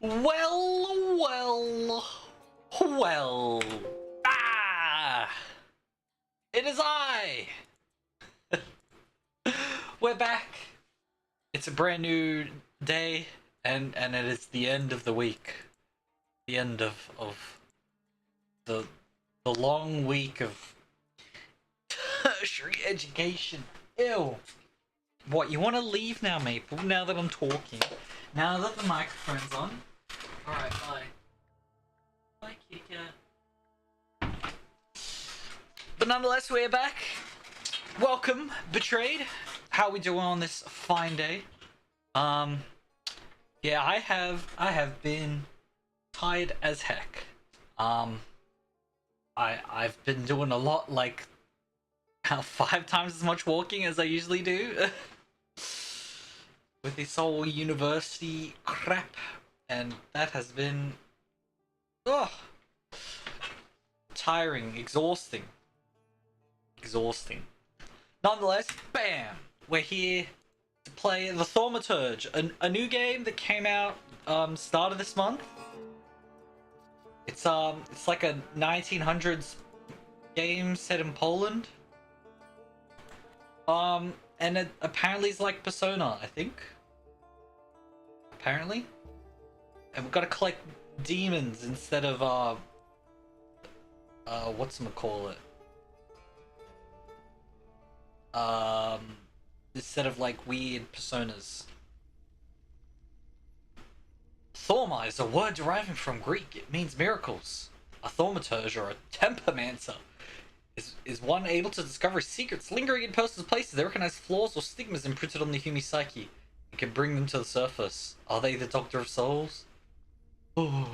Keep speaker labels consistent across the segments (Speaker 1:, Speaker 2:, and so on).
Speaker 1: Well, well, well. Ah! It is I! We're back. It's a brand new day, and it is the end of the week. The end of the long week of tertiary education. Ew. What, you want to leave now, Maple? Now that I'm talking? Now that the microphone's on? Alright, bye. Bye, kitty cat. But nonetheless, we're back. Welcome, Betrayed. How we doing on this fine day? Yeah, I have been tired as heck. I've been doing a lot, like 5 times as much walking as I usually do. With this whole university crap, and that has been tiring, exhausting. Nonetheless, bam, we're here to play the Thaumaturge, a new game that came out start of this month. It's like a 1900s game set in Poland. And it apparently is like Persona, I think. Apparently. And we've got to collect demons instead of, whatchamacallit? Instead of, like, weird personas. Thauma is a word deriving from Greek. It means miracles. A thaumaturge, or a tempermancer, Is one able to discover secrets lingering in person's places? They recognize flaws or stigmas imprinted on the human psyche and can bring them to the surface. Are they the Doctor of Souls? Oh.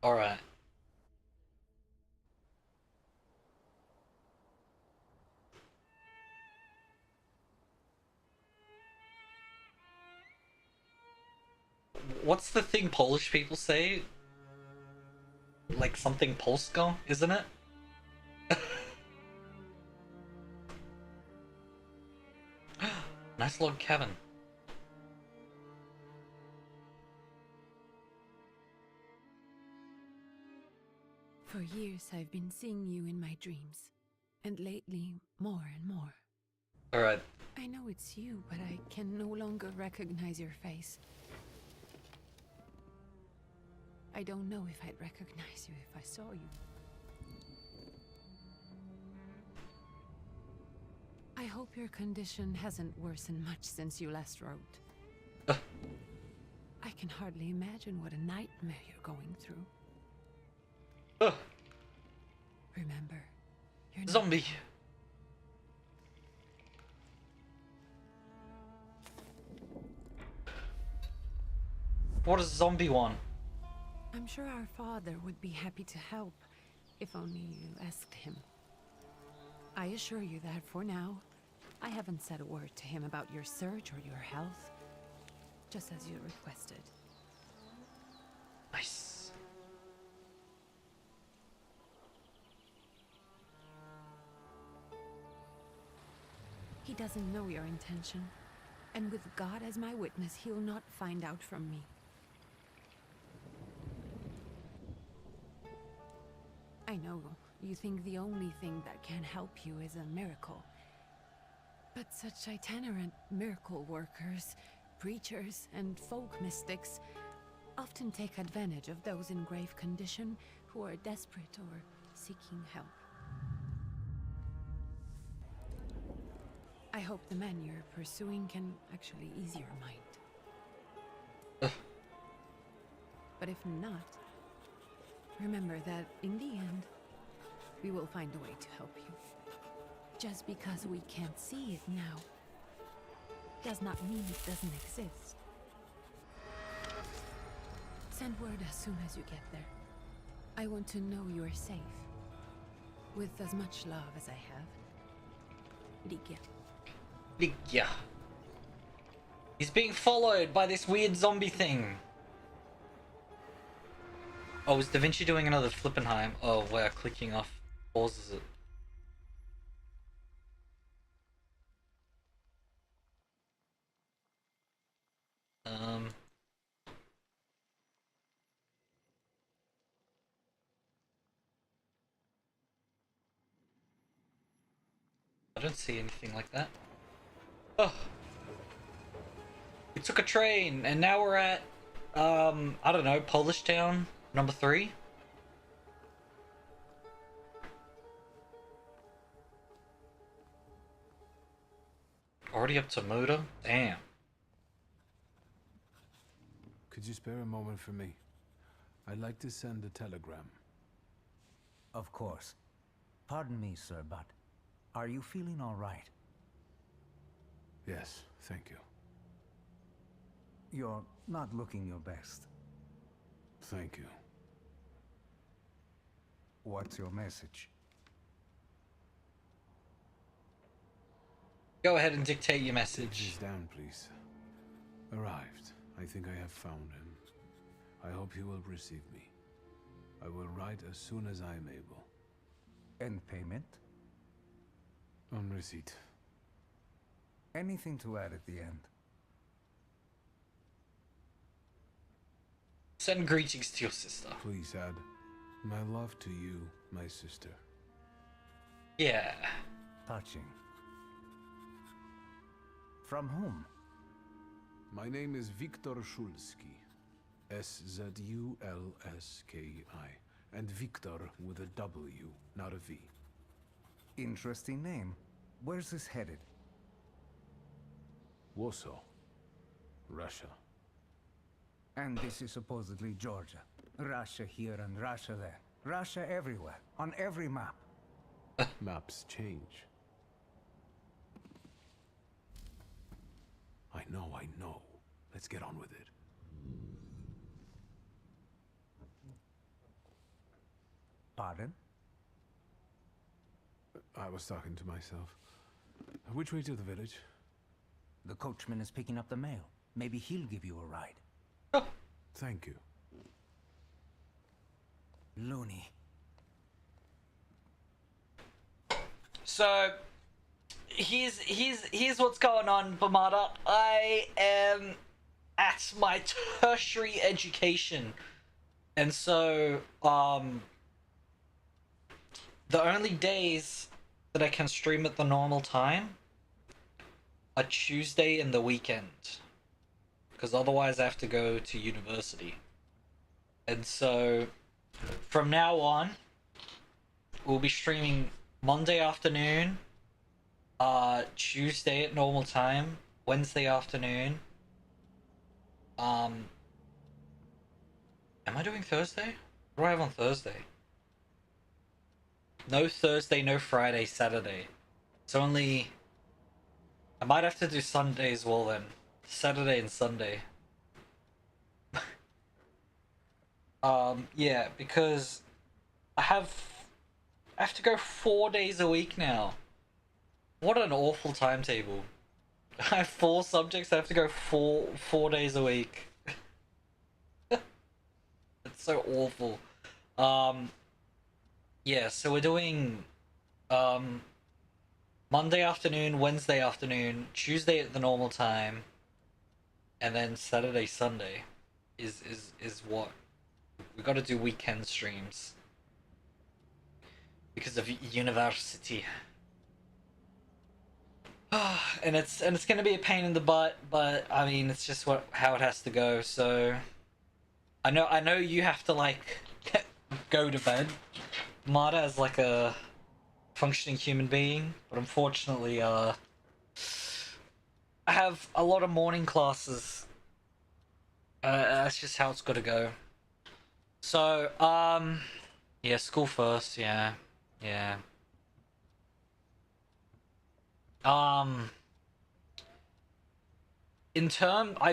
Speaker 1: Alright. What's the thing Polish people say? Like something Polsko, isn't it? Nice log cabin.
Speaker 2: For years I've been seeing you in my dreams, and lately more and more.
Speaker 1: Alright.
Speaker 2: I know it's you, but I can no longer recognize your face. I don't know if I'd recognize you if I saw you. I hope your condition hasn't worsened much since you last wrote. I can hardly imagine what a nightmare you're going through. Remember, you're not...
Speaker 1: Zombie. What does zombie want?
Speaker 2: I'm sure our father would be happy to help, if only you asked him. I assure you that for now, I haven't said a word to him about your search or your health, just as you requested.
Speaker 1: Nice.
Speaker 2: He doesn't know your intention, and with God as my witness, he'll not find out from me. I know you think the only thing that can help you is a miracle. But such itinerant miracle workers, preachers, and folk mystics often take advantage of those in grave condition who are desperate or seeking help. I hope the man you're pursuing can actually ease your mind. But if not, remember that in the end, we will find a way to help you. Just because we can't see it now, does not mean it doesn't exist. Send word as soon as you get there. I want to know you're safe. With as much love as I have. Ligia.
Speaker 1: Ligia. He's being followed by this weird zombie thing. Oh, is Da Vinci doing another Flippenheim? Oh, where clicking off pauses it. I don't see anything like that. Oh. We took a train and now we're at, I don't know, Polish Town number 3? Already up to Muda? Damn.
Speaker 3: Could you spare a moment for me? I'd like to send a telegram.
Speaker 4: Of course. Pardon me, sir, but are you feeling all right?
Speaker 3: Yes, thank you.
Speaker 4: You're not looking your best.
Speaker 3: Thank you.
Speaker 4: What's your message?
Speaker 1: Go ahead and dictate your
Speaker 3: Take
Speaker 1: message.
Speaker 3: this down, please. Arrived. I think I have found him. I hope he will receive me. I will write as soon as I am able.
Speaker 4: And payment?
Speaker 3: On receipt.
Speaker 4: Anything to add at the end?
Speaker 1: Send greetings to your sister.
Speaker 3: Please add, my love to you, my sister.
Speaker 1: Yeah.
Speaker 4: Touching. From whom?
Speaker 3: My name is Wiktor Szulski. S-Z-U-L-S-K-I. And Wiktor with a W, not a V.
Speaker 4: Interesting name. Where's this headed?
Speaker 3: Warsaw. Russia.
Speaker 4: And this is supposedly Georgia. Russia here and Russia there. Russia everywhere, on every map.
Speaker 3: Maps change. I know. Let's get on with it.
Speaker 4: Pardon?
Speaker 3: I was talking to myself. Which way to the village?
Speaker 4: The coachman is picking up the mail. Maybe he'll give you a ride.
Speaker 3: Thank you.
Speaker 4: Loony.
Speaker 1: So, here's what's going on, Bamada. I am at my tertiary education, and so the only days that I can stream at the normal time are Tuesday and the weekend, because otherwise I have to go to university. And so from now on, we'll be streaming Monday afternoon, Tuesday at normal time, Wednesday afternoon. Am I doing Thursday? What do I have on Thursday? No Thursday, no Friday, Saturday. It's only... I might have to do Sunday as well then. Saturday and Sunday. Yeah, because I have to go 4 days a week now. What an awful timetable. I have 4 subjects, I have to go four days a week. It's so awful. Yeah, so we're doing Monday afternoon, Wednesday afternoon, Tuesday at the normal time, and then Saturday, Sunday is what we got to do weekend streams because of university. and it's gonna be a pain in the butt, but I mean it's just how it has to go. So I know you have to like go to bed, Mata, as like a functioning human being, but unfortunately I have a lot of morning classes. That's just how it's got to go. So yeah, school first. Yeah. I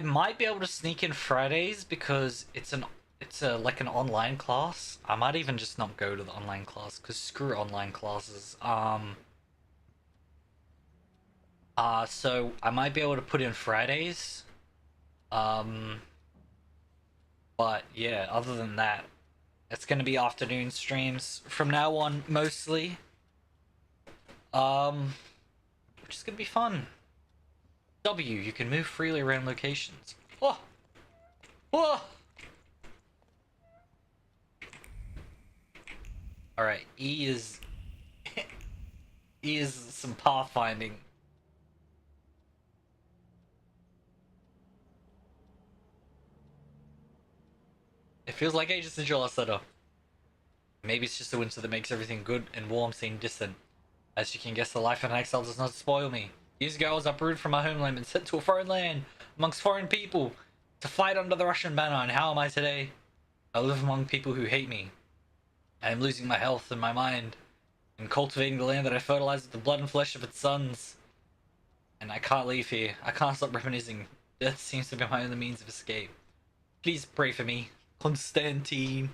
Speaker 1: might be able to sneak in Fridays because it's like an online class. I might even just not go to the online class because screw online classes. So I might be able to put in Fridays. But yeah, other than that, it's gonna be afternoon streams from now on mostly. Which is gonna be fun. You can move freely around locations. Oh! Alright, E is some pathfinding. It feels like ages since you last set up. Maybe it's just the winter that makes everything good and warm seem distant. As you can guess, the life of an exile does not spoil me. Years ago I was uprooted from my homeland and sent to a foreign land, amongst foreign people, to fight under the Russian banner, and how am I today? I live among people who hate me. I am losing my health and my mind, and cultivating the land that I fertilized with the blood and flesh of its sons. And I can't leave here. I can't stop reminiscing. Death seems to be my only means of escape. Please pray for me. Constantine.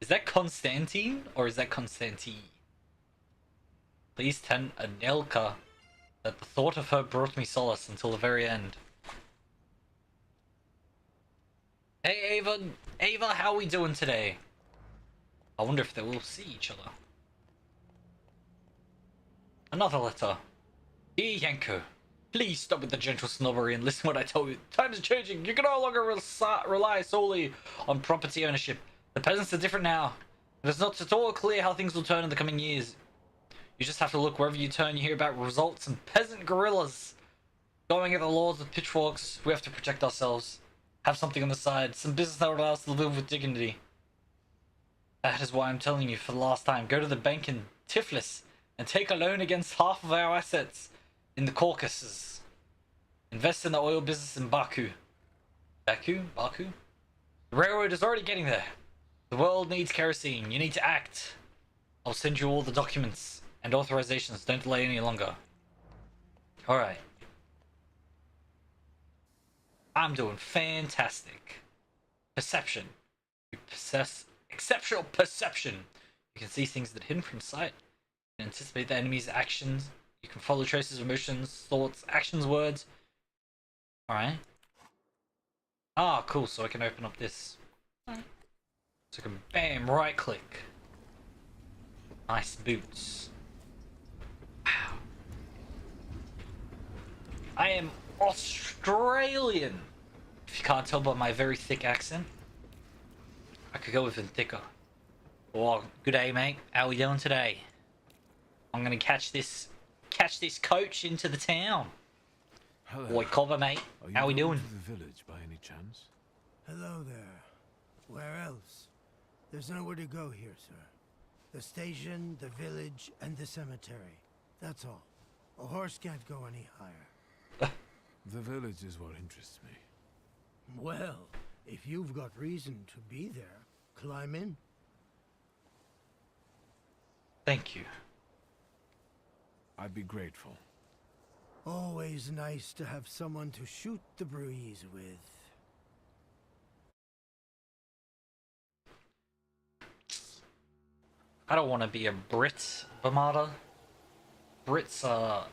Speaker 1: Is that Constantine, or is that Constantine? Please tell Anelka that the thought of her brought me solace until the very end. Hey Ava, how are we doing today? I wonder if they will see each other. Another letter. Dear Yanko, please stop with the gentle snobbery and listen to what I tell you. Times are changing. You can no longer rely solely on property ownership. The peasants are different now. It is not at all clear how things will turn in the coming years. You just have to look wherever you turn. You hear about results and peasant guerrillas going at the lords with pitchforks. We have to protect ourselves. Have something on the side. Some business that would allow us to live with dignity. That is why I'm telling you for the last time. Go to the bank in Tiflis and take a loan against half of our assets in the Caucasus. Invest in the oil business in Baku. Baku? The railroad is already getting there. The world needs kerosene. You need to act. I'll send you all the documents and authorizations. Don't delay any longer. Alright. I'm doing fantastic. Perception. You possess exceptional perception. You can see things that are hidden from sight. You can anticipate the enemy's actions. You can follow traces of emotions, thoughts, actions, words. Alright. Ah, cool. So I can open up this. Alright. So I can bam, right click. Nice boots. Wow. I am Australian. If you can't tell by my very thick accent, I could go even thicker. Oh, good day, mate. How we doing today? I'm gonna catch this coach into the town.
Speaker 3: Hello.
Speaker 1: Boy, cover, mate. How we doing?
Speaker 3: To the village by any chance?
Speaker 5: Hello there. Where else? There's nowhere to go here, sir. The station, the village, and the cemetery. That's all. A horse can't go any higher.
Speaker 3: The village is what interests me.
Speaker 5: Well, if you've got reason to be there, climb in.
Speaker 1: Thank you.
Speaker 3: I'd be grateful.
Speaker 5: Always nice to have someone to shoot the breeze with.
Speaker 1: I don't want to be a Brit, Bamada. Brits are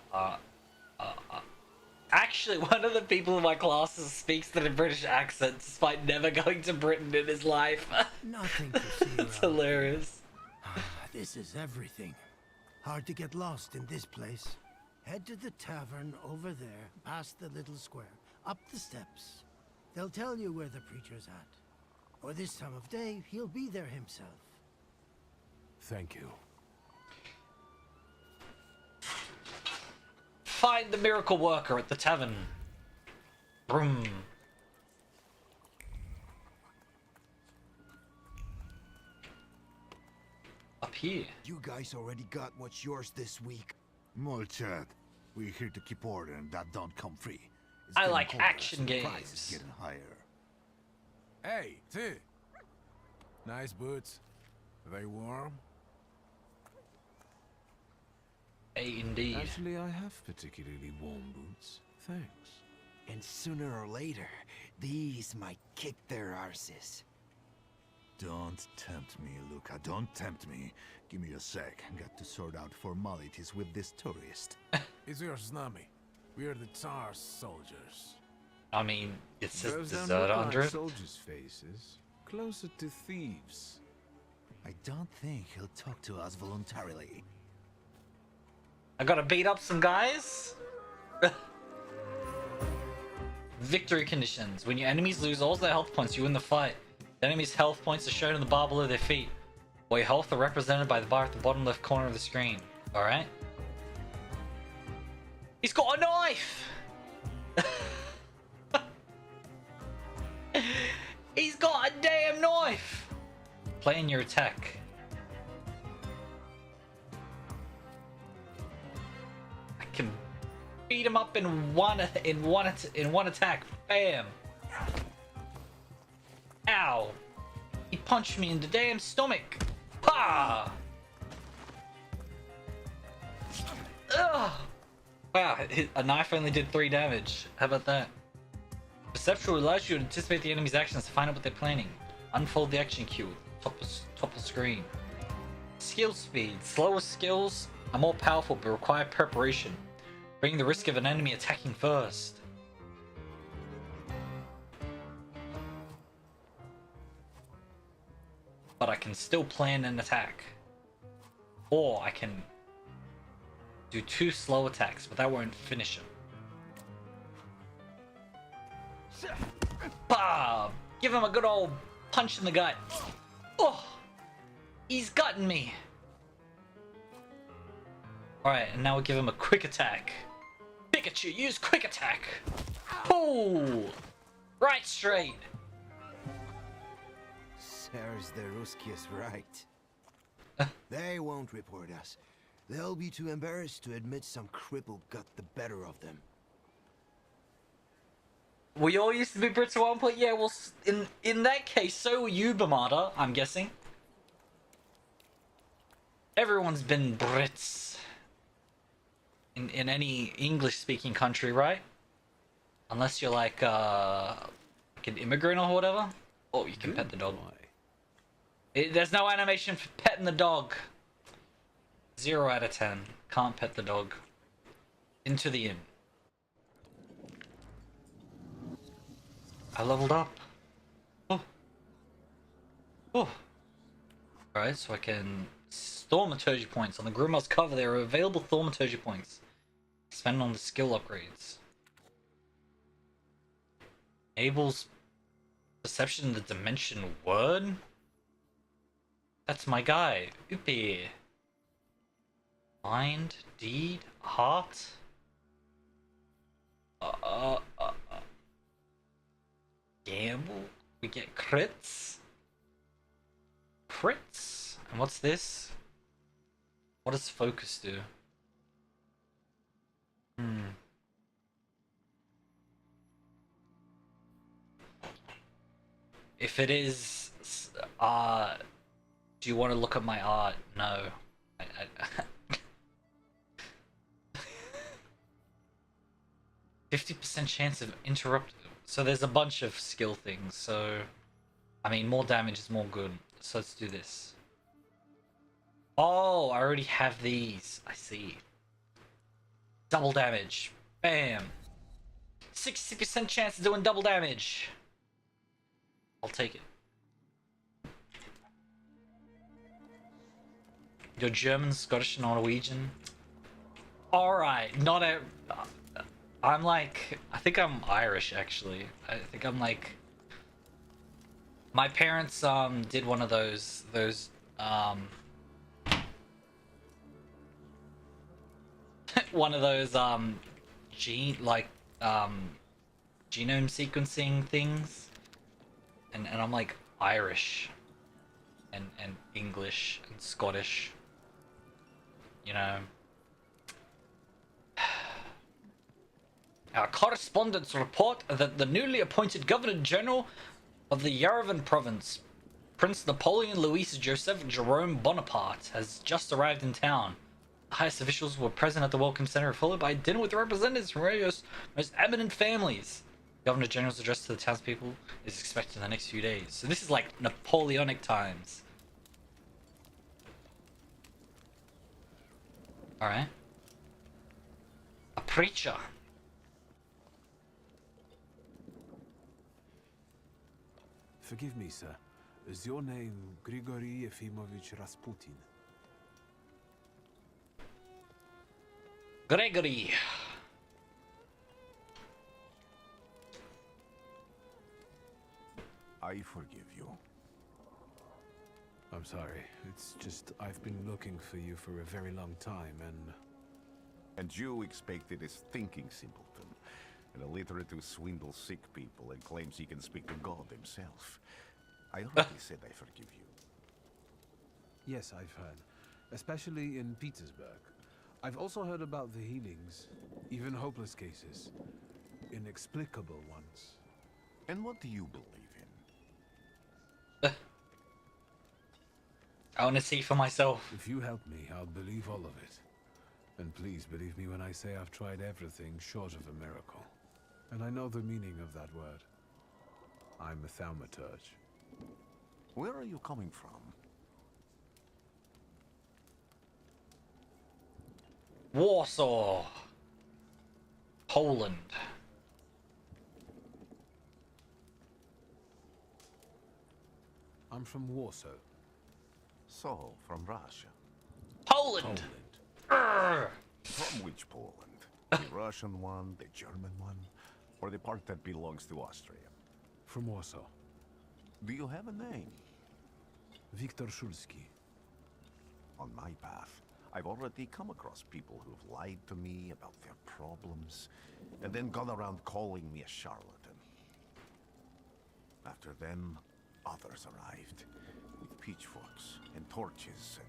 Speaker 1: actually, one of the people in my classes speaks in a British accent despite never going to Britain in his life.
Speaker 5: Nothing to see
Speaker 1: It's
Speaker 5: around.
Speaker 1: hilarious.
Speaker 5: This is everything. Hard to get lost in this place. Head to the tavern over there, past the little square, up the steps. They'll tell you where the preacher's at. Or this time of day, he'll be there himself.
Speaker 3: Thank you.
Speaker 1: Find the miracle worker at the tavern. Vroom. Up here.
Speaker 6: You guys already got what's yours this week. Molchat, we're here to keep order and that don't come free. It's
Speaker 1: I
Speaker 6: getting
Speaker 1: like
Speaker 6: colder,
Speaker 1: action
Speaker 6: so the
Speaker 1: games.
Speaker 6: price is getting higher.
Speaker 3: Hey, T. Nice boots. Are they warm?
Speaker 1: Indeed.
Speaker 3: Actually, I have particularly warm boots. Thanks.
Speaker 6: And sooner or later, these might kick their arses. Don't tempt me, Luca. Don't tempt me. Give me a sec. Got to sort out formalities with this tourist.
Speaker 3: It's your snummy. We are the Tsar's soldiers.
Speaker 1: I mean, it says
Speaker 3: Those don't
Speaker 1: dessert
Speaker 3: look
Speaker 1: under
Speaker 3: like
Speaker 1: it.
Speaker 3: soldiers' faces. Closer to thieves.
Speaker 6: I don't think he'll talk to us voluntarily.
Speaker 1: I gotta beat up some guys. Victory conditions. When your enemies lose all their health points, you win the fight. The enemy's health points are shown in the bar below their feet, while your health are represented by the bar at the bottom left corner of the screen. Alright? He's got a knife! He's got a damn knife! Plan your attack. I can beat him up in one attack. Bam! Ow! He punched me in the damn stomach. Pa! Ugh! Wow, a knife only did 3 damage. How about that? Perceptual allows you to anticipate the enemy's actions to find out what they're planning. Unfold the action queue. Top of screen. Skill speed. Slower skills are more powerful but require preparation, bringing the risk of an enemy attacking first. But I can still plan an attack. Or I can do 2 slow attacks, but that won't finish him. Bah! Give him a good old punch in the gut. Oh! He's gutting me. Alright, and now we'll give him a quick attack. Pikachu, use quick attack! Pull! Right straight!
Speaker 6: Sirs, the Ruski is right. They won't report us. They'll be too embarrassed to admit some cripple got the better of them.
Speaker 1: We all used to be Brits at one point. Yeah, well, in that case, so were you, Bamada, I'm guessing. Everyone's been Brits in any English-speaking country, right? Unless you're like an immigrant or whatever. Oh, you can pet the dog. There's no animation for petting the dog. 0 out of 10. Can't pet the dog. Into the inn. I leveled up. Oh. Oh. Alright, so I can... Thaumaturgy points. On the Grimoire's cover, there are available thaumaturgy points. Spend on the skill upgrades. Enables perception in the dimension word? That's my guy. Upi. Mind, deed, heart. Gamble. We get crits. Crits. And what's this? What does focus do? If it is, do you want to look at my art? No. 50% chance of interrupt. So there's a bunch of skill things. So, I mean, more damage is more good. So let's do this. Oh, I already have these. I see. Double damage. Bam. 60% chance of doing double damage. I'll take it. You're German, Scottish, Norwegian. Alright, not a... I'm like... I think I'm Irish, actually. I think I'm like... My parents, did one of those, one of those, genome sequencing things. And I'm like Irish and English and Scottish, you know. Our correspondents report that the newly appointed Governor General of the Yerevan province, Prince Napoleon Louis Joseph Jerome Bonaparte, has just arrived in town. The highest officials were present at the welcome center, followed by dinner with representatives from various most eminent families. Governor General's address to the townspeople is expected in the next few days. So this is like Napoleonic times. Alright. A preacher.
Speaker 3: Forgive me, sir. Is your name Grigory Efimovich Rasputin?
Speaker 1: Gregory.
Speaker 6: I forgive you.
Speaker 3: I'm sorry. It's just I've been looking for you for a very long time, and...
Speaker 7: And you expected this thinking simpleton, an illiterate who swindles sick people and claims he can speak to God himself. I already said I forgive you.
Speaker 3: Yes, I've heard. Especially in Petersburg. I've also heard about the healings, even hopeless cases. Inexplicable ones.
Speaker 7: And what do you believe in?
Speaker 1: I want to see for myself.
Speaker 3: If you help me, I'll believe all of it. And please believe me when I say I've tried everything short of a miracle. And I know the meaning of that word. I'm a thaumaturge.
Speaker 7: Where are you coming from?
Speaker 1: Warsaw. Poland.
Speaker 3: I'm from Warsaw.
Speaker 7: So, from Russia.
Speaker 1: Poland. Urgh.
Speaker 7: From which Poland? The Russian one, the German one, or the part that belongs to Austria?
Speaker 3: From Warsaw.
Speaker 7: Do you have a name?
Speaker 3: Wiktor Szulski.
Speaker 7: On my path, I've already come across people who've lied to me about their problems, and then gone around calling me a charlatan. After them, others arrived, with pitchforks and torches, and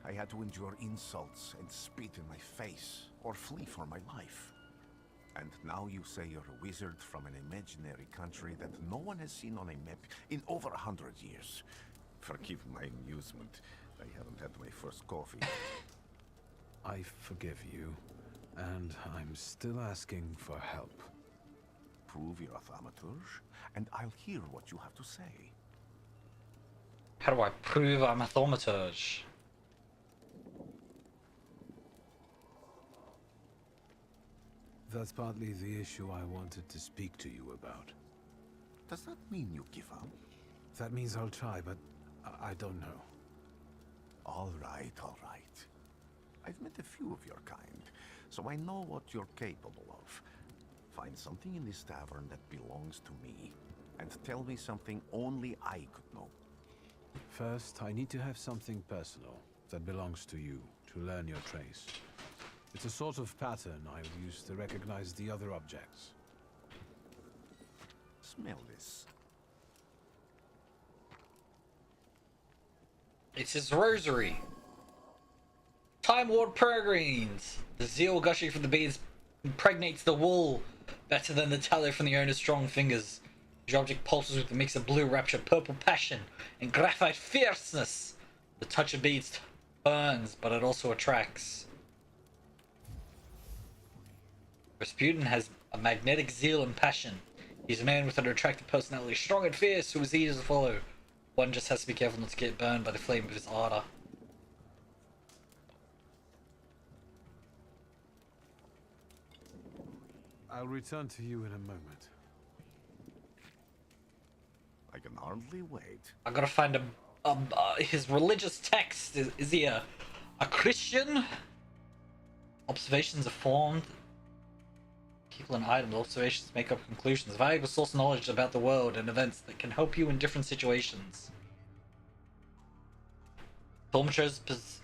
Speaker 7: I had to endure insults and spit in my face, or flee for my life. And now you say you're a wizard from an imaginary country that no one has seen on a map in over 100 years. Forgive my amusement. I haven't had my first coffee.
Speaker 3: I forgive you, and I'm still asking for help.
Speaker 7: Prove you're a thaumaturge, and I'll hear what you have to say.
Speaker 1: How do I prove I'm a thaumaturge?
Speaker 3: That's partly the issue I wanted to speak to you about.
Speaker 7: Does that mean you give up?
Speaker 3: That means I'll try, but I don't know.
Speaker 7: All right, all right. I've met a few of your kind, so I know what you're capable of. Find something in this tavern that belongs to me, and tell me something only I could know.
Speaker 3: First, I need to have something personal that belongs to you to learn your trace. It's a sort of pattern I use to recognize the other objects.
Speaker 7: Smell this.
Speaker 1: It's his rosary. Time-worn peregrines. The zeal gushing from the beads impregnates the wool better than the tallow from the owner's strong fingers. The object pulses with a mix of blue rapture, purple passion, and graphite fierceness. The touch of beads burns, but it also attracts. Rasputin has a magnetic zeal and passion. He's a man with an attractive personality, strong and fierce, who is easy to follow. One just has to be careful not to get burned by the flame of his ardor.
Speaker 3: I'll return to you in a moment.
Speaker 7: I can hardly wait.
Speaker 1: I gotta find his religious text. Is he a Christian? Observations are formed. People and items, observations make up conclusions. Valuable source of knowledge about the world and events that can help you in different situations. Thaumaturges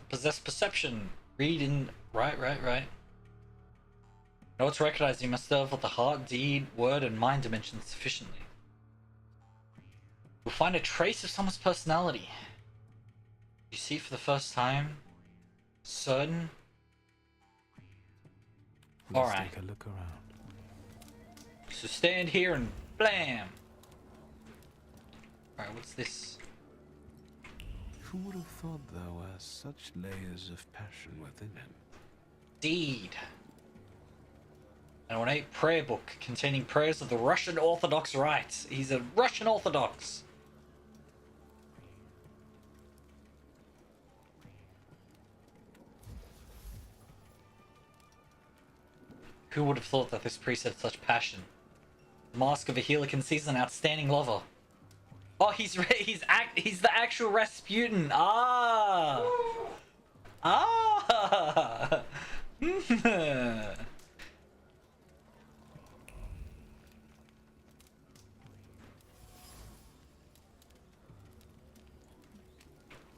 Speaker 1: possess perception. Read in... Right. In order to recognize, you must serve with the heart, deed, word, and mind dimensions sufficiently. You'll find a trace of someone's personality. You see it for the first time. Certain.
Speaker 3: Let's
Speaker 1: Alright.
Speaker 3: take a look around.
Speaker 1: So stand here and blam! Alright, what's this?
Speaker 3: Who would have thought there were such layers of passion within him?
Speaker 1: Deed. An ornate prayer book containing prayers of the Russian Orthodox rites. He's a Russian Orthodox. Who would have thought that this priest had such passion? The mask of a healer conceals an outstanding lover. Oh, he's the actual Rasputin. Ah.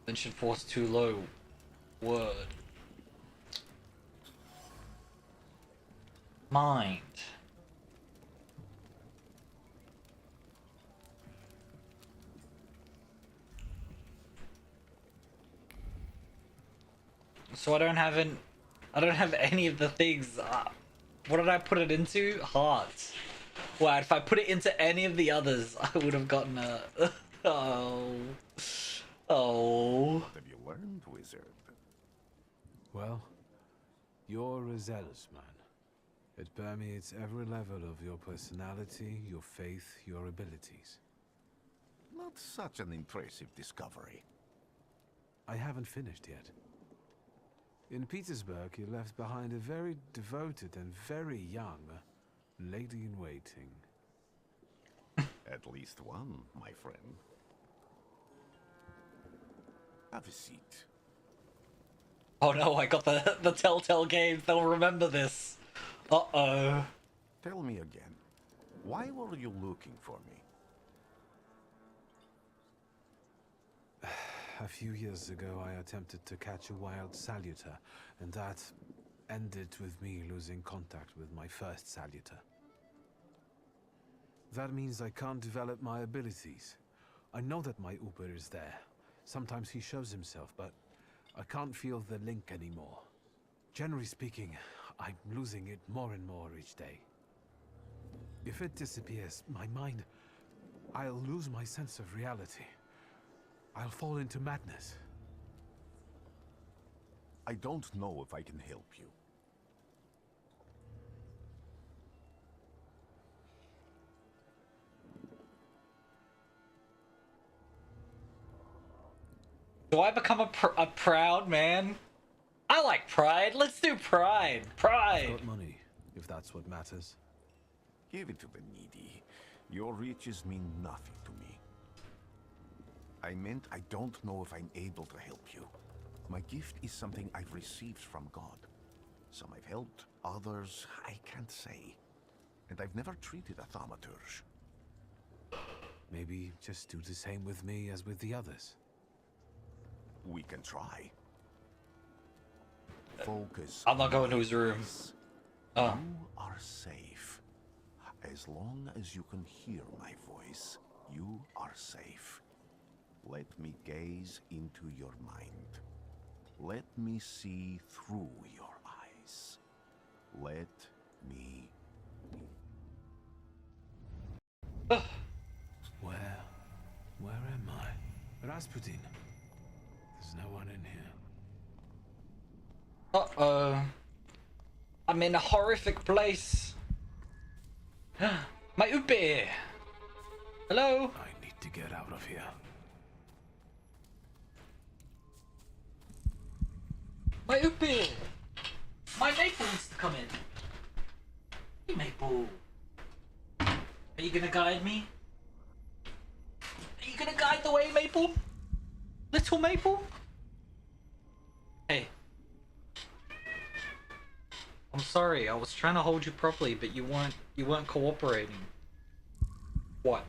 Speaker 1: Tension force too low. Word. Mind. So I don't have any of the things. What did I put it into? Hearts. Wow, if I put it into any of the others, I would have gotten a... Oh.
Speaker 7: What have you learned, wizard?
Speaker 3: Well, you're a zealous man. It permeates every level of your personality, your faith, your abilities.
Speaker 7: Not such an impressive discovery.
Speaker 3: I haven't finished yet. In Petersburg, you left behind a very devoted and very young lady-in-waiting.
Speaker 7: At least one, my friend. Have a seat.
Speaker 1: Oh no, I got the Telltale games. They'll remember this. Uh-oh.
Speaker 7: Tell me again, why were you looking for me?
Speaker 3: A few years ago, I attempted to catch a wild salutor, and that ended with me losing contact with my first salutor. That means I can't develop my abilities. I know that my Uber is there. Sometimes he shows himself, but I can't feel the link anymore. Generally speaking, I'm losing it more and more each day. If it disappears, my mind... I'll lose my sense of reality. I'll fall into madness.
Speaker 7: I don't know if I can help you.
Speaker 1: Do I become a proud man? I like pride. Let's do pride.
Speaker 3: I've
Speaker 1: Pride.
Speaker 3: got money, if that's what matters.
Speaker 7: Give it to the needy. Your riches mean nothing to me. I meant I don't know if I'm able to help you. My gift is something I've received from God. Some I've helped, others I can't say. And I've never treated a thaumaturge.
Speaker 3: Maybe just do the same with me as with the others.
Speaker 7: We can try. Focus.
Speaker 1: I'm not
Speaker 7: on
Speaker 1: going to
Speaker 7: my
Speaker 1: his room.
Speaker 7: voice.
Speaker 1: Oh.
Speaker 7: You are safe. As long as you can hear my voice, you are safe. Let me gaze into your mind. Let me see through your eyes. Let me...
Speaker 3: Where am I? Rasputin. There's no one in here.
Speaker 1: Uh-oh. I'm in a horrific place. My upe. Hello?
Speaker 3: I need to get out of here.
Speaker 1: My upe. My Maple needs to come in. Hey, Maple. Are you gonna guide me? Are you gonna guide the way, Maple? Little Maple? Hey. I'm sorry, I was trying to hold you properly, but you weren't cooperating. What?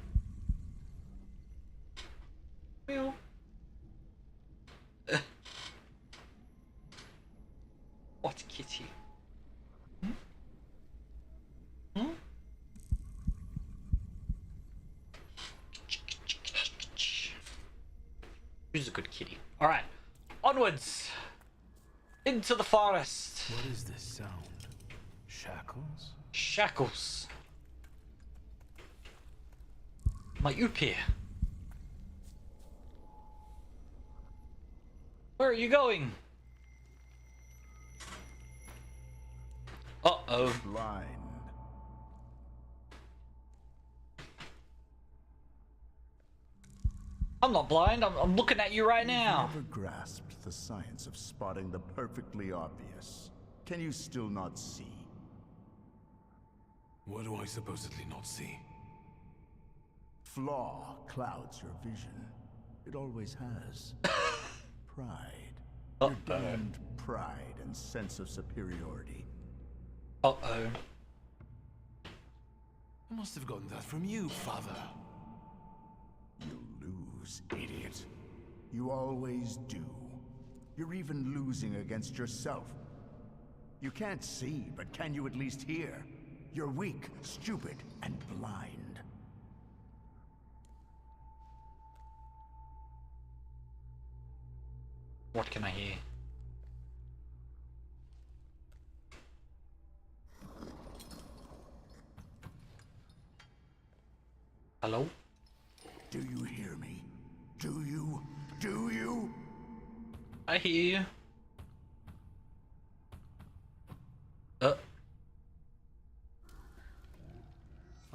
Speaker 1: Meow. What, kitty? Hmm? Hmm? Who's a good kitty? Alright, onwards! Into the forest!
Speaker 3: What is this sound? Shackles?
Speaker 1: Shackles. My upe. Where are you going? Uh-oh.
Speaker 6: Blind.
Speaker 1: I'm not blind, I'm looking at you right now.
Speaker 6: You've never grasped the science of spotting the perfectly obvious. Can you still not see?
Speaker 3: What do I supposedly not see?
Speaker 6: Flaw clouds your vision. It always has. Pride. Your damned pride and sense of superiority.
Speaker 1: Uh-oh.
Speaker 3: I must have gotten that from you, father.
Speaker 6: You'll lose, idiot. You always do. You're even losing against yourself. You can't see, but can you at least hear? You're weak, stupid, and blind.
Speaker 1: What can I hear? Hello?
Speaker 6: Do you hear me? Do you? Do you?
Speaker 1: I hear you.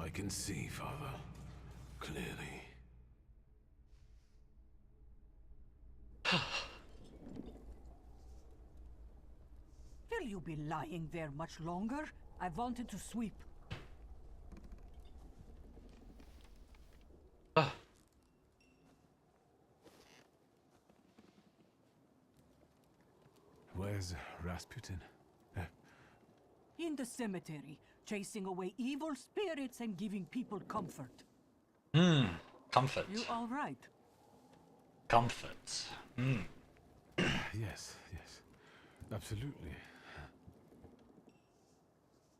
Speaker 3: I can see, father. Clearly.
Speaker 8: Will you be lying there much longer? I wanted to sweep.
Speaker 3: Where's Rasputin?
Speaker 8: In the cemetery, chasing away evil spirits and giving people comfort.
Speaker 1: Comfort.
Speaker 8: You all right?
Speaker 1: Comfort.
Speaker 3: Yes, yes. Absolutely.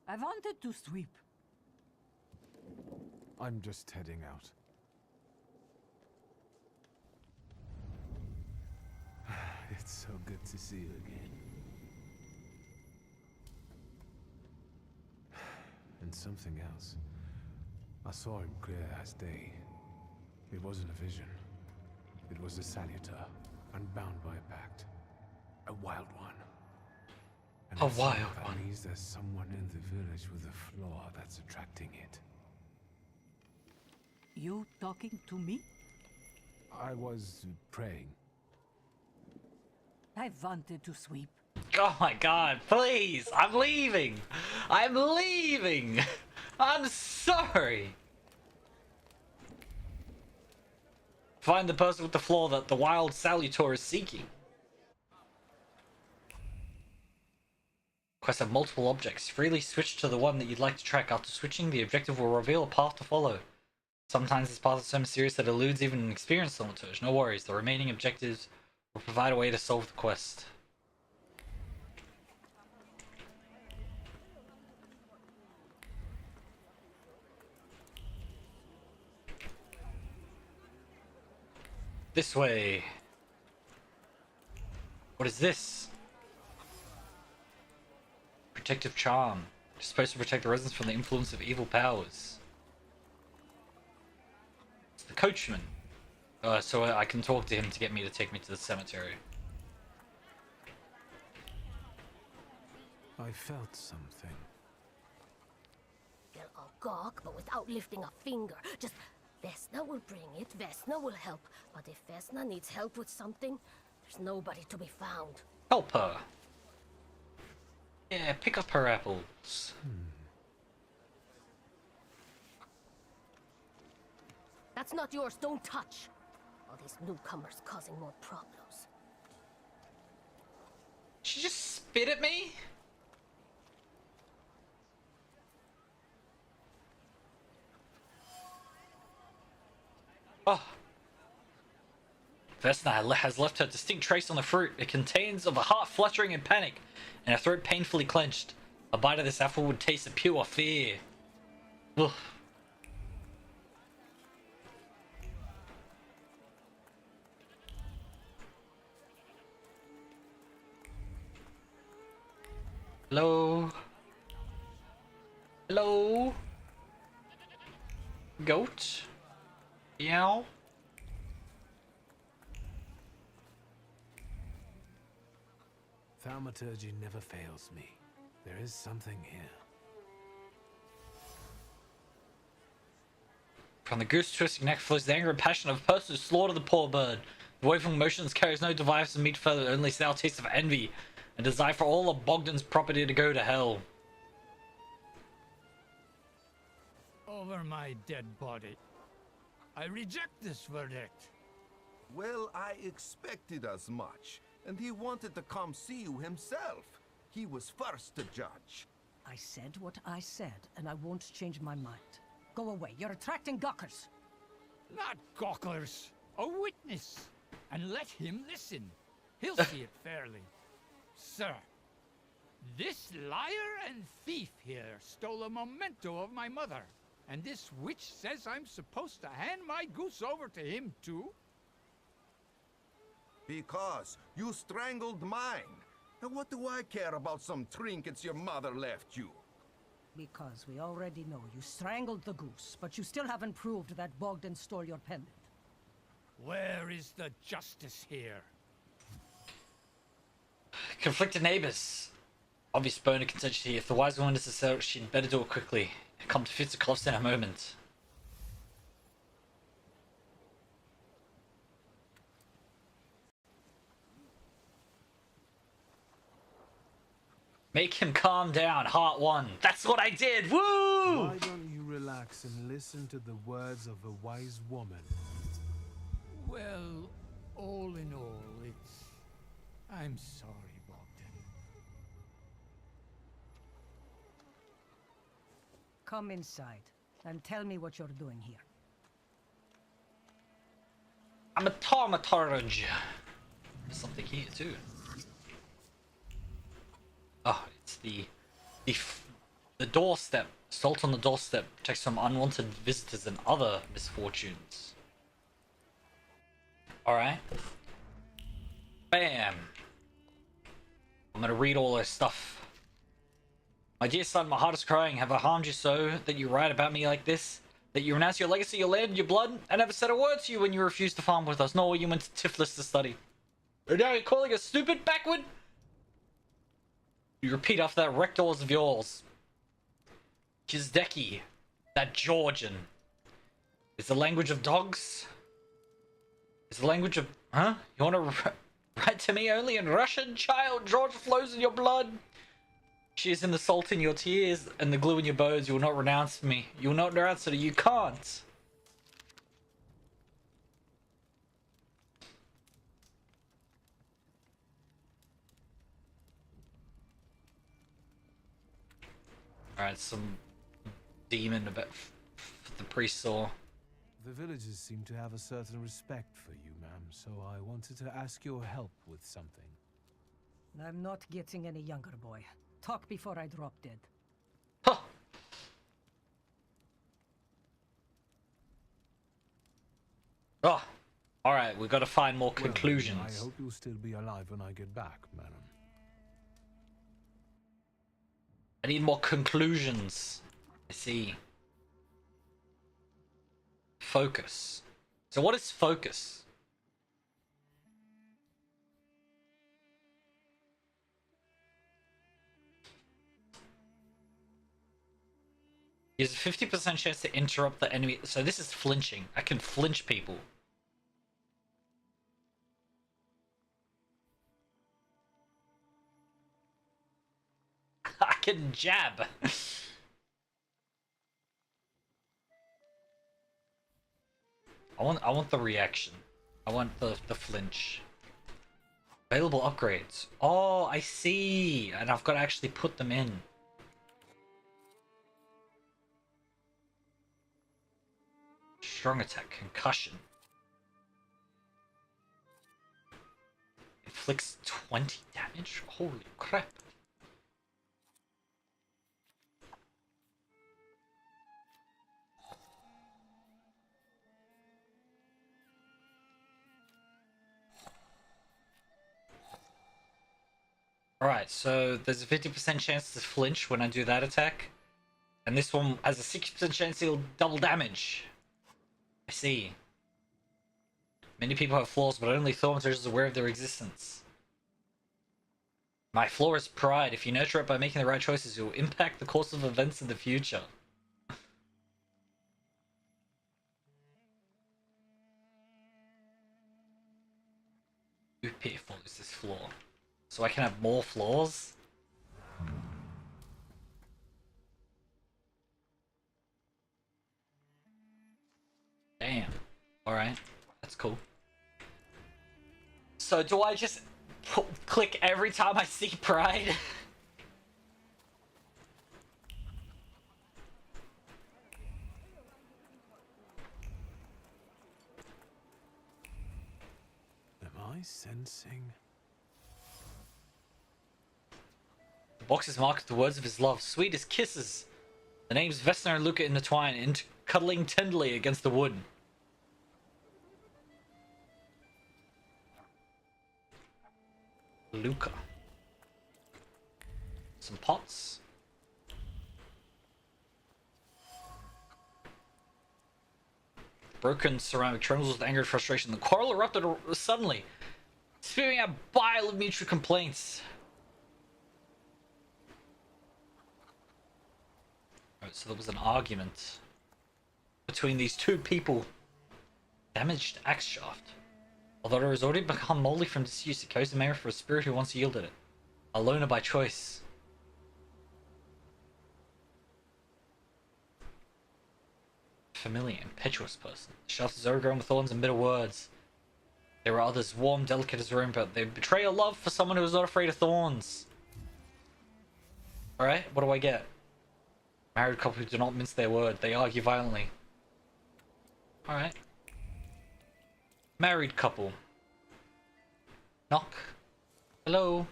Speaker 8: I wanted to sweep.
Speaker 3: I'm just heading out. It's so good to see you again. And something else. I saw him clear as day. It wasn't a vision. It was a salutor, unbound by a pact. A wild one. And
Speaker 1: A
Speaker 3: it seems
Speaker 1: wild
Speaker 3: that
Speaker 1: one.
Speaker 3: means there's someone in the village with a flaw that's attracting it.
Speaker 8: You talking to me?
Speaker 3: I was praying.
Speaker 8: I wanted to sweep.
Speaker 1: Oh my god, please! I'm leaving! I'm leaving! I'm sorry! Find the person with the flaw that the wild salutor is seeking. Quest have multiple objects. Freely switch to the one that you'd like to track. After switching, the objective will reveal a path to follow. Sometimes this path is so mysterious that it eludes even an experienced thaumaturge. No worries, the remaining objectives will provide a way to solve the quest. This way. What is this? Protective charm. It's supposed to protect the residents from the influence of evil powers. It's the coachman. So I can talk to him to get me to take me to the cemetery.
Speaker 3: I felt something.
Speaker 9: They'll all gawk, but without lifting a finger. Just, Vesna will bring it, Vesna will help. But if Vesna needs help with something, there's nobody to be found.
Speaker 1: Help her. Yeah, pick up her apples.
Speaker 9: That's not yours, don't touch. All these newcomers causing more problems.
Speaker 1: She just spit at me? Oh. Vesna has left her distinct trace on the fruit. It contains of a heart fluttering in panic and a throat painfully clenched. A bite of this apple would taste of pure fear. Ugh. Hello? Hello? Goat? Meow?
Speaker 3: Thaumaturgy never fails me. There is something here.
Speaker 1: From the goose twisting neck flows the anger and passion of a person who slaughtered the poor bird. The waving motions carries no device of meat further, only sour taste of envy, and desire for all of Bogdan's property to go to hell.
Speaker 10: Over my dead body. I reject this verdict.
Speaker 7: Well, I expected as much. And he wanted to come see you himself. He was first to judge.
Speaker 8: I said what I said, and I won't change my mind. Go away, you're attracting gawkers.
Speaker 10: Not gawkers, a witness. And let him listen. He'll see it fairly. Sir, this liar and thief here stole a memento of my mother. And this witch says I'm supposed to hand my goose over to him too?
Speaker 7: Because you strangled mine. And what do I care about some trinkets your mother left you?
Speaker 8: Because we already know you strangled the goose, but you still haven't proved that Bogdan stole your pendant.
Speaker 10: Where is the justice here?
Speaker 1: Conflicted neighbors. Obvious bone of contention here. If the wise woman is to sell, she'd better do it quickly. Come to fisticuffs in a moment. Make him calm down, heart one. That's what I did, woo!
Speaker 3: Why don't you relax and listen to the words of a wise woman?
Speaker 10: Well, all in all, it's... I'm sorry, Bogdan.
Speaker 8: Come inside, and tell me what you're doing here.
Speaker 1: I'm a Thaumaturge. There's something here too. Oh, it's the doorstep. Salt on the doorstep protects from unwanted visitors and other misfortunes. Alright. Bam. I'm gonna read all this stuff. My dear son, my heart is crying. Have I harmed you so that you write about me like this? That you renounce your legacy, your land, your blood. I never said a word to you when you refused to farm with us, nor when you went to Tiflis to study. And now you're calling us stupid, backward? You repeat after that rectors of yours. Kizdeki, that Georgian. Is the language of dogs? Is the language of... Huh? You want to write to me only in Russian? Child, George flows in your blood. She is in the salt in your tears and the glue in your bones. You will not renounce me. You will not renounce it. You can't. Alright, some demon about the priest saw.
Speaker 3: The villagers seem to have a certain respect for you, ma'am, so I wanted to ask your help with something.
Speaker 11: I'm not getting any younger, boy. Talk before I drop dead.
Speaker 1: Huh. Oh, alright, we've got to find more conclusions.
Speaker 3: Well, I hope you'll still be alive when I get back, madam.
Speaker 1: I need more conclusions. I see. Focus. So what is focus? There's a 50% chance to interrupt the enemy. So this is flinching. I can flinch people. I can jab. I want the reaction. I want the flinch. Available upgrades. Oh, I see. And I've got to actually put them in. Strong attack, concussion. Inflicts 20 damage? Holy crap. Alright, so there's a 50% chance to flinch when I do that attack. And this one has a 60% chance he'll double damage. I see. Many people have flaws, but only Thaumaturge is aware of their existence. My flaw is pride. If you nurture it by making the right choices, it will impact the course of events in the future. How pitiful is this flaw? So I can have more flaws? Damn. Alright. That's cool. So do I just click every time I see pride?
Speaker 3: Am I sensing?
Speaker 1: The box is marked with the words of his love, sweet as kisses. The names Vesna and Luca intertwine, cuddling tenderly against the wood. Luca. Some pots. Broken ceramic trembles with anger and frustration. The quarrel erupted suddenly, spewing out bile of mutual complaints. Alright, so there was an argument between these two people. Damaged axe shaft. Although it has already become moldy from disuse, it carries the memory for a spirit who once yielded it. A loner by choice. Familiar, impetuous person. The shaft is overgrown with thorns and bitter words. There are others, warm, delicate as room, but they betray a love for someone who is not afraid of thorns. Alright, what do I get? Married couple who do not mince their word. They argue violently. Alright. Married couple. Knock. Hello.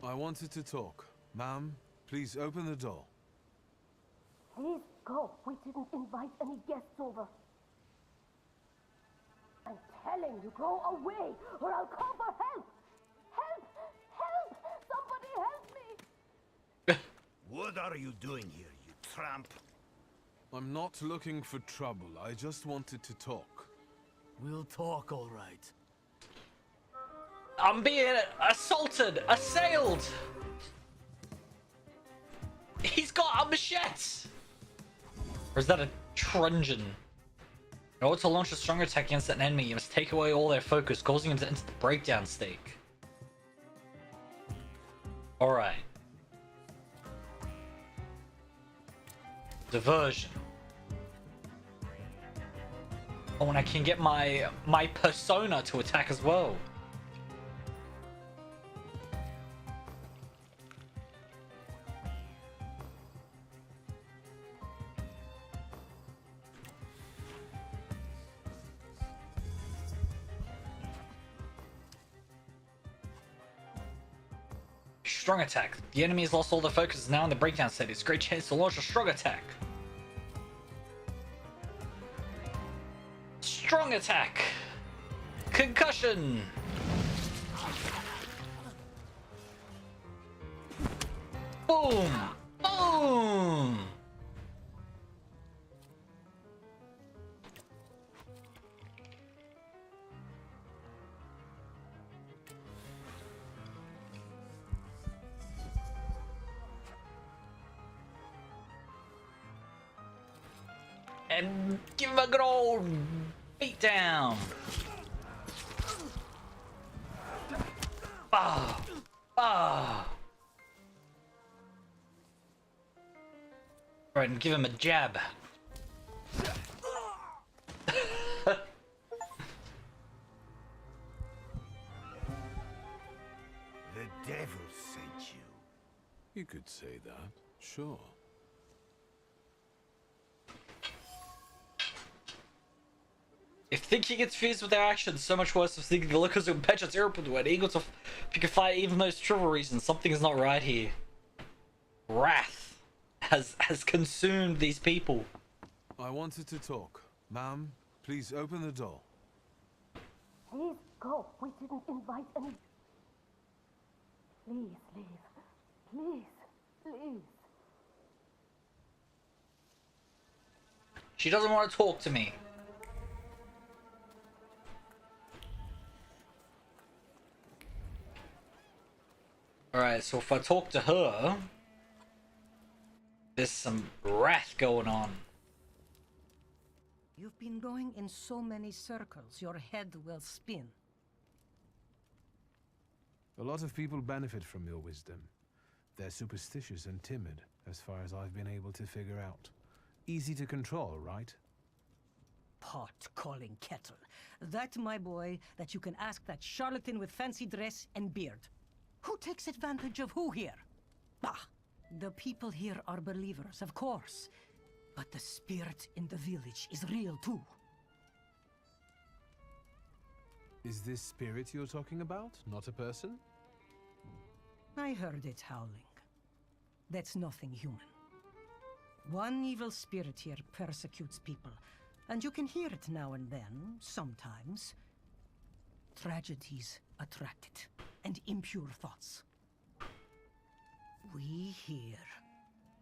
Speaker 3: I wanted to talk. Ma'am, please open the door.
Speaker 9: Please go. We didn't invite any guests over. I'm telling you, go away, or I'll call for help. Help! Help! Somebody help me!
Speaker 12: What are you doing here, you tramp?
Speaker 3: I'm not looking for trouble. I just wanted to talk.
Speaker 5: We'll talk, all right.
Speaker 1: I'm being assaulted, assailed. He's got a machete. Or is that a truncheon? In order to launch a stronger attack against an enemy, you must take away all their focus, causing them to enter the breakdown state. Alright. Diversion. Oh, and I can get my persona to attack as well. Strong attack. The enemy has lost all their focus, is now in the breakdown state. It's a great chance to launch a strong attack. Strong attack. Concussion. Boom. Boom. And give him a good old beat down. Ah, ah. Right, and give him a jab.
Speaker 6: The devil sent you.
Speaker 3: You could say that, sure.
Speaker 1: If thinking gets fused with their actions, so much worse if thinking the lookers of impetuous irritable and eager to pick a fight even those trivial reasons. Something is not right here. Wrath has consumed these people.
Speaker 3: I wanted to talk. Ma'am, please open the door.
Speaker 9: Please go. We didn't invite any. Please leave. Please, please.
Speaker 1: She doesn't want to talk to me. Alright, so if I talk to her, there's some wrath going on.
Speaker 11: You've been going in so many circles, your head will spin.
Speaker 3: A lot of people benefit from your wisdom. They're superstitious and timid, as far as I've been able to figure out. Easy to control, right?
Speaker 11: Pot calling kettle. That, my boy, that you can ask that charlatan with fancy dress and beard. Who takes advantage of who here? Bah! The people here are believers, of course. But the spirit in the village is real too.
Speaker 3: Is this spirit you're talking about, not a person?
Speaker 11: I heard it howling. That's nothing human. One evil spirit here persecutes people, and you can hear it now and then, sometimes. Tragedies attract it, and impure thoughts. We here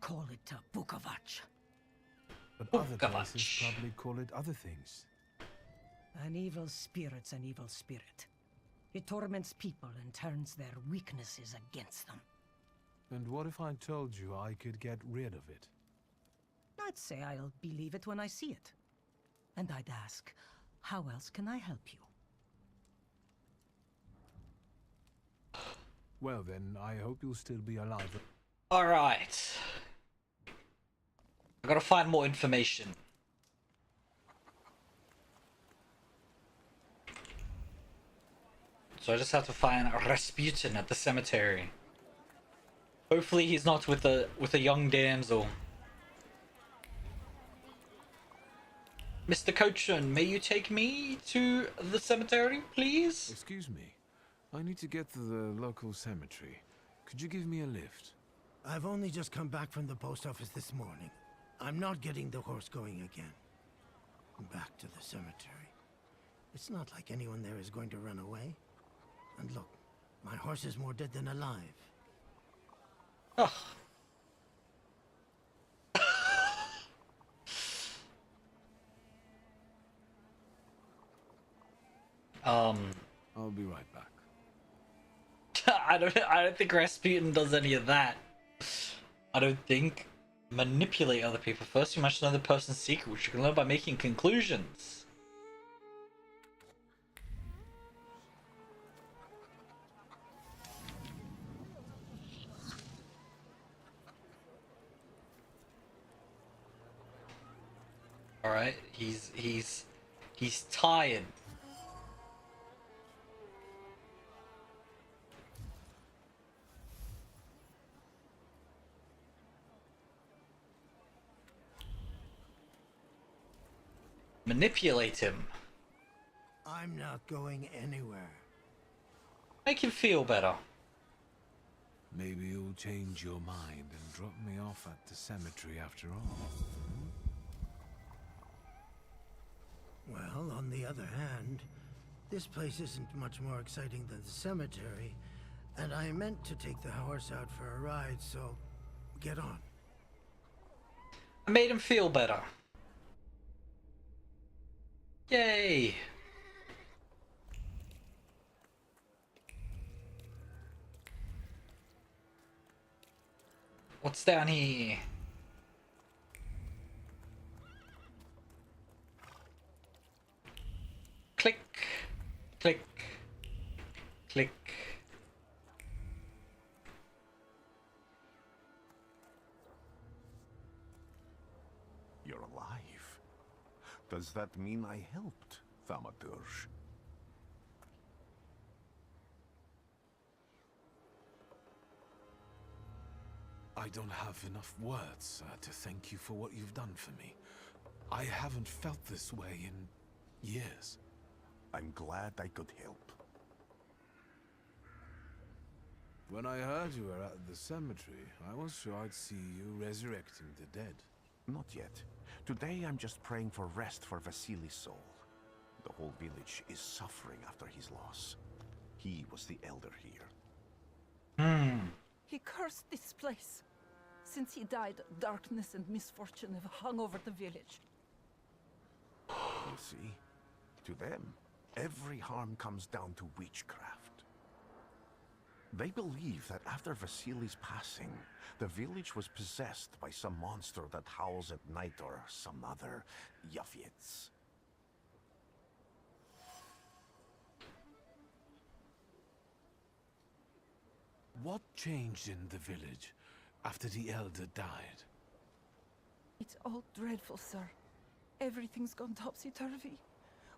Speaker 11: call it a Bukavach.
Speaker 3: But other places probably call it other things.
Speaker 11: An evil spirit's an evil spirit. It torments people and turns their weaknesses against them.
Speaker 3: And what if I told you I could get rid of it?
Speaker 11: I'd say I'll believe it when I see it. And I'd ask, how else can I help you?
Speaker 3: Well then, I hope you'll still be alive.
Speaker 1: Alright. I gotta find more information. So I just have to find Rasputin at the cemetery. Hopefully he's not with a young damsel. Mr. Coachman, may you take me to the cemetery, please?
Speaker 3: Excuse me. I need to get to the local cemetery. Could you give me a lift?
Speaker 5: I've only just come back from the post office this morning. I'm not getting the horse going again. Back to the cemetery. It's not like anyone there is going to run away. And look, my horse is more dead than alive.
Speaker 1: Ugh.
Speaker 3: I'll be right back.
Speaker 1: I don't think Rasputin does any of that. I don't think. Manipulate other people. First, you must know the person's secret, which you can learn by making conclusions. All right, he's tired. Manipulate him.
Speaker 5: I'm not going anywhere.
Speaker 1: Make him feel better.
Speaker 3: Maybe you'll change your mind and drop me off at the cemetery after all.
Speaker 5: Well, on the other hand, this place isn't much more exciting than the cemetery, and I meant to take the horse out for a ride, so get on.
Speaker 1: I made him feel better. Yay! What's down here? Click, click, click.
Speaker 7: You're alive. Does that mean I helped, Thaumaturge?
Speaker 3: I don't have enough words to thank you for what you've done for me. I haven't felt this way in years.
Speaker 7: I'm glad I could help.
Speaker 3: When I heard you were at the cemetery, I was sure I'd see you resurrecting the dead.
Speaker 7: Not yet. Today I'm just praying for rest for Vasily's soul. The whole village is suffering after his loss. He was the elder here.
Speaker 8: He cursed this place. Since he died, darkness and misfortune have hung over the village.
Speaker 7: You see? To them, every harm comes down to witchcraft. They believe that after Vasily's passing, the village was possessed by some monster that howls at night or some other Yafits.
Speaker 3: What changed in the village after the elder died?
Speaker 8: It's all dreadful, sir. Everything's gone topsy-turvy.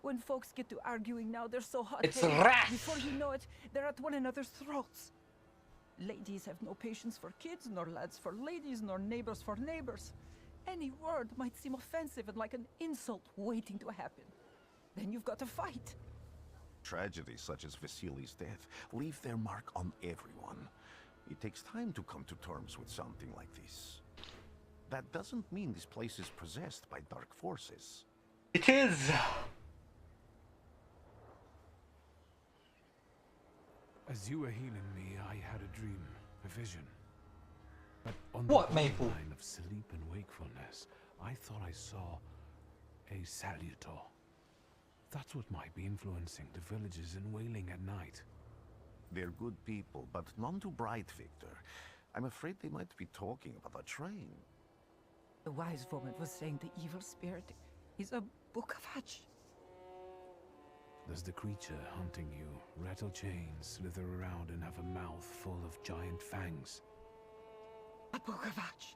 Speaker 8: When folks get to arguing now, they're so hot-headed.
Speaker 1: It's wrath!
Speaker 8: Before you know it, they're at one another's throats. Ladies have no patience for kids, nor lads for ladies, nor neighbors for neighbors. Any word might seem offensive and like an insult waiting to happen. Then you've got to fight.
Speaker 7: Tragedies such as Vasily's death leave their mark on everyone. It takes time to come to terms with something like this. That doesn't mean this place is possessed by dark forces.
Speaker 1: It is.
Speaker 3: As you were healing me, I had a dream, a vision. But on
Speaker 1: What,
Speaker 3: the
Speaker 1: Maple?
Speaker 3: line of sleep and wakefulness, I thought I saw a salutor. That's what might be influencing the villagers in Wailing at night.
Speaker 7: They're good people, but none too bright, Wiktor. I'm afraid they might be talking about a train.
Speaker 8: The wise woman was saying the evil spirit is a book of hatch.
Speaker 3: Does the creature hunting you rattle chains, slither around, and have a mouth full of giant fangs?
Speaker 8: A book of hatch.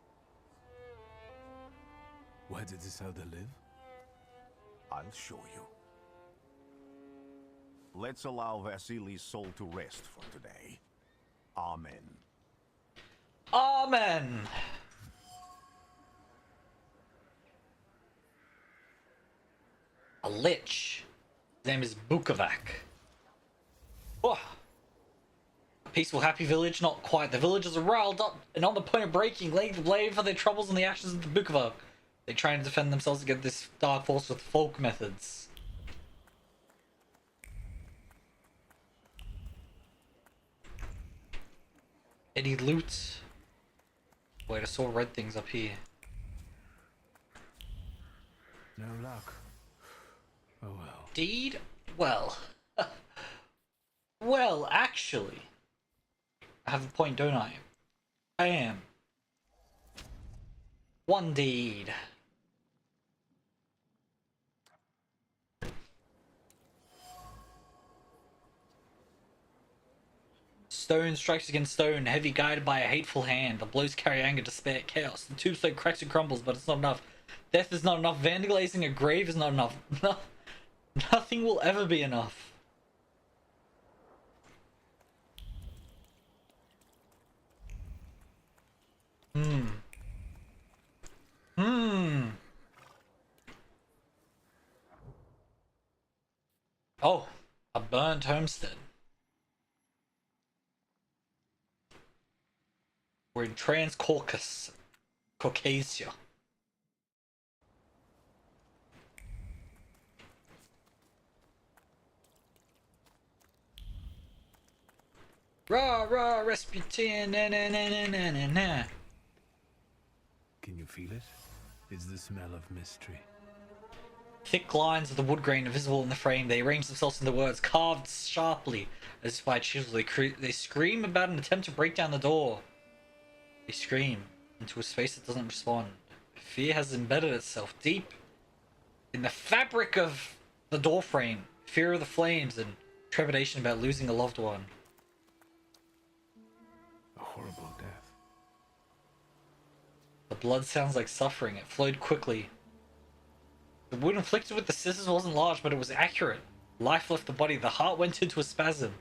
Speaker 3: Where did this elder live?
Speaker 7: I'll show you. Let's allow Vasily's soul to rest for today. Amen.
Speaker 1: Amen. A lich. His name is Bukovac. Oh. A peaceful, happy village? Not quite. The villagers are riled up and on the point of breaking, laying the blame for their troubles in the ashes of the Bukovac. They try to defend themselves against this dark force with folk methods. Any loot? Wait, I saw red things up here.
Speaker 3: No luck. Oh well.
Speaker 1: Deed? Well. Well, actually, I have a point, don't I? I am. One deed. Stone strikes against stone, heavy guided by a hateful hand. The blows carry anger, despair, chaos. The tombstone cracks and crumbles, but it's not enough. Death is not enough. Vandalizing a grave is not enough. Nothing will ever be enough. Oh, a burnt homestead. We're in Caucasia. Rah, rah, Rasputin, na na na na na na na.
Speaker 3: Can you feel it? It's the smell of mystery.
Speaker 1: Thick lines of the wood grain are visible in the frame. They arrange themselves into words, carved sharply, as if by chisel. They scream about an attempt to break down the door. They scream into a space that doesn't respond. Fear has embedded itself deep in the fabric of the door frame. Fear of the flames and trepidation about losing a loved one.
Speaker 3: A horrible death.
Speaker 1: The blood sounds like suffering. It flowed quickly. The wound inflicted with the scissors wasn't large, but it was accurate. Life left the body. The heart went into a spasm.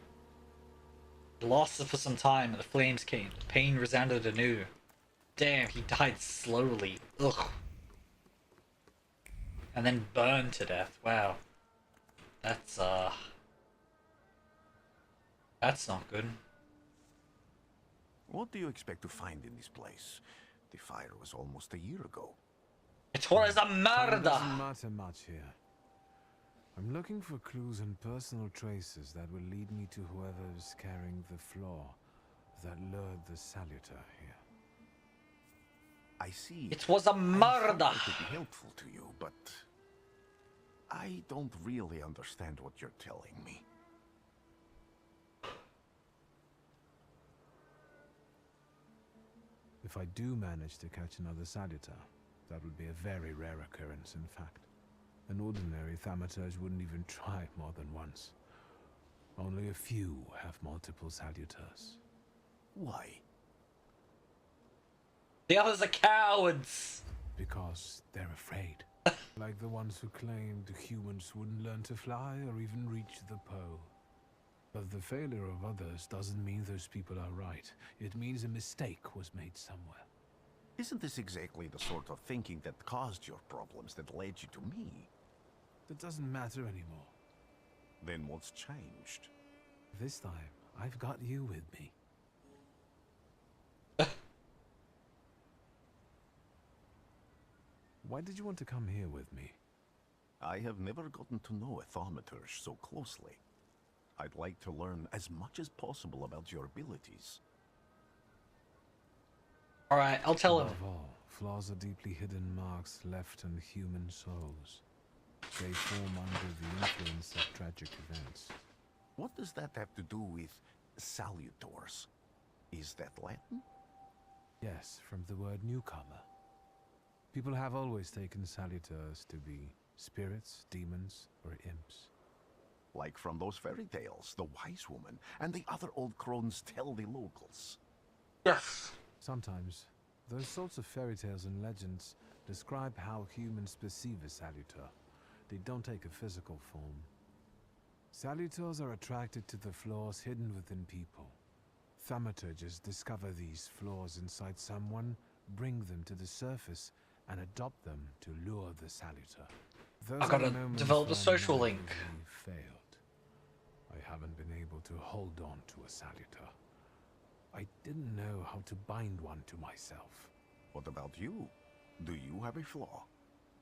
Speaker 1: It lasted for some time, and the flames came. The pain resounded anew. Damn, he died slowly. Ugh. And then burned to death. Wow. That's not good.
Speaker 7: What do you expect to find in this place? The fire was almost a year ago.
Speaker 1: It was a
Speaker 3: Time
Speaker 1: murder!
Speaker 3: doesn't matter much here. I'm looking for clues and personal traces that will lead me to whoever's carrying the flaw that lured the salutor here.
Speaker 7: I see.
Speaker 1: It was a murder!
Speaker 7: I could be helpful to you, but I don't really understand what you're telling me.
Speaker 3: If I do manage to catch another salutor, that would be a very rare occurrence, in fact. An ordinary thaumaturge wouldn't even try more than once. Only a few have multiple salutors.
Speaker 7: Why?
Speaker 1: The others are cowards!
Speaker 3: Because they're afraid. Like the ones who claimed humans wouldn't learn to fly or even reach the pole. But the failure of others doesn't mean those people are right. It means a mistake was made somewhere.
Speaker 7: Isn't this exactly the sort of thinking that caused your problems that led you to me?
Speaker 3: That doesn't matter anymore.
Speaker 7: Then what's changed?
Speaker 3: This time, I've got you with me. Why did you want to come here with me?
Speaker 7: I have never gotten to know a thaumaturge so closely. I'd like to learn as much as possible about your abilities.
Speaker 1: Alright, I'll tell him.
Speaker 3: Above all, flaws are deeply hidden marks left in human souls. They form under the influence of tragic events.
Speaker 7: What does that have to do with salutors? Is that Latin?
Speaker 3: Yes, from the word newcomer. People have always taken salutors to be spirits, demons, or imps.
Speaker 7: Like from those fairy tales, the wise woman and the other old crones tell the locals.
Speaker 1: Yes.
Speaker 3: Sometimes, those sorts of fairy tales and legends describe how humans perceive a salutor. They don't take a physical form. Salutors are attracted to the flaws hidden within people. Thaumaturges discover these flaws inside someone, bring them to the surface, and adopt them to lure the salutor. Those
Speaker 1: I've got
Speaker 3: are
Speaker 1: to
Speaker 3: moments
Speaker 1: develop a
Speaker 3: when
Speaker 1: social
Speaker 3: I've
Speaker 1: link.
Speaker 3: really failed. I haven't been able to hold on to a salutor. I didn't know how to bind one to myself.
Speaker 7: What about you? Do you have a flaw?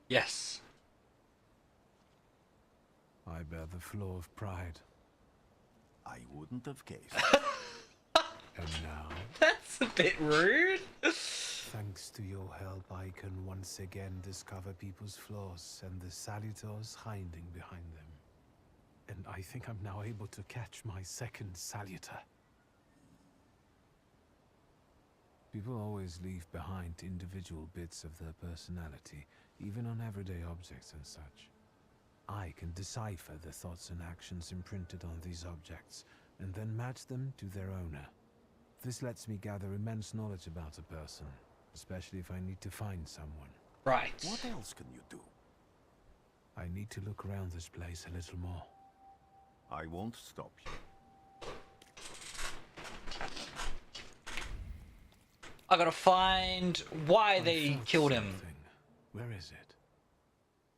Speaker 1: Yes.
Speaker 3: I bear the flaw of pride.
Speaker 7: I wouldn't have guessed.
Speaker 3: And now,
Speaker 1: That's a bit rude.
Speaker 3: thanks to your help, I can once again discover people's flaws and the salutors hiding behind them. and I think I'm now able to catch my second salutor. People always leave behind individual bits of their personality, even on everyday objects and such. I can decipher the thoughts and actions imprinted on these objects, and then match them to their owner. This lets me gather immense knowledge about a person, especially if I need to find someone.
Speaker 1: Right.
Speaker 7: What else can you do?
Speaker 3: I need to look around this place a little more.
Speaker 7: I won't stop you.
Speaker 1: I gotta find why
Speaker 3: I
Speaker 1: they
Speaker 3: felt
Speaker 1: killed him.
Speaker 3: something. Where is it?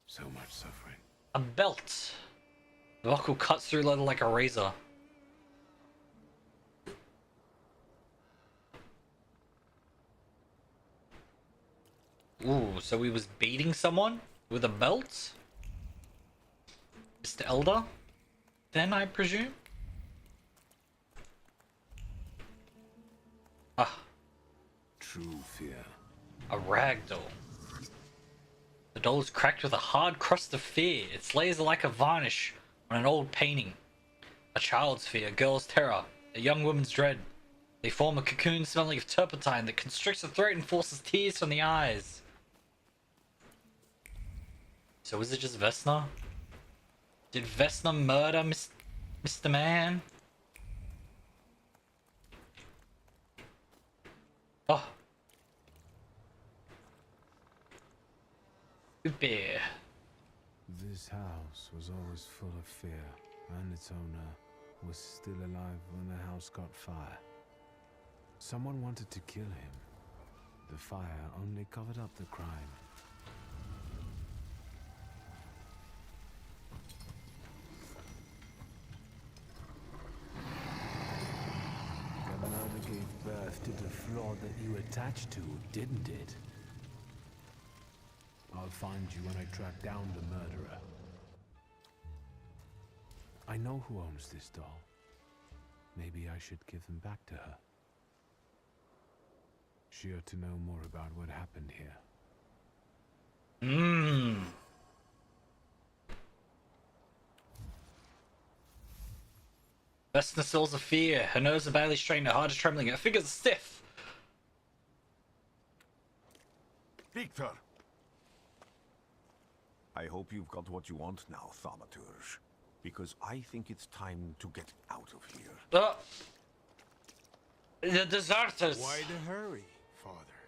Speaker 3: So much suffering.
Speaker 1: A belt. The buckle cuts through leather like a razor. Ooh, so he was beating someone with a belt? Mr. Elder? Then, I presume? Ah.
Speaker 3: True fear.
Speaker 1: A rag doll. The doll is cracked with a hard crust of fear. Its layers are like a varnish on an old painting. A child's fear, a girl's terror, a young woman's dread. They form a cocoon smelling of turpentine that constricts the throat and forces tears from the eyes. So is it just Vesna? Did Vesna murder Mr. Man? Oh. Bear.
Speaker 3: This house was always full of fear, and its owner was still alive when the house caught fire. Someone wanted to kill him. The fire only covered up the crime. The murder gave birth to the flaw that you attached to, didn't it? I'll find you when I track down the murderer. I know who owns this doll. Maybe I should give them back to her. She ought to know more about what happened here.
Speaker 1: Vesna souls of fear. Her nerves are badly strained, her heart is trembling, her fingers are stiff.
Speaker 7: Wiktor! I hope you've got what you want now, Thaumaturge. Because I think it's time to get out of here.
Speaker 1: The deserters.
Speaker 12: Why the hurry, Father?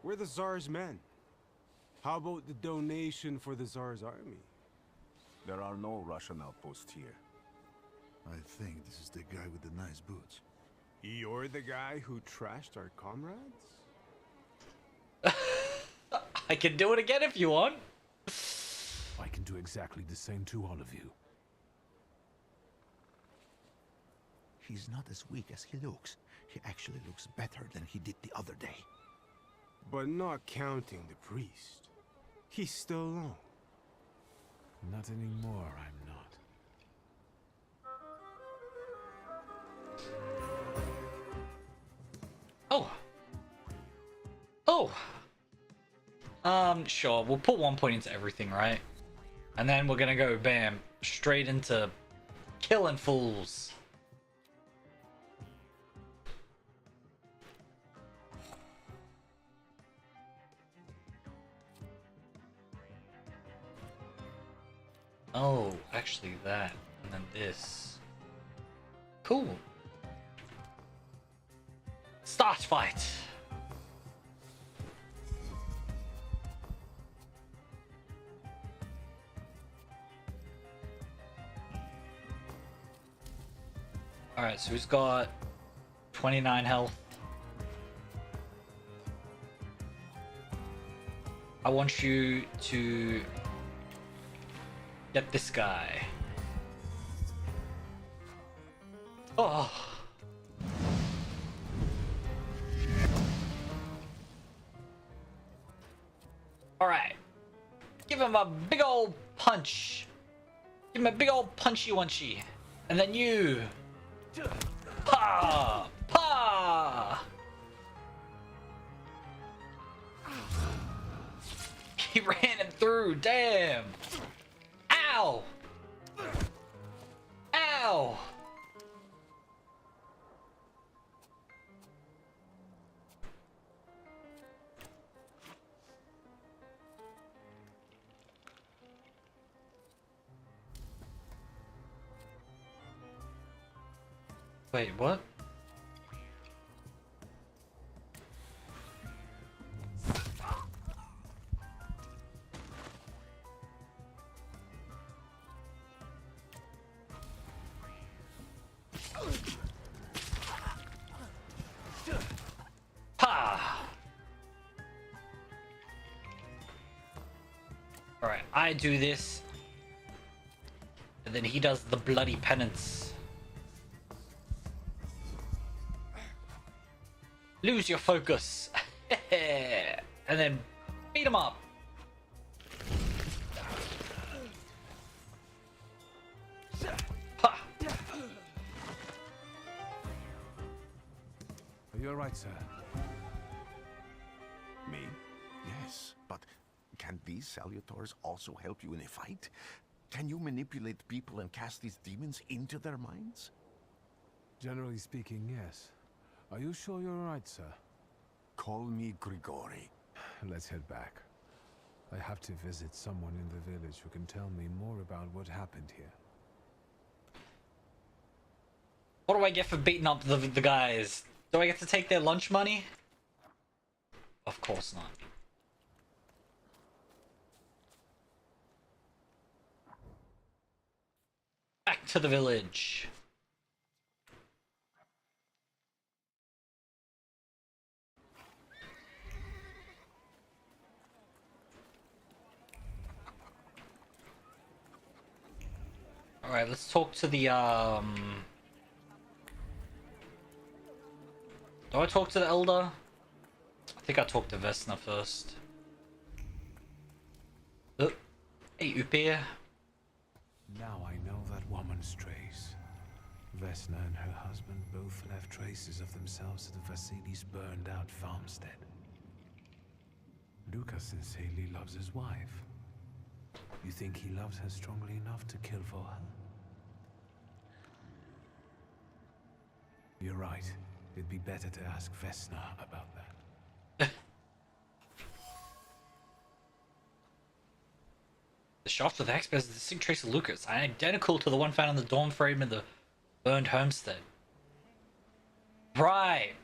Speaker 12: We're the Tsar's men. How about the donation for the Tsar's army?
Speaker 7: There are no Russian outposts here.
Speaker 6: I think this is the guy with the nice boots.
Speaker 12: You're the guy who trashed our comrades?
Speaker 1: I can do it again if you want.
Speaker 3: I can do exactly the same to all of you.
Speaker 6: He's not as weak as he looks. He actually looks better than he did the other day.
Speaker 12: But not counting the priest. He's still alone.
Speaker 3: Not anymore, I'm not.
Speaker 1: Oh. Sure, we'll put 1 point into everything, right? And then we're gonna go, bam, straight into killing fools. Oh, actually that, and then this. Cool. Start fight! Alright, so he's got 29 health. I want you to get this guy. Oh. Alright. Give him a big old punch. Give him a big old punchy onesie. And then you. Pa! Pa! He ran him through, damn! Ow! Wait, what? Ha! Alright, I do this. And then he does the bloody penance. Lose your focus. And then beat him up. Ha!
Speaker 3: Are you alright, sir?
Speaker 7: Me? Yes, but can these salutors also help you in a fight? Can you manipulate people and cast these demons into their minds?
Speaker 3: Generally speaking, yes. Are you sure you're alright, sir?
Speaker 7: Call me Grigori.
Speaker 3: Let's head back. I have to visit someone in the village who can tell me more about what happened here.
Speaker 1: What do I get for beating up the guys? Do I get to take their lunch money? Of course not. Back to the village. Alright, let's talk to the, Do I talk to the elder? I think I talked to Vesna first. Oh, hey, Upir.
Speaker 3: Now I know that woman's trace. Vesna and her husband both left traces of themselves at the Vasili's burned-out farmstead. Lucas sincerely loves his wife. You think he loves her strongly enough to kill for her? You're right. It'd be better to ask Vesna about that.
Speaker 1: The shaft of the axe bears a distinct trace of Lucas, identical to the one found in the dorm frame in the burned homestead. Right.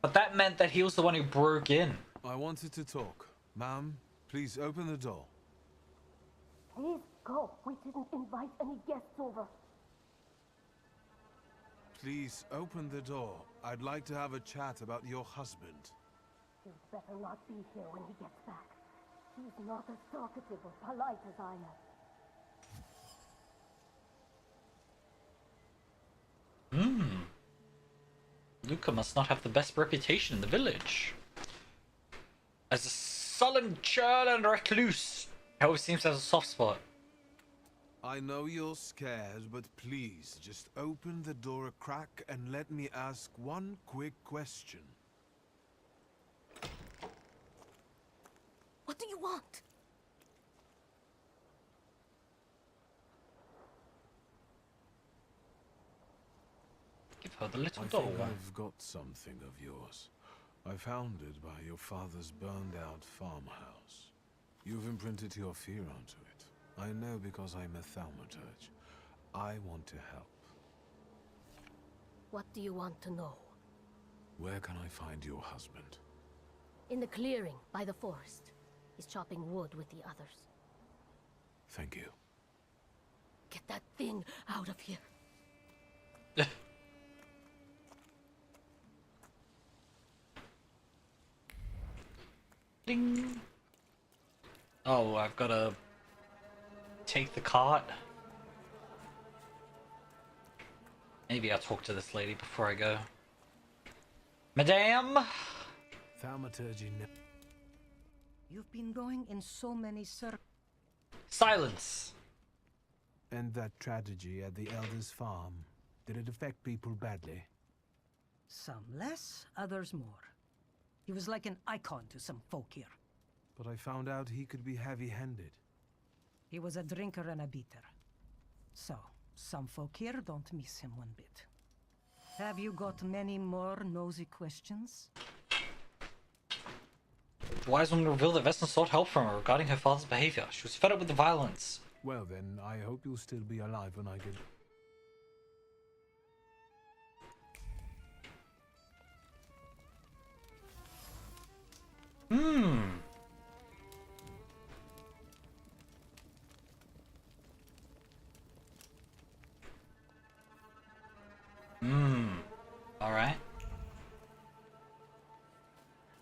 Speaker 1: But that meant that he was the one who broke in.
Speaker 3: I wanted to talk. Ma'am, please open the door.
Speaker 9: Please go. We didn't invite any guests over.
Speaker 3: Please open the door. I'd like to have a chat about your husband.
Speaker 9: He'd better not be here when he gets back. He's not as talkative or polite as I am.
Speaker 1: Luca must not have the best reputation in the village. As a sullen churl and recluse, he always seems to have a soft spot.
Speaker 3: I know you're scared, but please, just open the door a crack and let me ask one quick question.
Speaker 9: What do you want?
Speaker 1: Give her the little
Speaker 3: I
Speaker 1: doll.
Speaker 3: think I've got something of yours. I found it by your father's burned-out farmhouse. You've imprinted your fear onto it. I know because I'm a thaumaturge. I want to help.
Speaker 9: What do you want to know?
Speaker 3: Where can I find your husband?
Speaker 9: In the clearing by the forest. He's chopping wood with the others.
Speaker 3: Thank you.
Speaker 9: Get that thing out of here.
Speaker 1: Ding. Oh, I've got to take the cart. Maybe I'll talk to this lady before I go. Madame?
Speaker 3: Thaumaturgy.
Speaker 11: You've been going in so many circles.
Speaker 1: Silence.
Speaker 3: And that tragedy at the Elder's farm, did it affect people badly?
Speaker 11: Some less, others more. He was like an icon to some folk here.
Speaker 3: But I found out he could be heavy-handed.
Speaker 11: He was a drinker and a beater. So, some folk here don't miss him one bit. Have you got many more nosy questions?
Speaker 1: The wise woman revealed that Vesna sought help from her regarding her father's behavior. She was fed up with the violence.
Speaker 3: Well then, I hope you'll still be alive when I get...
Speaker 1: Hmm. Alright.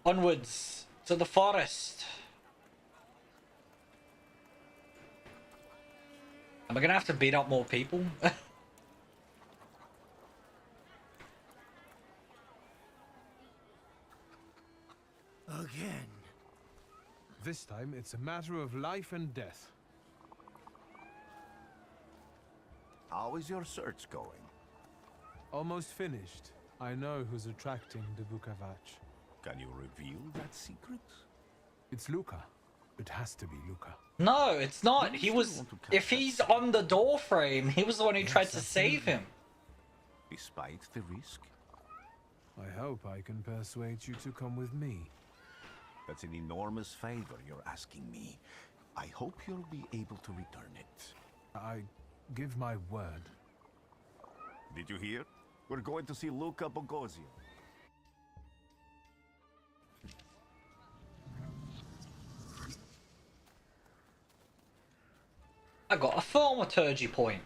Speaker 1: Onwards to the forest. Am I gonna have to beat up more people?
Speaker 5: Again.
Speaker 3: This time, it's a matter of life and death.
Speaker 7: How is your search going?
Speaker 3: Almost finished. I know who's attracting the Bukavach.
Speaker 7: Can you reveal that secret?
Speaker 3: It's Luca. It has to be Luca.
Speaker 1: No, it's not. He was... If he's on the door frame, he was the one who tried to save him.
Speaker 7: Despite the risk?
Speaker 3: I hope I can persuade you to come with me.
Speaker 7: That's an enormous favor you're asking me. I hope you'll be able to return it.
Speaker 3: I give my word.
Speaker 7: Did you hear? We're going to see Luca Bogosian.
Speaker 1: I got a thaumaturgy point.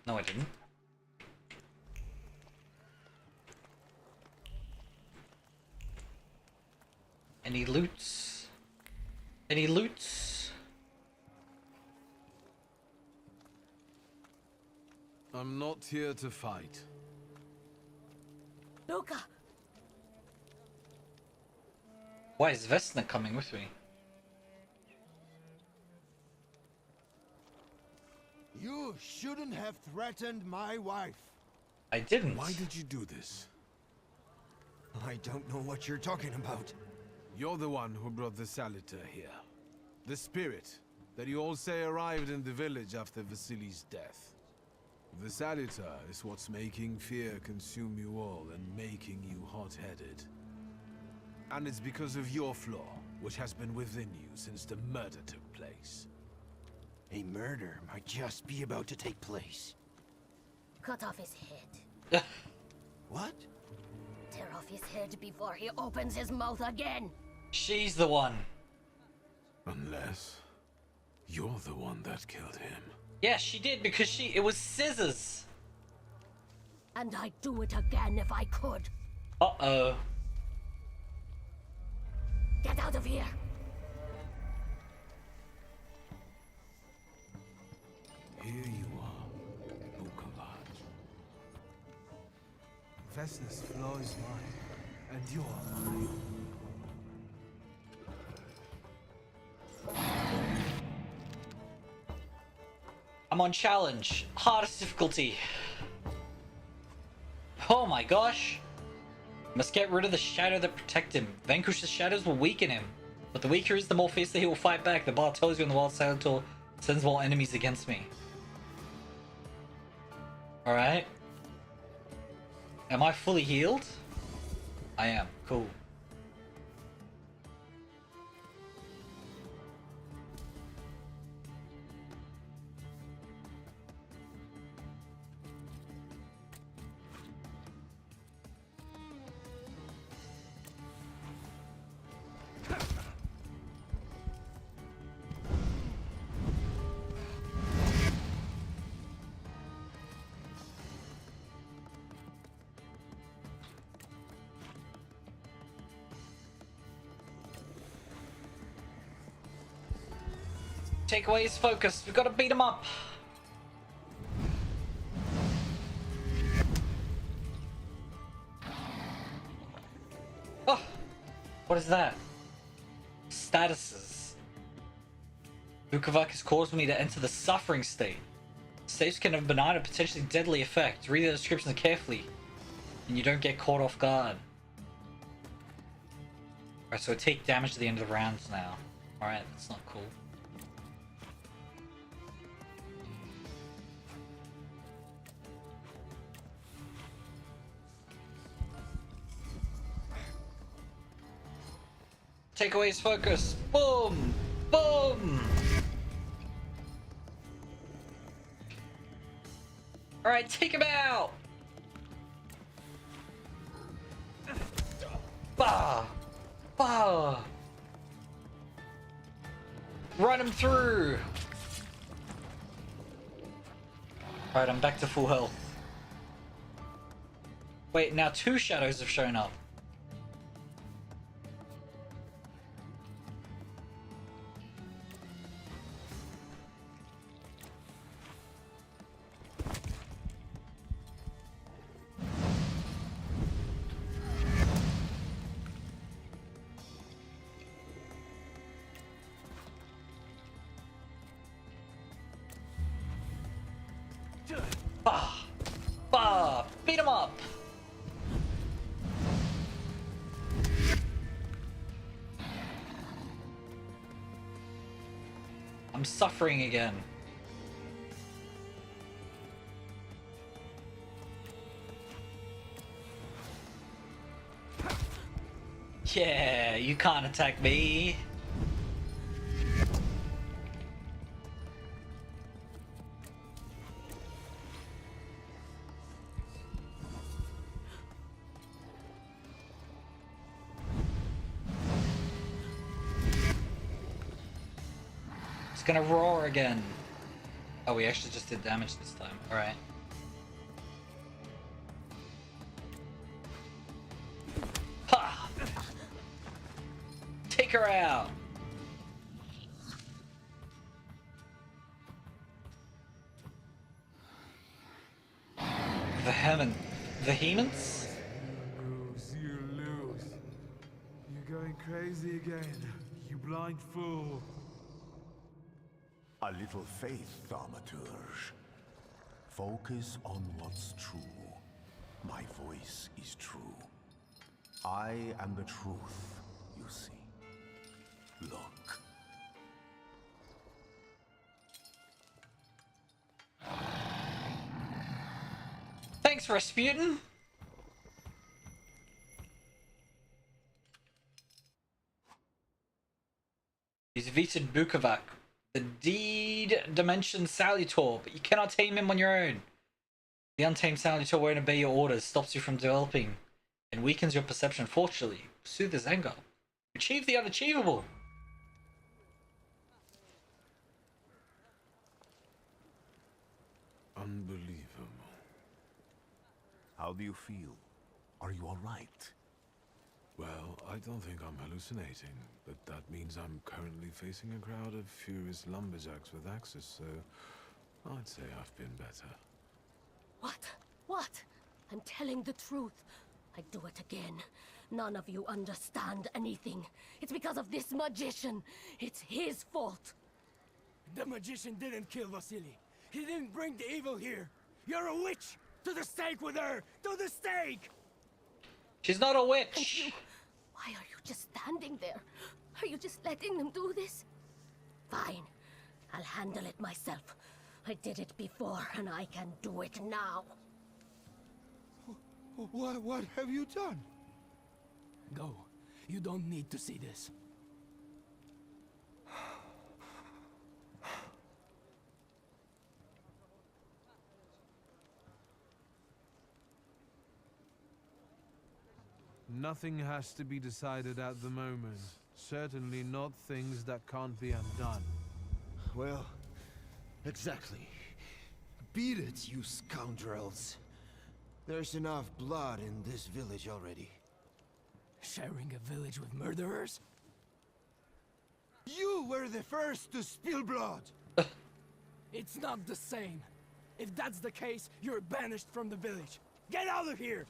Speaker 1: No, I didn't. Any loots? Any loots?
Speaker 3: I'm not here to fight.
Speaker 9: Luca!
Speaker 1: Why is Vesna coming with me?
Speaker 5: You shouldn't have threatened my wife.
Speaker 1: I didn't.
Speaker 3: Why did you do this?
Speaker 5: I don't know what you're talking about.
Speaker 3: You're the one who brought the salutor here. The spirit that you all say arrived in the village after Vasily's death. The salutor is what's making fear consume you all and making you hot-headed. And it's because of your flaw, which has been within you since the murder took place.
Speaker 5: A murder might just be about to take place.
Speaker 9: Cut off his head.
Speaker 5: What?
Speaker 9: Tear off his head before he opens his mouth again.
Speaker 1: She's the one.
Speaker 3: Unless you're the one that killed him.
Speaker 1: Yeah, she did because it was scissors.
Speaker 9: And I'd do it again if I could.
Speaker 1: Uh-oh.
Speaker 9: Get out of here.
Speaker 3: Here you are, Bukavach. Vesna's flaw is mine, and you're mine.
Speaker 1: I'm on challenge. Hardest difficulty. Oh my gosh. Must get rid of the shadow that protect him. Vanquish the shadows will weaken him. But the weaker is, the more fiercely he will fight back. The bar tells you in the wild salutor sends more enemies against me. Alright. Am I fully healed? I am. Cool. Take away his focus. We've got to beat him up. Oh, what is that? Statuses. Bukavach has caused me to enter the suffering state. States can have benign or potentially deadly effect. Read the descriptions carefully, and you don't get caught off guard. Alright, so I take damage at the end of the rounds now. Alright, that's not cool. Take away his focus. Boom! Boom! Alright, take him out! Bah! Bah! Run him through! Alright, I'm back to full health. Wait, now 2 shadows have shown up. Bah! Bah! Beat him up! I'm suffering again. Yeah, you can't attack me. It's gonna roar again. Oh, we actually just did damage this time. Alright. Ha! Take her out! Vehemence?
Speaker 3: You lose. You're going crazy again, you blind fool.
Speaker 7: A little faith, Thaumaturge. Focus on what's true. My voice is true. I am the truth, you see. Look.
Speaker 1: Thanks, Rasputin! He's Vited Bukovac, the deed dimension salutor, but you cannot tame him on your own. The untamed salutor won't obey your orders, stops you from developing, and weakens your perception. Fortunately, soothe his anger. Achieve the unachievable!
Speaker 3: Unbelievable.
Speaker 7: How do you feel? Are you all right?
Speaker 3: Well, I don't think I'm hallucinating, but that means I'm currently facing a crowd of furious lumberjacks with axes, so I'd say I've been better.
Speaker 9: What? What? I'm telling the truth. I do it again. None of you understand anything. It's because of this magician. It's his fault.
Speaker 13: The magician didn't kill Vasily. He didn't bring the evil here. You're a witch! To the stake with her! To the stake!
Speaker 1: She's not a witch!
Speaker 9: Why are you just standing there? Are you just letting them do this? Fine. I'll handle it myself. I did it before, and I can do it now.
Speaker 13: What have you done? Go. You don't need to see this.
Speaker 3: Nothing has to be decided at the moment. Certainly not things that can't be undone.
Speaker 14: Well, exactly. Beat it, you scoundrels. There's enough blood in this village already.
Speaker 13: Sharing a village with murderers?
Speaker 14: You were the first to spill blood!
Speaker 13: It's not the same. If that's the case, you're banished from the village. Get out of here!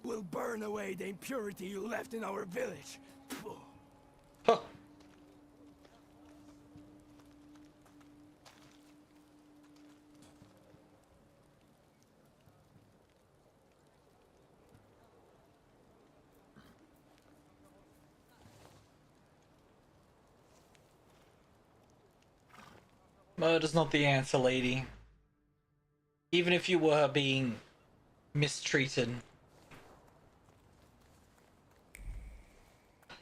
Speaker 13: We'll burn away the impurity you left in our village.
Speaker 1: Huh. Murder's not the answer, lady. Even if you were being mistreated.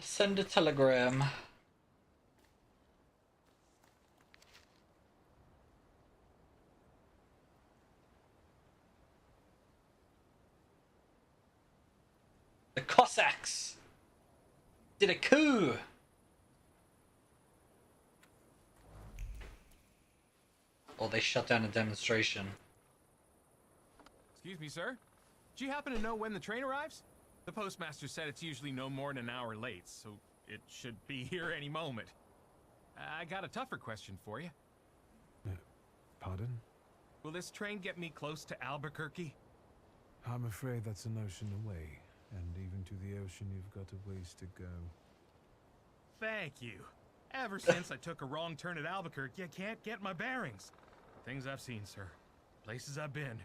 Speaker 1: Send a telegram. The Cossacks! Did a coup! Or they shut down a demonstration.
Speaker 15: Excuse me, sir. Do you happen to know when the train arrives? The postmaster said it's usually no more than an hour late, so it should be here any moment. I got a tougher question for you.
Speaker 3: Pardon?
Speaker 15: Will this train get me close to Albuquerque?
Speaker 3: I'm afraid that's an ocean away, and even to the ocean you've got a ways to go.
Speaker 15: Thank you. Ever since I took a wrong turn at Albuquerque, I can't get my bearings. Things I've seen, sir. Places I've been.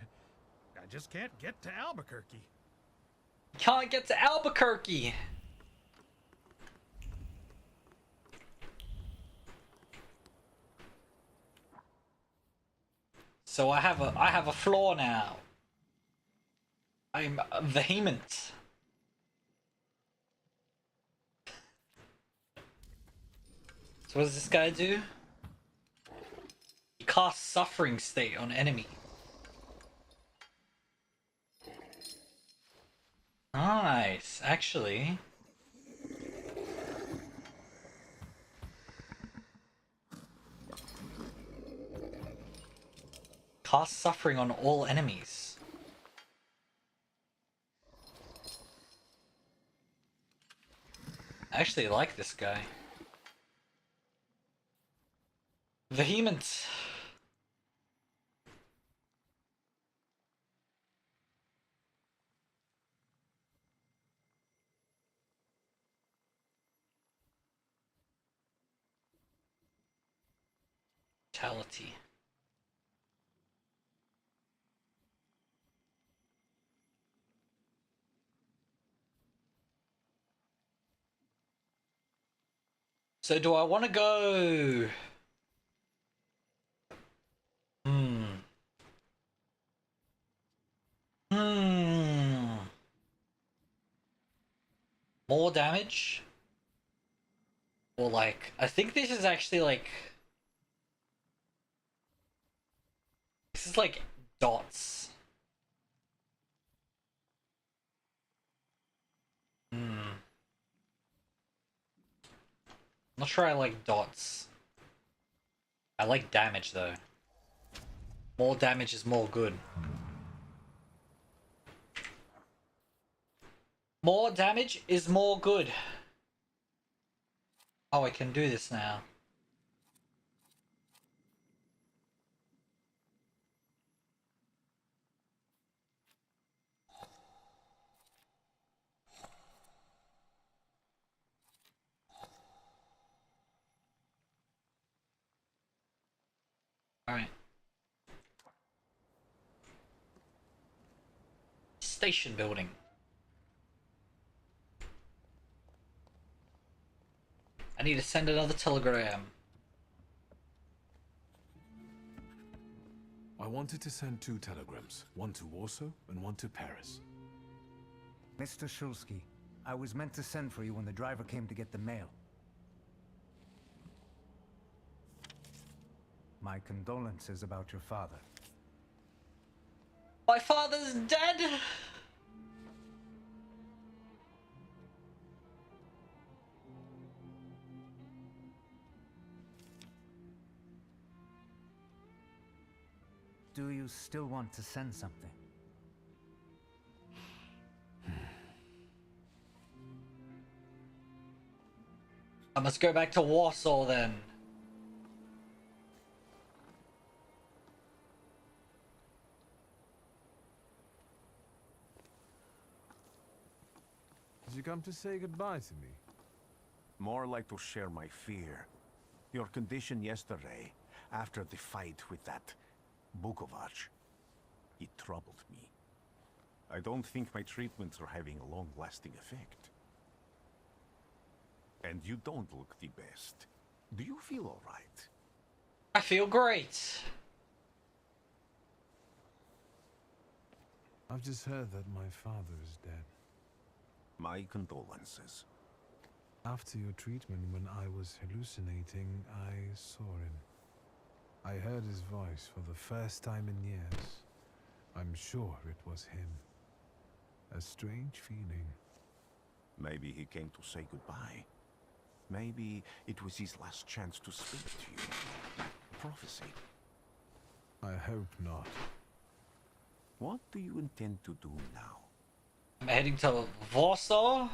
Speaker 15: I just can't get to Albuquerque.
Speaker 1: Can't get to Albuquerque! So I have a flaw now. I'm vehement. So what does this guy do? He casts Suffering State on enemy. Nice, actually. Cast Suffering on all enemies. I actually like this guy. Vehement. Brutality. So do I want to go? More damage? Or like, I think this is actually like... This is like dots. I'm not sure I like dots. I like damage though. More damage is more good. More damage is more good. Oh, I can do this now. Alright. Station building. I need to send another telegram.
Speaker 3: I wanted to send 2 telegrams, one to Warsaw and one to Paris.
Speaker 4: Mr. Szulski, I was meant to send for you when the driver came to get the mail. My condolences about your father.
Speaker 1: My father's dead!
Speaker 4: Do you still want to send something?
Speaker 1: I must go back to Warsaw then.
Speaker 3: Did you come to say goodbye to me?
Speaker 7: More like to share my fear. Your condition yesterday, after the fight with that Bukovac, it troubled me. I don't think my treatments are having a long-lasting effect. And you don't look the best. Do you feel all right?
Speaker 1: I feel great.
Speaker 3: I've just heard that my father is dead.
Speaker 7: My condolences.
Speaker 3: After your treatment, when I was hallucinating, I saw him. I heard his voice for the first time in years. I'm sure it was him. A strange feeling.
Speaker 7: Maybe he came to say goodbye. Maybe it was his last chance to speak to you. Prophecy.
Speaker 3: I hope not.
Speaker 7: What do you intend to do now?
Speaker 1: I'm heading to Warsaw.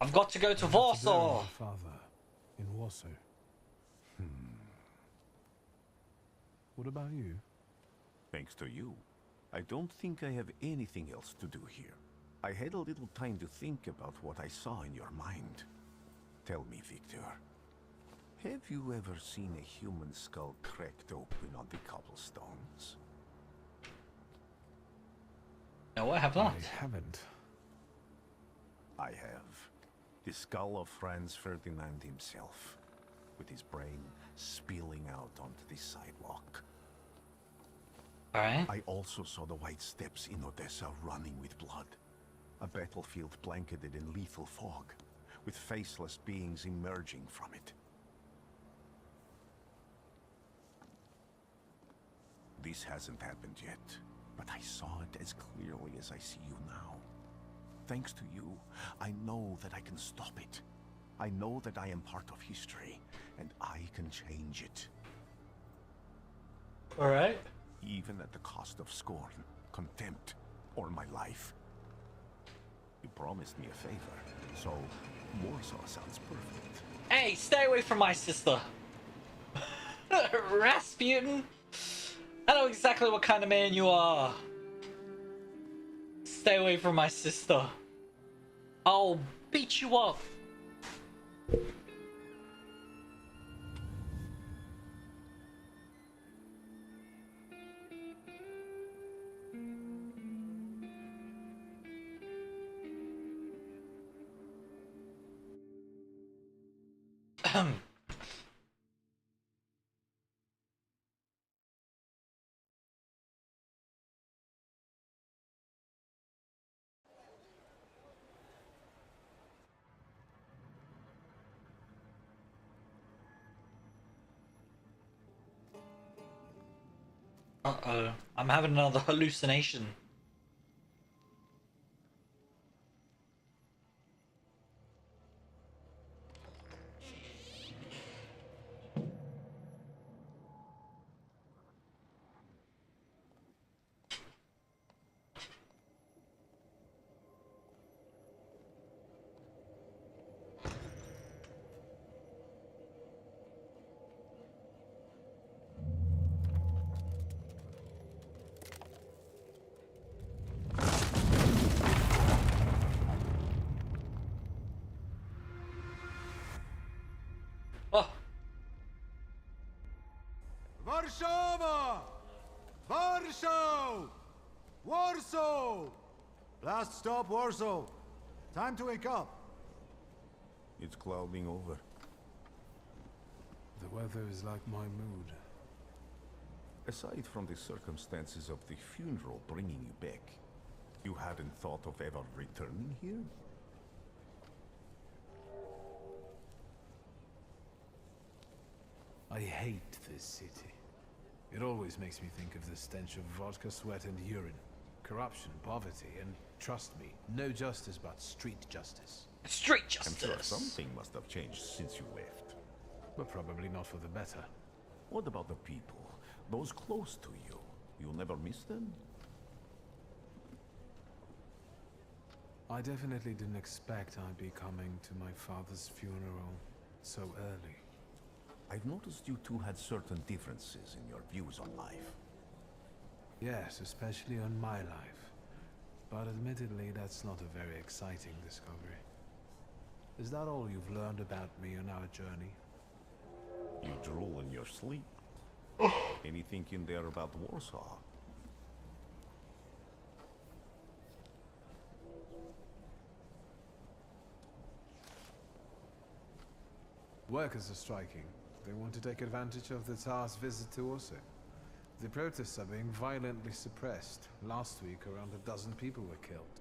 Speaker 1: I've got to go to Warsaw.
Speaker 3: My father in Warsaw. What about you?
Speaker 7: Thanks to you. I don't think I have anything else to do here. I had a little time to think about what I saw in your mind. Tell me, Wiktor. Have you ever seen a human skull cracked open on the cobblestones?
Speaker 1: No, I have not.
Speaker 3: I haven't.
Speaker 7: I have. The skull of Franz Ferdinand himself, with his brain spilling out onto the sidewalk.
Speaker 1: Alright.
Speaker 7: I also saw the white steps in Odessa running with blood. A battlefield blanketed in lethal fog, with faceless beings emerging from it. This hasn't happened yet, but I saw it as clearly as I see you now. Thanks to you, I know that I can stop it. I know that I am part of history, and I can change it.
Speaker 1: Alright.
Speaker 7: Even at the cost of scorn, contempt, or my life. You promised me a favor, so Warsaw sounds perfect.
Speaker 1: Hey, stay away from my sister. Rasputin. I know exactly what kind of man you are. Stay away from my sister. I'll beat you up. Uh-oh. I'm having another hallucination. Oh.
Speaker 14: Warszawa! Warsaw! Warsaw! Last stop, Warsaw. Time to wake up.
Speaker 7: It's clouding over.
Speaker 3: The weather is like my mood.
Speaker 7: Aside from the circumstances of the funeral bringing you back, you hadn't thought of ever returning here?
Speaker 3: I hate this city. It always makes me think of the stench of vodka, sweat, and urine. Corruption, poverty, and trust me, no justice but street justice.
Speaker 1: Street justice!
Speaker 7: I'm sure something must have changed since you left.
Speaker 3: But probably not for the better.
Speaker 7: What about the people? Those close to you? You'll never miss them?
Speaker 3: I definitely didn't expect I'd be coming to my father's funeral so early.
Speaker 7: I've noticed you two had certain differences in your views on life.
Speaker 3: Yes, especially on my life. But admittedly, that's not a very exciting discovery. Is that all you've learned about me on our journey?
Speaker 7: You drool in your sleep. Anything in there about Warsaw?
Speaker 3: Workers are striking. They want to take advantage of the Tsar's visit to Warsaw. The protests are being violently suppressed. Last week, around a dozen people were killed.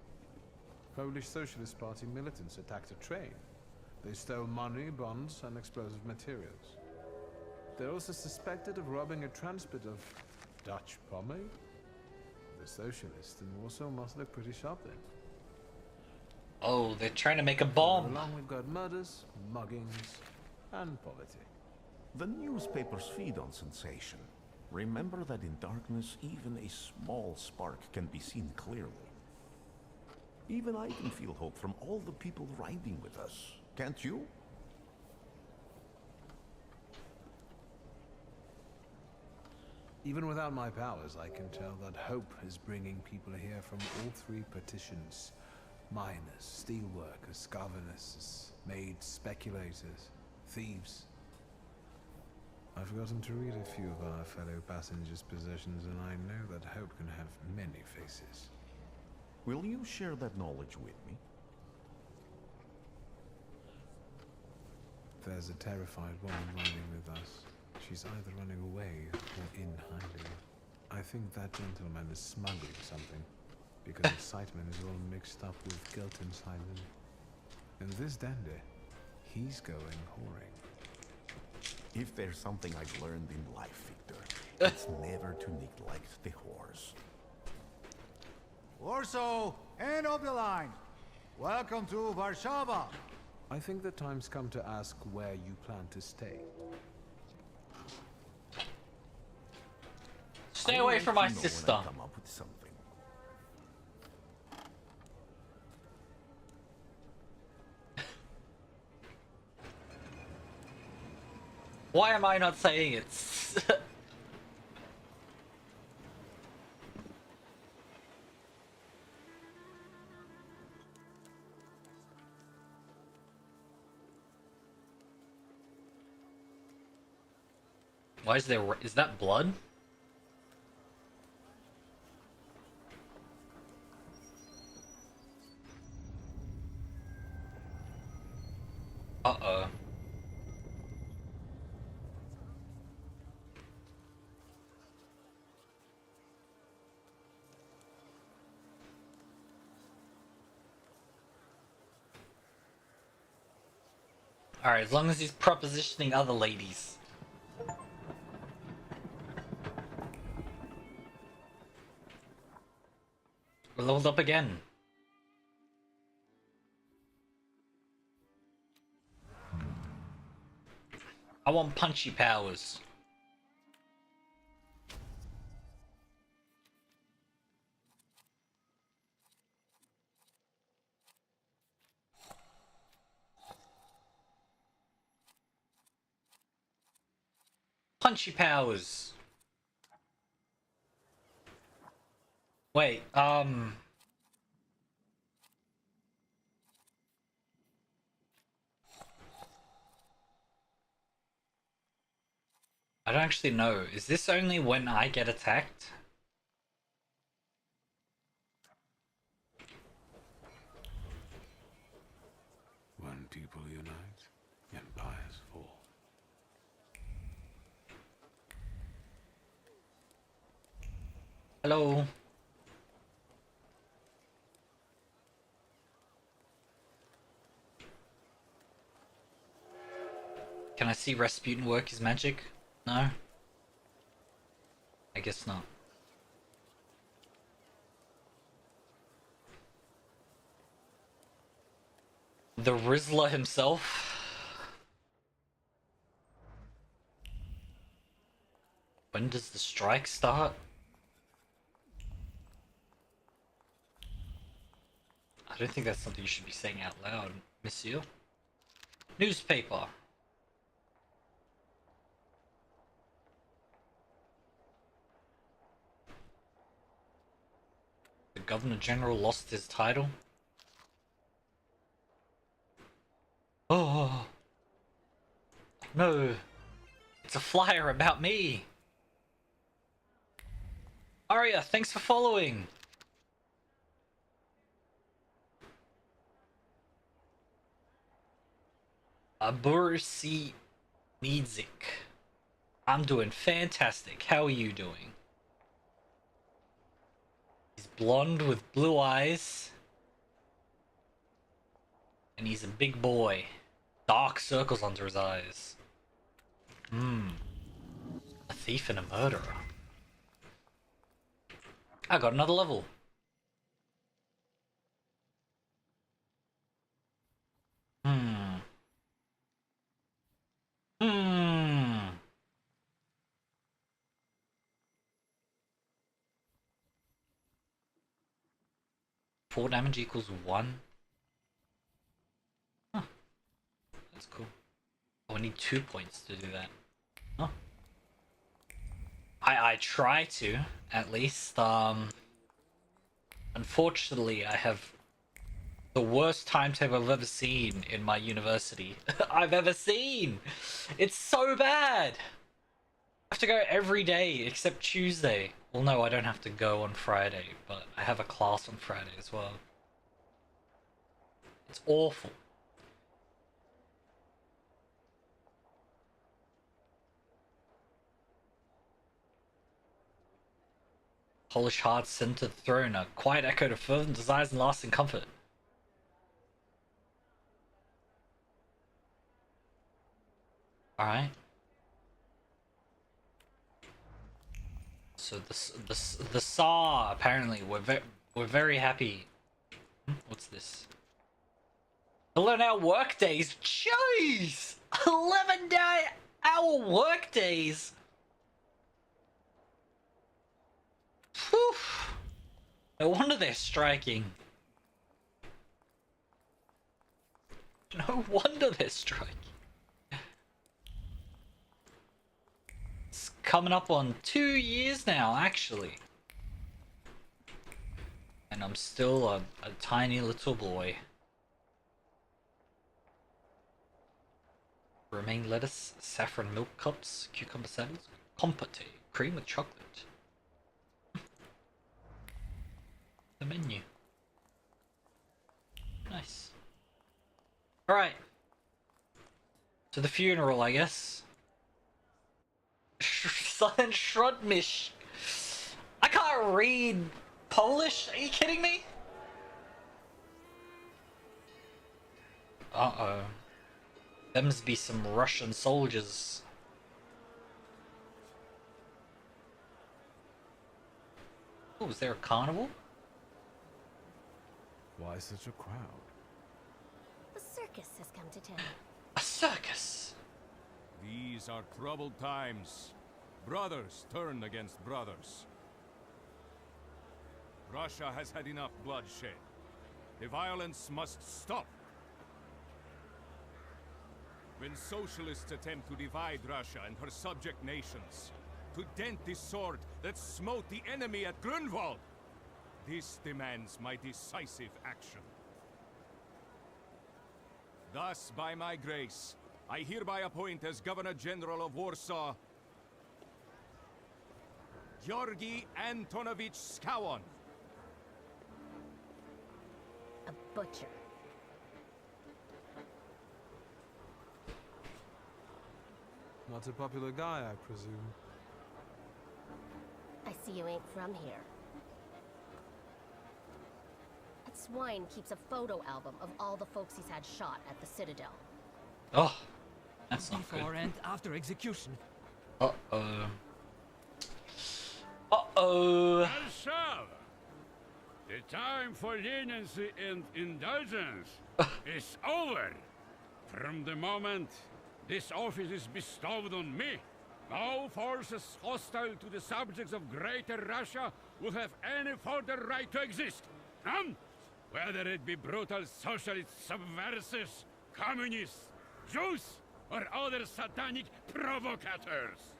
Speaker 3: Polish Socialist Party militants attacked a train. They stole money, bonds, and explosive materials. They're also suspected of robbing a transport of Dutch pomade. The socialists in Warsaw must look pretty sharp then.
Speaker 1: Oh, they're trying to make a bomb.
Speaker 3: Along we've got murders, muggings, and poverty.
Speaker 7: The newspapers feed on sensation. Remember that in darkness, even a small spark can be seen clearly. Even I can feel hope from all the people riding with us. Can't you?
Speaker 3: Even without my powers, I can tell that hope is bringing people here from all three petitions. Miners, steelworkers, governesses, maids, speculators, thieves. I've gotten to read a few of our fellow passengers' possessions, and I know that hope can have many faces.
Speaker 7: Will you share that knowledge with me?
Speaker 3: There's a terrified woman riding with us. She's either running away or in hiding. I think that gentleman is smuggling something, because excitement is all mixed up with guilt inside him. And this dandy, he's going whoring.
Speaker 7: If there's something I've learned in life, Wiktor, it's never to neglect the whores.
Speaker 14: Warsaw, end of the line. Welcome to Warsaw.
Speaker 3: I think the time's come to ask where you plan to stay.
Speaker 1: Stay away from my sister.
Speaker 7: Come up with something.
Speaker 1: Why am I not saying it? Why is there? Is that blood? Uh-oh. Alright, as long as he's propositioning other ladies. We're leveled up again. I want punchy powers. Punchy powers. Wait, I don't actually know. Is this only when I get attacked?
Speaker 3: When people unite, empires fall.
Speaker 1: Hello. Can I see Rasputin work his magic? No? I guess not. The Rizzler himself? When does the strike start? I don't think that's something you should be saying out loud, monsieur. Newspaper. The Governor General lost his title. Oh no, it's a flyer about me. Arya, thanks for following. Abursi Niedzik. I'm doing fantastic. How are you doing? He's blonde with blue eyes. And he's a big boy. Dark circles under his eyes. A thief and a murderer. I got another level. 4 damage equals 1. Huh. That's cool. Oh, I need 2 points to do that. Huh. I try to, at least. Unfortunately, I have the worst timetable I've ever seen in my university. I've ever seen! It's so bad! I have to go every day except Tuesday. Well, no, I don't have to go on Friday, but I have a class on Friday as well. It's awful. Polish hearts sent to the throne, a quiet echo to fervent desires and lasting comfort. Alright. So the Saw, apparently, we're very happy. What's this? 11-hour work days? Jeez! 11-hour work days! Whew. No wonder they're striking. No wonder they're striking. It's coming up on 2 years now, actually. And I'm still a tiny little boy. Romaine lettuce, saffron milk cups, cucumber salads, compote, cream with chocolate. The menu. Nice. Alright. To the funeral, I guess. Southern Shrudmish. I can't read Polish? Are you kidding me? Uh-oh. There must be some Russian soldiers. Oh, is there a carnival?
Speaker 3: Why such a crowd?
Speaker 9: The circus has come to town.
Speaker 1: A circus?
Speaker 16: These are troubled times. Brothers turn against brothers. Russia has had enough bloodshed. The violence must stop. When socialists attempt to divide Russia and her subject nations, to dent the sword that smote the enemy at Grunwald, this demands my decisive action. Thus, by my grace, I hereby appoint as Governor-General of Warsaw, Georgi Antonovich Skowon.
Speaker 9: A butcher.
Speaker 3: Not a popular guy, I presume.
Speaker 9: I see you ain't from here. That swine keeps a photo album of all the folks he's had shot at the Citadel.
Speaker 1: Oh, that's not good.
Speaker 13: Before and after execution.
Speaker 1: Uh-oh. Uh-oh.
Speaker 17: Warsaw! The time for leniency and indulgence is over. From the moment this office is bestowed on me, no forces hostile to the subjects of Greater Russia will have any further right to exist. None! Whether it be brutal socialist subversives, communists, Jews, or other satanic provocators.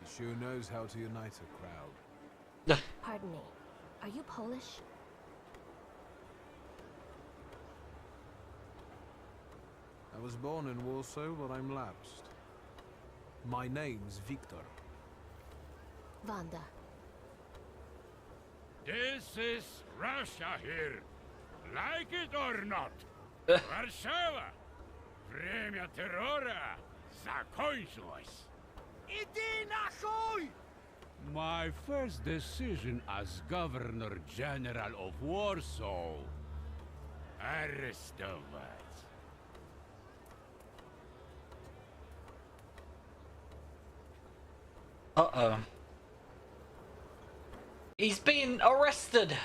Speaker 3: He sure knows how to unite a crowd.
Speaker 9: Pardon me. Are you Polish?
Speaker 3: I was born in Warsaw, but I'm lapsed. My name's Wiktor.
Speaker 9: Wanda.
Speaker 17: This is Russia here. Like it or not. Warsaw. Время террора закончилось.
Speaker 13: Иди нахуй!
Speaker 17: My first decision as Governor-General of Warsaw. Arrestować.
Speaker 1: Uh-oh. He's been arrested!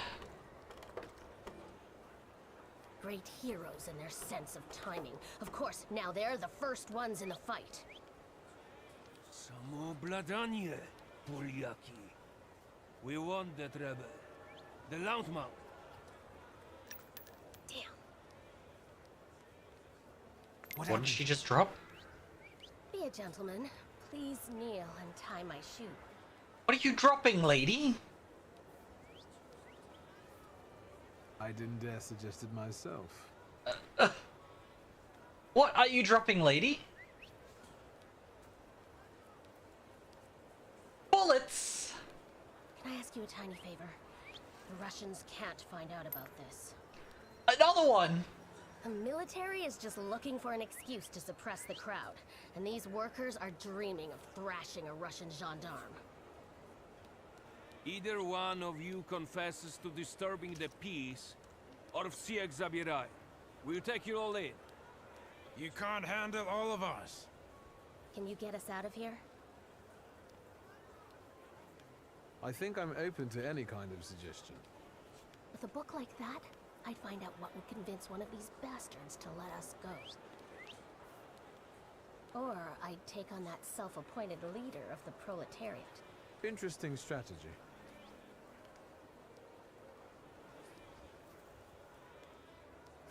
Speaker 9: Great heroes in their sense of timing. Of course, now they're the first ones in the fight.
Speaker 13: Samoobladanie, Polyaki. We want that rebel. The Landmark.
Speaker 1: What did she just drop?
Speaker 9: Be a gentleman. Please kneel and tie my shoe.
Speaker 1: What are you dropping, lady?
Speaker 3: I didn't dare suggest it myself.
Speaker 1: What are you dropping, lady? Bullets!
Speaker 9: Can I ask you a tiny favor? The Russians can't find out about this.
Speaker 1: Another one!
Speaker 9: The military is just looking for an excuse to suppress the crowd, and these workers are dreaming of thrashing a Russian gendarme.
Speaker 16: Either one of you confesses to disturbing the peace, or всех забирай. We'll take you all in.
Speaker 14: You can't handle all of us.
Speaker 9: Can you get us out of here?
Speaker 3: I think I'm open to any kind of suggestion.
Speaker 9: With a book like that, I'd find out what would convince one of these bastards to let us go. Or I'd take on that self-appointed leader of the proletariat.
Speaker 3: Interesting strategy.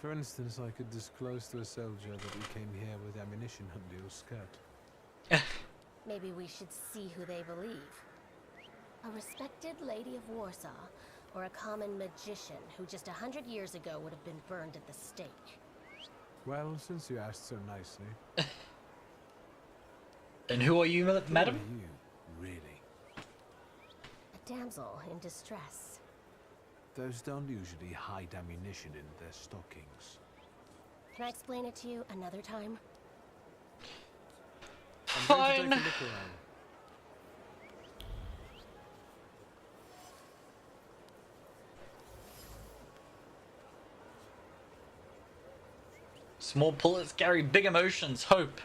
Speaker 3: For instance, I could disclose to a soldier that we came here with ammunition under your skirt.
Speaker 9: Maybe we should see who they believe. A respected lady of Warsaw, or a common magician who just 100 years ago would have been burned at the stake.
Speaker 3: Well, since you asked so nicely.
Speaker 1: And who are you, madam?
Speaker 3: Who are you, really?
Speaker 9: A damsel in distress.
Speaker 3: Those don't usually hide ammunition in their stockings.
Speaker 9: Can I explain it to you another time?
Speaker 3: I'm going to take a look around.
Speaker 1: Small bullets carry big emotions, hope,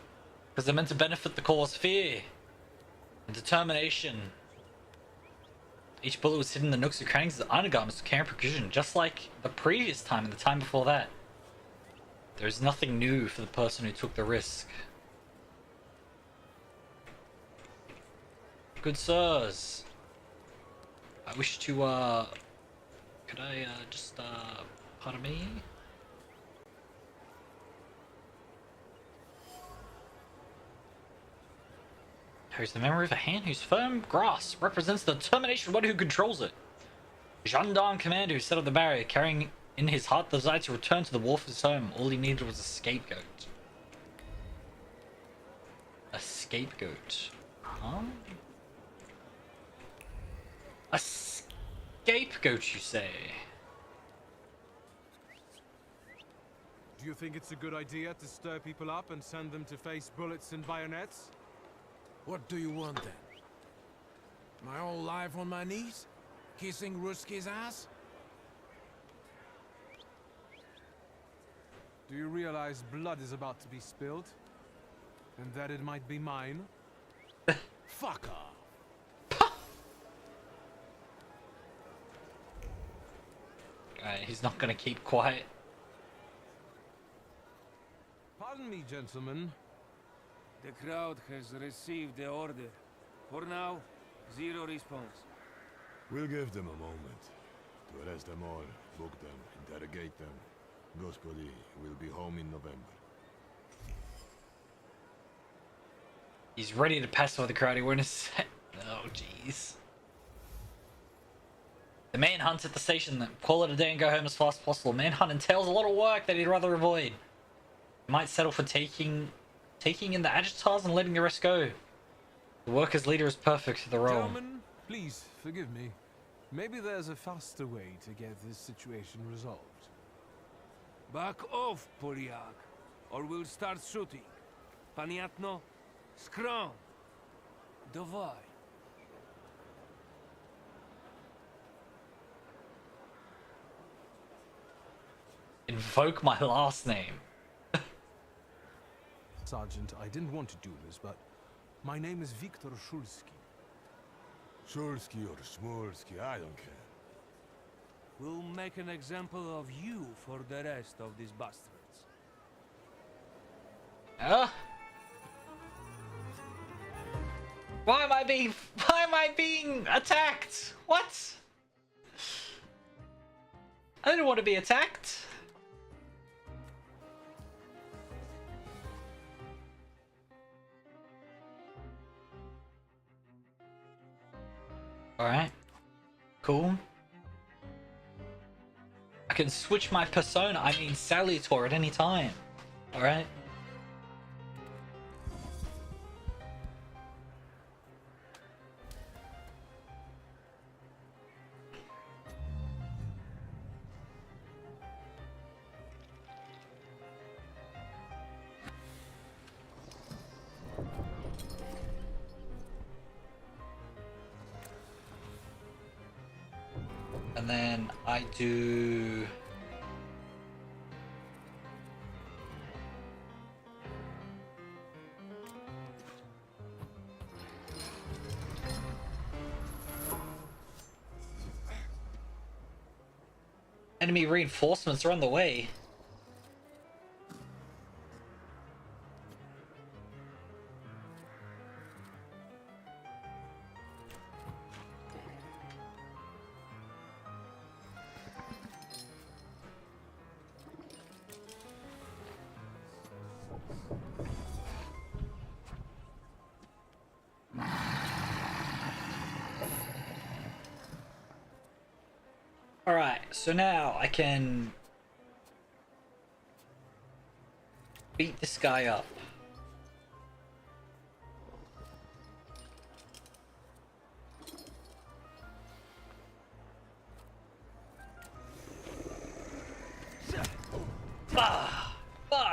Speaker 1: because they're meant to benefit the cause, fear, and determination. Each bullet was hidden in the nooks and crannies of the undergarments with care and precision, just like the previous time and the time before that. There's nothing new for the person who took the risk. Good sirs, I wish to, could I, pardon me? Carries the memory of a hand whose firm grasp represents the determination of one who controls it. A gendarme commander who set up the barrier, carrying in his heart the desire to return to the wharf of his home. All he needed was a scapegoat. A scapegoat. Huh? A scapegoat, you say?
Speaker 12: Do you think it's a good idea to stir people up and send them to face bullets and bayonets?
Speaker 14: What do you want then? My whole life on my knees? Kissing Ruski's ass?
Speaker 12: Do you realize blood is about to be spilled? And that it might be mine?
Speaker 14: Fuck off!
Speaker 1: He's not gonna keep quiet.
Speaker 12: Pardon me, gentlemen.
Speaker 16: The crowd has received the order. For now, zero response.
Speaker 6: We'll give them a moment. To arrest them all, book them, interrogate them. Gospodi will be home in November.
Speaker 1: He's ready to pass over the crowd. He won't set. Oh, jeez. The manhunt at the station. Call it a day and go home as fast as possible. Manhunt entails a lot of work that he'd rather avoid. He might settle for taking in the agitators and letting the rest go. The workers' leader is perfect for the role.
Speaker 12: Gentlemen, please forgive me. Maybe there's a faster way to get this situation resolved.
Speaker 16: Back off, Polyak, or we'll start shooting. Paniatno? Skrom. Dawaj.
Speaker 1: Invoke my last name.
Speaker 12: Sergeant, I didn't want to do this, but my name is Wiktor Szulski.
Speaker 6: Szulski or Smolski, I don't care.
Speaker 16: We'll make an example of you for the rest of these bastards.
Speaker 1: Why am I being attacked? What? I didn't want to be attacked. Alright. Cool. I can switch my persona, I mean salutor, at any time. Alright. And then I do... Enemy reinforcements are on the way. Alright, so now I can beat this guy up.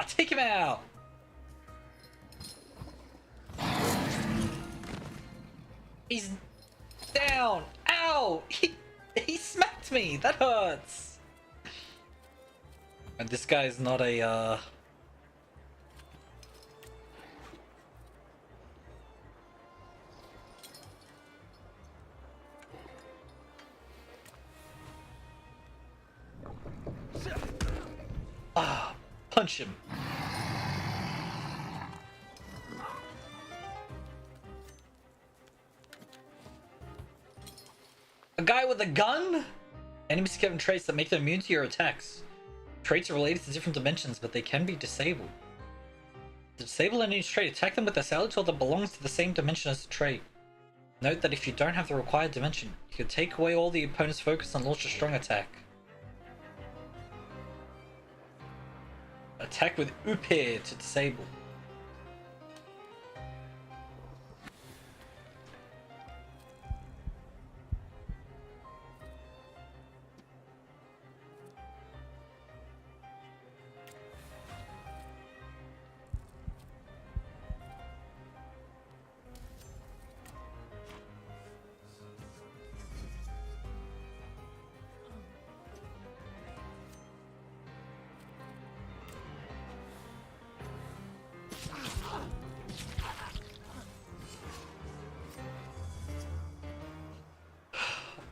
Speaker 1: Take him out! He's down! Ow! He smacked me! That hurts! And this guy's not a, punch him. A guy with a gun? Enemies can have traits that make them immune to your attacks. Traits are related to different dimensions, but they can be disabled. To disable an enemy's trait, attack them with a salutor that belongs to the same dimension as the trait. Note that if you don't have the required dimension, you can take away all the opponent's focus and launch a strong attack. Attack with Upir to disable.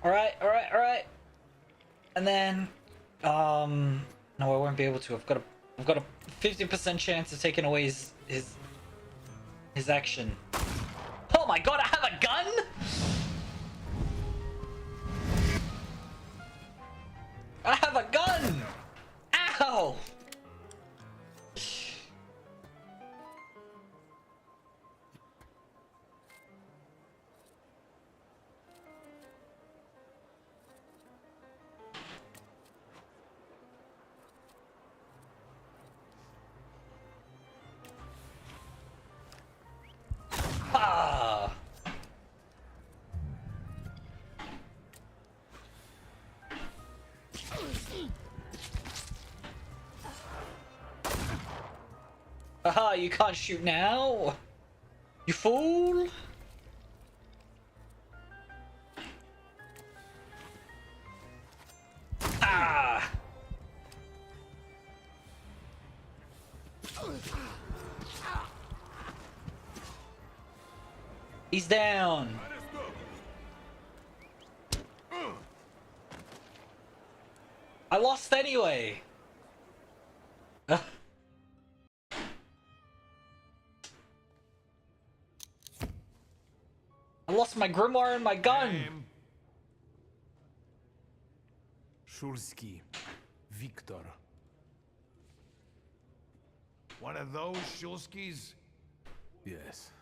Speaker 1: Alright. And then, no, I won't be able to. I've got a 50% chance of taking away his action. Oh my god, I have a gun? I have a gun! Ow! Haha, you can't shoot now? You fool! Ah! He's down! I lost anyway! I lost my grimoire and my gun!
Speaker 14: Szulski, Wiktor.
Speaker 7: One of those Szulskis?
Speaker 14: Yes.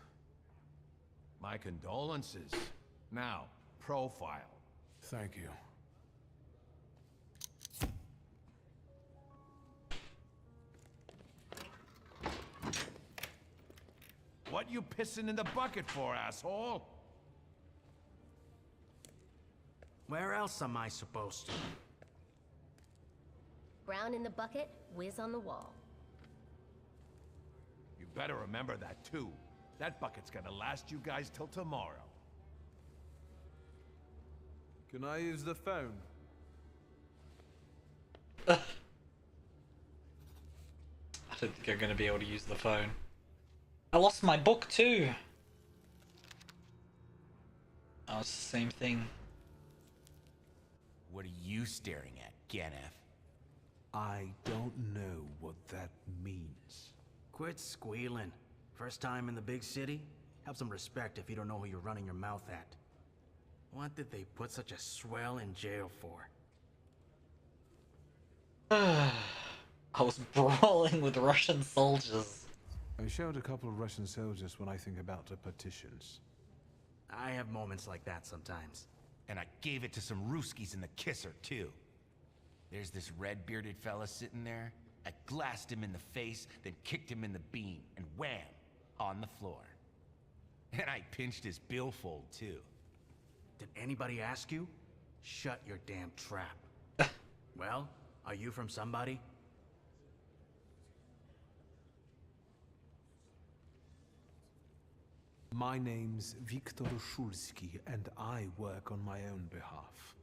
Speaker 7: My condolences. Now, profile.
Speaker 3: Thank you.
Speaker 7: What you pissing in the bucket for, asshole?
Speaker 18: Where else am I supposed to?
Speaker 9: Brown in the bucket, whiz on the wall.
Speaker 7: You better remember that, too. That bucket's gonna last you guys till tomorrow.
Speaker 12: Can I use the phone?
Speaker 1: I don't think I'm gonna be able to use the phone. I lost my book too. Oh, it's the same thing.
Speaker 19: What are you staring at, Ganef?
Speaker 3: I don't know what that means.
Speaker 18: Quit squealing. First time in the big city? Have some respect if you don't know who you're running your mouth at. What did they put such a swell in jail for?
Speaker 1: I was brawling with Russian soldiers.
Speaker 3: I showed a couple of Russian soldiers when I think about the petitions.
Speaker 18: I have moments like that sometimes.
Speaker 19: And I gave it to some Ruskies in the kisser, too. There's this red-bearded fella sitting there. I glassed him in the face, then kicked him in the bean, and wham! On the floor. And I pinched his billfold, too.
Speaker 18: Did anybody ask you? Shut your damn trap. Well, are you from somebody?
Speaker 3: My name's Wiktor Szulski, and I work on my own behalf.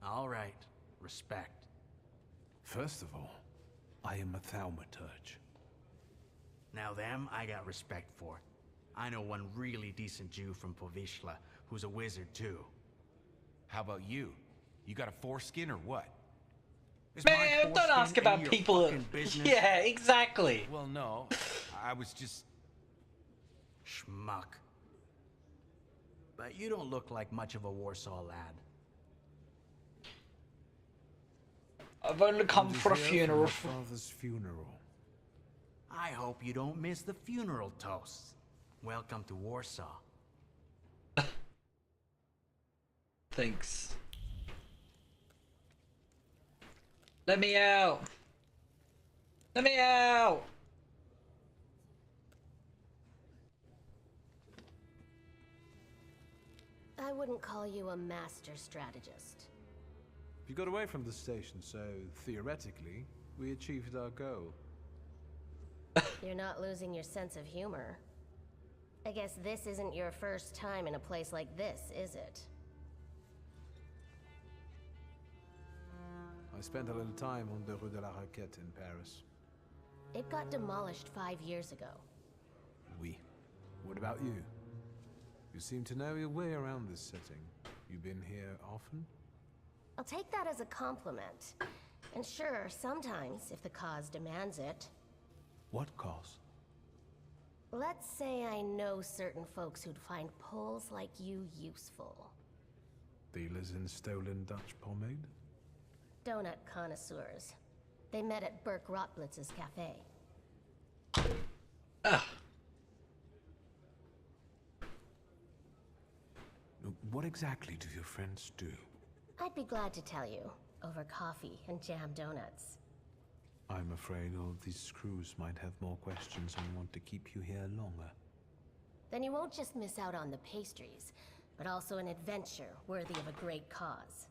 Speaker 18: All right. Respect.
Speaker 3: First of all, I am a thaumaturge.
Speaker 18: Now them, I got respect for. I know one really decent Jew from Povishla, who's a wizard too.
Speaker 19: How about you? You got a foreskin or what?
Speaker 1: Man, don't ask about people. Yeah, exactly.
Speaker 19: Well, no. I was just...
Speaker 18: Schmuck. But you don't look like much of a Warsaw lad.
Speaker 1: I've only come for a funeral.
Speaker 3: My father's funeral.
Speaker 18: I hope you don't miss the funeral toasts. Welcome to Warsaw.
Speaker 1: Thanks. Let me out. Let me out.
Speaker 9: I wouldn't call you a master strategist.
Speaker 12: You got away from the station, so theoretically, we achieved our goal.
Speaker 9: You're not losing your sense of humor. I guess this isn't your first time in a place like this, is it?
Speaker 3: I spent a little time on the Rue de la Raquette in Paris.
Speaker 9: It got demolished 5 years ago.
Speaker 3: Oui. What about you? You seem to know your way around this setting. You been here often?
Speaker 9: I'll take that as a compliment. And sure, sometimes, if the cause demands it.
Speaker 3: What cause?
Speaker 9: Let's say I know certain folks who'd find poles like you useful.
Speaker 3: Dealers in stolen Dutch pomade?
Speaker 9: Donut connoisseurs. They met at Burke Rotblitz's cafe.
Speaker 3: What exactly do your friends do?
Speaker 9: I'd be glad to tell you, over coffee and jam donuts.
Speaker 3: I'm afraid all of these screws might have more questions and want to keep you here longer.
Speaker 9: Then you won't just miss out on the pastries, but also an adventure worthy of a great cause.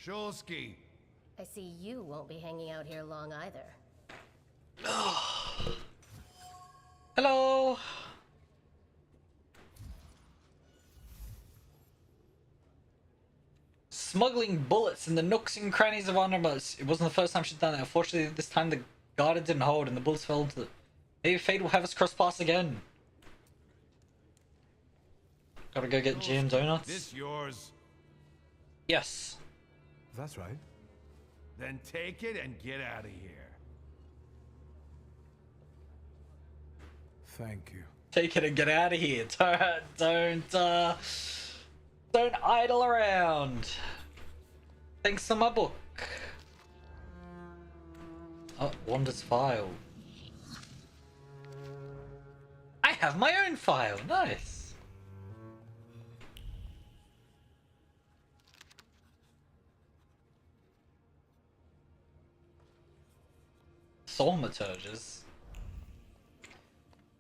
Speaker 7: Szulski!
Speaker 9: I see you won't be hanging out here long either.
Speaker 1: Hello. Smuggling bullets in the nooks and crannies of honor, but it wasn't the first time she's done it. Unfortunately, this time the guard didn't hold and the bullets fell into the... Maybe fate will have us cross paths again. Gotta go get jam donuts.
Speaker 7: This yours?
Speaker 1: Yes.
Speaker 3: That's right.
Speaker 7: Then take it and get out of here.
Speaker 3: Thank you.
Speaker 1: Take it and get out of here. Don't idle around. Thanks for my book. Oh, Wanda's file. I have my own file. Nice. Thaumaturges.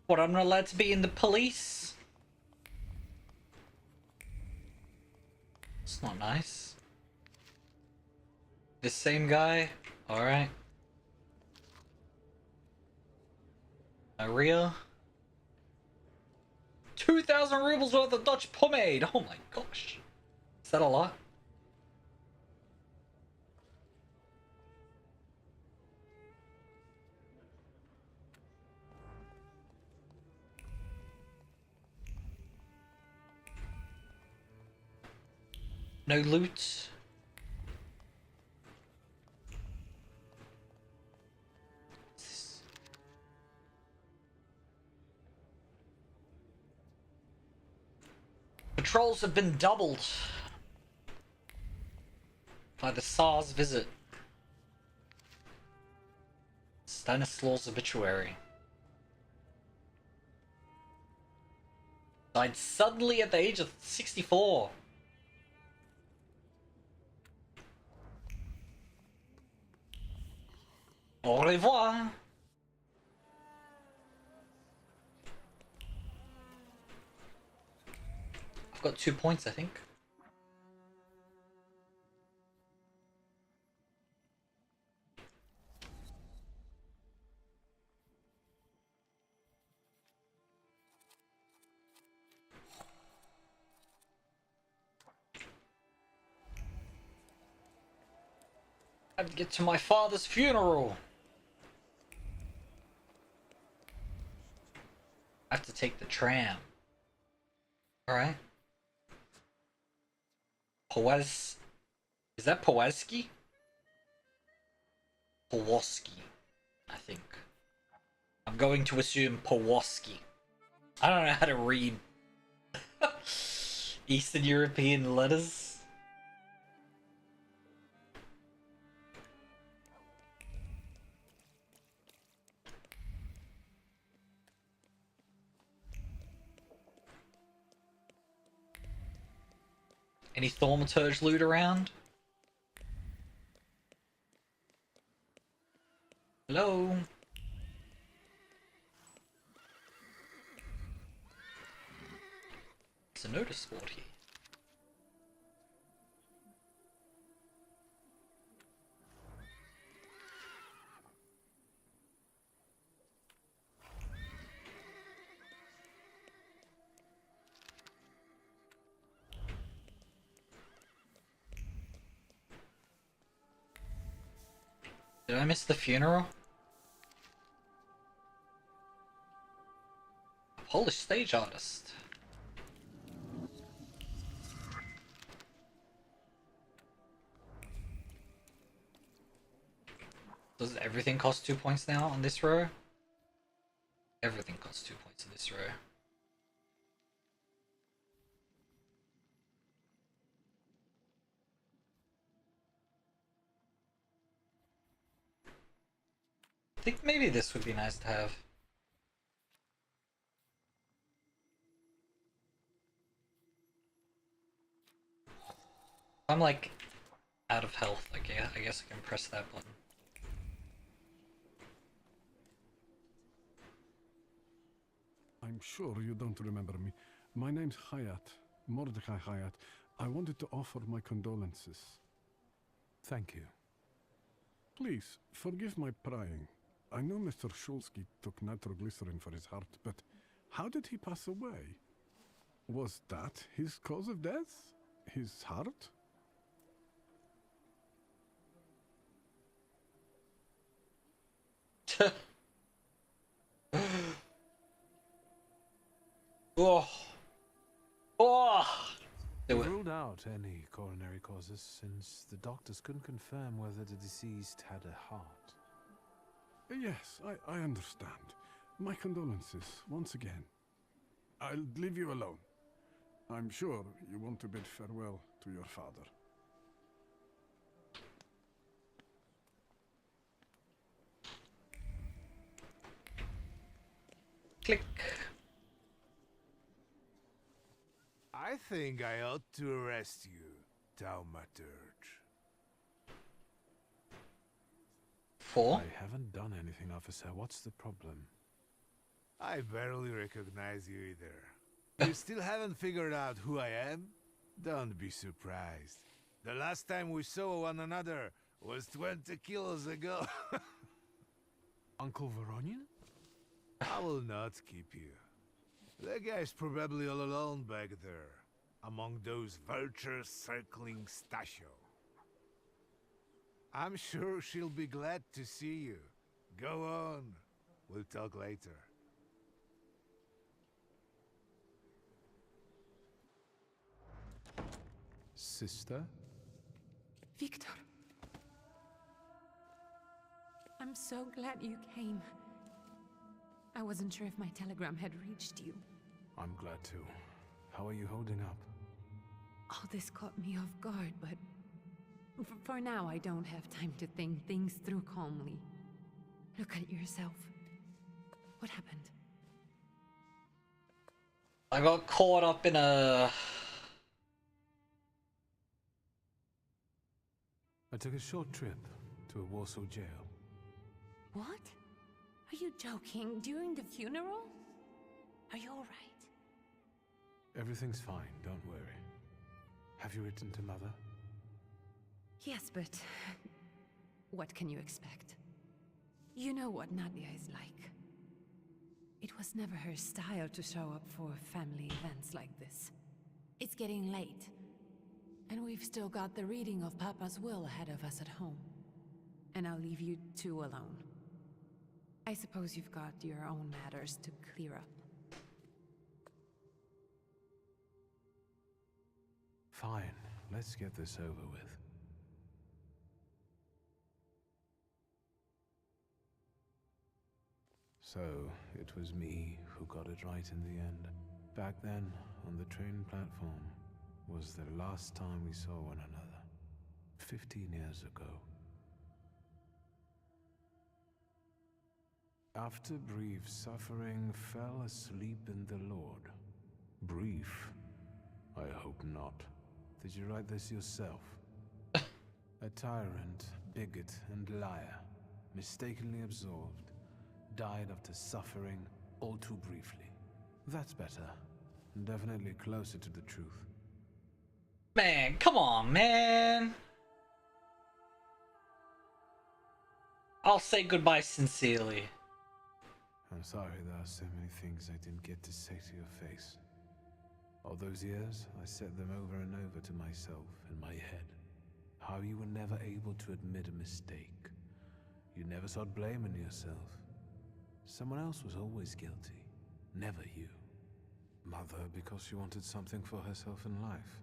Speaker 1: What, I'm not allowed to be in the police? It's not nice. This same guy? Alright. Maria? 2,000 rubles worth of Dutch pomade! Oh my gosh. Is that a lot? No loot. Patrols have been doubled by the Tsar's visit. Stanislaus obituary. Died suddenly at the age of 64. Au revoir. I've got 2 points, I think. I have to get to my father's funeral. I have to take the tram. Alright. Is that Powalski? Powalski, I think. I'm going to assume Powalski. I don't know how to read Eastern European letters. Any Thaumaturge loot around? Hello? There's a notice board here. Did I miss the funeral? A Polish stage artist. Does everything cost 2 points now on this row? Everything costs 2 points on this row. I think maybe this would be nice to have. I'm like out of health. I guess I can press that button.
Speaker 20: I'm sure you don't remember me. My name's Hayat, Mordecai Hayat. I wanted to offer my condolences.
Speaker 3: Thank you.
Speaker 20: Please, forgive my prying. I know Mr. Szulski took nitroglycerin for his heart, but how did he pass away? Was that his cause of death? His heart?
Speaker 1: Oh. Oh.
Speaker 3: We ruled out any coronary causes since the doctors couldn't confirm whether the deceased had a heart.
Speaker 20: Yes, I understand. My condolences, once again. I'll leave you alone. I'm sure you want to bid farewell to your father.
Speaker 1: Click.
Speaker 3: I think I ought to arrest you, Thaumaturge.
Speaker 1: For?
Speaker 3: I haven't done anything, officer. What's the problem? I barely recognize you either. You still haven't figured out who I am? Don't be surprised. The last time we saw one another was 20 kilos ago. Uncle Voronian? I will not keep you. That guy's probably all alone back there, among those vultures circling Stasio. I'm sure she'll be glad to see you. Go on. We'll talk later. Sister?
Speaker 2: Wiktor. I'm so glad you came. I wasn't sure if my telegram had reached you.
Speaker 3: I'm glad too. How are you holding up?
Speaker 2: All this caught me off guard, but for now I don't have time to think things through calmly. Look at yourself. What happened?
Speaker 1: I got caught up in a...
Speaker 3: I took a short trip to a Warsaw jail.
Speaker 2: What? Are you joking? During the funeral? Are you alright?
Speaker 3: Everything's fine, don't worry. Have you written to Mother?
Speaker 2: Yes, but what can you expect? You know what Nadia is like. It was never her style to show up for family events like this. It's getting late, and we've still got the reading of Papa's will ahead of us at home. And I'll leave you two alone. I suppose you've got your own matters to clear up.
Speaker 3: Fine, let's get this over with. So, it was me who got it right in the end. Back then, on the train platform, was the last time we saw one another. 15 years ago. After brief suffering, fell asleep in the Lord. Brief? I hope not. Did you write this yourself? A tyrant, bigot, and liar, mistakenly absolved, died after suffering all too briefly. That's better. Definitely closer to the truth.
Speaker 1: Man, come on, man. I'll say goodbye sincerely.
Speaker 3: I'm sorry there are so many things I didn't get to say to your face. All those years, I said them over and over to myself in my head. How you were never able to admit a mistake. You never sought blame in yourself. Someone else was always guilty, never you. Mother, because she wanted something for herself in life.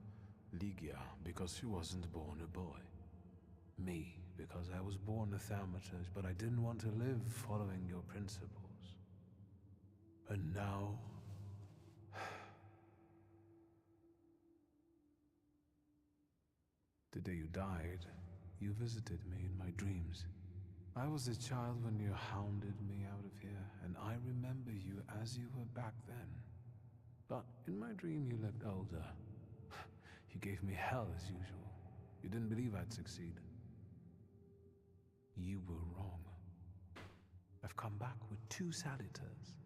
Speaker 3: Ligia, because she wasn't born a boy. Me, because I was born a thaumaturge, but I didn't want to live following your principles. And now... The day you died, you visited me in my dreams. I was a child when you hounded me out of here, and I remember you as you were back then. But in my dream you looked older. You gave me hell as usual. You didn't believe I'd succeed. You were wrong. I've come back with 2 salutors.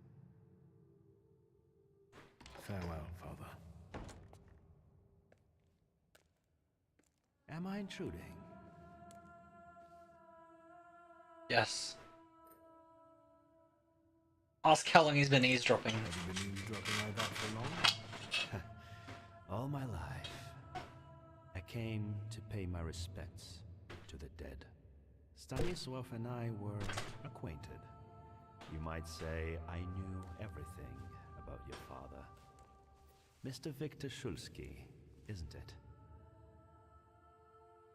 Speaker 3: Farewell, Father.
Speaker 21: Am I intruding?
Speaker 1: Yes. Ask how long he's been eavesdropping.
Speaker 3: Have you been eavesdropping like that for long?
Speaker 21: All my life, I came to pay my respects to the dead. Stanisław and I were acquainted. You might say I knew everything about your father. Mr. Wiktor Szulski, isn't it?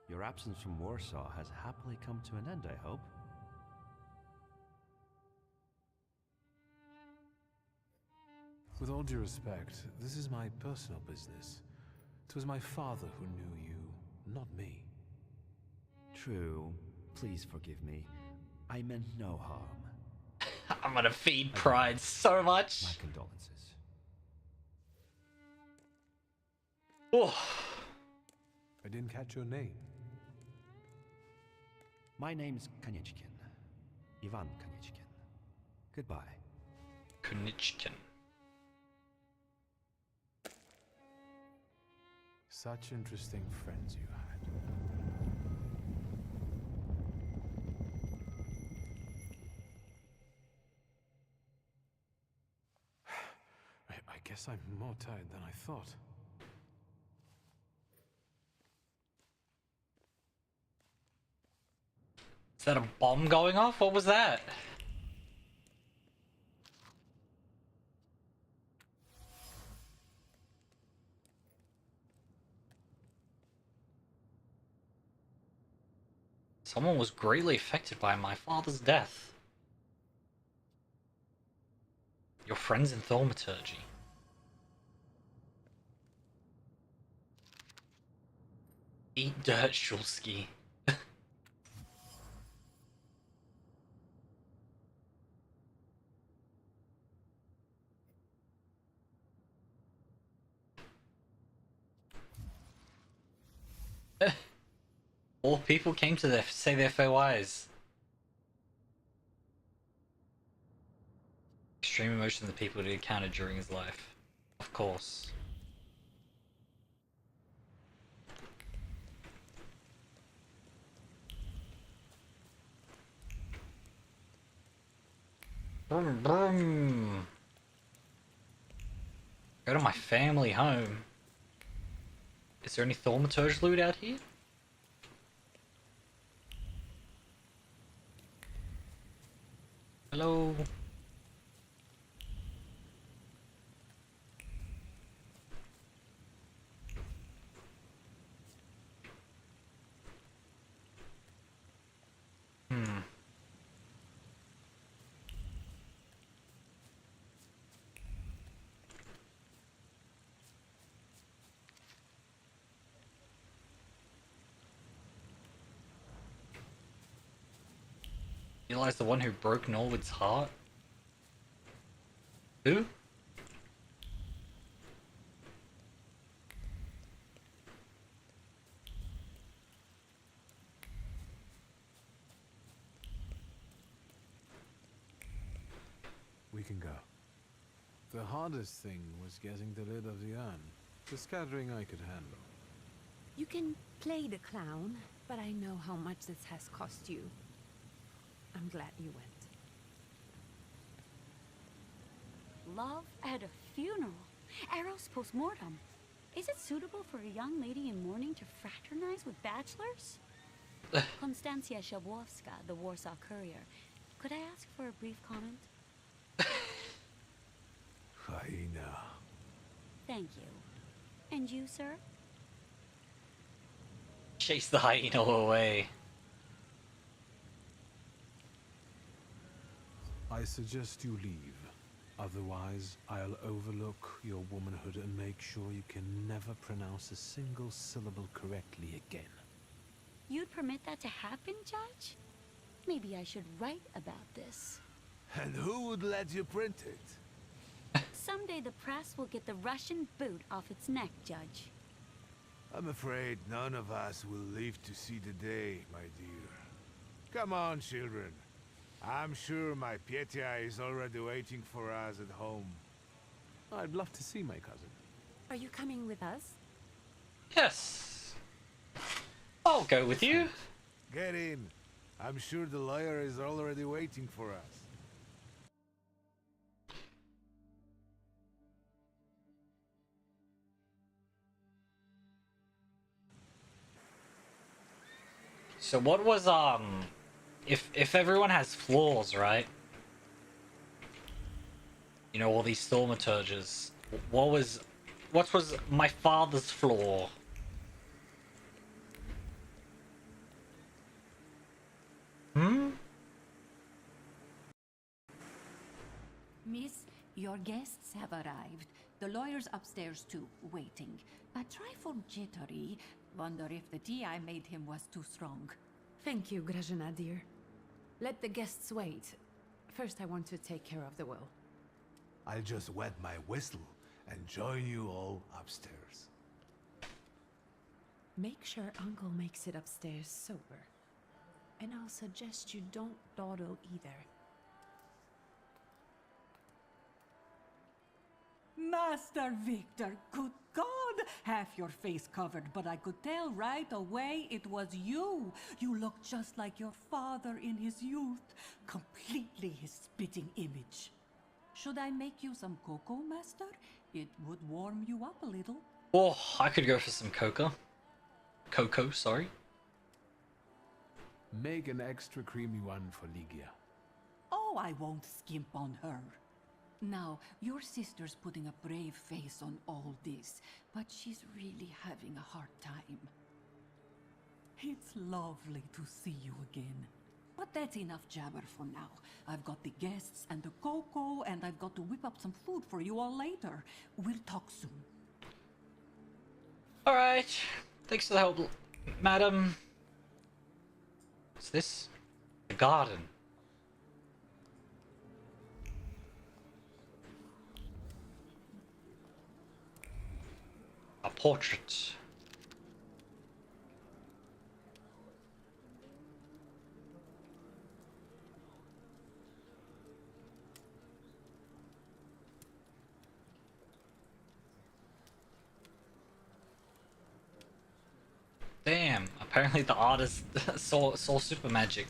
Speaker 21: Your absence from Warsaw has happily come to an end, I hope.
Speaker 3: With all due respect, this is my personal business. It was my father who knew you, not me.
Speaker 21: True. Please forgive me. I meant no harm.
Speaker 1: I'm gonna feed pride so much.
Speaker 21: My condolences.
Speaker 1: Oh.
Speaker 3: I didn't catch your name.
Speaker 21: My name's Koniechkin. Ivan Koniechkin. Goodbye.
Speaker 1: Koniechkin.
Speaker 3: Such interesting friends you had. I guess I'm more tired than I thought.
Speaker 1: Is that a bomb going off? What was that? Someone was greatly affected by my father's death. Your friends in thaumaturgy. Eat dirt, Szulski. All people came to say their farewells. Extreme emotion of the people he encountered during his life. Of course. Brum, brum. Go to my family home. Is there any Thaumaturge loot out here? Hello? You realize the one who broke Norwood's heart? Who?
Speaker 3: We can go. The hardest thing was getting the lid of the urn. The scattering I could handle.
Speaker 2: You can play the clown, but I know how much this has cost you. I'm glad you went.
Speaker 10: Love at a funeral. Eros post-mortem. Is it suitable for a young lady in mourning to fraternize with bachelors? Konstancja Szabłowska, the Warsaw Courier. Could I ask for a brief comment?
Speaker 3: Hyena.
Speaker 10: Thank you. And you, sir?
Speaker 1: Chase the hyena away.
Speaker 3: I suggest you leave. Otherwise, I'll overlook your womanhood and make sure you can never pronounce a single syllable correctly again.
Speaker 10: You'd permit that to happen, Judge? Maybe I should write about this.
Speaker 6: And who would let you print it?
Speaker 10: Someday the press will get the Russian boot off its neck, Judge.
Speaker 7: I'm afraid none of us will live to see the day, my dear. Come on, children. I'm sure my Petya is already waiting for us at home.
Speaker 3: I'd love to see my cousin.
Speaker 2: Are you coming with us?
Speaker 1: Yes. I'll go with you.
Speaker 7: Get in. I'm sure the lawyer is already waiting for us.
Speaker 1: So what was if everyone has flaws, right? You know, all these thaumaturges. What was my father's flaw?
Speaker 22: Miss, your guests have arrived. The lawyer's upstairs too, waiting. A trifle jittery. Wonder if the tea I made him was too strong.
Speaker 2: Thank you, Grażyna, dear. Let the guests wait. First, I want to take care of the will.
Speaker 7: I'll just wet my whistle and join you all upstairs.
Speaker 2: Make sure Uncle makes it upstairs sober. And I'll suggest you don't dawdle either.
Speaker 22: Master Wiktor, good God! Half your face covered, but I could tell right away it was you. You look just like your father in his youth. Completely his spitting image. Should I make you some cocoa, Master? It would warm you up a little.
Speaker 1: Oh, I could go for some cocoa. Cocoa, sorry.
Speaker 3: Make an extra creamy one for Ligia.
Speaker 22: Oh, I won't skimp on her. Now, your sister's putting a brave face on all this, but she's really having a hard time. It's lovely to see you again. But that's enough jabber for now. I've got the guests and the cocoa, and I've got to whip up some food for you all later. We'll talk soon.
Speaker 1: Alright. Thanks for the help, madam. What's this? The garden. A portrait. Damn, apparently the artist saw super magic.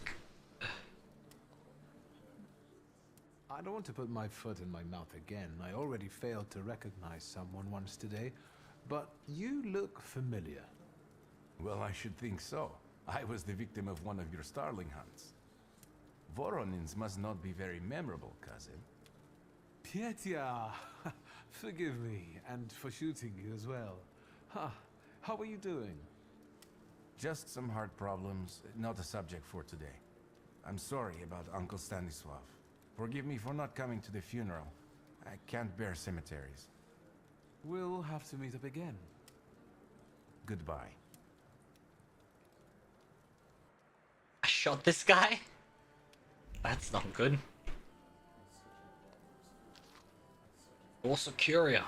Speaker 3: I don't want to put my foot in my mouth again. I already failed to recognize someone once today, but you look familiar.
Speaker 19: Well, I should think so. I was the victim of one of your starling hunts. Voronins must not be very memorable, cousin.
Speaker 3: Pietia, forgive me, and for shooting you as well. How are you doing?
Speaker 19: Just some heart problems, not a subject for today. I'm sorry about Uncle Stanislav. Forgive me for not coming to the funeral. I can't bear cemeteries.
Speaker 3: We'll have to meet up again.
Speaker 19: Goodbye.
Speaker 1: I shot this guy? That's not good. Also Curia.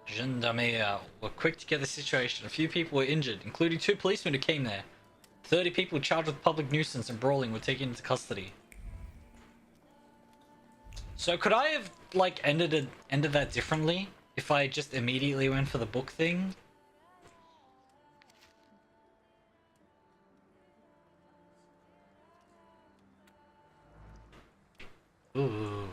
Speaker 1: Gendarmerie were quick to get the situation. A few people were injured, including 2 policemen who came there. 30 people charged with public nuisance and brawling were taken into custody. So could I have like ended that differently if I just immediately went for the book thing? Ooh.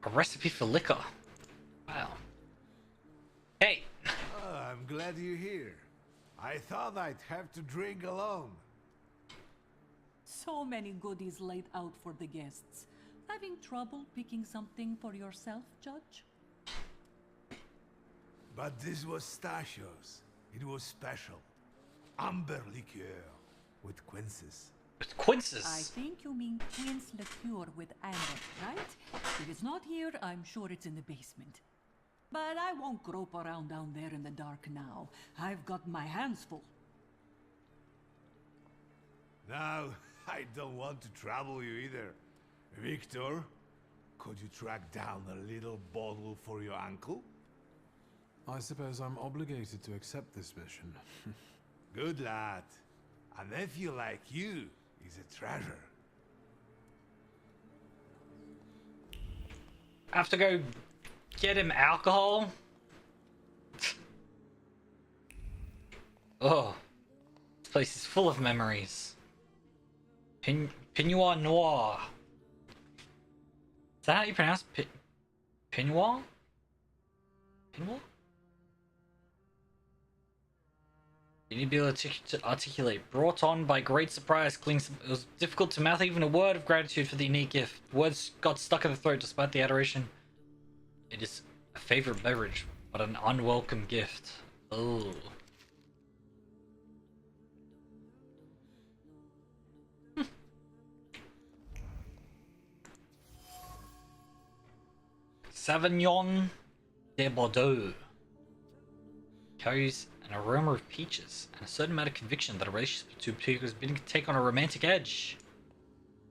Speaker 1: A recipe for liquor. Wow. Hey!
Speaker 6: I'm glad you're here. I thought I'd have to drink alone.
Speaker 22: So many goodies laid out for the guests. Having trouble picking something for yourself, Judge?
Speaker 6: But this was Stashio's. It was special. Amber liqueur with quinces.
Speaker 1: With quinces?
Speaker 22: I think you mean quince liqueur with amber, right? If it's not here, I'm sure it's in the basement. But I won't grope around down there in the dark now. I've got my hands full.
Speaker 6: Now, I don't want to trouble you either. Wiktor, could you track down a little bottle for your uncle?
Speaker 3: I suppose I'm obligated to accept this mission.
Speaker 6: Good lad. A nephew like you is a treasure.
Speaker 1: I have to go get him alcohol? Oh. This place is full of memories. Pinoir Noir. Is that how you pronounce Pinoir? Pinoir? You need to be able to articulate. Brought on by great surprise, it was difficult to mouth even a word of gratitude for the unique gift. Words got stuck in the throat despite the adoration. It is a favorite beverage, but an unwelcome gift. Oh. Sauvignon de Bordeaux. carries an aroma of peaches and a certain amount of conviction that a relationship to people is beginning to take on a romantic edge.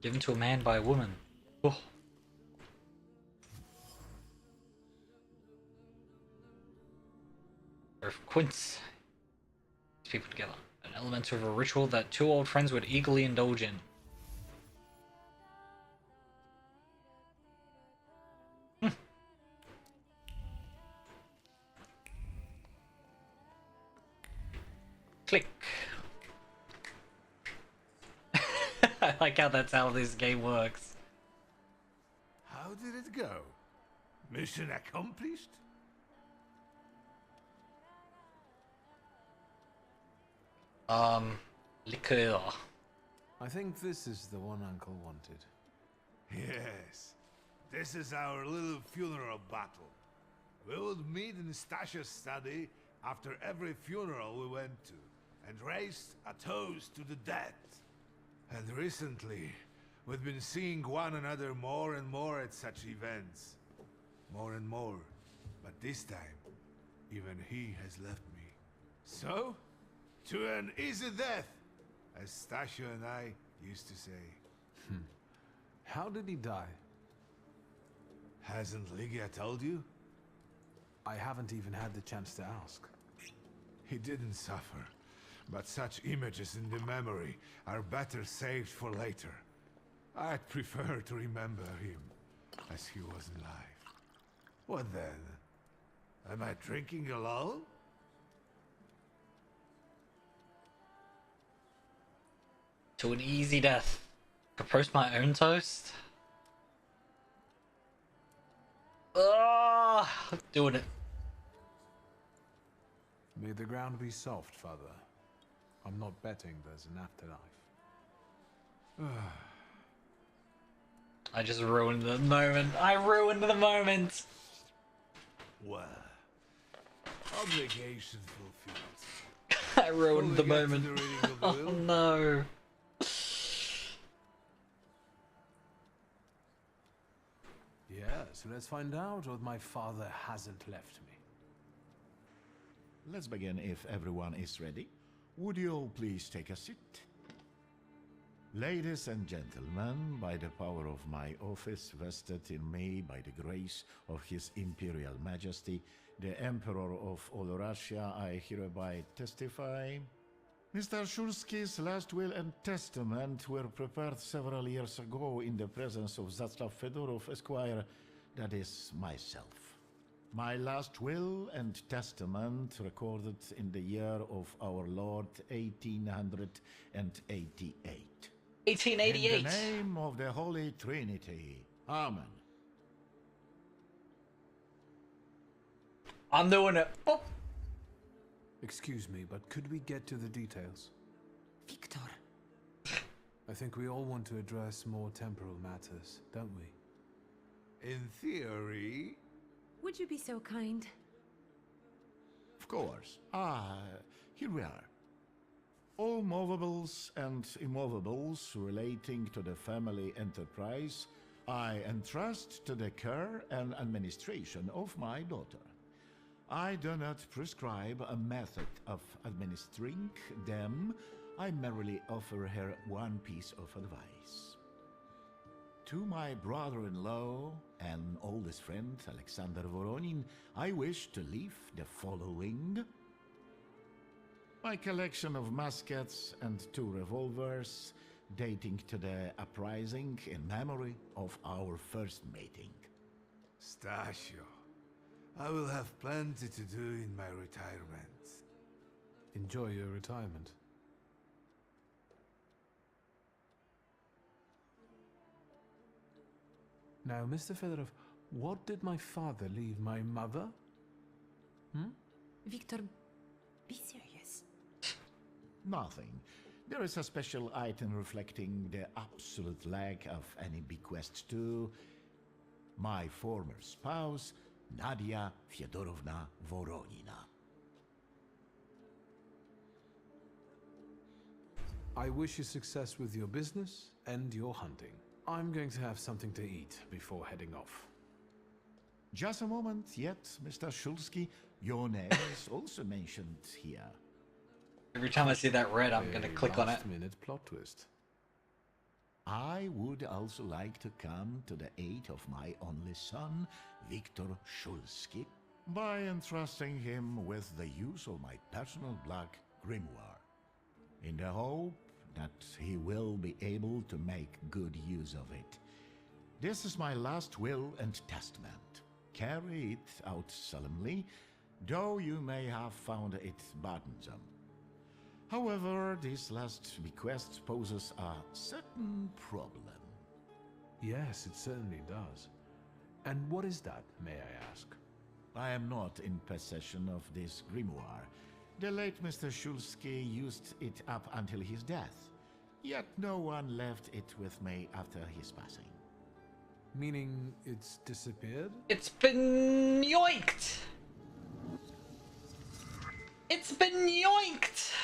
Speaker 1: Given to a man by a woman. Oh. Or quince people together. An element of a ritual that two old friends would eagerly indulge in. Click. I like how that's how this game works.
Speaker 6: How did it go? Mission accomplished?
Speaker 1: Liqueur.
Speaker 3: I think this is the one Uncle wanted.
Speaker 6: Yes. This is our little funeral battle. We would meet in Stasha's study after every funeral we went to, and raise a toast to the dead. And recently, we've been seeing one another more and more at such events. More and more. But this time, even he has left me. So, to an easy death, as Stasha and I used to say.
Speaker 3: How did he die?
Speaker 6: Hasn't Lygia told you?
Speaker 3: I haven't even had the chance to ask.
Speaker 6: He didn't suffer, but such images in the memory are better saved for later. I'd prefer to remember him as he was alive. What then? Am I drinking alone?
Speaker 1: To an easy death. Propose my own toast? Doing it.
Speaker 3: May the ground be soft, Father. I'm not betting there's an afterlife.
Speaker 1: I just ruined the moment. I ruined the moment.
Speaker 6: Well, obligation fulfilled.
Speaker 1: I ruined the moment. Oh no.
Speaker 3: Yes, let's find out what my father hasn't left me.
Speaker 7: Let's begin if everyone is ready. Would you all please take a seat? Ladies and gentlemen, by the power of my office vested in me by the grace of His Imperial Majesty, the Emperor of all Russia, I hereby testify. Mr. Szulski's last will and testament were prepared several years ago in the presence of Zaslav Fedorov, Esquire, that is, myself. My last will and testament recorded in the year of our Lord 1888.
Speaker 1: 1888.
Speaker 7: In the name of the Holy Trinity. Amen.
Speaker 1: I'm doing it. Oh.
Speaker 3: Excuse me, but could we get to the details?
Speaker 22: Wiktor.
Speaker 3: I think we all want to address more temporal matters, don't we?
Speaker 6: In theory...
Speaker 2: Would you be so kind?
Speaker 7: Of course. Here we are. All movables and immovables relating to the family enterprise I entrust to the care and administration of my daughter. I do not prescribe a method of administering them. I merely offer her one piece of advice. To my brother-in-law and oldest friend, Alexander Voronin, I wish to leave the following. My collection of muskets and 2 revolvers, dating to the uprising in memory of our first meeting.
Speaker 6: Stasio, I will have plenty to do in my retirement.
Speaker 3: Enjoy your retirement. Now, Mr. Fedorov, what did my father leave my mother?
Speaker 2: Wiktor, be serious.
Speaker 7: Nothing. There is a special item reflecting the absolute lack of any bequest to my former spouse, Nadia Fyodorovna Voronina.
Speaker 3: I wish you success with your business and your hunting. I'm going to have something to eat before heading off.
Speaker 6: Just a moment yet, Mr. Szulski. Your name is also mentioned here.
Speaker 1: Every time I see that red, I'm gonna click on it.
Speaker 3: Last-minute plot twist.
Speaker 6: I would also like to come to the aid of my only son, Wiktor Szulski, by entrusting him with the use of my personal black grimoire, in the hope that he will be able to make good use of it. This is my last will and testament. Carry it out solemnly, though you may have found it burdensome. However, this last bequest poses a certain problem.
Speaker 3: Yes, it certainly does. And what is that, may I ask?
Speaker 6: I am not in possession of this grimoire. The late Mr. Szulski used it up until his death, yet no one left it with me after his passing.
Speaker 3: Meaning it's disappeared?
Speaker 1: It's been yoinked! It's been yoinked!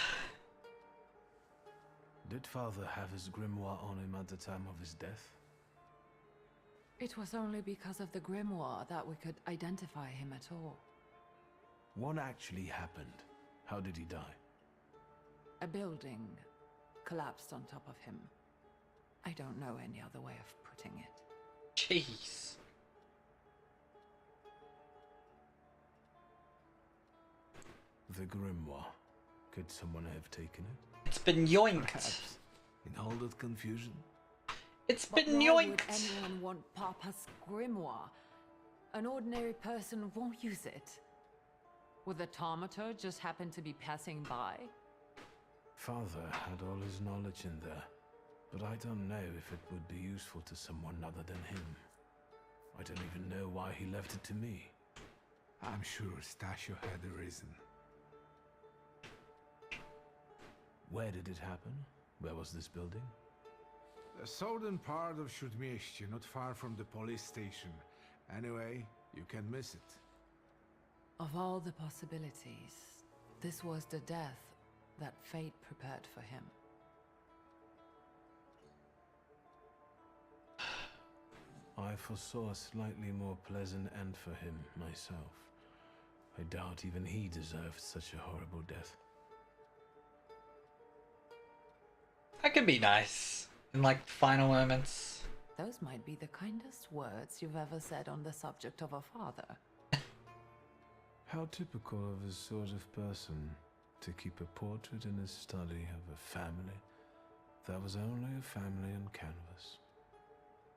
Speaker 3: Did father have his grimoire on him at the time of his death?
Speaker 2: It was only because of the grimoire that we could identify him at all.
Speaker 3: What actually happened? How did he die?
Speaker 2: A building collapsed on top of him. I don't know any other way of putting it.
Speaker 1: Jeez.
Speaker 3: The grimoire. Could someone have taken it?
Speaker 1: It's been yoinked.
Speaker 3: Perhaps. In all that confusion?
Speaker 1: It's
Speaker 2: But
Speaker 1: been
Speaker 2: why
Speaker 1: yoinked.
Speaker 2: would anyone want Papa's grimoire? An ordinary person won't use it. Would the Thaumaturge just happen to be passing by?
Speaker 3: Father had all his knowledge in there, but I don't know if it would be useful to someone other than him. I don't even know why he left it to me.
Speaker 20: I'm sure Stasio had a reason.
Speaker 3: Where did it happen? Where was this building?
Speaker 20: The southern part of Śródmieście, not far from the police station. Anyway, you can miss it.
Speaker 2: Of all the possibilities, this was the death that fate prepared for him.
Speaker 3: I foresaw a slightly more pleasant end for him myself. I doubt even he deserved such a horrible death.
Speaker 1: That could be nice. In like final moments.
Speaker 2: Those might be the kindest words you've ever said on the subject of a father.
Speaker 3: How typical of his sort of person to keep a portrait in his study of a family that was only a family on canvas.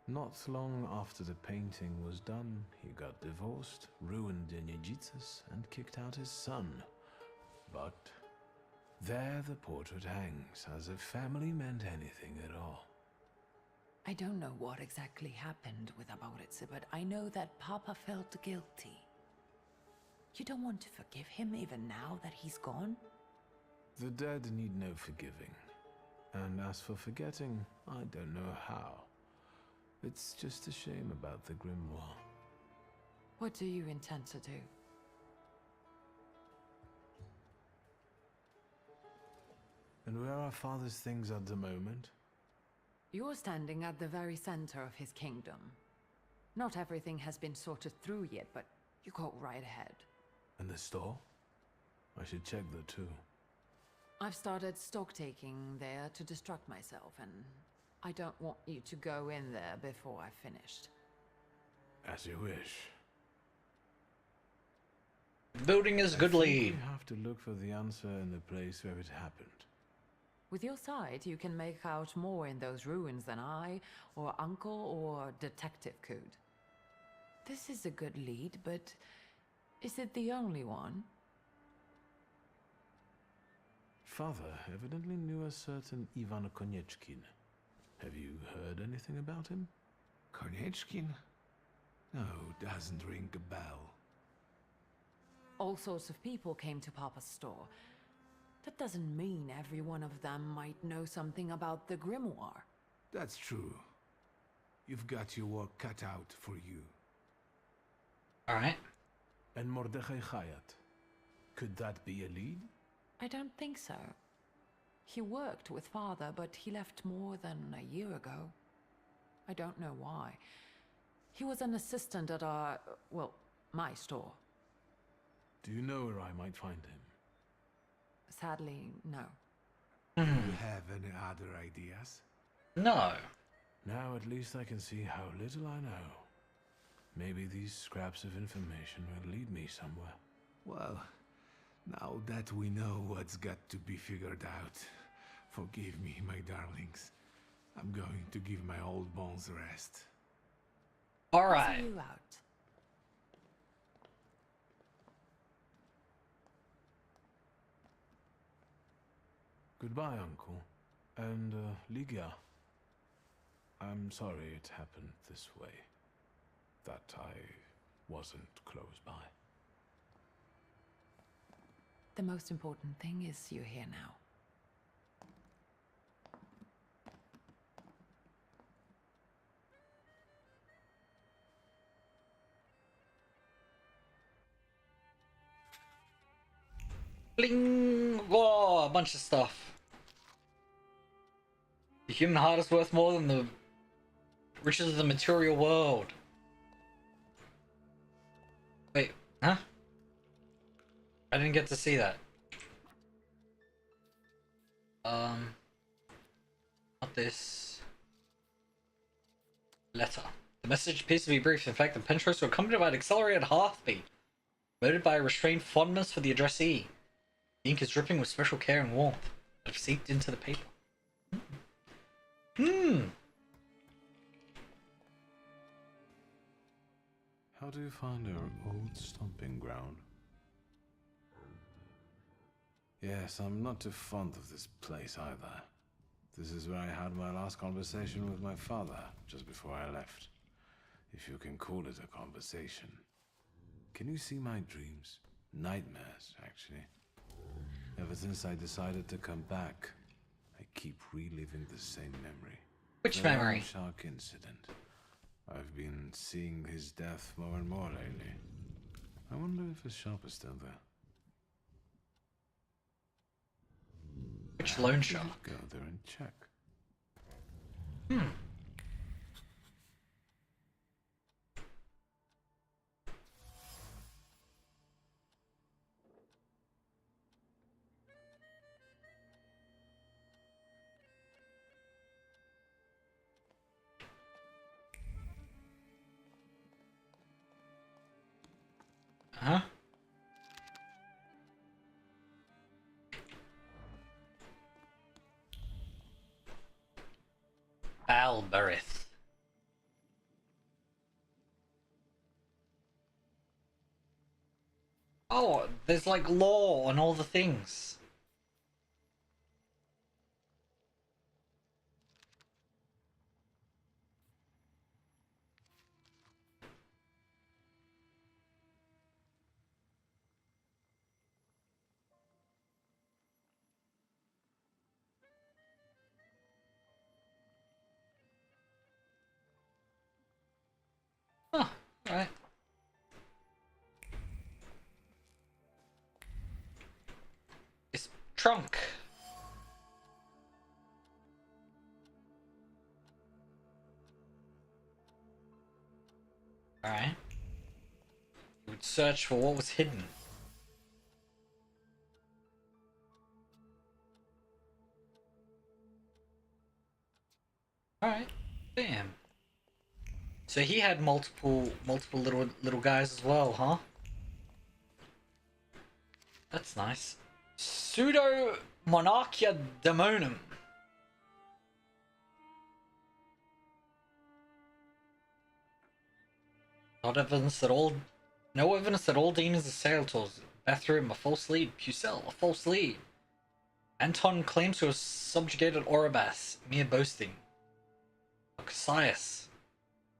Speaker 3: Not long after the painting was done, he got divorced, ruined Dziedzicus, and kicked out his son. But there the portrait hangs, as if family meant anything at all.
Speaker 2: I don't know what exactly happened with Aboritse, but I know that Papa felt guilty. You don't want to forgive him even now that he's gone?
Speaker 3: The dead need no forgiving. And as for forgetting, I don't know how. It's just a shame about the grimoire.
Speaker 2: What do you intend to do?
Speaker 3: And where are father's things at the moment?
Speaker 2: You're standing at the very center of his kingdom. Not everything has been sorted through yet, but you go right ahead.
Speaker 3: And the store? I should check that too.
Speaker 2: I've started stock-taking there to distract myself, and I don't want you to go in there before I've finished.
Speaker 3: As you wish.
Speaker 1: Building is good lead.
Speaker 3: You have to look for the answer in the place where it happened.
Speaker 2: With your sight, you can make out more in those ruins than I, or Uncle, or Detective could. This is a good lead, but is it the only one?
Speaker 3: Father evidently knew a certain Ivan Konieczkin. Have you heard anything about him?
Speaker 20: Konieczkin? No, doesn't ring a bell.
Speaker 2: All sorts of people came to Papa's store. That doesn't mean every one of them might know something about the grimoire.
Speaker 20: That's true. You've got your work cut out for you.
Speaker 1: Alright.
Speaker 3: And Mordechai Chayat. Could that be a lead?
Speaker 2: I don't think so. He worked with Father, but he left more than a year ago. I don't know why. He was an assistant at our, well, my store.
Speaker 3: Do you know where I might find him?
Speaker 2: Sadly, no.
Speaker 3: Do you have any other ideas?
Speaker 1: No.
Speaker 3: Now at least I can see how little I know. Maybe these scraps of information will lead me somewhere. Well, now that we know what's got to be figured out, forgive me, my darlings. I'm going to give my old bones a rest.
Speaker 1: All right.
Speaker 2: See you out.
Speaker 3: Goodbye, Uncle. And, Ligia. I'm sorry it happened this way. That I wasn't close by.
Speaker 2: The most important thing is you're here now.
Speaker 1: Bling! Whoa, a bunch of stuff. The human heart is worth more than the riches of the material world. Wait, huh? I didn't get to see that. Not this. Letter. The message appears to be brief. In fact, the pen strokes were accompanied by an accelerated heartbeat, motivated by a restrained fondness for the addressee. The ink is dripping with special care and warmth that have seeped into the paper.
Speaker 3: How do you find our old stomping ground? Yes, I'm not too fond of this place either. This is where I had my last conversation with my father, just before I left. If you can call it a conversation. Can you see my dreams? Nightmares, actually. Ever since I decided to come back, I keep reliving the same memory.
Speaker 1: Which
Speaker 3: The
Speaker 1: memory?
Speaker 3: Shark incident. I've been seeing his death more and more lately. I wonder if his shop is still there.
Speaker 1: Which loan shark?
Speaker 3: Go there and check.
Speaker 1: Huh? Alberith. Oh, there's like law on all the things. Huh, alright. It's trunk. Alright. You would search for what was hidden. Alright. Damn. So he had multiple little guys as well, huh? That's nice. Pseudo Monarchia Daemonum. No evidence that all demons are salutors. Bathroom, a false lead. Pucelle, a false lead. Anton claims to have subjugated Oribas. Mere boasting. Cassius.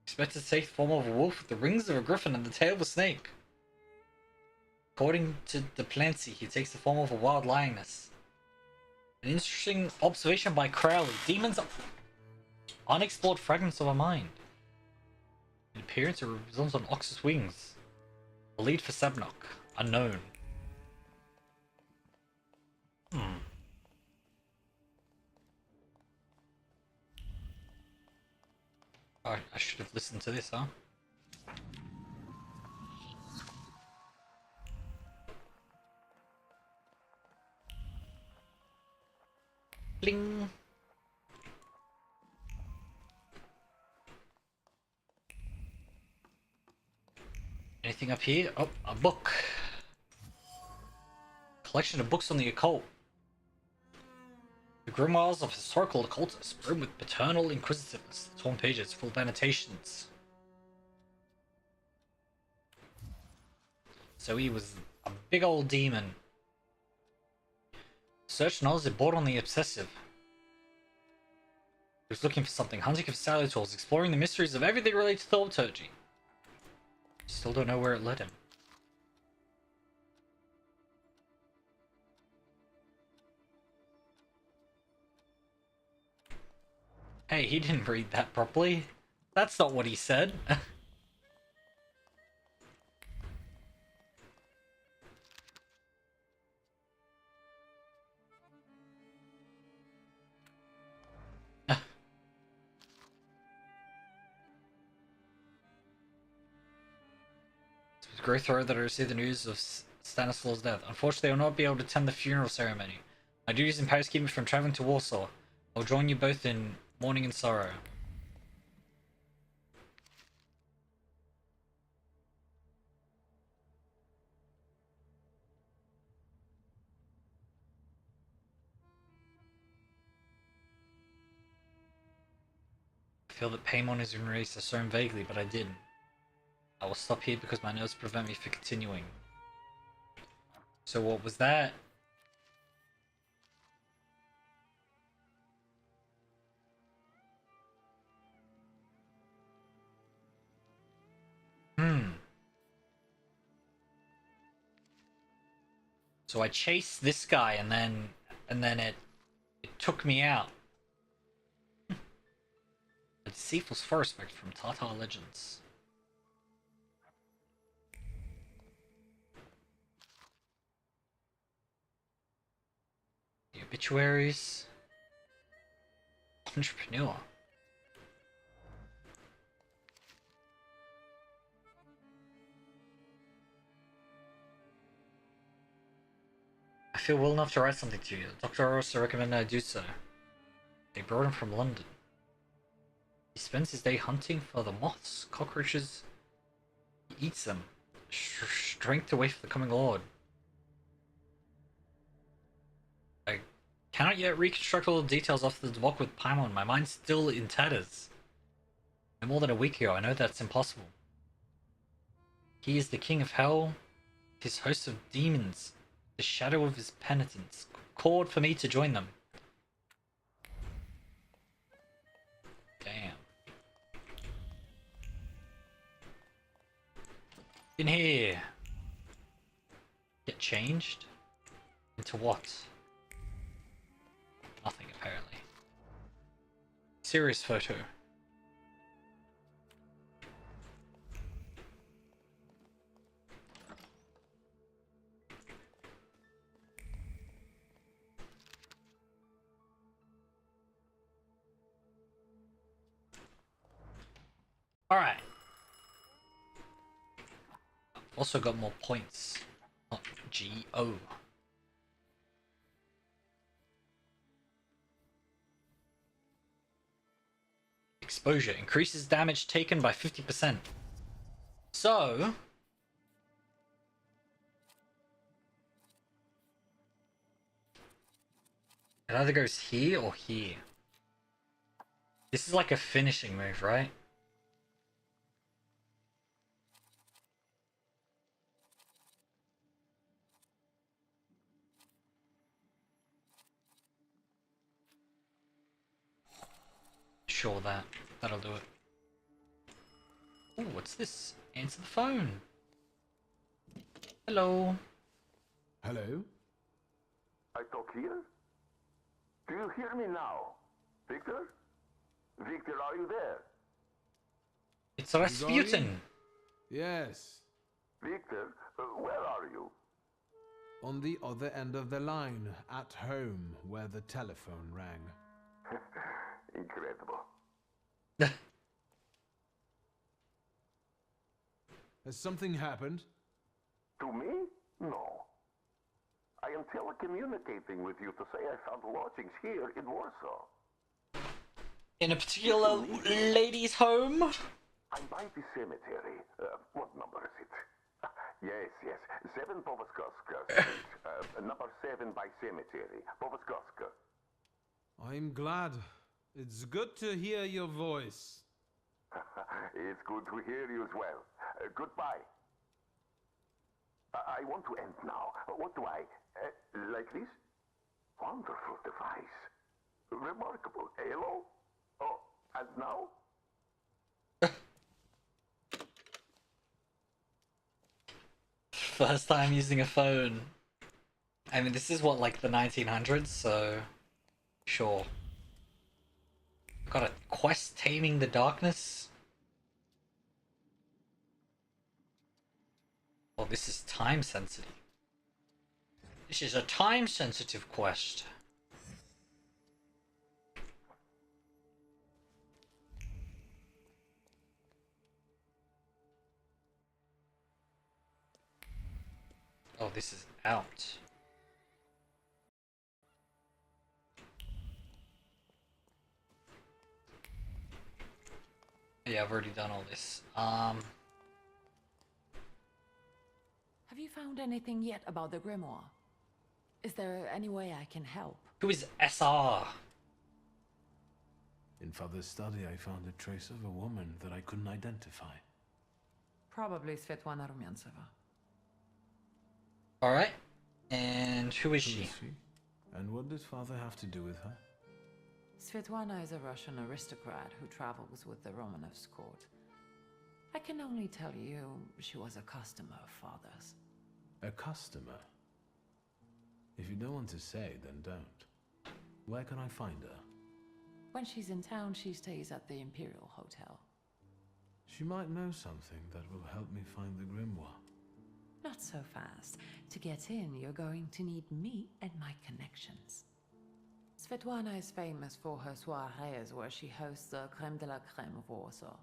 Speaker 1: Expected to take the form of a wolf with the rings of a griffin and the tail of a snake. According to Duplancy, he takes the form of a wild lioness. An interesting observation by Crowley. Demons are unexplored fragments of a mind. In appearance, it resembles an ox's wings. The lead for Sabnok. Unknown. I should have listened to this, huh? Bling. Anything up here? Oh, a book. Collection of books on the occult. The grimoires of historical occultists, brim with paternal inquisitiveness. The torn pages full of annotations. So he was a big old demon. Search knowledge is brought on the obsessive. He was looking for something, hunting for salutors, exploring the mysteries of everything related to thaumaturgy. Still don't know where it led him. Hey, he didn't read that properly. That's not what he said. It's great throat that I received the news of Stanislaus' death. Unfortunately, I will not be able to attend the funeral ceremony. My duties in Paris keep me from traveling to Warsaw. I'll join you both in mourning and sorrow. I feel that Paimon is erased as shown vaguely, but I didn't. I will stop here because my nerves prevent me from continuing. So what was that? So I chased this guy and then it took me out. A deceitful forest spectre from Tatar legends. The obituaries. Entrepreneur. I feel well enough to write something to you. The doctor also recommended I do so. They brought him from London. He spends his day hunting for the moths, cockroaches. He eats them. Strength to wait for the coming lord. I cannot yet reconstruct all the details of the debacle with Paimon. My mind's still in tatters. No more than a week ago, I know that's impossible. He is the king of hell, his host of demons, the shadow of his penitents, called for me to join them. Damn. In here. Get changed? Into what? Nothing, apparently. Serious photo. Alright. Also got more points. Not G-O. Exposure. Increases damage taken by 50%. So... it either goes here or here. This is like a finishing move, right? Sure, that'll do it. Oh, what's this? Answer the phone. Hello.
Speaker 20: Hello?
Speaker 8: I talk here? Do you hear me now? Wiktor? Wiktor, are you there?
Speaker 1: It's Rasputin.
Speaker 20: Yes.
Speaker 8: Wiktor, where are you?
Speaker 20: On the other end of the line, at home, where the telephone rang.
Speaker 8: Incredible.
Speaker 20: Has something happened?
Speaker 8: To me? No. I am telecommunicating with you to say I found lodgings here in Warsaw.
Speaker 1: In a particular lady's home?
Speaker 8: I'm by the cemetery. What number is it? Yes. 7 Povoskoska Street. Number 7 by cemetery. Povoskoska.
Speaker 12: I'm glad. It's good to hear your voice.
Speaker 8: It's good to hear you as well. Goodbye. I want to end now. What do I... like this? Wonderful device. Remarkable. Hello? Oh, and now?
Speaker 1: First time using a phone. I mean, this is what, like the 1900s, so... Sure. Got a quest taming the darkness? Oh, this is time sensitive. This is a time sensitive quest. Oh, this is out. Yeah, I've already done all this.
Speaker 2: Have you found anything yet about the grimoire? Is there any way I can help?
Speaker 1: Who is SR?
Speaker 3: In Father's study, I found a trace of a woman that I couldn't identify.
Speaker 2: Probably Svetlana Rumyantseva.
Speaker 1: Alright. And who is she?
Speaker 3: And what does Father have to do with her?
Speaker 2: Svetlana is a Russian aristocrat who travels with the Romanovs' court. I can only tell you she was a customer of Father's.
Speaker 3: A customer? If you don't want to say, then don't. Where can I find her?
Speaker 2: When she's in town, she stays at the Imperial Hotel.
Speaker 3: She might know something that will help me find the grimoire.
Speaker 2: Not so fast. To get in, you're going to need me and my connections. Svetlana is famous for her soirees where she hosts the creme de la creme of Warsaw.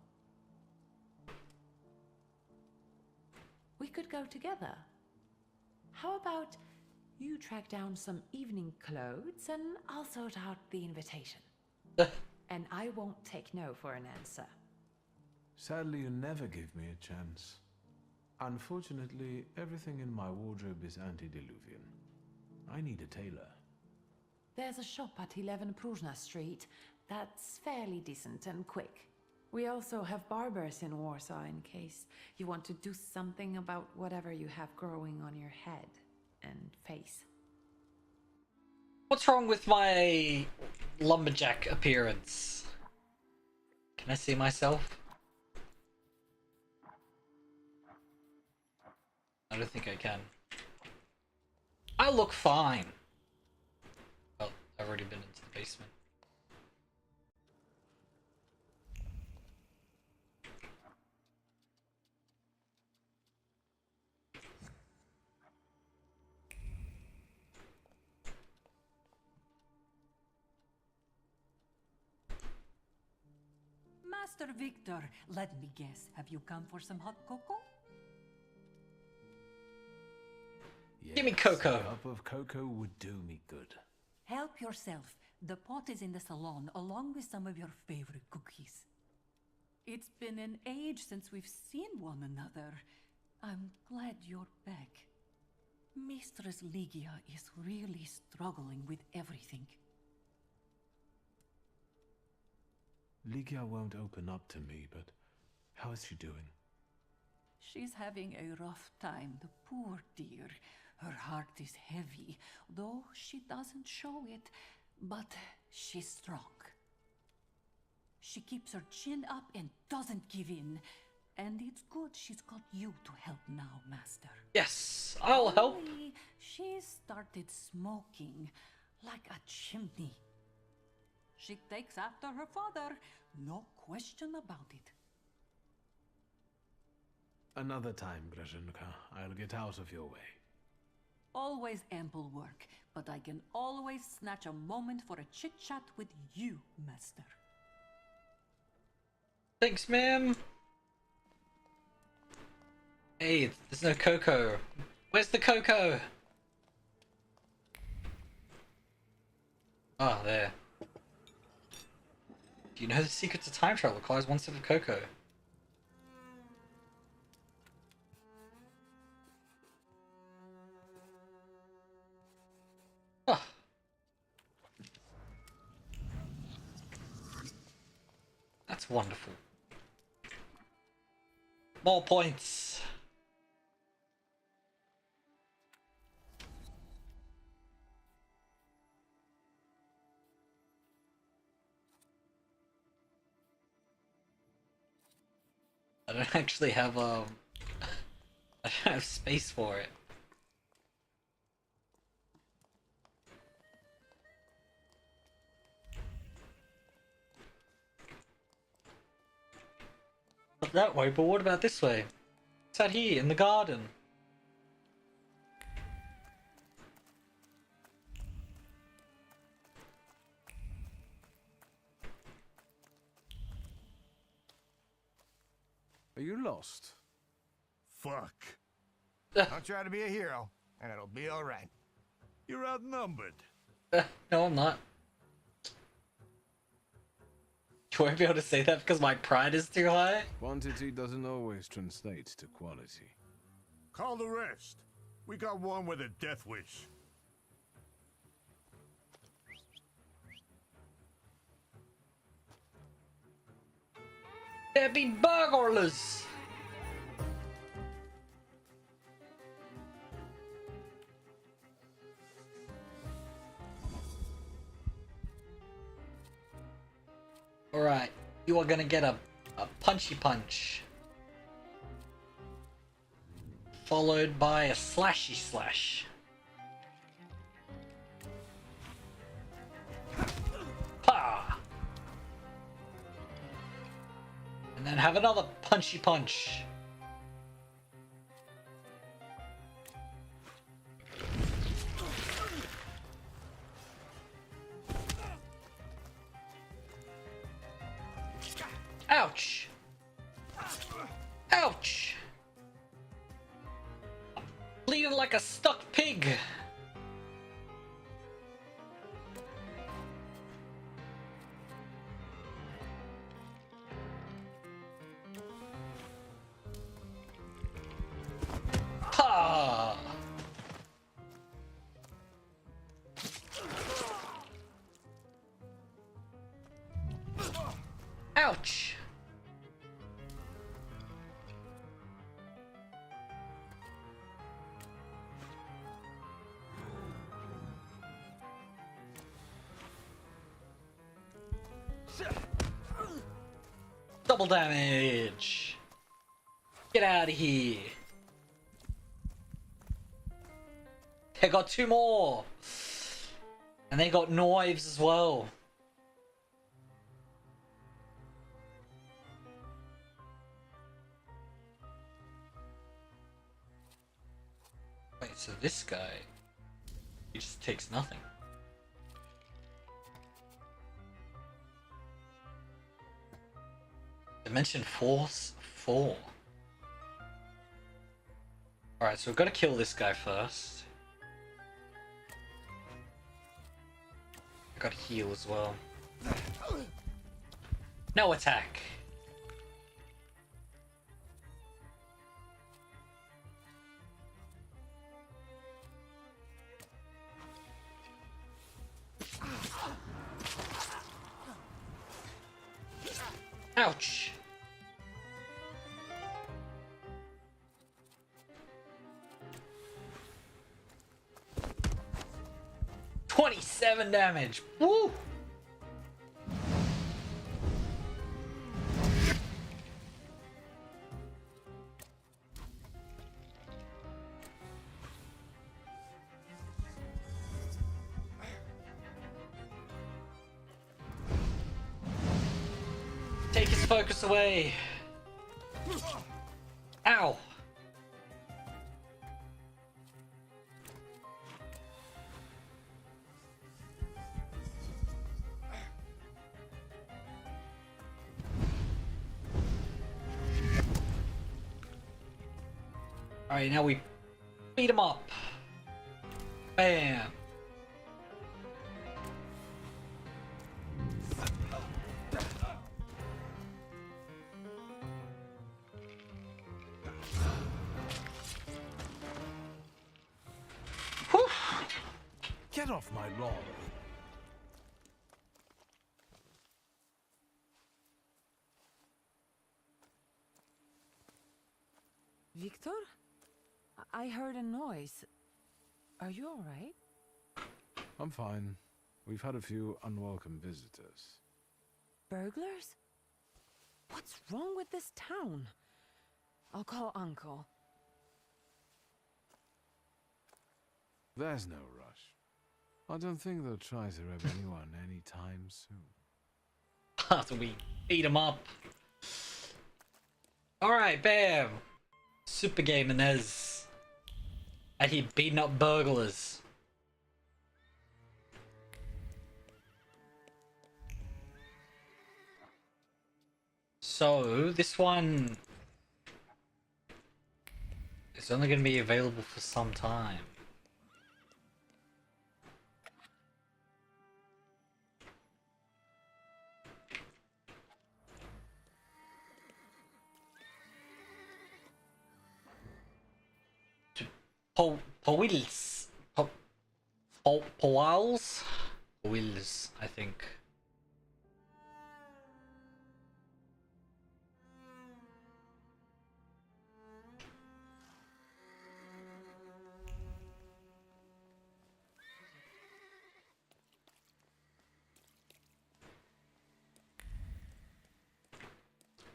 Speaker 2: We could go together. How about you track down some evening clothes and I'll sort out the invitation? And I won't take no for an answer.
Speaker 3: Sadly, you never give me a chance. Unfortunately, everything in my wardrobe is antediluvian. I need a tailor.
Speaker 2: There's a shop at 11 Pruzhna Street that's fairly decent and quick. We also have barbers in Warsaw in case you want to do something about whatever you have growing on your head and face.
Speaker 1: What's wrong with my lumberjack appearance? Can I see myself? I don't think I can. I look fine. Well, I've already been into the basement.
Speaker 22: Master Wiktor, let me guess. Have you come for some hot cocoa?
Speaker 3: Yes,
Speaker 1: Give me cocoa.
Speaker 3: A cup of cocoa would do me good.
Speaker 22: Help yourself. The pot is in the salon, along with some of your favorite cookies. It's been an age since we've seen one another. I'm glad you're back. Mistress Ligia is really struggling with everything.
Speaker 3: Ligia won't open up to me, but how is she doing?
Speaker 22: She's having a rough time, the poor dear. Her heart is heavy, though she doesn't show it, but she's strong. She keeps her chin up and doesn't give in. And it's good she's got you to help now, Master.
Speaker 1: Yes, I'll help.
Speaker 22: Only she started smoking like a chimney. She takes after her father, no question about it.
Speaker 3: Another time, Grażynka. I'll get out of your way.
Speaker 22: Always ample work, but I can always snatch a moment for a chit-chat with you, Master.
Speaker 1: Thanks, ma'am. Hey, there's no cocoa. Where's the cocoa? Ah, there. Do you know the secret to time travel requires 1 sip of cocoa? Ah. That's wonderful. More points! I don't actually have, I don't have space for it. Not that way, but what about this way? It's out here, in the garden.
Speaker 3: Are you lost?
Speaker 7: Fuck. I'll try to be a hero, and it'll be alright. You're outnumbered.
Speaker 1: No, I'm not. You won't be able to say that because my pride is too high?
Speaker 3: Quantity doesn't always translate to quality.
Speaker 7: Call the rest. We got one with a death wish.
Speaker 1: There be burglars! Alright, you are gonna get a punchy punch. Followed by a slashy slash. Pa! And then have another punchy punch. Ouch! Ouch! Bleeding like a stuck pig! Ha! Ouch! Double damage! Get out of here! They got 2 more! And they got knives as well. Wait, so this guy, he just takes nothing. Dimension Force 4. Alright, so we've got to kill this guy first. I got to heal as well. No attack. Ouch! $27 damage! Woo! Take his focus away! Ow! Alright, now we beat him up. Bam!
Speaker 20: Get off my lawn!
Speaker 2: Wiktor? I heard a noise. Are you alright?
Speaker 3: I'm fine. We've had a few unwelcome visitors.
Speaker 2: Burglars? What's wrong with this town? I'll call Uncle.
Speaker 3: There's no rush. I don't think they'll try to rob anyone anytime soon.
Speaker 1: So we beat him up. Alright, bam! Super game Inez. And he beating up burglars. So, this one is only going to be available for some time. Powills, Powills, I think.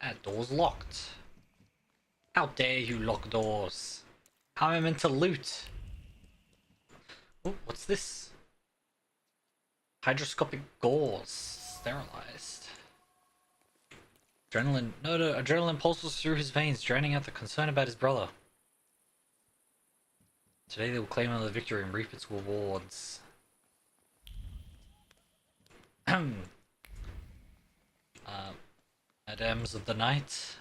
Speaker 1: That door's locked. How dare you lock doors? How am I meant to loot? Oh, what's this? Hydroscopic gauze. Sterilized. Adrenaline. No, adrenaline pulses through his veins, drowning out the concern about his brother. Today they will claim another victory and reap its rewards. Madames of the night.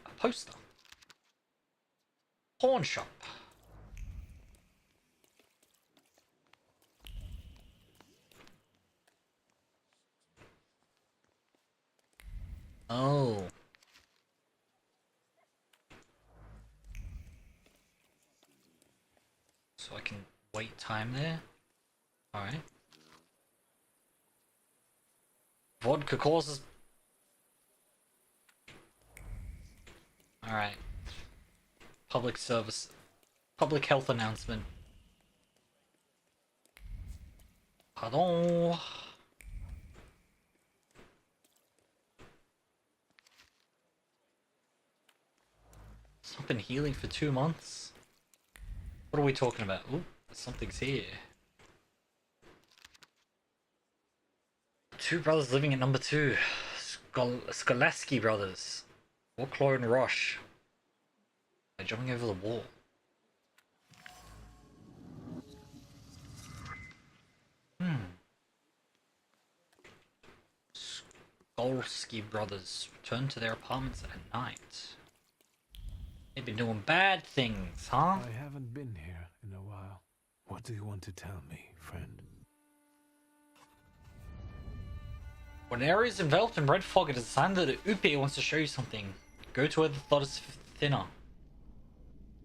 Speaker 1: A poster. Pawn shop. Oh. So I can wait time there? Alright. Vodka causes... Alright. Public service. Public health announcement. Pardon. It's not been healing for 2 months. What are we talking about? Ooh, something's here. Two brothers living at number 2. Skolaski brothers. Folklore and Rush. By jumping over the wall. Szulski brothers return to their apartments at night. They've been doing bad things, huh?
Speaker 3: I haven't been here in a while. What do you want to tell me, friend?
Speaker 1: When an area is enveloped in red fog, it is a sign that Upe wants to show you something. Go to where the thought is thinner.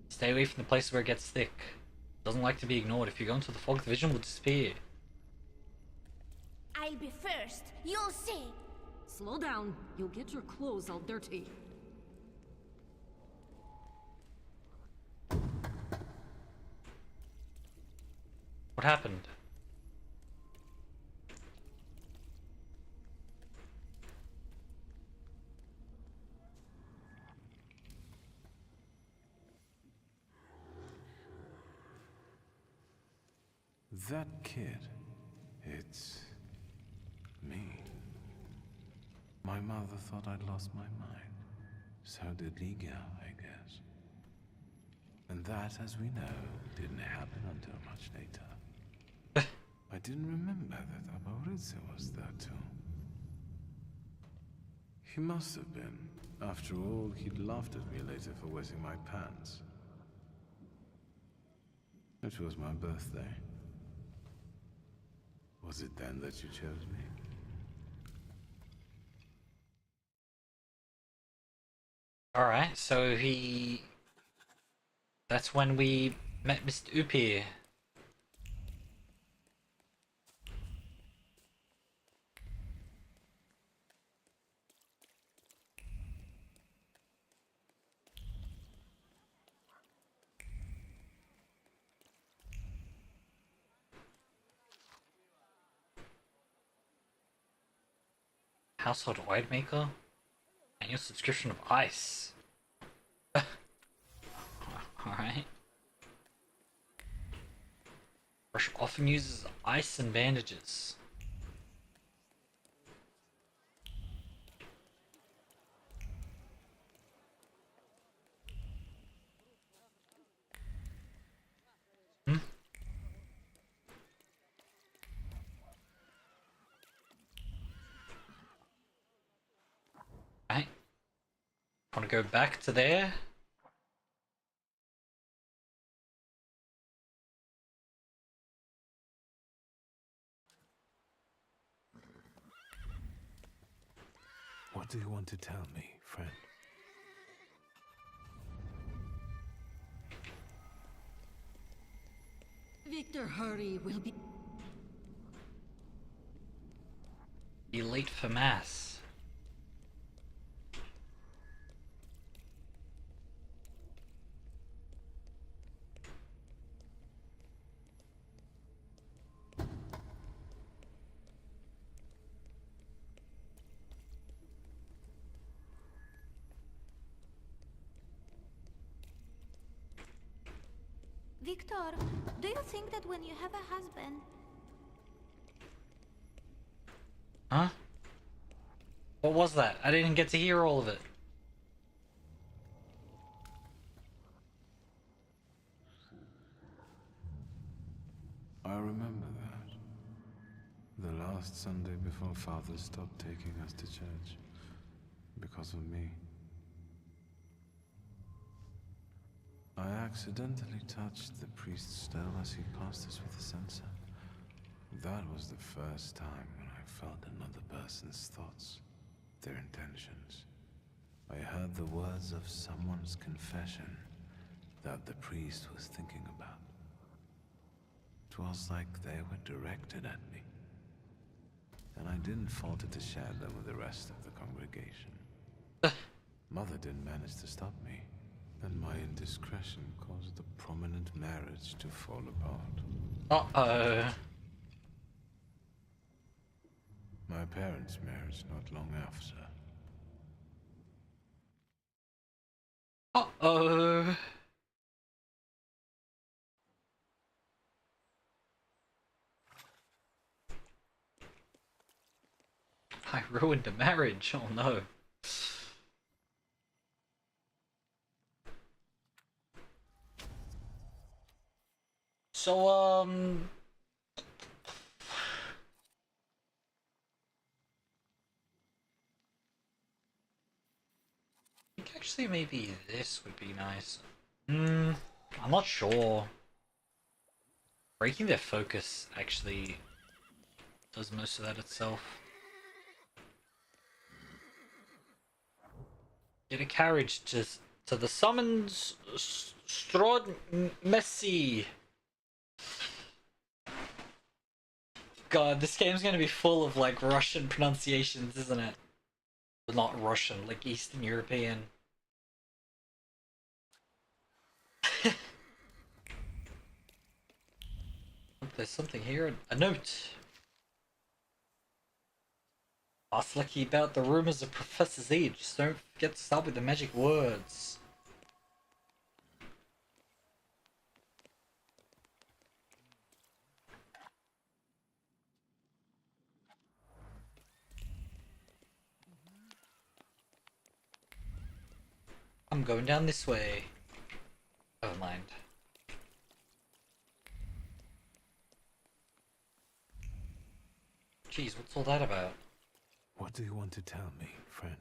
Speaker 1: Stay away from the places where it gets thick. It doesn't like to be ignored. If you go into the fog, the vision will disappear.
Speaker 9: I'll be first. You'll see.
Speaker 5: Slow down. You'll get your clothes all dirty.
Speaker 1: What happened?
Speaker 3: That kid, it's me. My mother thought I'd lost my mind. So did Liga, I guess. And that, as we know, didn't happen until much later. I didn't remember that Amoritza was there too. He must have been. After all, he'd laughed at me later for wetting my pants. It was my birthday. Was it then that you chose me?
Speaker 1: Alright, so he That's when we met Mr. Upi. Household wide maker? Annual subscription of ice. Alright. Brush often uses ice and bandages. Hmm? Right. Want to go back to there?
Speaker 3: What do you want to tell me, friend?
Speaker 5: Wiktor, hurry, we'll be...
Speaker 1: Be late for mass.
Speaker 11: Wiktor, do you think that when you have a husband...
Speaker 1: Huh? What was that? I didn't get to hear all of it.
Speaker 3: I remember that. The last Sunday before Father stopped taking us to church. Because of me. I accidentally touched the priest's stone as he passed us with a censer. That was the first time when I felt another person's thoughts, their intentions. I heard the words of someone's confession that the priest was thinking about. It was like they were directed at me. And I didn't falter to share them with the rest of the congregation. Mother didn't manage to stop me. And my indiscretion caused the prominent marriage to fall apart.
Speaker 1: Uh-oh.
Speaker 3: My parents' marriage not long after.
Speaker 1: Uh-oh. I ruined a marriage. Oh no. So, I think actually maybe this would be nice. I'm not sure. Breaking their focus actually does most of that itself. Get a carriage to the summons Strod Messi. God, this game's gonna be full of like Russian pronunciations, isn't it? Not Russian, like Eastern European. There's something here. A note. Ask Lucky about the rumors of Professor Z. Just don't forget to start with the magic words. I'm going down this way. Never mind. Jeez, what's all that about?
Speaker 3: What do you want to tell me, friend?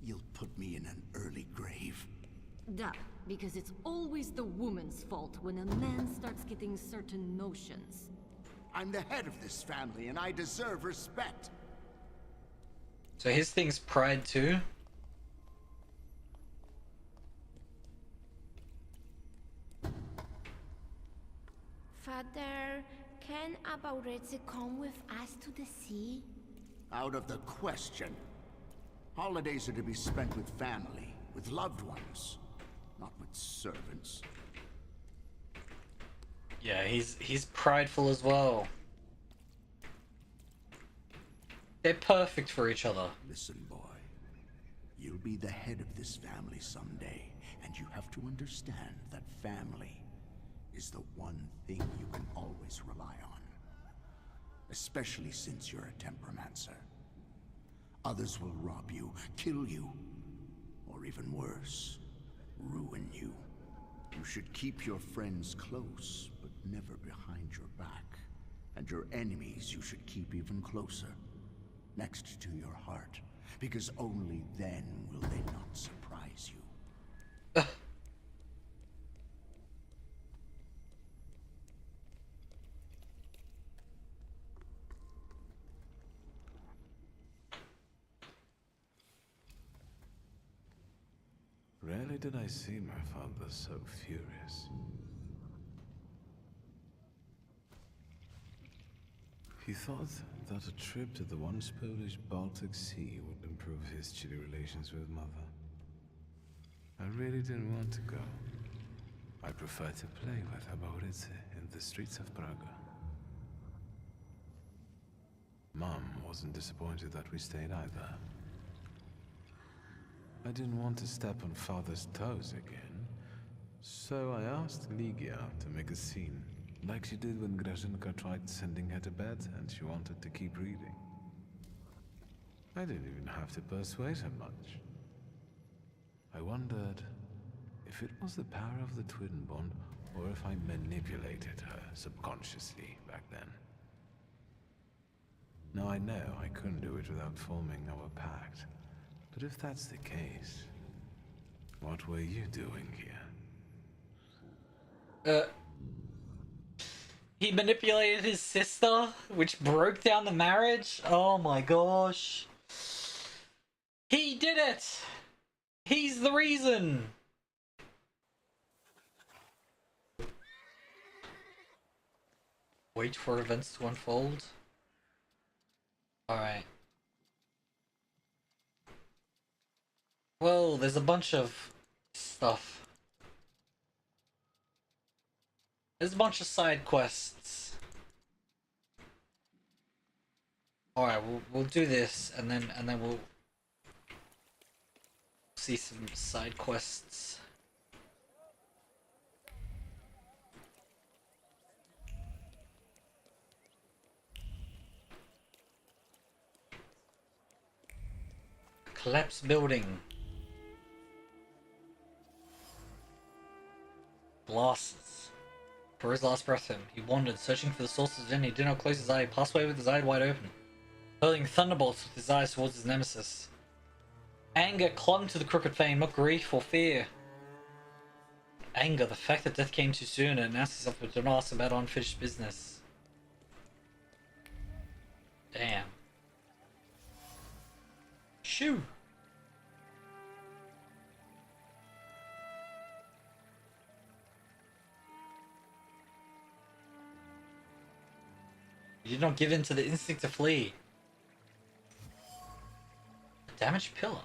Speaker 7: You'll put me in an early grave.
Speaker 5: Duh. Because it's always the woman's fault when a man starts getting certain notions.
Speaker 6: I'm the head of this family, and I deserve respect.
Speaker 1: So his thing's pride too?
Speaker 11: Father, can Abauretse come with us to the sea?
Speaker 6: Out of the question. Holidays are to be spent with family, with loved ones, not with servants.
Speaker 1: Yeah, he's prideful as well. They're perfect for each other.
Speaker 6: Listen, boy. You'll be the head of this family someday, and you have to understand that family is the one thing you can always rely on. Especially since you're a temperomancer. Others will rob you, kill you, or even worse, ruin you. You should keep your friends close, but never behind your back. And your enemies you should keep even closer, next to your heart, because only then will they not surprise you.
Speaker 3: Rarely did I see my father so furious. He thought that a trip to the once Polish Baltic Sea would improve his chilly relations with Mother. I really didn't want to go. I preferred to play with Abauretse in the streets of Praga. Mom wasn't disappointed that we stayed either. I didn't want to step on Father's toes again, so I asked Ligia to make a scene, like she did when Grażynka tried sending her to bed and she wanted to keep reading. I didn't even have to persuade her much. I wondered if it was the power of the twin bond or if I manipulated her subconsciously back then. Now I know I couldn't do it without forming our pact. But if that's the case, what were you doing here?
Speaker 1: He manipulated his sister, which broke down the marriage? Oh my gosh. He did it! He's the reason! Wait for events to unfold. Alright. Well, there's a bunch of stuff. There's a bunch of side quests. Alright, we'll do this and then we'll see some side quests. Collapsed building. Glasses. For his last breath, he wandered, searching for the source of Zen. He did not close his eye. He passed away with his eye wide open, hurling thunderbolts with his eyes towards his nemesis. Anger clung to the crooked flame, not grief or fear. Anger, the fact that death came too soon, and announced himself but did not ask about unfinished business. Damn. Shoo! He did not give in to the instinct to flee. A damaged pillar.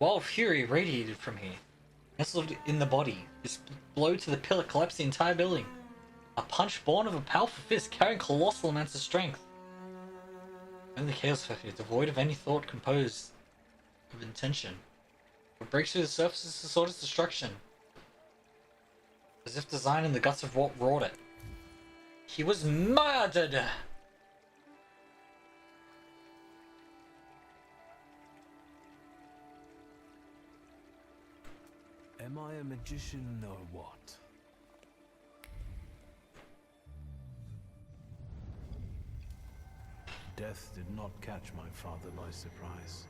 Speaker 1: Wild fury radiated from here, nestled in the body. This blow to the pillar collapsed the entire building. A punch born of a powerful fist carrying colossal amounts of strength. Only chaos factor, devoid of any thought composed of intention. What breaks through the surface is the sort of destruction. As if designed in the guts of what wrought it. He was murdered!
Speaker 3: Am I a magician or what? Death did not catch my father by surprise.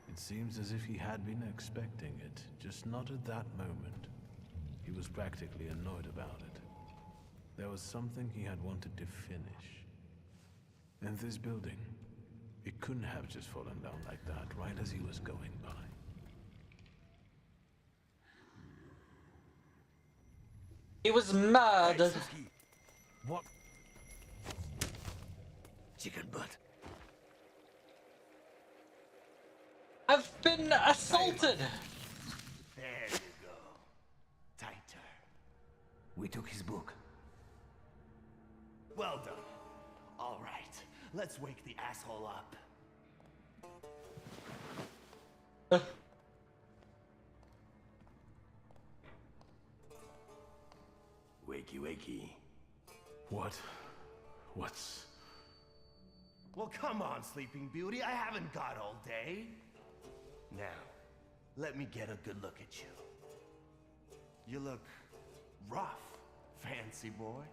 Speaker 3: It seems as if he had been expecting it, just not at that moment. He was practically annoyed about it. There was something he had wanted to finish. And this building, it couldn't have just fallen down like that right as he was going by.
Speaker 1: He was murdered.
Speaker 6: Hey, what? Chicken butt.
Speaker 1: I've been assaulted.
Speaker 6: There you go. Tighter. We took his book. Well done. All right, let's wake the asshole up. Wakey, wakey.
Speaker 3: What's...
Speaker 6: Well, come on, Sleeping Beauty. I haven't got all day. Now, let me get a good look at you. You look rough, fancy boy.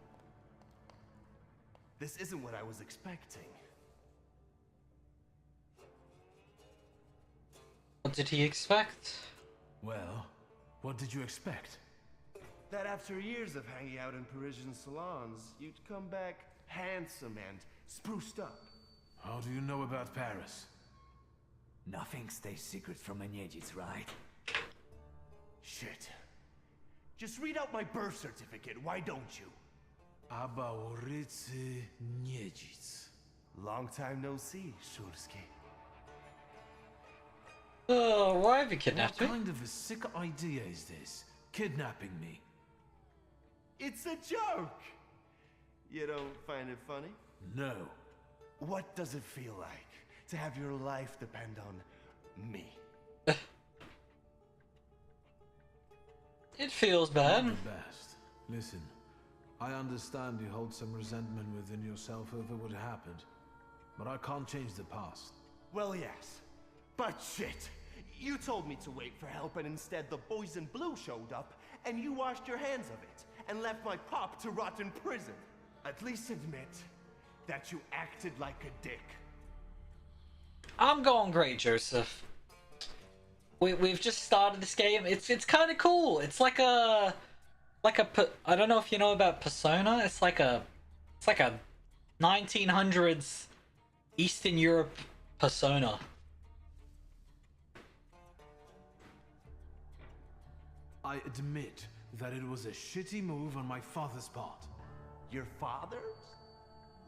Speaker 6: This isn't what I was expecting.
Speaker 1: What did he expect?
Speaker 3: Well, what did you expect?
Speaker 6: That after years of hanging out in Parisian salons, you'd come back handsome and spruced up.
Speaker 3: How do you know about Paris?
Speaker 6: Nothing stays secret from Niedzic, right? Shit. Just read out my birth certificate, why don't you?
Speaker 3: Abaurice Niedzic.
Speaker 6: Long time no see, Szulski.
Speaker 1: Why have you kidnapped me?
Speaker 3: What kind of a sick idea is this? Kidnapping me?
Speaker 6: It's a joke! You don't find it funny?
Speaker 3: No.
Speaker 6: What does it feel like to have your life depend on me?
Speaker 1: It feels bad.
Speaker 3: Not the best. Listen, I understand you hold some resentment within yourself over what happened, but I can't change the past.
Speaker 6: Well, yes, but shit! You told me to wait for help and instead the boys in blue showed up and you washed your hands of it and left my pop to rot in prison. At least admit that you acted like a dick.
Speaker 1: I'm going great, Joseph. We've just started this game. It's kind of cool. It's like a I don't know if you know about Persona. It's like a 1900s Eastern Europe Persona.
Speaker 3: I admit that it was a shitty move on my father's part.
Speaker 6: Your father's?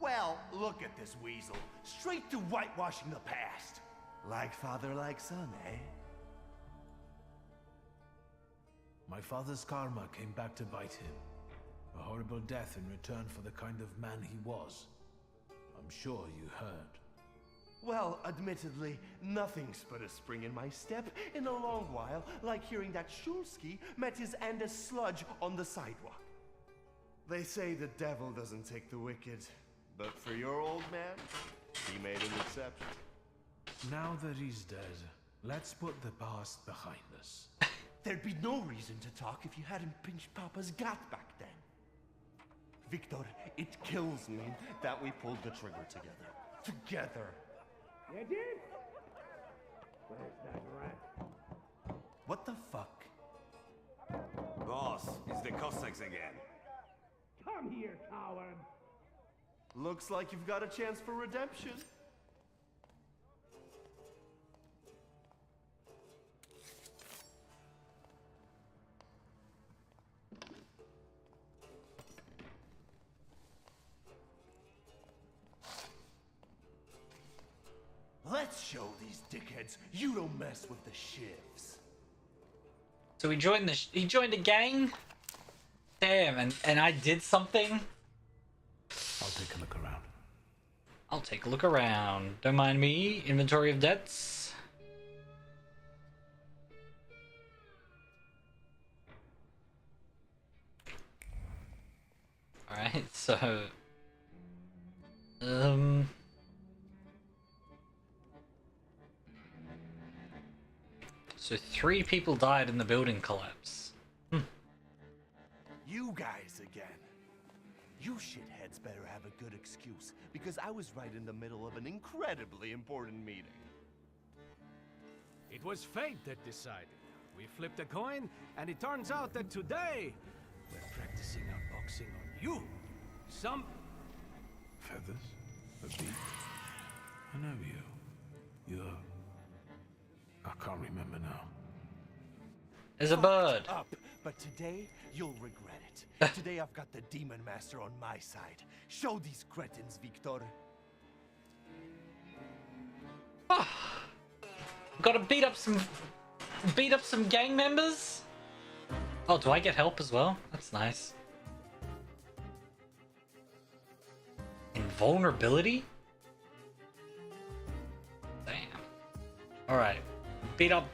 Speaker 6: Well, look at this weasel. Straight to whitewashing the past. Like father, like son, eh?
Speaker 3: My father's karma came back to bite him. A horrible death in return for the kind of man he was. I'm sure you heard.
Speaker 6: Well, admittedly, nothing's put a spring in my step in a long while, like hearing that Szulski met his Andes sludge on the sidewalk. They say the devil doesn't take the wicked, but for your old man, he made an exception.
Speaker 3: Now that he's dead, let's put the past behind us.
Speaker 6: There'd be no reason to talk if you hadn't pinched Papa's gut back then. Wiktor, it kills me that we pulled the trigger together. Together.
Speaker 17: You did? Where's that rat?
Speaker 6: What the fuck?
Speaker 4: Boss, it's the Cossacks again.
Speaker 17: Come here, coward!
Speaker 6: Looks like you've got a chance for redemption. Let's show these dickheads you don't mess with the shivs.
Speaker 1: So he joined a gang? Damn, and I did something?
Speaker 3: I'll take a look around.
Speaker 1: I'll take a look around. Don't mind me. Inventory of debts. Alright, so... So 3 people died in the building collapse.
Speaker 6: You guys again. You shitheads better have a good excuse, because I was right in the middle of an incredibly important meeting.
Speaker 17: It was fate that decided.
Speaker 14: We flipped a coin, and it turns out that today we're practicing our boxing on you. Some
Speaker 20: Feathers? A beak? I know you. You're... I can't remember now.
Speaker 1: There's a bird.
Speaker 13: Up, but today you'll regret it. Today I've got the Demon Master on my side. Show these cretins, Wiktor.
Speaker 1: Gotta beat up some gang members. Oh, do I get help as well? That's nice. Invulnerability? Damn. Alright. Beat up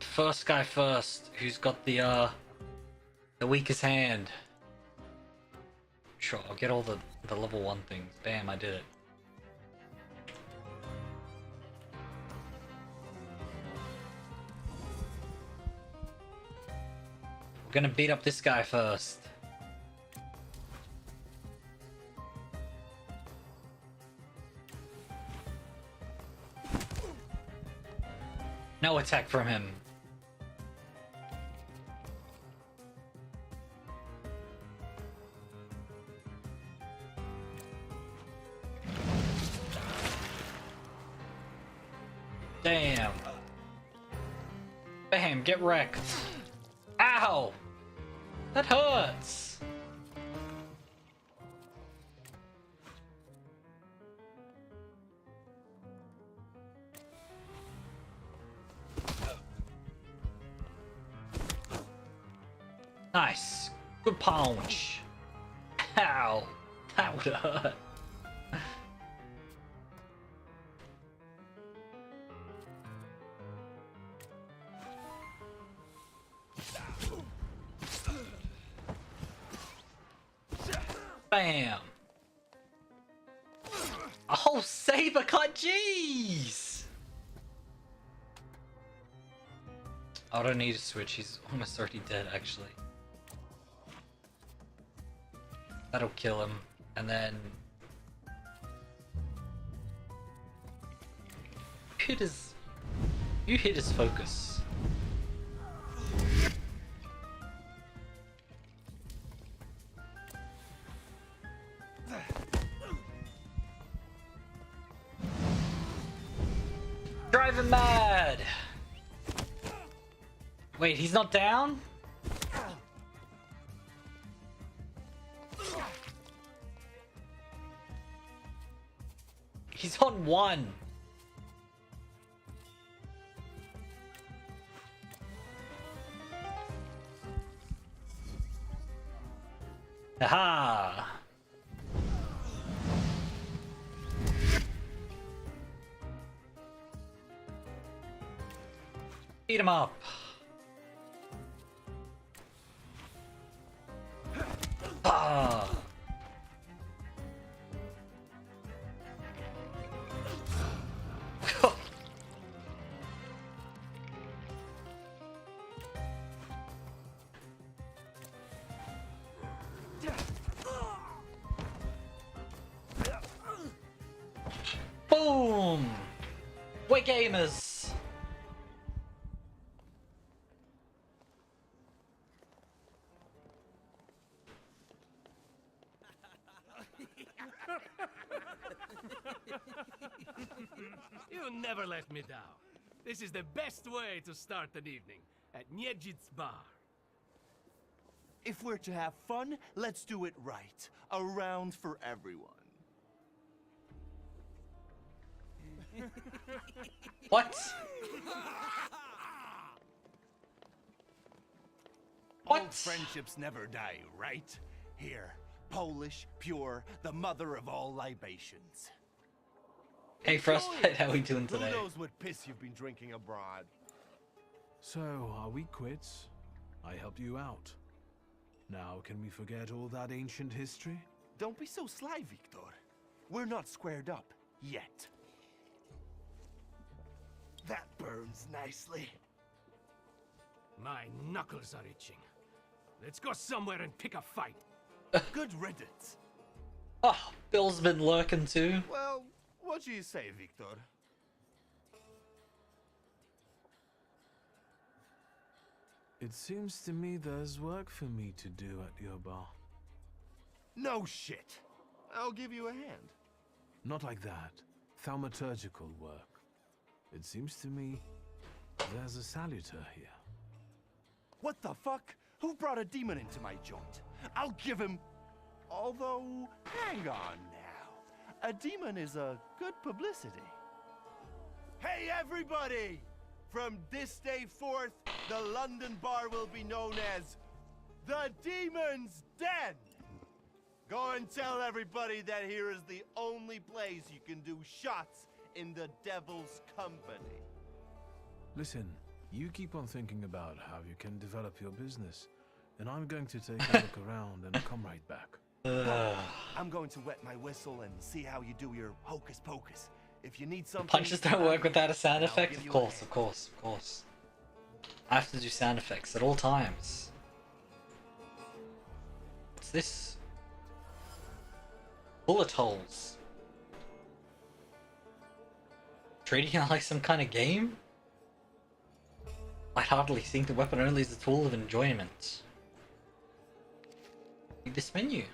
Speaker 1: first guy first, who's got the weakest hand. Sure, I'll get all the level 1 things. Bam, I did it. We're gonna beat up this guy first. No attack from him. Damn. Bam, get wrecked. Ow! That hurts! Nice. Good punch. Ow. That would hurt. Bam. A whole saber cut, jeez! I don't need to switch, he's almost already dead actually. That'll kill him, and then... You hit his focus. Drive him mad! Wait, he's not down? He's on 1. Aha! Beat him up. Ah. Boom! We're gamers.
Speaker 14: You never let me down. This is the best way to start an evening at Niedzic's bar.
Speaker 13: If we're to have fun, let's do it right. A round for everyone.
Speaker 1: What? What?
Speaker 13: Old friendships never die, right? Here, Polish, pure, the mother of all libations.
Speaker 1: Hey Frostbite, how we doing today?
Speaker 13: Who knows what piss you've been drinking abroad?
Speaker 3: So, are we quits? I helped you out. Now, can we forget all that ancient history?
Speaker 13: Don't be so sly, Wiktor. We're not squared up, yet. That burns nicely.
Speaker 14: My knuckles are itching. Let's go somewhere and pick a fight.
Speaker 13: Good riddance.
Speaker 1: Oh, Bill's been lurking too.
Speaker 13: Well, what do you say, Wiktor?
Speaker 3: It seems to me there's work for me to do at your bar.
Speaker 13: No shit. I'll give you a hand.
Speaker 3: Not like that. Thaumaturgical work. It seems to me there's a salutor here.
Speaker 13: What the fuck? Who brought a demon into my joint? I'll give him... Although, hang on now. A demon is a good publicity. Hey everybody! From this day forth, the London bar will be known as the Demon's Den! Go and tell everybody that here is the only place you can do shots in the devil's company.
Speaker 3: Listen, you keep on thinking about how you can develop your business, and I'm going to take a look around and come right back.
Speaker 13: I'm going to wet my whistle and see how you do your hocus pocus. If you need something...
Speaker 1: Punches don't work without a sound effect? Of course, of course, of course. I have to do sound effects at all times. What's this? Bullet holes. Treating it like some kind of game? I'd hardly think the weapon only is a tool of enjoyment. Read this menu.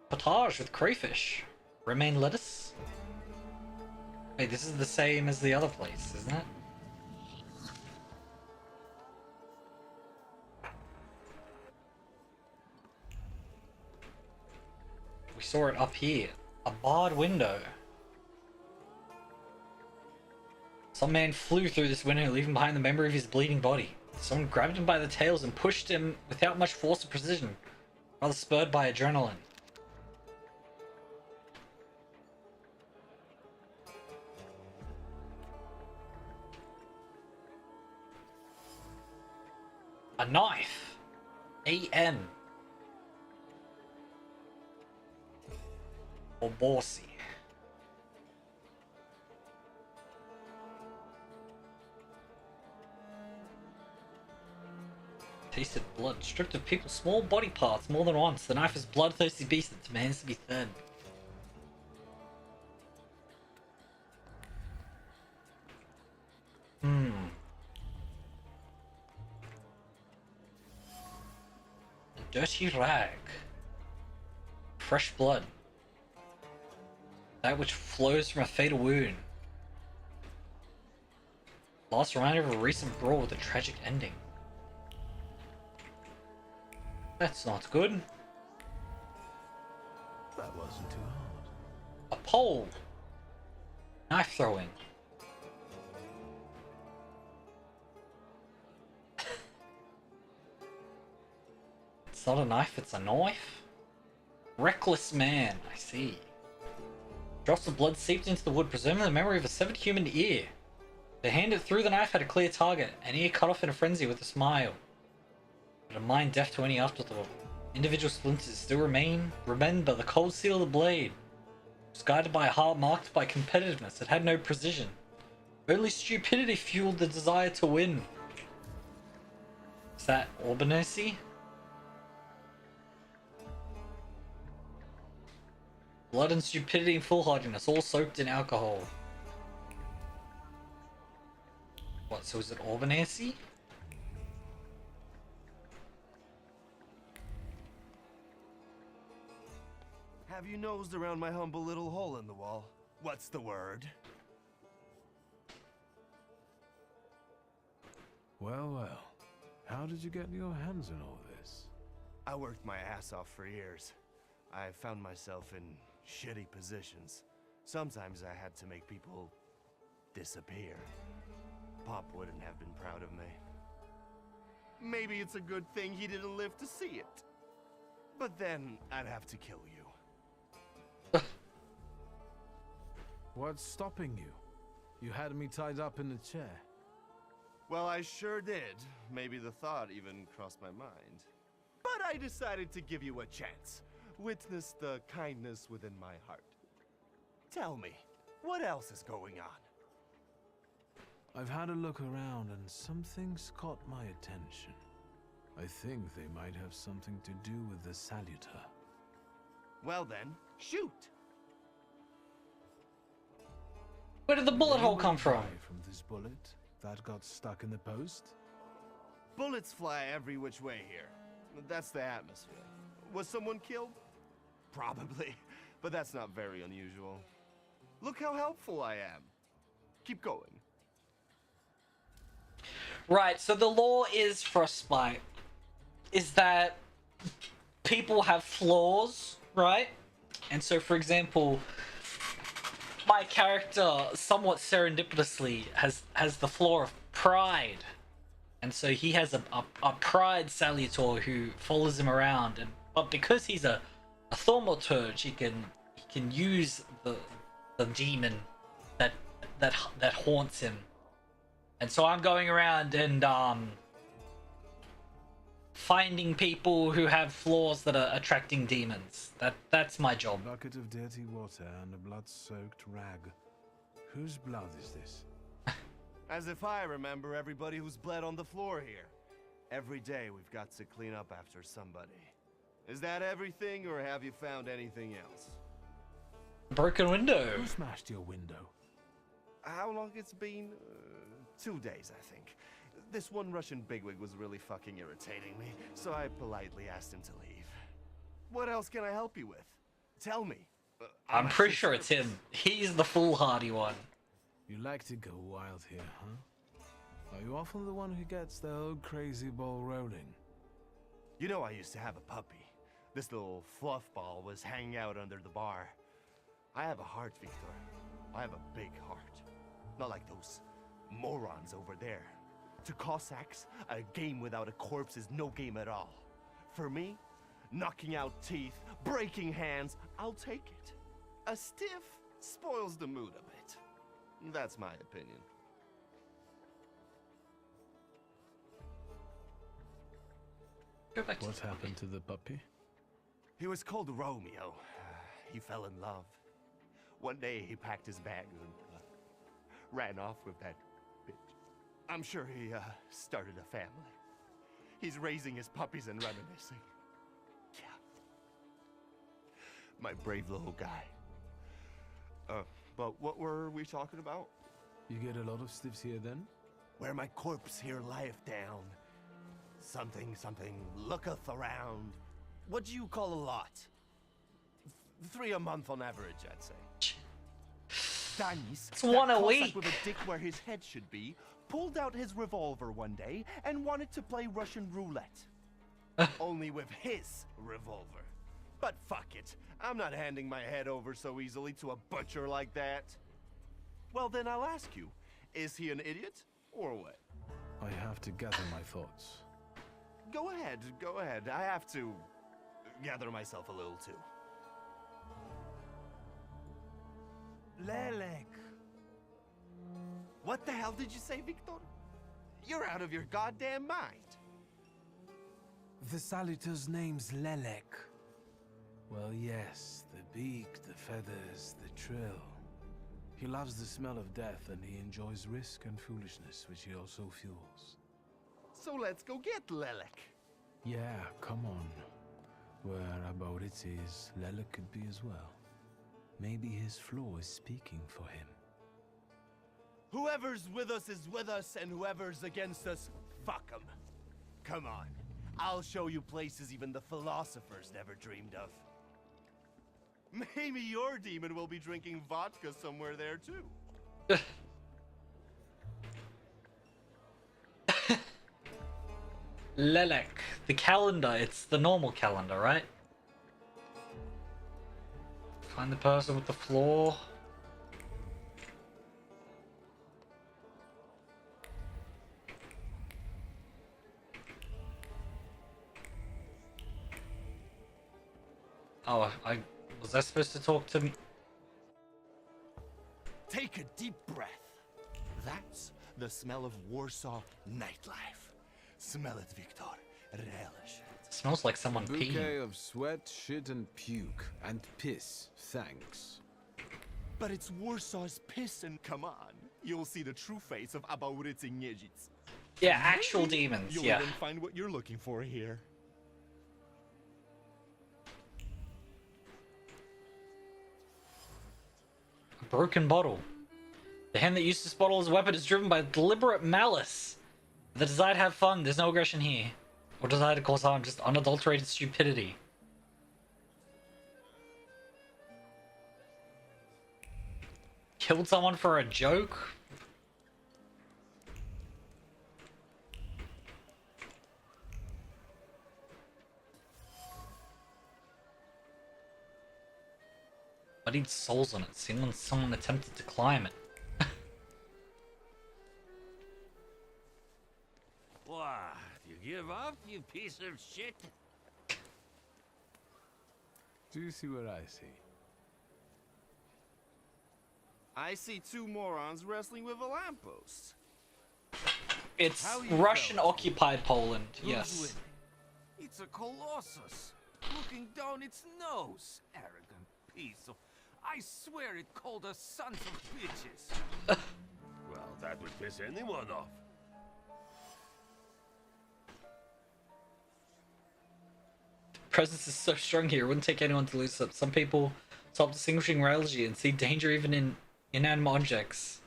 Speaker 1: Potage with crayfish. Romaine lettuce. Wait, this is the same as the other place, isn't it? We saw it up here. A barred window. Some man flew through this window, leaving behind the memory of his bleeding body. Someone grabbed him by the tails and pushed him without much force or precision, rather spurred by adrenaline. A knife. A-N. Or Borsey. Tasted blood. Stripped of people's small body parts more than once. The knife is a bloodthirsty beast that demands to be fed. A dirty rag. Fresh blood. That which flows from a fatal wound. Last reminder of a recent brawl with a tragic ending. That's not good.
Speaker 3: That wasn't too hard.
Speaker 1: A pole. Knife throwing. It's not a knife, it's a knife. Reckless man, I see. Drops of blood seeped into the wood, preserving the memory of a severed human ear. The hand that threw the knife had a clear target, an ear cut off in a frenzy with a smile. But a mind deaf to any afterthought. Individual splinters still remain, by the cold seal of the blade. It was guided by a heart marked by competitiveness that had no precision. Only stupidity fueled the desire to win. Is that Albanese? Blood and stupidity and foolhardiness, all soaked in alcohol. What, so is it Albanese?
Speaker 13: Have you nosed around my humble little hole in the wall? What's the word?
Speaker 3: Well, well. How did you get your hands on all this?
Speaker 13: I worked my ass off for years. I found myself in shitty positions. Sometimes I had to make people disappear. Pop wouldn't have been proud of me. Maybe it's a good thing he didn't live to see it. But then I'd have to kill you.
Speaker 3: What's stopping you? You had me tied up in the chair.
Speaker 13: Well, I sure did. Maybe the thought even crossed my mind. But I decided to give you a chance. Witness the kindness within my heart. Tell me, what else is going on?
Speaker 3: I've had a look around and something's caught my attention. I think they might have something to do with the salutor.
Speaker 13: Well then, shoot!
Speaker 1: Where did the bullet hole come from?
Speaker 3: From this bullet that got stuck in the post?
Speaker 13: Bullets fly every which way here. That's the atmosphere. Was someone killed? Probably, but that's not very unusual. Look how helpful I am. Keep going.
Speaker 1: Right, so the law is frostbite. Is that people have flaws, right? And so, for example, my character, somewhat serendipitously, has the flaw of pride. And so he has a pride salutor who follows him around, but because he's a thaumaturge, he can use the demon that haunts him. And so I'm going around and finding people who have flaws that are attracting demons. That's my job.
Speaker 3: A bucket of dirty water and a blood-soaked rag. Whose blood is this?
Speaker 13: As if I remember everybody who's bled on the floor here. Every day we've got to clean up after somebody. Is that everything, or have you found anything else?
Speaker 1: Broken window.
Speaker 3: Who smashed your window?
Speaker 13: How long it's been? 2 days, I think. This one Russian bigwig was really fucking irritating me, so I politely asked him to leave. What else can I help you with? Tell me.
Speaker 1: I'm pretty sure it's him. He's the foolhardy one.
Speaker 3: You like to go wild here, huh? Are you often the one who gets the whole crazy ball rolling?
Speaker 13: You know I used to have a puppy. This little fluff ball was hanging out under the bar. I have a heart, Wiktor. I have a big heart. Not like those morons over there. To Cossacks, a game without a corpse is no game at all. For me, knocking out teeth, breaking hands, I'll take it. A stiff spoils the mood a bit. That's my opinion.
Speaker 3: What happened to the puppy?
Speaker 13: He was called Romeo. He fell in love. One day he packed his bag and ran off with that bitch. I'm sure he started a family. He's raising his puppies and reminiscing. Yeah. My brave little guy. But what were we talking about?
Speaker 3: You get a lot of stiffs here then?
Speaker 13: Where my corpse here lieth down. Something, looketh around. What do you call a lot? 3 a month on average, I'd say. Danis,
Speaker 1: it's one a
Speaker 13: Cossack
Speaker 1: week.
Speaker 13: with a dick where his head should be, pulled out his revolver one day and wanted to play Russian roulette. Only with his revolver. But fuck it, I'm not handing my head over so easily to a butcher like that. Well then I'll ask you, is he an idiot or what?
Speaker 3: I have to gather my thoughts.
Speaker 13: Go ahead. I have to gather myself a little too. Lelek. What the hell did you say, Wiktor? You're out of your goddamn mind.
Speaker 3: The salutor's name's Lelek. Well, yes, the beak, the feathers, the trill. He loves the smell of death and he enjoys risk and foolishness, which he also fuels.
Speaker 13: So let's go get Lelek.
Speaker 3: Yeah, come on. Where about it is, Lelek could be as well. Maybe his flaw is speaking for him.
Speaker 13: Whoever's with us is with us, and whoever's against us, fuck 'em. Come on, I'll show you places even the philosophers never dreamed of. Maybe your demon will be drinking vodka somewhere there too.
Speaker 1: Lelek, the calendar, it's the normal calendar, right? Find the person with the flaw. Oh, was I supposed to talk to me?
Speaker 13: Take a deep breath. That's the smell of Warsaw nightlife. Smell it, Wiktor. Relish it.
Speaker 1: Smells like someone
Speaker 3: Bouquet
Speaker 1: peeing.
Speaker 3: of sweat, shit, and puke. And piss. Thanks.
Speaker 13: But it's Warsaw's piss, and come on. You'll see the true face of Abaurycy Niedzic.
Speaker 1: Yeah, actual demons,
Speaker 13: You'll
Speaker 1: yeah.
Speaker 13: even find what you're looking for here.
Speaker 1: A broken bottle. The hand that used this bottle as a weapon is driven by deliberate malice. The desire to have fun, there's no aggression here. Or desire to cause harm, just unadulterated stupidity. Killed someone for a joke? I need souls on it. Someone attempted to climb it.
Speaker 17: What? You give up, you piece of shit?
Speaker 3: Do you see what I see?
Speaker 13: I see two morons wrestling with a lamppost.
Speaker 1: It's Russian-occupied Poland, yes.
Speaker 7: Who's winning? It's a colossus, looking down its nose. Arrogant piece of... I swear it called us sons of bitches.
Speaker 17: Well, that would piss anyone off.
Speaker 1: Presence is so strong here, it wouldn't take anyone to lose it. Some people stop distinguishing reality and see danger even in inanimate objects.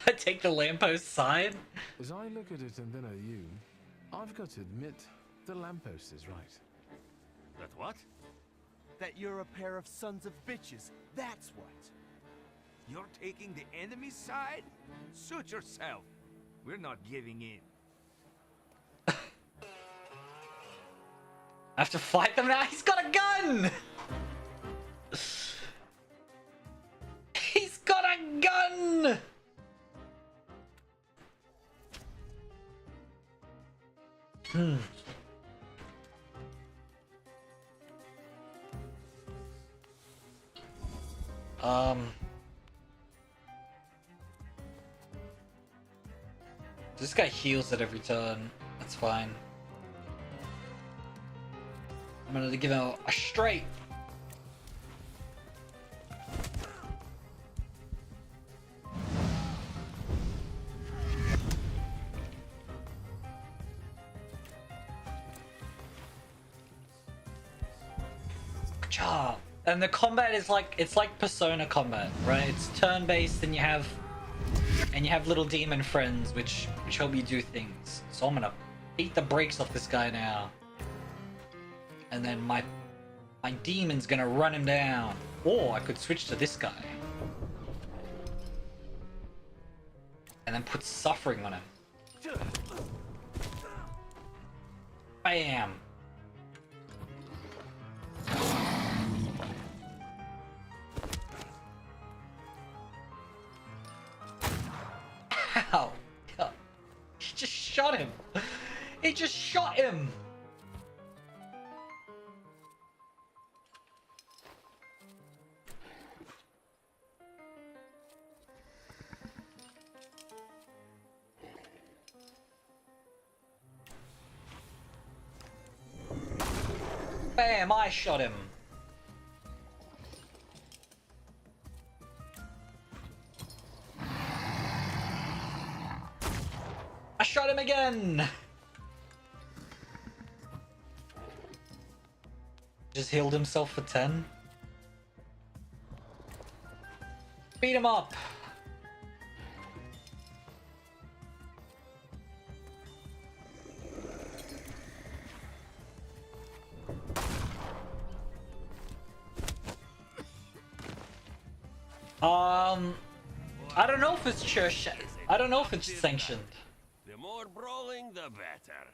Speaker 1: I take the lamppost side?
Speaker 3: As I look at it and then at you, I've got to admit, the lamppost is right.
Speaker 17: That what?
Speaker 13: That you're a pair of sons of bitches, that's what.
Speaker 7: You're taking the enemy's side? Suit yourself. We're not giving in.
Speaker 1: I have to fight them now? He's got a gun! He's got a gun! This guy heals at every turn. That's fine. I'm gonna give him a straight. Good job. And the combat is like, it's like Persona combat, right? It's turn-based and you have little demon friends which help you do things. So I'm gonna beat the brakes off this guy now. And then my demon's gonna run him down. Or I could switch to this guy. And then put suffering on him. Bam! Ow! He just shot him! He just shot him! Bam! I shot him! I shot him again! Just healed himself for 10. Beat him up! I don't know if it's church. I don't know if it's sanctioned.
Speaker 17: The more brawling, the better.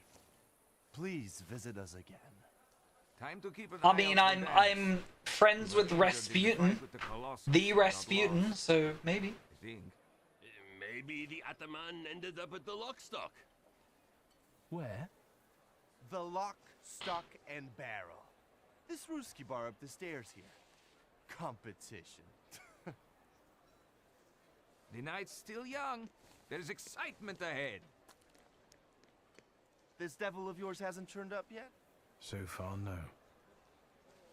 Speaker 13: Please visit us again.
Speaker 7: Time to keep an
Speaker 1: I mean, I'm friends with Rasputin, the Rasputin, so maybe.
Speaker 17: Maybe the Ataman ended up at the Lockstock.
Speaker 13: Where? The Lock, Stock, and Barrel. This Ruski bar up the stairs here. Competition.
Speaker 7: The night's still young. There's excitement ahead.
Speaker 13: This devil of yours hasn't turned up yet?
Speaker 3: So far, no.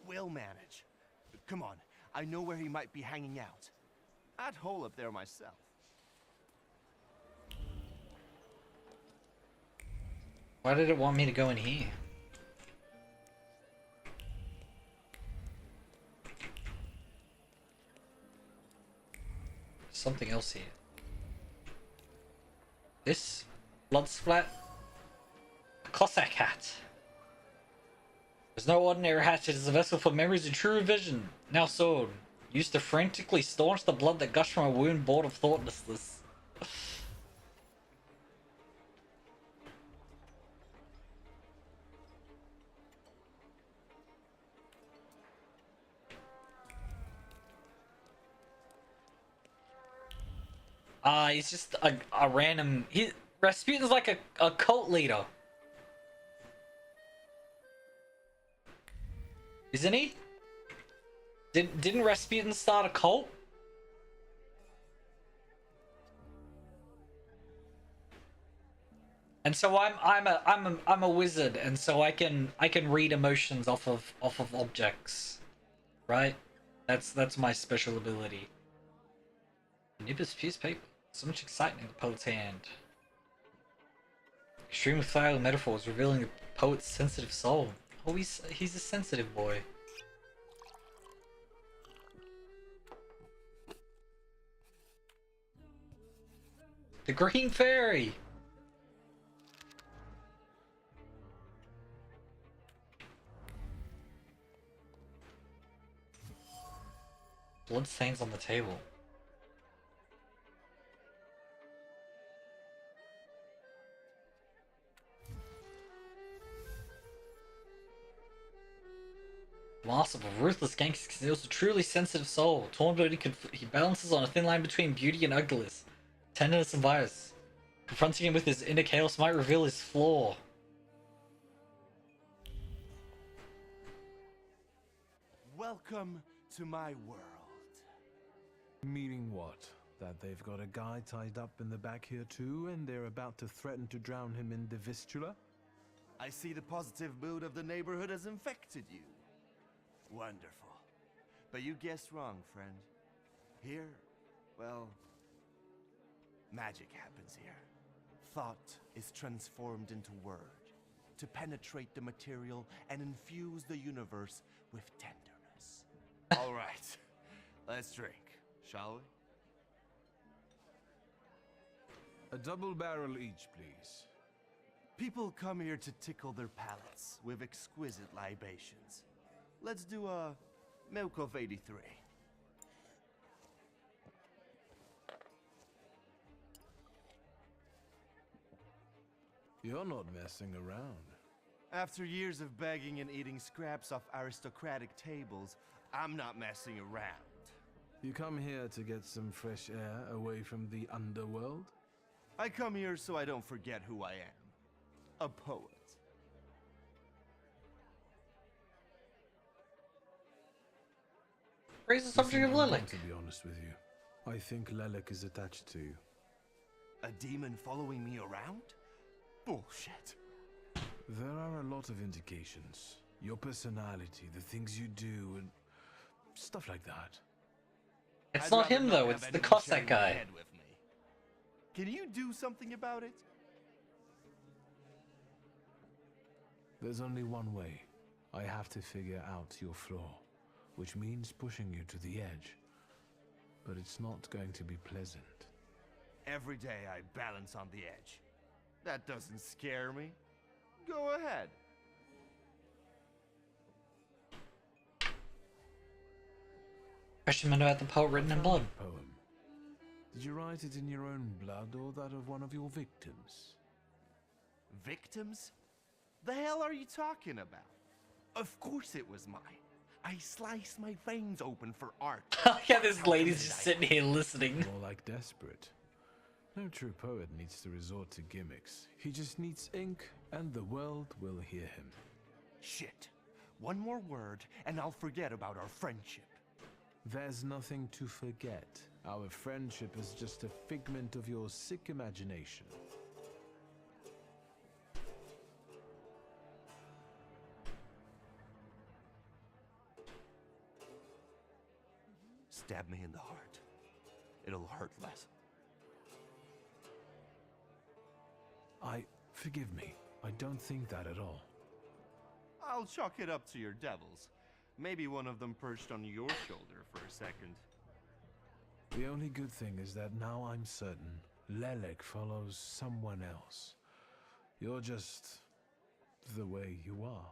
Speaker 13: We'll manage. Come on, I know where he might be hanging out. I'd hole up there myself.
Speaker 1: Why did it want me to go in here? something else here. This blood splat. A Cossack hat. There's no ordinary hat. It is a vessel for memories and true vision. Now sword. Used to frantically staunch the blood that gushed from a wound born of thoughtlessness. He's just a random... Rasputin's like a cult leader. Isn't he? Didn't Rasputin start a cult? And so I'm a wizard, and so I can read emotions off of objects, right? That's my special ability. Nimbus piece of paper. So much excitement in the poet's hand. Extremely foul metaphors revealing the poet's sensitive soul. Oh, he's a sensitive boy. The Green Fairy! Blood stains on the table. Master of a ruthless gangster conceals a truly sensitive soul. Torn bloody, he balances on a thin line between beauty and ugliness, tenderness and vice. Confronting him with his inner chaos might reveal his flaw.
Speaker 13: Welcome to my world.
Speaker 3: Meaning what? That they've got a guy tied up in the back here too, and they're about to threaten to drown him in the Vistula?
Speaker 13: I see the positive mood of the neighborhood has infected you. Wonderful. But you guessed wrong, friend. Here, well, magic happens here. Thought is transformed into word to penetrate the material and infuse the universe with tenderness. All right, let's drink, shall we?
Speaker 3: A double barrel each, please.
Speaker 13: People come here to tickle their palates with exquisite libations. Let's do a milk of 83.
Speaker 3: You're not messing around.
Speaker 13: After years of begging and eating scraps off aristocratic tables, I'm not messing around.
Speaker 3: You come here to get some fresh air away from the underworld?
Speaker 13: I come here so I don't forget who I am. A poet.
Speaker 1: Raise the subject of Lilac.
Speaker 3: To be honest with you, I think Lilac is attached to you.
Speaker 13: A demon following me around? Bullshit.
Speaker 3: There are a lot of indications. Your personality, the things you do, and stuff like that.
Speaker 1: It's not him though, it's the Cossack guy.
Speaker 13: Can you do something about it?
Speaker 3: There's only one way. I have to figure out your flaw, which means pushing you to the edge. But it's not going to be pleasant.
Speaker 13: Every day I balance on the edge. That doesn't scare me. Go ahead.
Speaker 1: Question about the poet written in blood.
Speaker 3: Poem. Did you write it in your own blood or that of one of your victims?
Speaker 13: Victims? The hell are you talking about? Of course it was mine. I sliced my veins open for art.
Speaker 1: Yeah, this lady's just sitting here listening.
Speaker 3: More like desperate. No true poet needs to resort to gimmicks. He just needs ink, and the world will hear him.
Speaker 13: Shit. One more word, and I'll forget about our friendship.
Speaker 3: There's nothing to forget. Our friendship is just a figment of your sick imagination.
Speaker 13: Stab me in the heart. It'll hurt less.
Speaker 3: Forgive me. I don't think that at all.
Speaker 13: I'll chalk it up to your devils. Maybe one of them perched on your shoulder for a second.
Speaker 3: The only good thing is that now I'm certain Lelek follows someone else. You're just the way you are.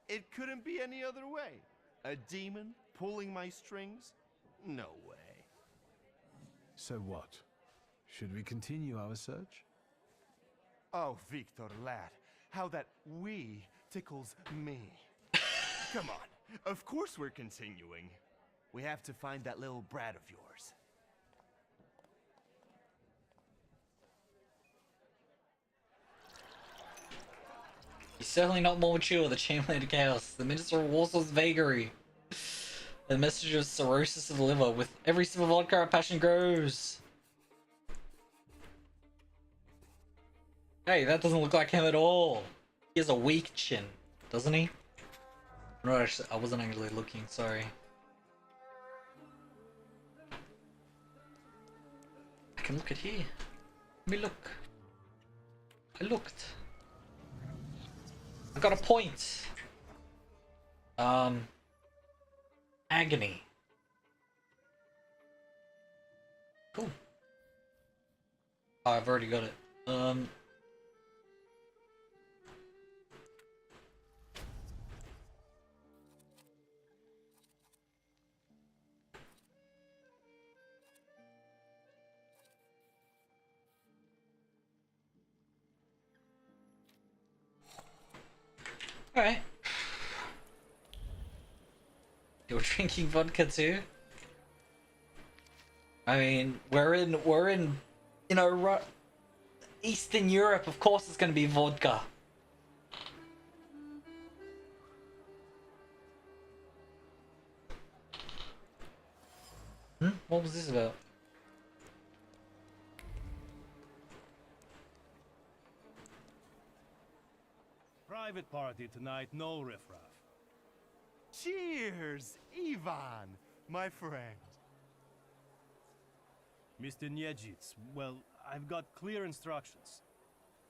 Speaker 13: It couldn't be any other way. A demon pulling my strings? No way.
Speaker 3: So what? Should we continue our search?
Speaker 13: Oh, Wiktor, lad, how that "we" tickles me. Come on, of course we're continuing. We have to find that little brat of yours.
Speaker 1: He's certainly not more mature, the Chamberlain of Chaos, the Minister of Warsaw's vagary, the messenger of cirrhosis of the liver. With every sip of vodka, our passion grows. Hey, that doesn't look like him at all. He has a weak chin, doesn't he? No, actually, I wasn't actually looking, sorry. I can look at here. Let me look. I looked. I got a point. Agony. Cool. Oh, I've already got it. Alright. You're drinking vodka too? I mean, we're in, you know, Eastern Europe, of course it's gonna be vodka. What was this about?
Speaker 15: Private party tonight, no riffraff.
Speaker 13: Cheers, Ivan, my friend.
Speaker 15: Mr. Niedzic, well, I've got clear instructions.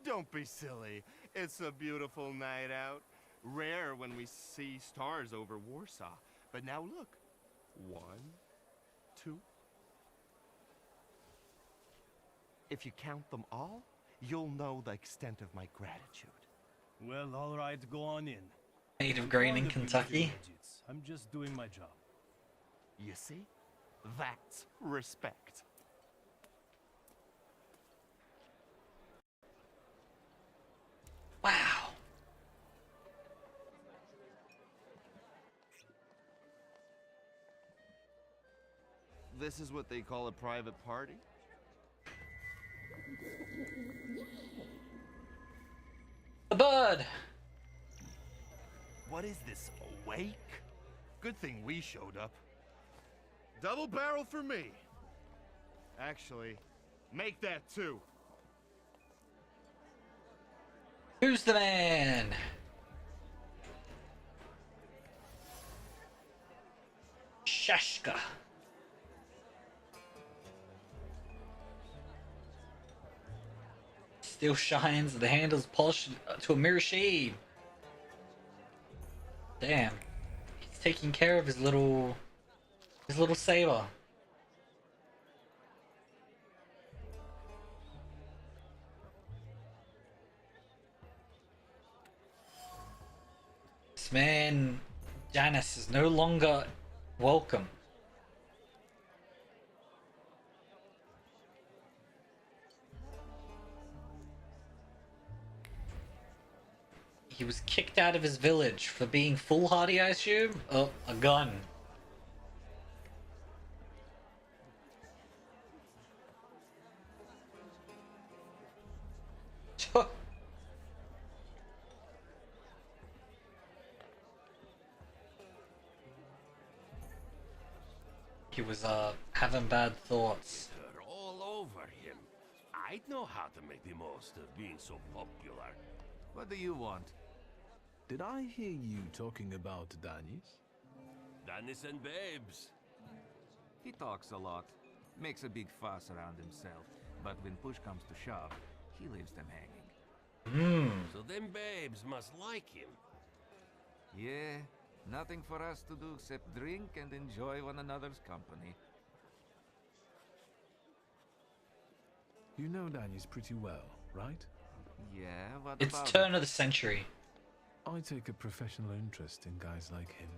Speaker 13: Don't be silly. It's a beautiful night out. Rare when we see stars over Warsaw. But now look. 1, 2. If you count them all, you'll know the extent of my gratitude.
Speaker 15: Well, all right, go on in.
Speaker 1: Native grain in Kentucky.
Speaker 15: I'm just doing my job.
Speaker 13: You see? That's respect.
Speaker 1: Wow.
Speaker 13: This is what they call a private party?
Speaker 1: The bird!
Speaker 13: What is this, a wake? Good thing we showed up. Double barrel for me. Actually, make that 2.
Speaker 1: Who's the man? Shashka. Still shines, the handle's polished to a mere shade. Damn. He's taking care of his little saber. This man, Janice, is no longer welcome. He was kicked out of his village for being foolhardy, I assume? Oh, a gun. He was, having bad thoughts.
Speaker 16: They're all over him. I'd know how to make the most of being so popular.
Speaker 7: What do you want?
Speaker 3: Did I hear you talking about Danis?
Speaker 16: Dennis and babes.
Speaker 23: He talks a lot, makes a big fuss around himself, but when push comes to shove, he leaves them hanging.
Speaker 16: So them babes must like him.
Speaker 23: Yeah, nothing for us to do except drink and enjoy one another's company.
Speaker 3: You know Dani's pretty well, right?
Speaker 23: Yeah, what
Speaker 1: It's
Speaker 23: about
Speaker 1: turn of the century.
Speaker 3: I take a professional interest in guys like him.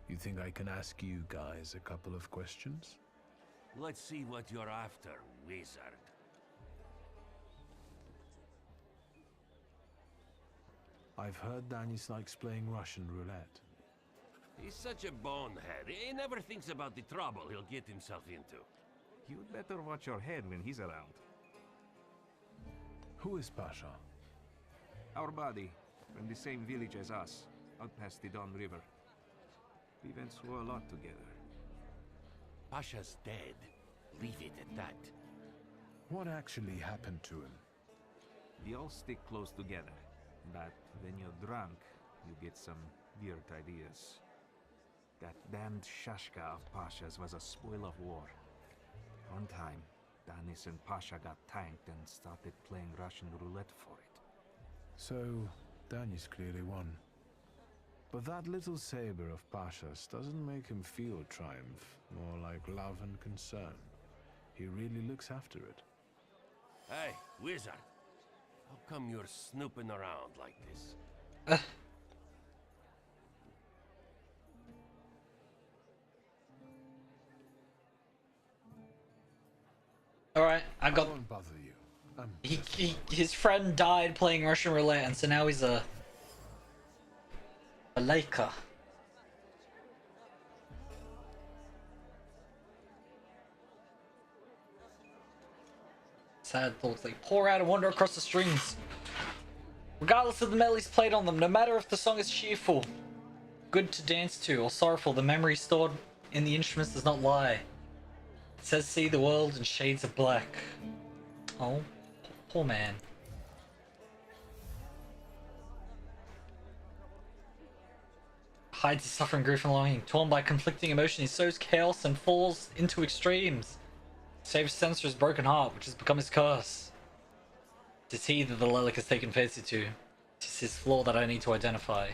Speaker 3: You think I can ask you guys a couple of questions?
Speaker 16: Let's see what you're after, wizard.
Speaker 3: I've heard Danis likes playing Russian roulette.
Speaker 16: He's such a bonehead. He never thinks about the trouble he'll get himself into.
Speaker 23: You'd better watch your head when he's around.
Speaker 3: Who is Pasha?
Speaker 23: Our buddy, from the same village as us, out past the Don River. We went through a lot together.
Speaker 16: Pasha's dead. Leave it at that.
Speaker 3: What actually happened to him?
Speaker 23: We all stick close together, but when you're drunk, you get some weird ideas. That damned Shashka of Pasha's was a spoil of war. One time, Danis and Pasha got tanked and started playing Russian roulette for it.
Speaker 3: So, Danis clearly won. But that little saber of Pasha's doesn't make him feel triumph, more like love and concern. He really looks after it.
Speaker 16: Hey, wizard. How come you're snooping around like this?
Speaker 1: Alright, I got...
Speaker 3: I won't bother you.
Speaker 1: His friend died playing Russian roulette, and so now he's a Laker. Sad thoughts, they pour out and wander across the strings. Regardless of the melodies played on them, no matter if the song is cheerful, good to dance to, or sorrowful, the memory stored in the instruments does not lie. It says see the world in shades of black. Oh, poor man. Hides his suffering, grief, and longing. Torn by conflicting emotion, he sows chaos and falls into extremes. Saves Sensor's broken heart, which has become his curse. It is he that the Lelic has taken fancy to. It is his flaw that I need to identify.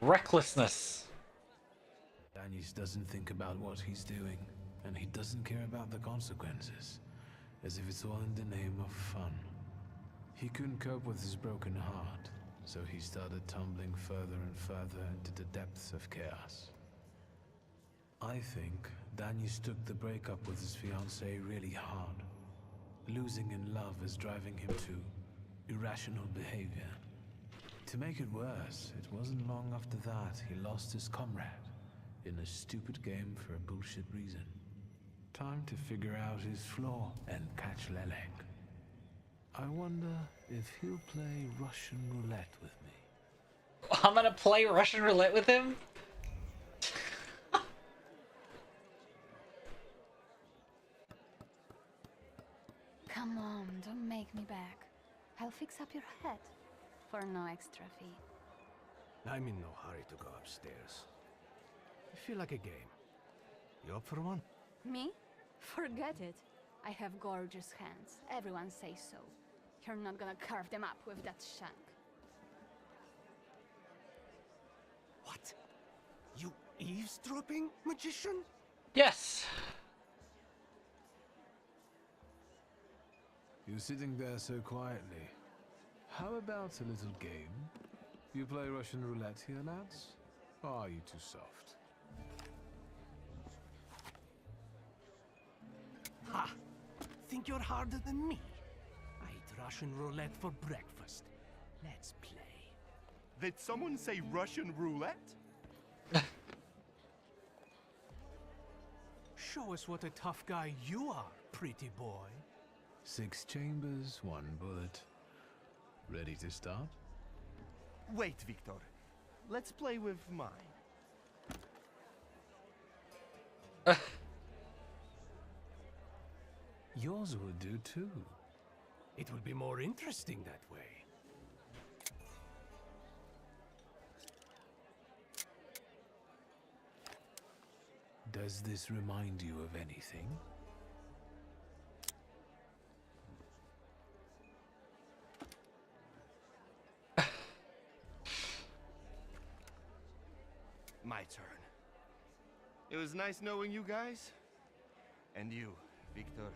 Speaker 1: Recklessness.
Speaker 3: Danis doesn't think about what he's doing, and he doesn't care about the consequences, as if it's all in the name of fun. He couldn't cope with his broken heart, so he started tumbling further and further into the depths of chaos. I think Danis took the breakup with his fiancée really hard. Losing in love is driving him to irrational behavior. To make it worse, it wasn't long after that he lost his comrade in a stupid game for a bullshit reason. Time to figure out his flaw and catch Lelek. I wonder if he'll play Russian roulette with me.
Speaker 1: I'm gonna play Russian roulette with him?
Speaker 11: Come on, don't make me beg. I'll fix up your head for no extra fee.
Speaker 14: I'm in no hurry to go upstairs. I feel like a game. You up for one?
Speaker 11: Me? Forget it. I have gorgeous hands. Everyone says so. You're not gonna carve them up with that shank.
Speaker 14: What? You eavesdropping, magician?
Speaker 1: Yes.
Speaker 3: You're sitting there so quietly. How about a little game? You play Russian roulette here, lads? Or are you too soft?
Speaker 14: Ha! Think you're harder than me? I eat Russian roulette for breakfast. Let's play.
Speaker 13: Did someone say Russian roulette?
Speaker 14: Show us what a tough guy you are, pretty boy.
Speaker 3: 6 chambers, 1 bullet. Ready to start?
Speaker 13: Wait, Wiktor. Let's play with mine.
Speaker 3: Yours will do too.
Speaker 14: It will be more interesting that way.
Speaker 3: Does this remind you of anything?
Speaker 13: My turn. It was nice knowing you guys. And you, Wiktor,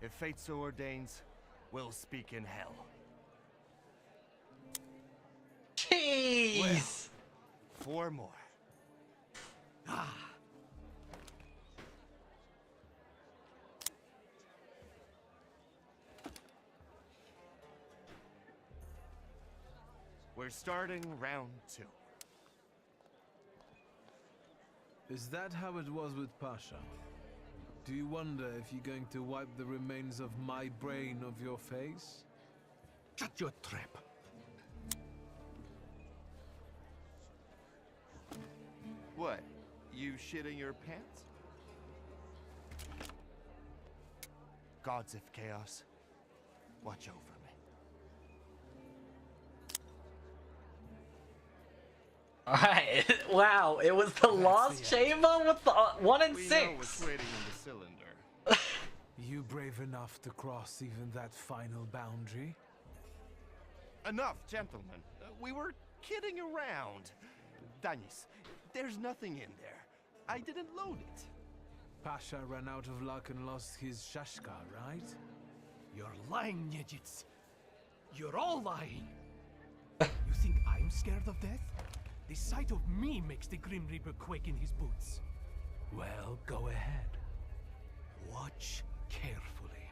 Speaker 13: if fate so ordains, we'll speak in hell.
Speaker 1: Jeez!
Speaker 13: Well, 4 more. Ah. We're starting round 2.
Speaker 3: Is that how it was with Pasha? Do you wonder if you're going to wipe the remains of my brain off your face?
Speaker 14: Shut your trap.
Speaker 13: What? You shitting your pants? Gods of chaos, watch over me.
Speaker 1: Alright, wow, it was the last chamber with the 1 and 6.
Speaker 13: We know what's waiting in the cylinder.
Speaker 3: You brave enough to cross even that final boundary?
Speaker 13: Enough, gentlemen. We were kidding around. Danis, there's nothing in there. I didn't load it.
Speaker 3: Pasha ran out of luck and lost his Shashka, right?
Speaker 14: You're lying, Niedzits. You're all lying. You think I'm scared of death? The sight of me makes the Grim Reaper quake in his boots. Well, go ahead. Watch carefully.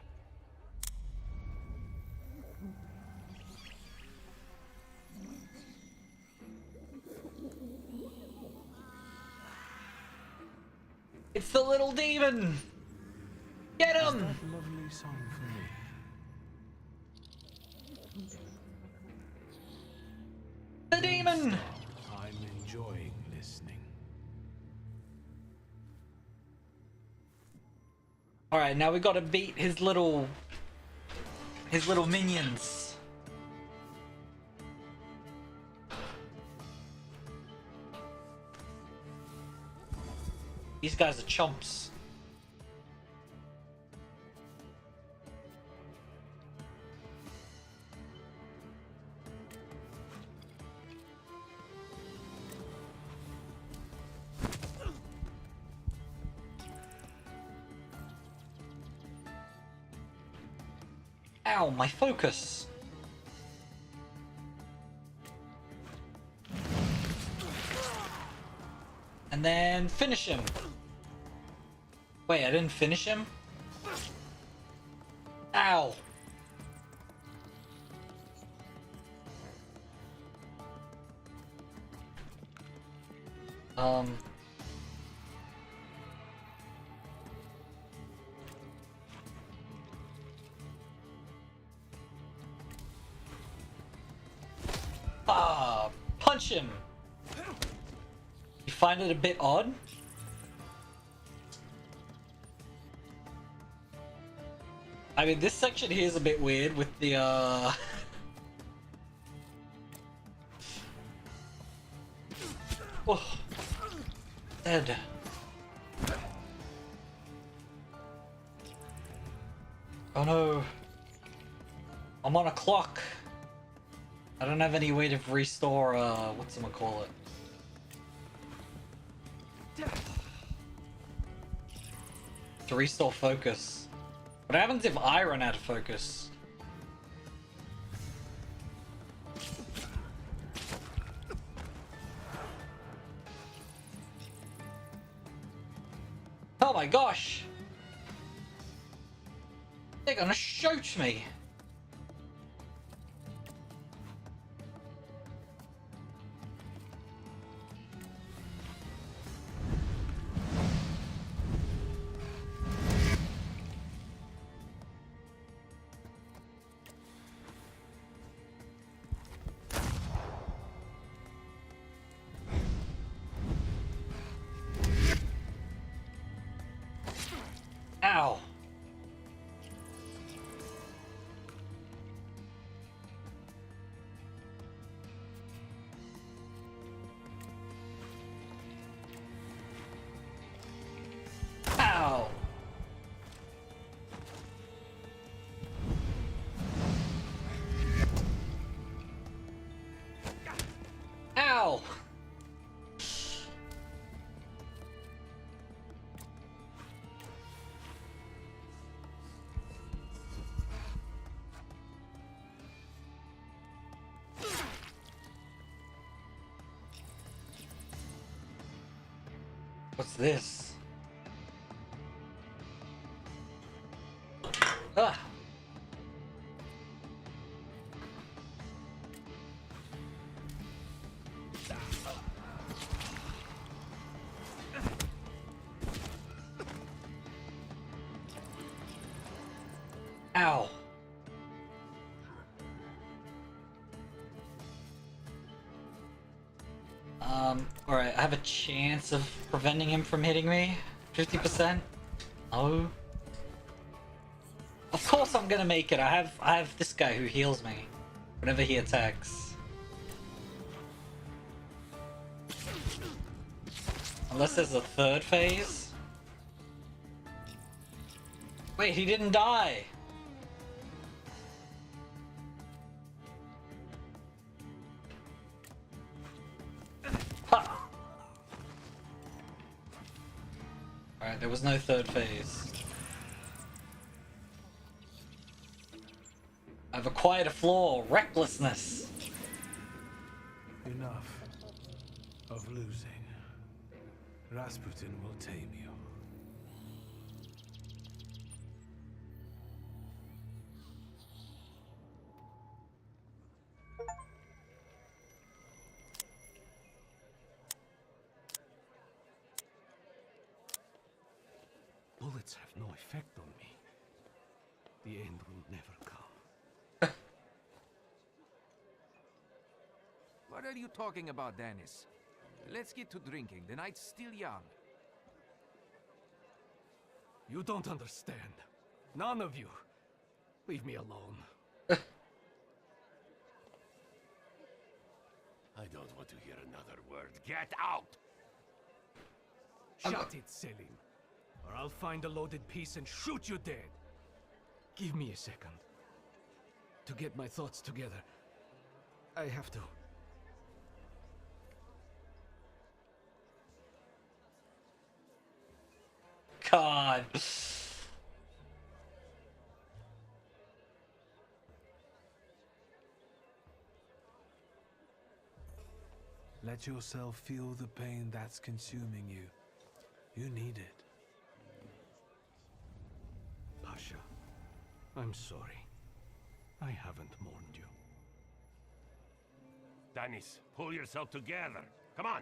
Speaker 1: It's the little demon! Get him!
Speaker 3: Is that lovely song for me?
Speaker 1: The demon!
Speaker 3: I'm enjoying listening.
Speaker 1: Alright, now we gotta beat his little minions. These guys are chumps. Ow, my focus. And then finish him. Wait, I didn't finish him? Ow. Punch him. You find it a bit odd? I mean, this section here is a bit weird with the, Oh. Dead. Oh no. I'm on a clock. I don't have any way to restore, whatchamacallit. To restore focus. What happens if I run out of focus? Oh my gosh! They're gonna shoot me! Ow! Ow! Ow! What's this? Ah! Ow! Alright, I have a chance of preventing him from hitting me. 50%? Oh. Of course I'm gonna make it. I have this guy who heals me whenever he attacks. Unless there's a third phase. Wait, he didn't die. Alright, there was no third phase. I've acquired a flaw, recklessness.
Speaker 3: Enough of losing. Rasputin will tame you.
Speaker 14: Bullets have no effect on me. The end will never come.
Speaker 23: What are you talking about, Dennis? Let's get to drinking. The night's still young.
Speaker 14: You don't understand. None of you. Leave me alone.
Speaker 16: I don't want to hear another word. Get out!
Speaker 14: Shut it, Selim. Or I'll find a loaded piece and shoot you dead. Give me a second. To get my thoughts together. I have to.
Speaker 1: God.
Speaker 3: Let yourself feel the pain that's consuming you. You need it.
Speaker 14: Pasha, I'm sorry. I haven't mourned you.
Speaker 16: Dennis, pull yourself together. Come on.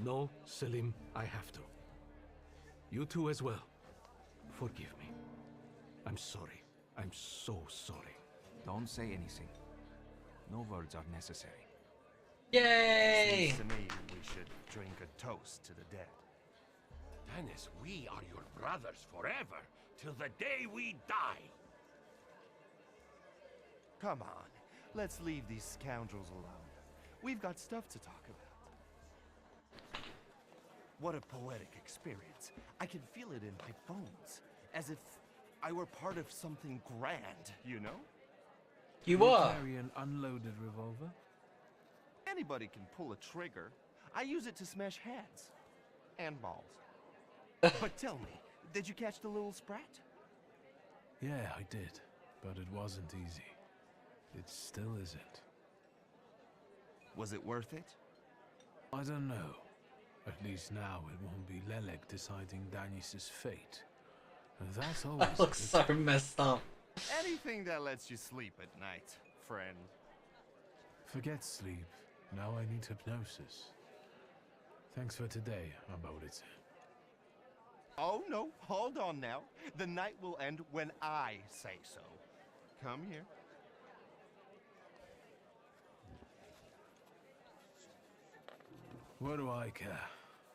Speaker 14: No, Selim, I have to. You too as well. Forgive me. I'm sorry. I'm so sorry.
Speaker 23: Don't say anything. No words are necessary.
Speaker 1: Yay!
Speaker 4: Seems to me we should drink a toast to the dead.
Speaker 16: Dennis, we are your brothers forever, till the day we die.
Speaker 13: Come on, let's leave these scoundrels alone. We've got stuff to talk about. What a poetic experience. I can feel it in my bones, as if I were part of something grand, you know?
Speaker 1: You are.
Speaker 3: Carry an unloaded revolver?
Speaker 13: Anybody can pull a trigger. I use it to smash heads. And balls. But tell me, did you catch the little sprat?
Speaker 3: Yeah, I did. But it wasn't easy. It still isn't.
Speaker 13: Was it worth it?
Speaker 3: I don't know. At least now it won't be Lelek deciding Danis's fate. And that's always...
Speaker 1: That looks so messed up.
Speaker 13: Anything that lets you sleep at night, friend.
Speaker 3: Forget sleep. Now I need hypnosis. Thanks for today, Aboditze.
Speaker 13: Oh no, hold on now. The night will end when I say so. Come here.
Speaker 3: What do I care?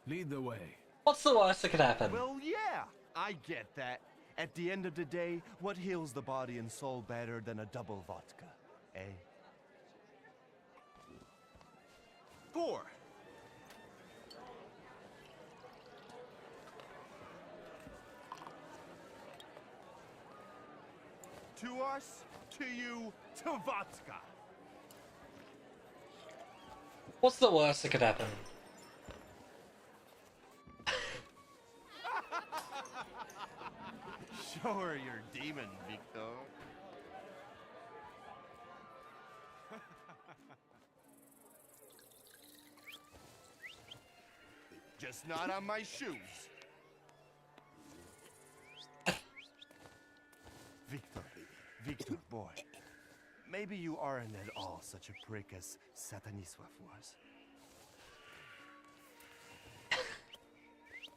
Speaker 3: Lead the way.
Speaker 1: What's the worst that could happen?
Speaker 13: Well, yeah, I get that. At the end of the day, what heals the body and soul better than a double vodka, eh? 4. To us, to you, to vodka.
Speaker 1: What's the worst that could happen?
Speaker 13: Show her your demon, Wiktor. It's not on my shoes. Wiktor, boy. Maybe you aren't at all such a prick as Satanisław was.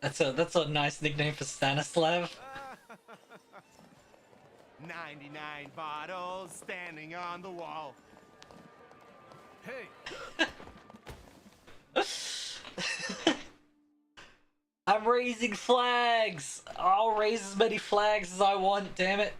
Speaker 1: That's a nice nickname for Stanislav.
Speaker 13: 99 bottles standing on the wall. Hey!
Speaker 1: I'm raising flags! I'll raise as many flags as I want, damn it.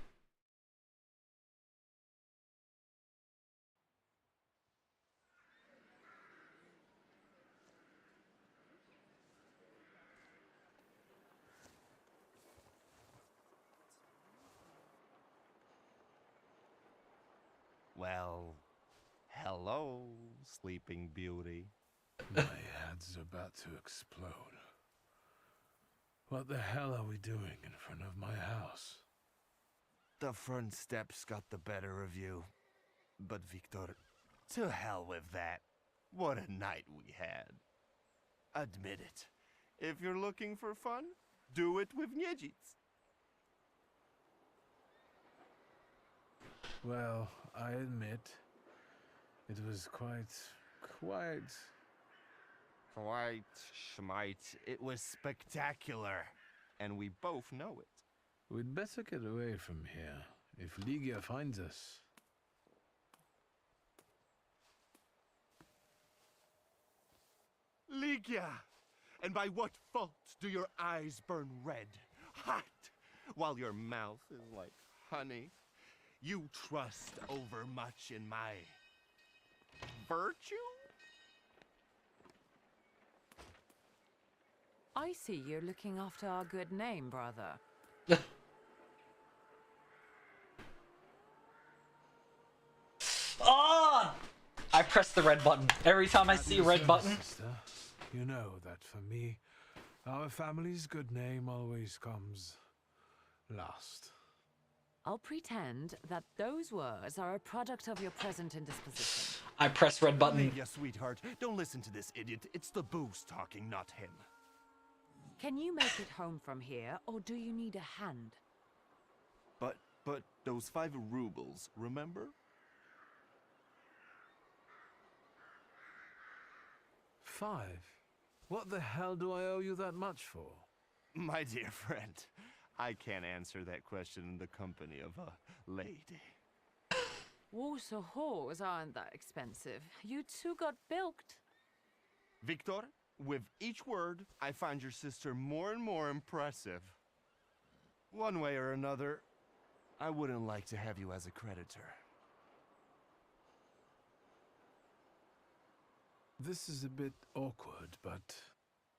Speaker 13: Well, hello, Sleeping Beauty.
Speaker 3: My head's about to explode. What the hell are we doing in front of my house?
Speaker 13: The front steps got the better of you. But Wiktor, to hell with that. What a night we had. Admit it. If you're looking for fun, do it with Niedzits.
Speaker 3: Well, I admit, it was quite...
Speaker 13: Schmite. It was spectacular. And we both know it.
Speaker 3: We'd better get away from here, if Ligia finds us.
Speaker 13: Ligia! And by what fault do your eyes burn red, hot, while your mouth is like honey? You trust overmuch in my virtue?
Speaker 2: I see you're looking after our good name, brother.
Speaker 1: Oh! I press the red button. Every time I see a red button.
Speaker 3: Sister, you know that for me, our family's good name always comes last.
Speaker 2: I'll pretend that those words are a product of your present indisposition.
Speaker 1: I press red button.
Speaker 13: Lydia, sweetheart, don't listen to this idiot. It's the booze talking, not him.
Speaker 2: Can you make it home from here, or do you need a hand?
Speaker 13: But those 5 rubles, remember?
Speaker 3: 5? What the hell do I owe you that much for?
Speaker 13: My dear friend, I can't answer that question in the company of a lady.
Speaker 2: Warsaw whores aren't that expensive. You two got bilked.
Speaker 13: Wiktor, with each word, I find your sister more and more impressive. One way or another, I wouldn't like to have you as a creditor.
Speaker 3: This is a bit awkward, but...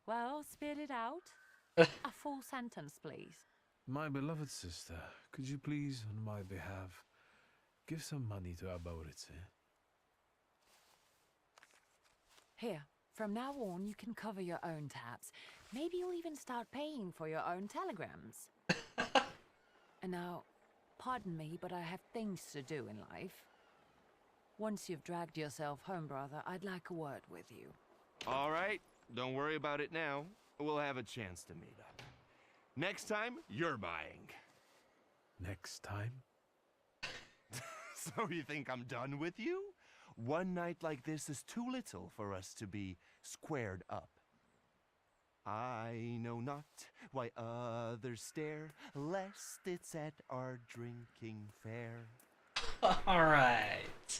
Speaker 2: Well, spit it out. A full sentence, please.
Speaker 3: My beloved sister, could you please, on my behalf, give some money to our Borice?
Speaker 2: Here, from now on, you can cover your own tabs. Maybe you'll even start paying for your own telegrams. And now, pardon me, but I have things to do in life. Once you've dragged yourself home, brother, I'd like a word with you.
Speaker 13: All right, don't worry about it now. We'll have a chance to meet up. Next time, you're buying.
Speaker 3: Next time?
Speaker 13: So you think I'm done with you? One night like this is too little for us to be squared up. I know not why others stare, lest it's at our drinking fair.
Speaker 1: Alright.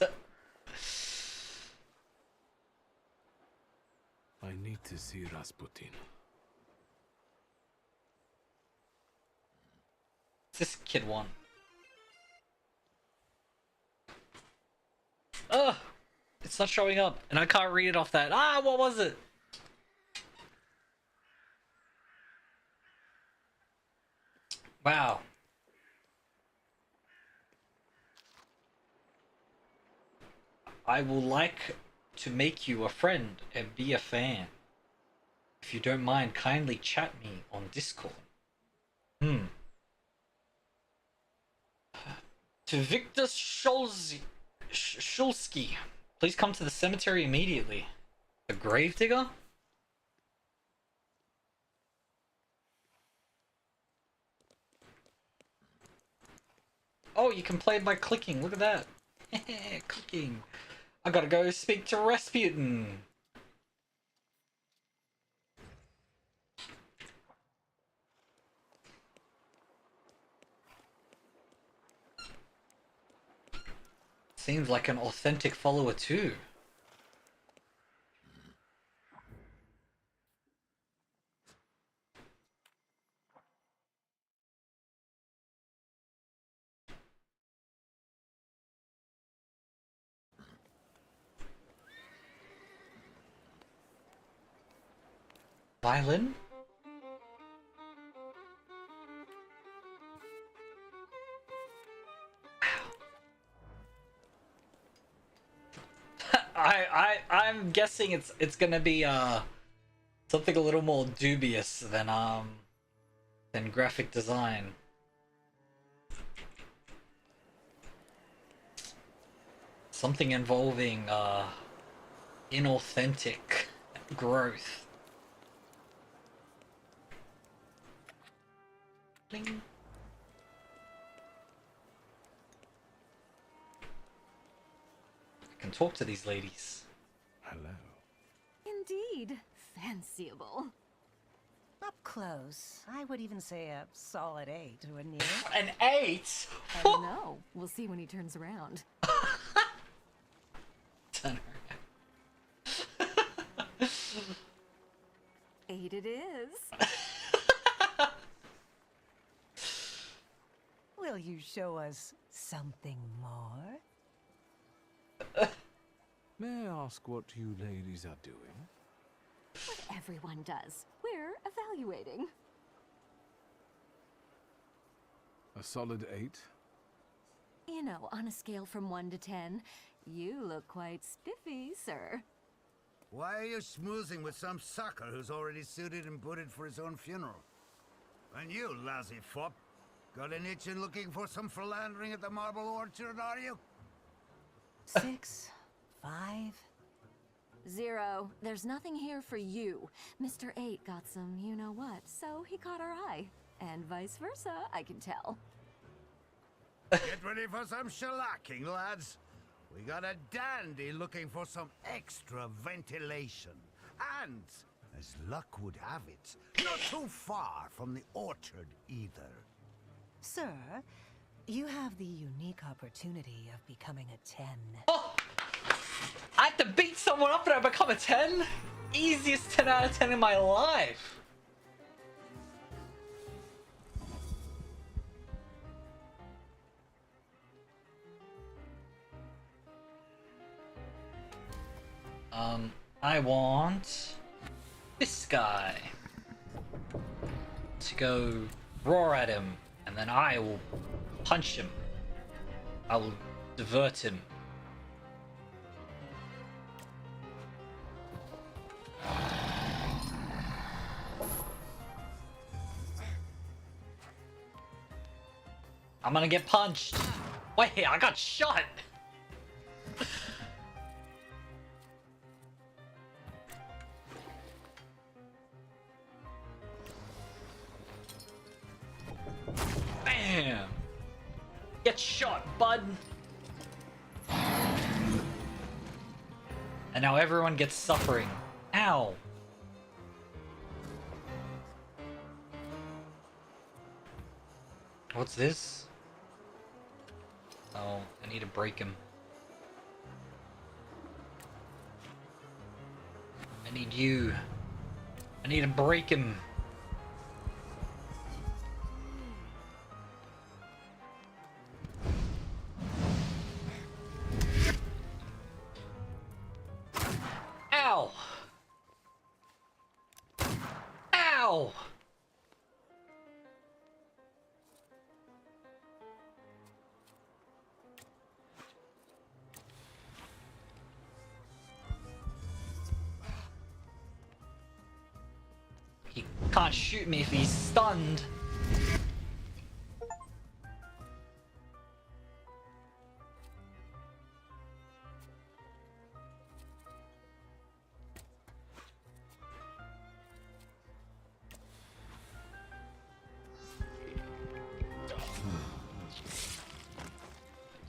Speaker 3: I need to see Rasputin.
Speaker 1: What's this kid want? Ugh! It's not showing up, and I can't read it off that. Ah, what was it? Wow. I will like to make you a friend and be a fan. If you don't mind, kindly chat me on Discord. To Wiktor Szulski. Please come to the cemetery immediately. The gravedigger? Oh, you can play by clicking. Look at that. Clicking. I gotta go speak to Rasputin. Seems like an authentic follower too. Violin? I'm guessing it's gonna be something a little more dubious than graphic design. Something involving inauthentic growth. Bling. I can talk to these ladies.
Speaker 20: Hello.
Speaker 5: Indeed. Fanciable.
Speaker 10: Up close, I would even say a solid 8 to a near.
Speaker 1: An 8?
Speaker 5: I don't know. We'll see when he turns around.
Speaker 1: Turn
Speaker 5: around. 8 it is.
Speaker 10: Will you show us something more?
Speaker 3: May I ask what you ladies are doing?
Speaker 5: What everyone does. We're evaluating.
Speaker 3: A solid 8?
Speaker 5: You know, on a scale from 1 to 10, you look quite spiffy, sir.
Speaker 6: Why are you schmoozing with some sucker who's already suited and booted for his own funeral? And you, lousy fop, got an itchin' looking for some philandering at the Marble Orchard, are you?
Speaker 10: 6, 5.
Speaker 5: 0. There's nothing here for you. Mr. 8 got some you-know-what, so he caught our eye. And vice versa, I can tell.
Speaker 6: Get ready for some shellacking, lads. We got a dandy looking for some extra ventilation. And, as luck would have it, not too far from the orchard either.
Speaker 10: Sir, you have the unique opportunity of becoming a 10.
Speaker 1: Oh! I have to beat someone up and I become a 10? Easiest 10 out of 10 in my life. I want this guy to go roar at him, and then I will punch him. I will divert him. I'm gonna get punched. Wait, I got shot. Bam! Get shot, bud. And now everyone gets suffering. Ow. What's this? Oh, I need to break him. I need you. I need to break him. Ow! Ow! He can't shoot me if he's stunned.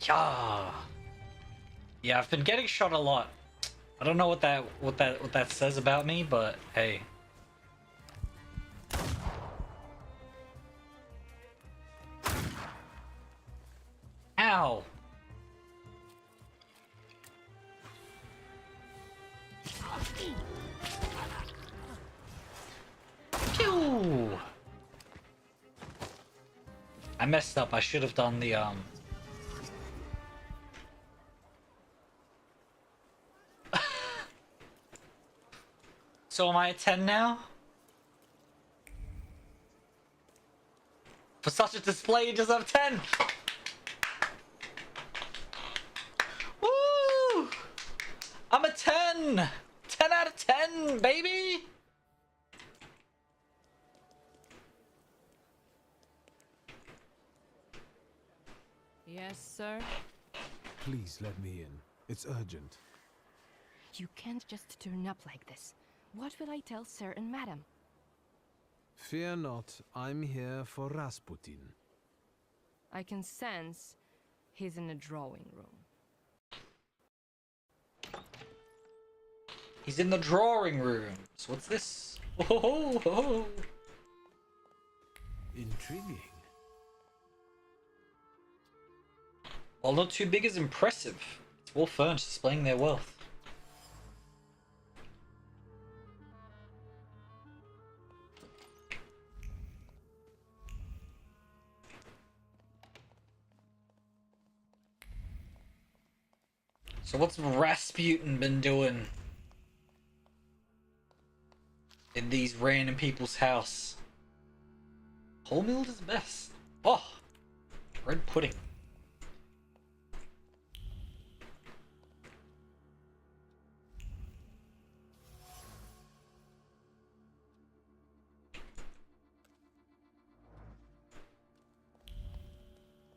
Speaker 1: Yeah. Yeah, I've been getting shot a lot. I don't know what that says about me, but hey. Ow. Pew. I messed up. I should have done the So am I at 10 now? For such a display, you deserve 10! Woo! I'm a 10! 10 out of 10, baby!
Speaker 2: Yes, sir?
Speaker 3: Please let me in. It's urgent.
Speaker 18: You can't just turn up like this. What will I tell Sir and Madam?
Speaker 3: Fear not, I'm here for Rasputin.
Speaker 18: I can sense he's in the drawing room.
Speaker 1: He's in the drawing room. So what's this? Oh.
Speaker 3: Intriguing.
Speaker 1: While not too big is impressive. It's well furnished, displaying their wealth. So what's Rasputin been doing in these random people's house? Wholemeal is best. Oh, bread pudding.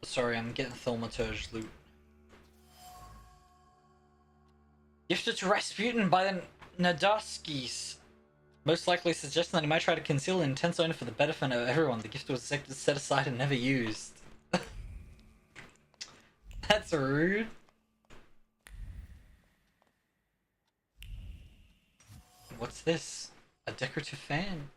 Speaker 1: Sorry, I'm getting Thaumaturge loot. Gifted to Rasputin by the Nadaskis. Most likely suggesting that he might try to conceal the intense owner for the benefit of everyone. The gift was set aside and never used. That's rude. What's this? A decorative fan.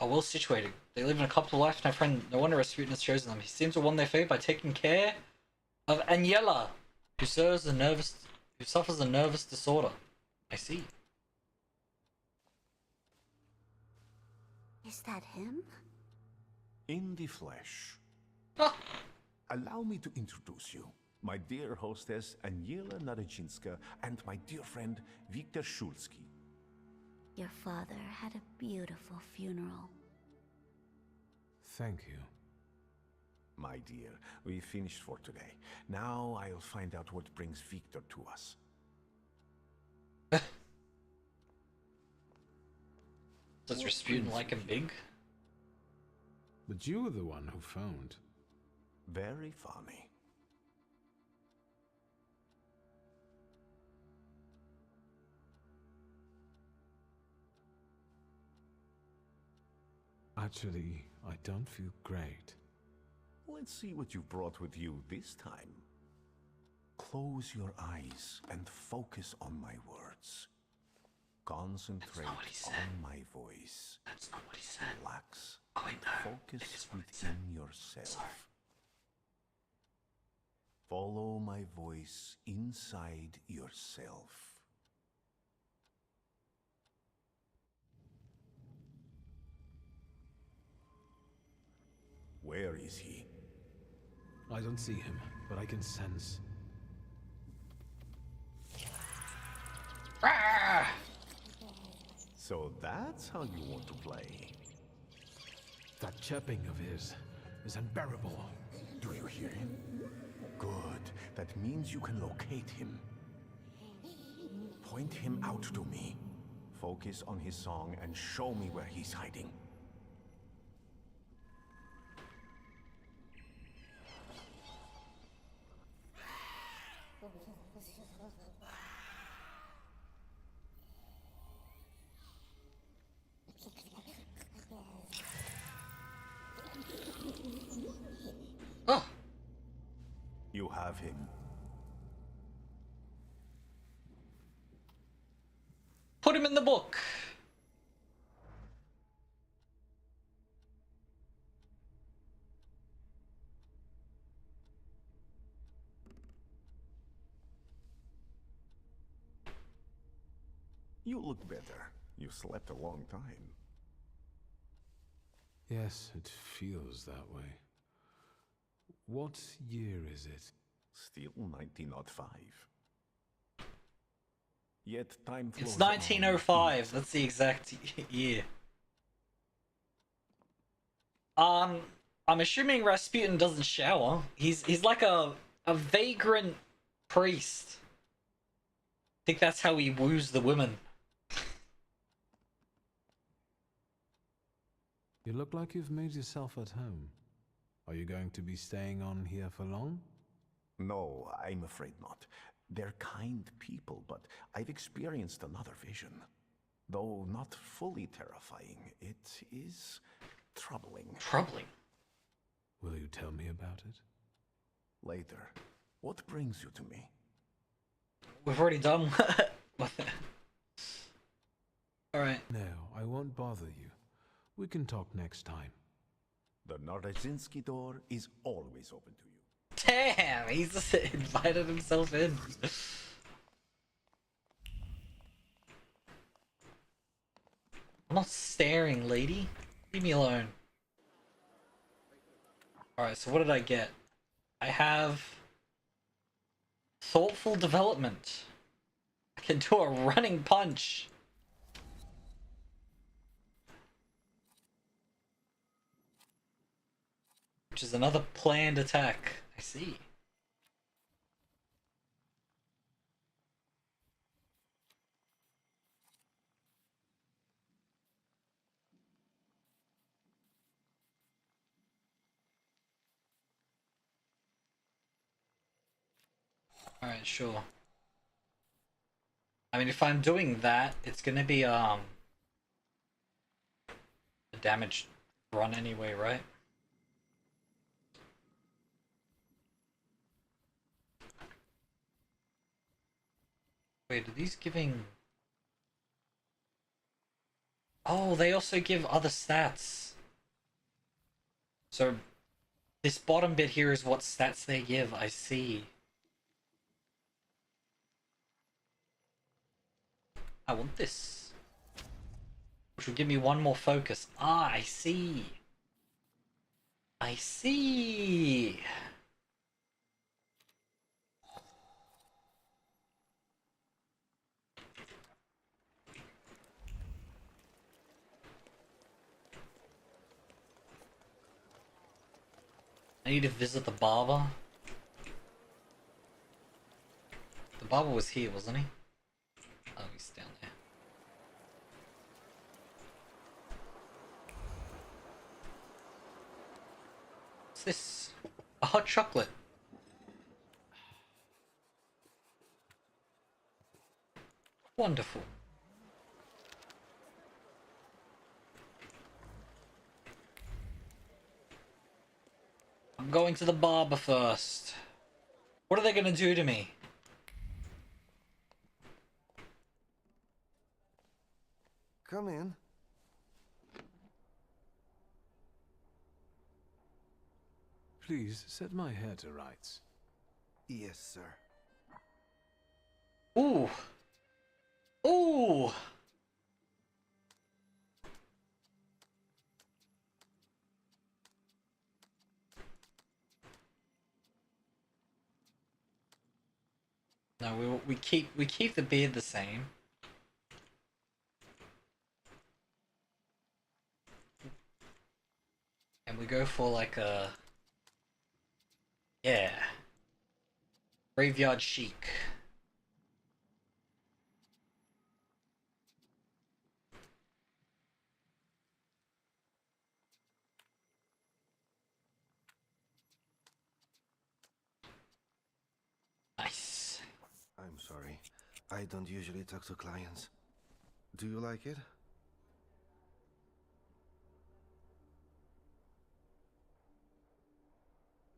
Speaker 1: Are well situated. They live in a comfortable life, my friend. No wonder Rasputin has chosen them. He seems to won their favour by taking care of Aniela, who suffers a nervous disorder. I see.
Speaker 5: Is that him?
Speaker 7: In the flesh.
Speaker 1: Ah.
Speaker 7: Allow me to introduce you. My dear hostess, Aniela Nadejinska, and my dear friend, Wiktor Szulski.
Speaker 5: Your father had a beautiful funeral.
Speaker 3: Thank you.
Speaker 7: My dear, we finished for today. Now I'll find out what brings Wiktor to us.
Speaker 1: Does Rasputin like him big?
Speaker 3: But you were the one who phoned.
Speaker 7: Very funny.
Speaker 3: Actually, I don't feel great.
Speaker 7: Let's see what you brought with you this time. Close your eyes and focus on my words. Concentrate on my voice.
Speaker 1: That's not what he said.
Speaker 7: Relax.
Speaker 1: Oh, I know.
Speaker 7: Focus within yourself. Follow my voice inside yourself. Where is he?
Speaker 3: I don't see him, but I can sense.
Speaker 1: Ah!
Speaker 7: So that's how you want to play.
Speaker 3: That chirping of his is unbearable.
Speaker 7: Do you hear him? Good. That means you can locate him. Point him out to me. Focus on his song and show me where he's hiding. him.
Speaker 1: Put him in the book.
Speaker 7: You look better. You slept a long time.
Speaker 3: Yes, it feels that way. What year is it?
Speaker 7: Still 1905. Yet time flows
Speaker 1: It's 1905. That's the exact year. I'm assuming Rasputin doesn't shower. He's like a vagrant priest. I think that's how he woos the women.
Speaker 3: You look like you've made yourself at home. Are you going to be staying on here for long?
Speaker 7: No, I'm afraid not. They're kind people, but I've experienced another vision. Though not fully terrifying, it is troubling.
Speaker 1: Troubling?
Speaker 3: Will you tell me about it?
Speaker 7: Later. What brings you to me?
Speaker 1: We've already done with it. Alright.
Speaker 3: No, I won't bother you. We can talk next time.
Speaker 7: The Narodzinski door is always open to you.
Speaker 1: Damn, he's just invited himself in. I'm not staring, lady. Leave me alone. Alright, so what did I get? I have thoughtful development. I can do a running punch. Which is another planned attack. I see. Alright, sure. I mean, if I'm doing that, it's gonna be, a damaged run anyway, right? Wait, are these giving... Oh, they also give other stats. So, this bottom bit here is what stats they give, I see. I want this. Which will give me one more focus. Ah, I see. I see. I need to visit the barber. The barber was here, wasn't he? Oh, he's down there. What's this? A hot chocolate. Wonderful. I'm going to the barber first. What are they gonna do to me?
Speaker 12: Come in.
Speaker 3: Please set my hair to rights.
Speaker 12: Yes, sir.
Speaker 1: Ooh. Ooh. No, we keep the beard the same. And we go for like a... Yeah. Graveyard chic. Nice.
Speaker 12: I'm sorry. I don't usually talk to clients. Do you like it?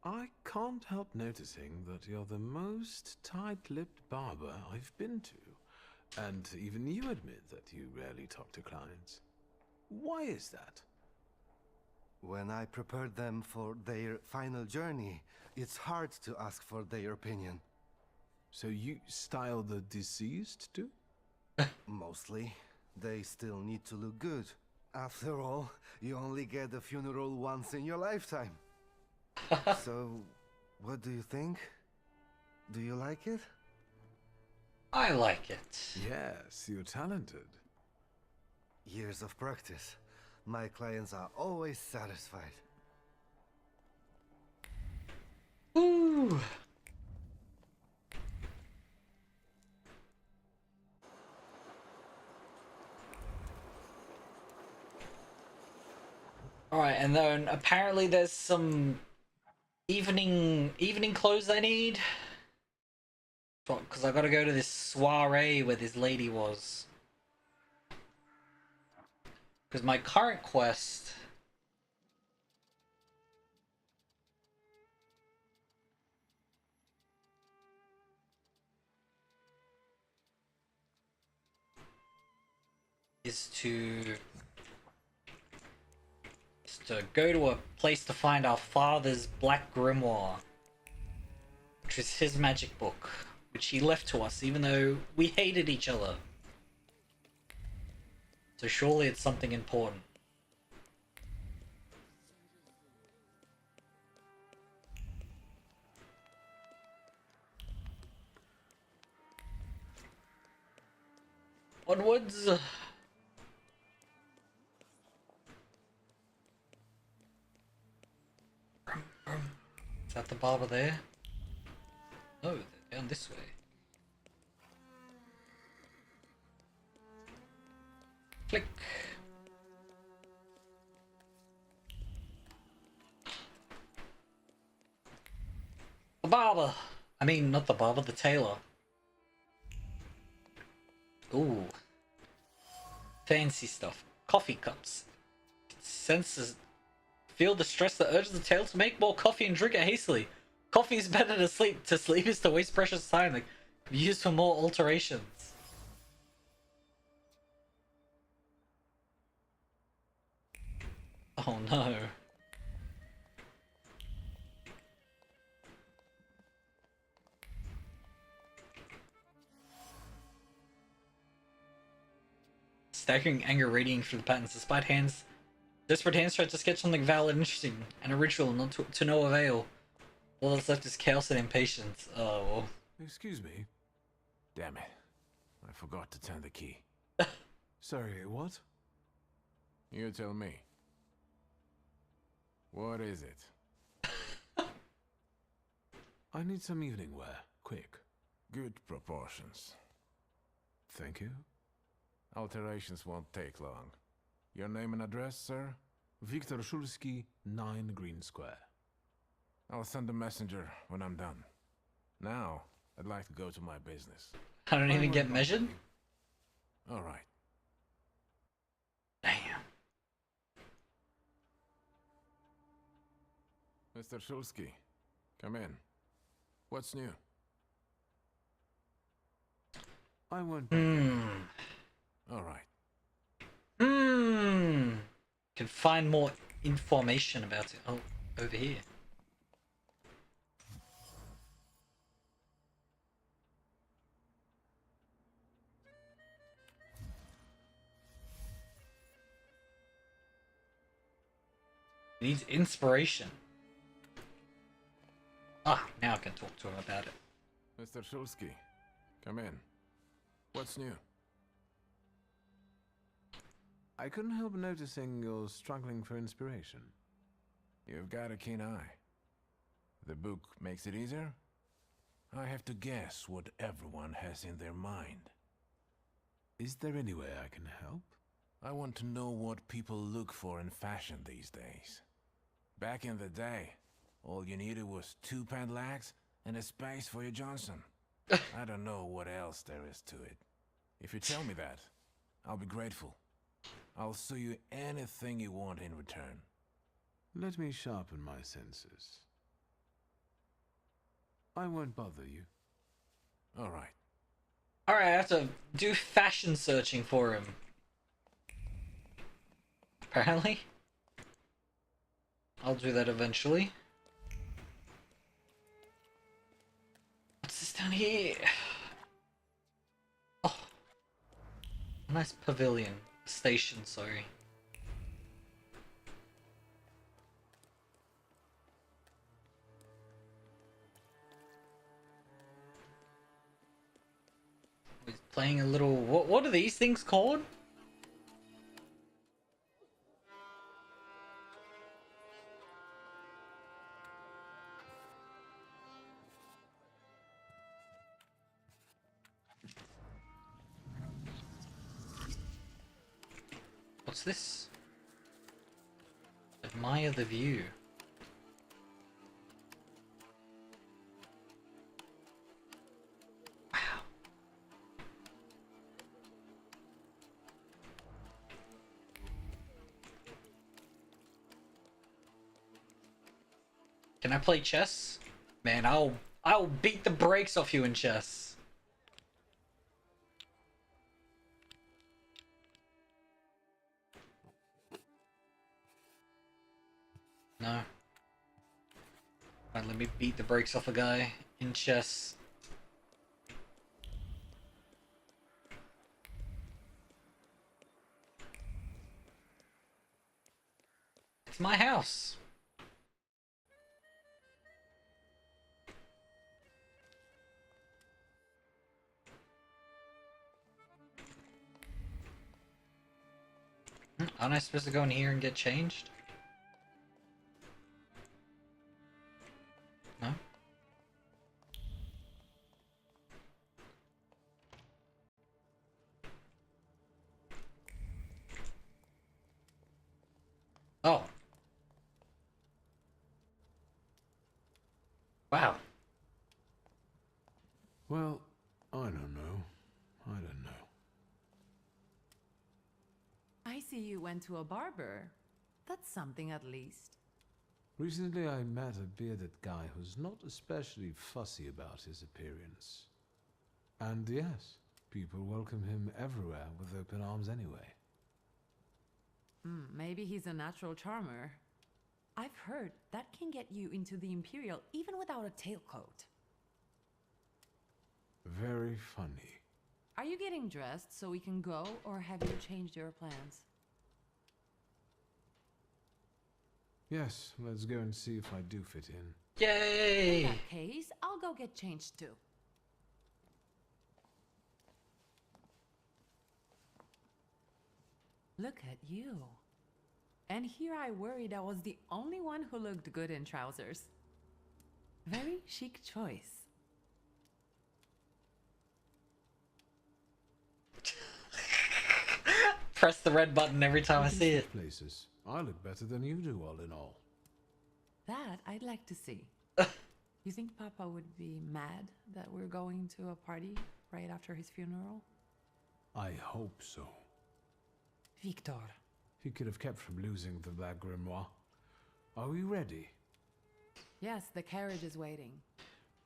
Speaker 3: I can't help noticing that you're the most tight-lipped barber I've been to. And even you admit that you rarely talk to clients. Why is that?
Speaker 12: When I prepared them for their final journey, it's hard to ask for their opinion.
Speaker 3: So you style the deceased too?
Speaker 12: Mostly. They still need to look good. After all, you only get a funeral once in your lifetime. So, what do you think? Do you like it?
Speaker 1: I like it.
Speaker 3: Yes, you're talented.
Speaker 12: Years of practice. My clients are always satisfied.
Speaker 1: Ooh. Alright, and then apparently there's some evening clothes I need. Because I gotta go to this soiree where this lady was. Because my current quest is to go to a place to find our father's black grimoire, which is his magic book, which he left to us even though we hated each other. So surely it's something important. Onwards. Is that the barber there? No, they're down this way. Click. The barber! I mean, not the barber, the tailor. Ooh. Fancy stuff. Coffee cups. Senses. Feel the stress that urges the tailor to make more coffee and drink it hastily. Coffee is better to sleep. To sleep is to waste precious time. Like, be used for more alterations. Oh no. Staggering anger radiating through the patterns, despite desperate hands tried to sketch something valid and interesting, and a ritual, not to no avail. All that's left is chaos and impatience. Oh, well.
Speaker 3: Excuse me.
Speaker 6: Damn it. I forgot to turn the key.
Speaker 3: Sorry, what?
Speaker 6: You tell me. What is it?
Speaker 3: I need some evening wear. Quick.
Speaker 6: Good proportions.
Speaker 3: Thank you.
Speaker 6: Alterations won't take long. Your name and address, sir?
Speaker 3: Wiktor Szulski, 9 Green Square.
Speaker 6: I'll send a messenger when I'm done. Now, I'd like to go to my business.
Speaker 1: I don't even get measured?
Speaker 6: All right.
Speaker 1: Damn.
Speaker 6: Mr. Szulski, come in. What's new?
Speaker 3: I won't.
Speaker 6: All right.
Speaker 1: Can find more information about it. Oh, over here. Needs inspiration. Ah, now I can talk to him about it.
Speaker 6: Mr. Szulski, come in. What's new?
Speaker 3: I couldn't help noticing you're struggling for inspiration.
Speaker 6: You've got a keen eye. The book makes it easier? I have to guess what everyone has in their mind.
Speaker 3: Is there any way I can help?
Speaker 6: I want to know what people look for in fashion these days. Back in the day, all you needed was 2 pant legs and a space for your Johnson. I don't know what else there is to it. If you tell me that, I'll be grateful. I'll sew you anything you want in return.
Speaker 3: Let me sharpen my senses. I won't bother you. All right.
Speaker 1: Alright, I have to do fashion searching for him. Apparently. I'll do that eventually. What's this down here? Oh. A nice pavilion. Station, sorry. He's playing a little... What are these things called? What's this? Admire the view. Wow. Can I play chess? Man, I'll beat the brakes off you in chess. No. Alright, let me beat the brakes off a guy in chess. It's my house. Aren't I supposed to go in here and get changed? No? Oh. Wow.
Speaker 3: Well, I don't know. I don't know.
Speaker 2: I see you went to a barber. That's something at least.
Speaker 3: Recently I met a bearded guy who's not especially fussy about his appearance. And yes, people welcome him everywhere with open arms anyway.
Speaker 2: Maybe he's a natural charmer. I've heard that can get you into the Imperial even without a tailcoat.
Speaker 3: Very funny.
Speaker 2: Are you getting dressed so we can go, or have you changed your plans?
Speaker 3: Yes, let's go and see if I do fit in.
Speaker 1: Yay!
Speaker 2: In that case, I'll go get changed too. Look at you. And here I worried I was the only one who looked good in trousers. Very chic choice.
Speaker 1: Press the red button every time I
Speaker 3: We can
Speaker 1: see
Speaker 3: switch
Speaker 1: it.
Speaker 3: Places. I look better than you do, all in all.
Speaker 2: That I'd like to see. You think Papa would be mad that we're going to a party right after his funeral?
Speaker 3: I hope so.
Speaker 2: Wiktor.
Speaker 3: He could have kept from losing the Black Grimoire. Are we ready?
Speaker 2: Yes, the carriage is waiting.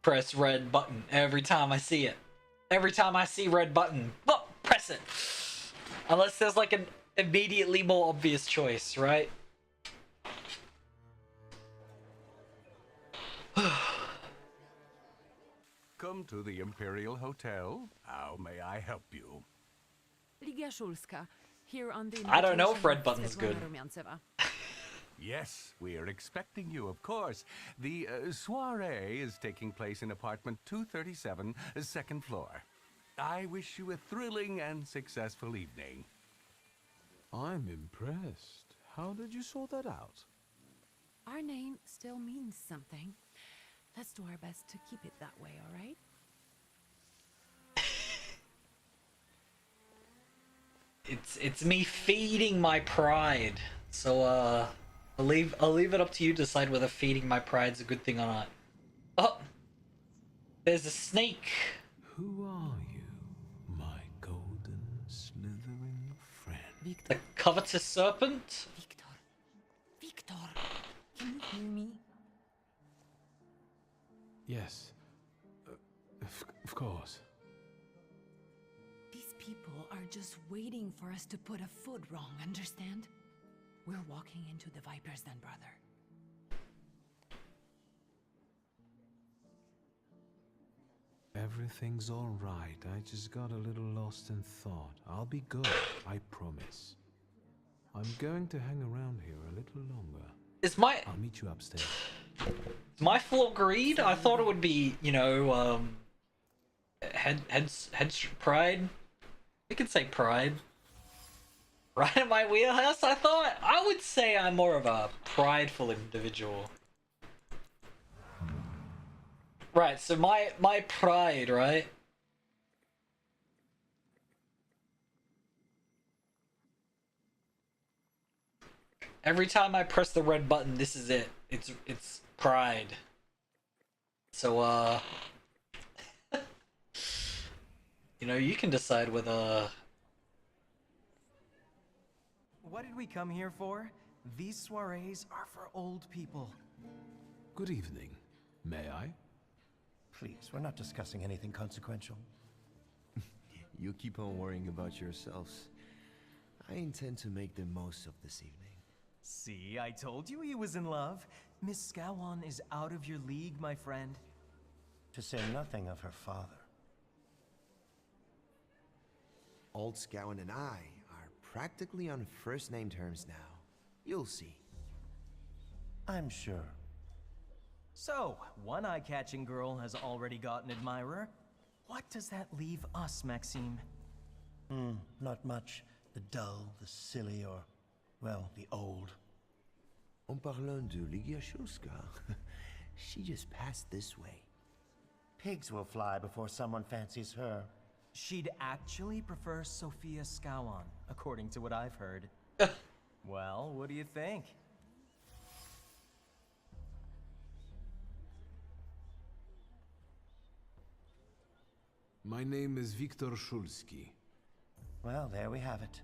Speaker 1: Press red button every time I see it. Every time I see red button, oh, press it. Unless there's like an immediately more obvious choice, right?
Speaker 7: Come to the Imperial Hotel. How may I help you?
Speaker 2: Ligia Szulska, here on the
Speaker 1: I don't know if
Speaker 2: invitation
Speaker 1: red
Speaker 2: of
Speaker 1: button's good.
Speaker 2: Svetlana Rumiantseva.
Speaker 7: Yes, we are expecting you, of course. The soiree is taking place in apartment 237, second floor. I wish you a thrilling and successful evening.
Speaker 3: I'm impressed. How did you sort that out?
Speaker 2: Our name still means something. Let's do our best to keep it that way, all right?
Speaker 1: It's me feeding my pride. So I'll leave it up to you to decide whether feeding my pride's a good thing or not. Oh, there's a snake.
Speaker 3: Who are you, my golden slithering friend?
Speaker 1: The covetous serpent.
Speaker 2: Wiktor, can you hear me?
Speaker 3: Yes, Of course.
Speaker 2: These people are just waiting for us to put a foot wrong, understand? We're walking into the Viper's Den, brother.
Speaker 3: Everything's all right. I just got a little lost in thought. I'll be good, I promise. I'm going to hang around here a little longer. I'll meet you upstairs.
Speaker 1: Is my flaw greed? I thought it would be, you know, head pride. We could say pride. Right in my wheelhouse, I thought. I would say I'm more of a prideful individual. Right, so my pride, right? Every time I press the red button, this is it. It's pride. So you know, you can decide whether.
Speaker 8: What did we come here for? These soirees are for old people.
Speaker 3: Good evening. May I?
Speaker 19: Please, we're not discussing anything consequential.
Speaker 21: You keep on worrying about yourselves. I intend to make the most of this evening.
Speaker 8: See, I told you he was in love. Miss Scowan is out of your league, my friend.
Speaker 19: To say nothing of her father.
Speaker 21: Old Scowan and I are practically on first-name terms now. You'll see.
Speaker 19: I'm sure.
Speaker 8: So, one eye-catching girl has already got an admirer. What does that leave us, Maxime?
Speaker 19: Not much. The dull, the silly, or, well, the old.
Speaker 21: En parlant de Ligia Szulska, she just passed this way.
Speaker 19: Pigs will fly before someone fancies her.
Speaker 8: She'd actually prefer Sophia Scowan, according to what I've heard. Well, what do you think?
Speaker 3: My name is Wiktor Szulski.
Speaker 19: Well, there we have it.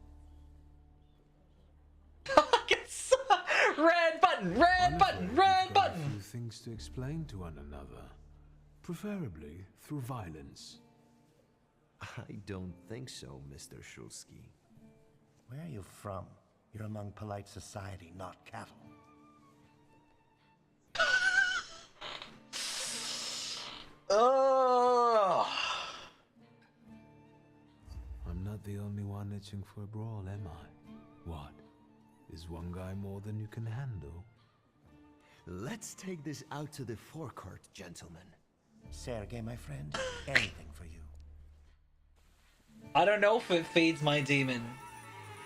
Speaker 1: Red button! Red button! Red button!
Speaker 3: A few things to explain to one another, preferably through violence.
Speaker 21: I don't think so, Mr. Szulski.
Speaker 19: Where are you from? You're among polite society, not cattle.
Speaker 1: Oh.
Speaker 3: I'm not the only one itching for a brawl, am I? What? Is one guy more than you can handle?
Speaker 21: Let's take this out to the forecourt, gentlemen.
Speaker 19: Sergei, my friend, anything for you.
Speaker 1: I don't know if it feeds my demon.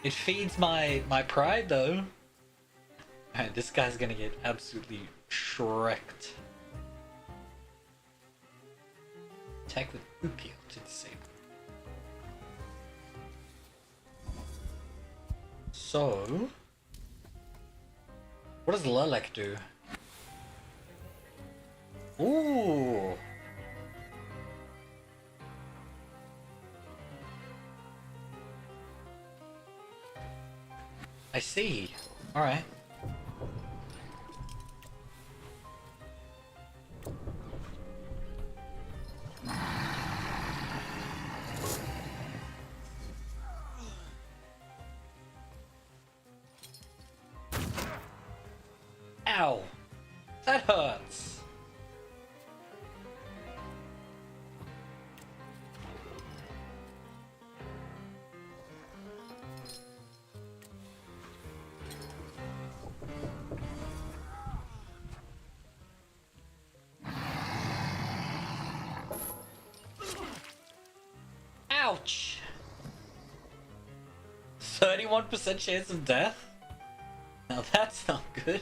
Speaker 1: It feeds my pride, though. Alright, this guy's gonna get absolutely shreked. Attack with Ukio to disable. So, what does Lilac do? Ooh! I see. Alright. Ow! That hurts! Ouch! 31% chance of death? Now that's not good.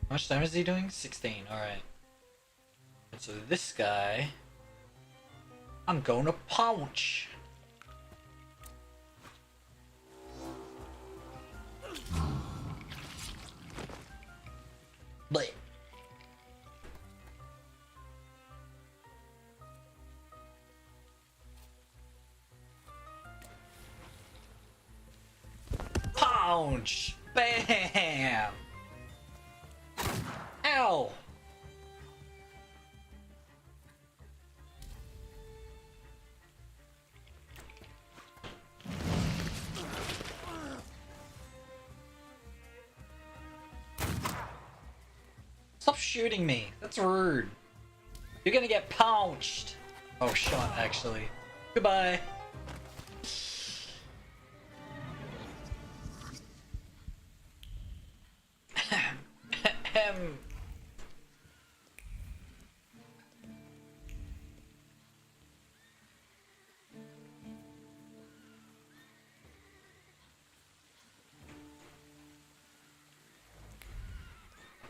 Speaker 1: How much damage is he doing? 16, alright. And so this guy, I'm gonna punch. Bleh. Pounce! Bam! Ow! Stop shooting me. That's rude. You're gonna get pounced. Oh, shot, actually. Goodbye.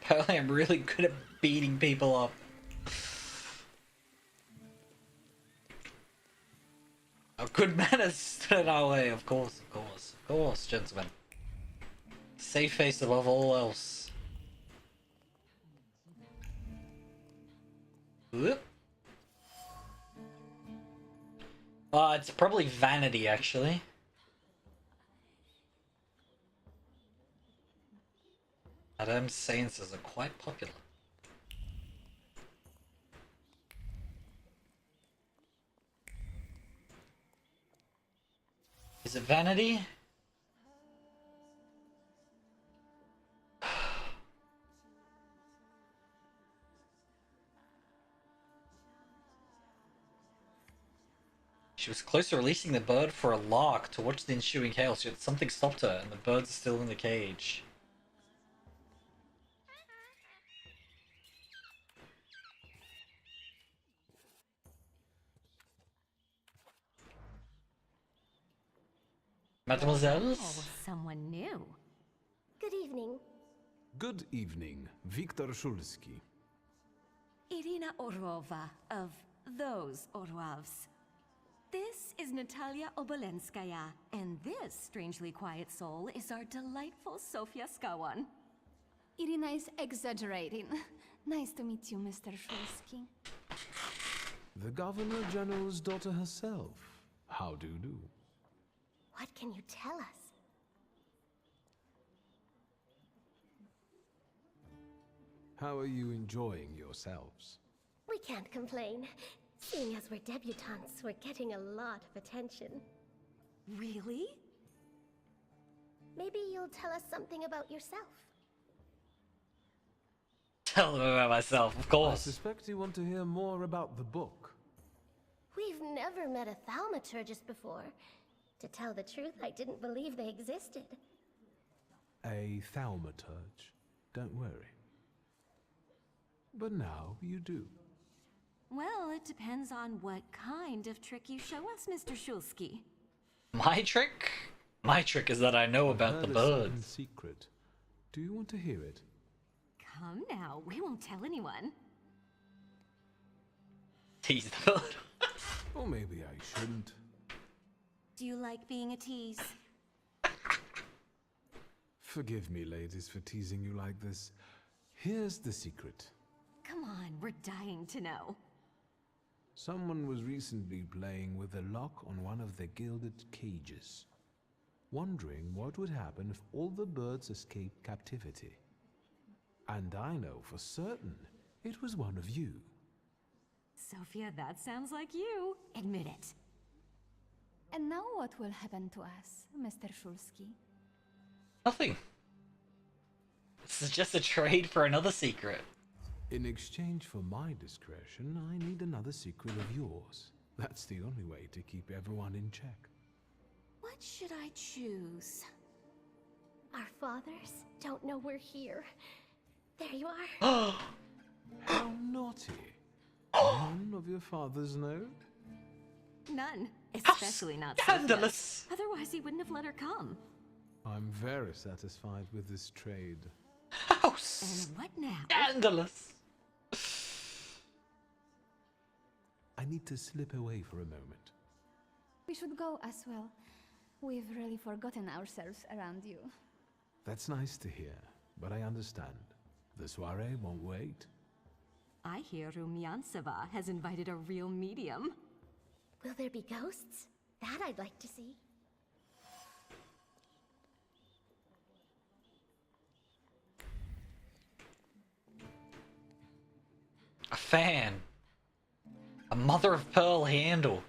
Speaker 1: Apparently I'm really good at beating people up. Oh, good manners stood in our way, of course, gentlemen. Safe face above all else. Whoop. It's probably vanity, actually. Madame seances are quite popular. Is it vanity? She was close to releasing the bird for a lark to watch the ensuing chaos, yet something stopped her, and the birds are still in the cage. Mademoiselle?
Speaker 5: Oh, someone new.
Speaker 9: Good evening.
Speaker 3: Good evening, Wiktor Szulski.
Speaker 5: Irina Orlova of those Orlovs. This is Natalia Obolenskaya, and this strangely quiet soul is our delightful Sofia Skawan.
Speaker 11: Irina is exaggerating. Nice to meet you, Mr. Szulski.
Speaker 3: The Governor General's daughter herself. How do you do?
Speaker 9: What can you tell us?
Speaker 3: How are you enjoying yourselves?
Speaker 9: We can't complain. Seeing as we're debutantes, we're getting a lot of attention.
Speaker 5: Really?
Speaker 9: Maybe you'll tell us something about yourself.
Speaker 1: Tell them about myself, of course.
Speaker 3: I suspect you want to hear more about the book.
Speaker 9: We've never met a thaumaturgist before. To tell the truth, I didn't believe they existed.
Speaker 3: A thaumaturge. Don't worry. But now you do.
Speaker 5: Well, it depends on what kind of trick you show us, Mr. Szulski.
Speaker 1: My trick? My trick is that I know about the birds.
Speaker 3: Secret. Do you want to hear it?
Speaker 5: Come now, we won't tell anyone.
Speaker 1: Tease the bird.
Speaker 3: Or maybe I shouldn't.
Speaker 5: Do you like being a tease?
Speaker 3: Forgive me, ladies, for teasing you like this. Here's the secret.
Speaker 5: Come on, we're dying to know.
Speaker 3: Someone was recently playing with a lock on one of the gilded cages, wondering what would happen if all the birds escaped captivity. And I know for certain it was one of you.
Speaker 5: Sophia, that sounds like you. Admit it.
Speaker 11: And now what will happen to us, Mr. Szulski?
Speaker 1: Nothing. This is just a trade for another secret.
Speaker 3: In exchange for my discretion, I need another secret of yours. That's the only way to keep everyone in check.
Speaker 5: What should I choose?
Speaker 9: Our fathers don't know we're here. There you are.
Speaker 3: How naughty. None of your fathers know?
Speaker 5: None. Especially not
Speaker 1: scandalous.
Speaker 5: Sophia. Otherwise, he wouldn't have let her come.
Speaker 3: I'm very satisfied with this trade.
Speaker 1: How
Speaker 5: and what now?
Speaker 1: Scandalous.
Speaker 3: I need to slip away for a moment.
Speaker 11: We should go as well. We've really forgotten ourselves around you.
Speaker 3: That's nice to hear, but I understand. The soiree won't wait.
Speaker 5: I hear Rumyantseva has invited a real medium.
Speaker 9: Will there be ghosts? That I'd like to see.
Speaker 1: fan. A mother of pearl handle.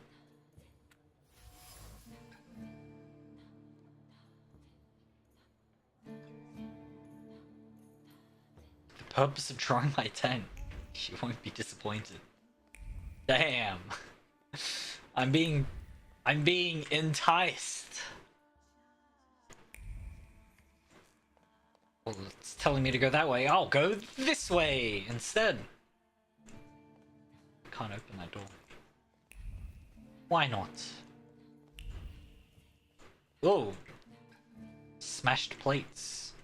Speaker 1: The purpose of drawing my tent. She won't be disappointed. Damn. I'm being enticed. Well, it's telling me to go that way. I'll go this way instead. Can't open that door. Why not? Oh. Smashed plates.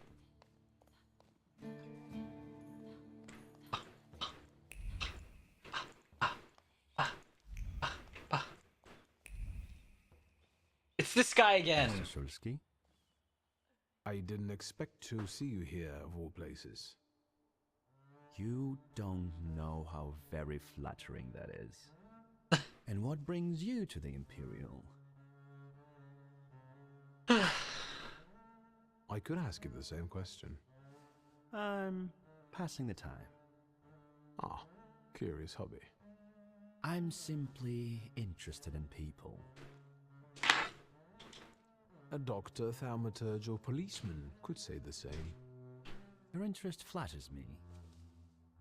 Speaker 1: It's this guy again.
Speaker 3: Mr. Szulski? I didn't expect to see you here, of all places.
Speaker 15: You don't know how very flattering that is. And what brings you to the Imperial?
Speaker 3: I could ask you the same question.
Speaker 15: I'm passing the time.
Speaker 3: Ah, curious hobby.
Speaker 15: I'm simply interested in people.
Speaker 3: A doctor, thaumaturge, or policeman could say the same.
Speaker 15: Your interest flatters me.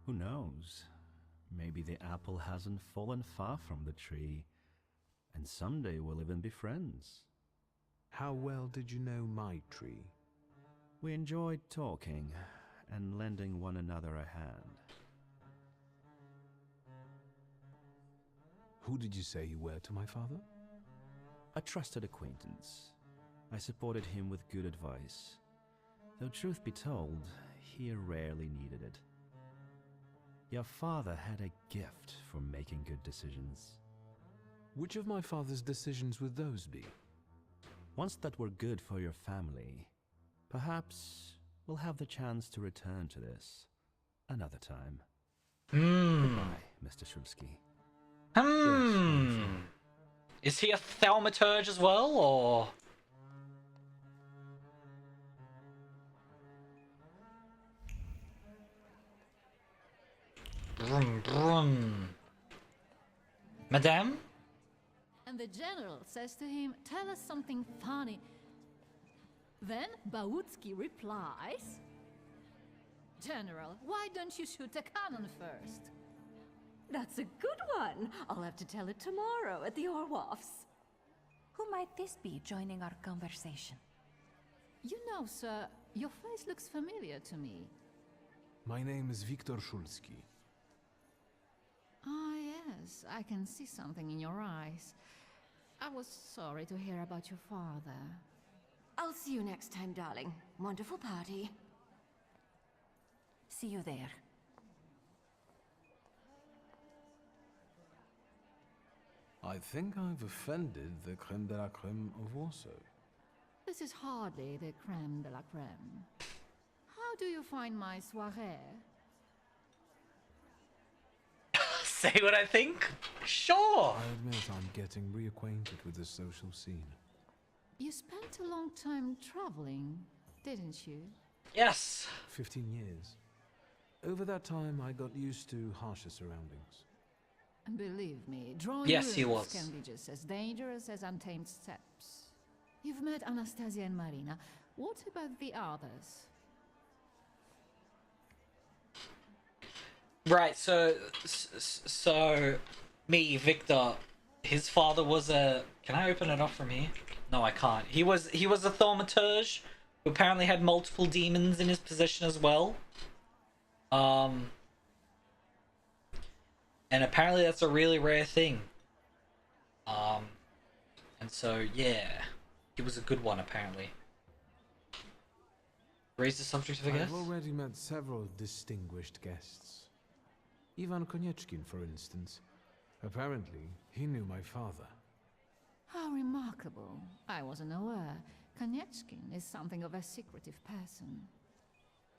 Speaker 15: Who knows? Maybe the apple hasn't fallen far from the tree, and someday we'll even be friends.
Speaker 3: How well did you know my tree?
Speaker 15: We enjoyed talking and lending one another a hand.
Speaker 3: Who did you say you were to my father?
Speaker 15: A trusted acquaintance. I supported him with good advice. Though truth be told, he rarely needed it. Your father had a gift for making good decisions.
Speaker 3: Which of my father's decisions would those be?
Speaker 15: Ones that were good for your family. Perhaps we'll have the chance to return to this another time. Goodbye, Mr. Szulski.
Speaker 1: Is he a thaumaturge as well, or...? Brum, brum. Madame?
Speaker 17: And the general says to him, "Tell us something funny." Then Bautski replies, "General, why don't you shoot a cannon first?"
Speaker 5: That's a good one. I'll have to tell it tomorrow at the Orwoffs.
Speaker 22: Who might this be joining our conversation?
Speaker 17: You know, sir, your face looks familiar to me.
Speaker 3: My name is Wiktor Szulski.
Speaker 17: Ah, yes, I can see something in your eyes. I was sorry to hear about your father.
Speaker 5: I'll see you next time, darling. Wonderful party.
Speaker 22: See you there.
Speaker 3: I think I've offended the creme de la creme of Warsaw.
Speaker 17: This is hardly the creme de la creme. How do you find my soirée?
Speaker 1: Say what I think? Sure!
Speaker 3: I admit I'm getting reacquainted with the social scene.
Speaker 17: You spent a long time traveling, didn't you?
Speaker 1: Yes!
Speaker 3: 15 years. Over that time, I got used to harsher surroundings.
Speaker 17: And believe me, drawing
Speaker 1: Yes, he
Speaker 17: rules
Speaker 1: was.
Speaker 17: can be just as dangerous as untamed steps. You've met Anastasia and Marina. What about the others?
Speaker 1: Right, so me, Victor, his father was a... Can I open it up from here? No, I can't. He was a thaumaturge who apparently had multiple demons in his possession as well. And apparently that's a really rare thing. And so, yeah. He was a good one, apparently. Raise the subject of a guest?
Speaker 3: I've already met several distinguished guests. Ivan Konieczkin, for instance. Apparently, he knew my father.
Speaker 17: How remarkable. I wasn't aware. Konieczkin is something of a secretive person.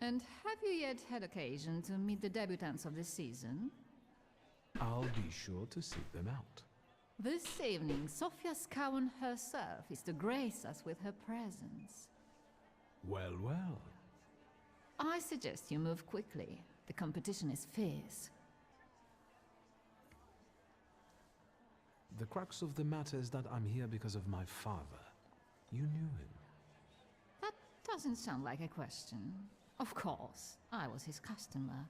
Speaker 17: And have you yet had occasion to meet the debutants of this season?
Speaker 3: I'll be sure to seek them out.
Speaker 17: This evening, Sofia Skowan herself is to grace us with her presence.
Speaker 3: Well, well.
Speaker 17: I suggest you move quickly. The competition is fierce.
Speaker 3: The crux of the matter is that I'm here because of my father. You knew him.
Speaker 17: That doesn't sound like a question. Of course, I was his customer.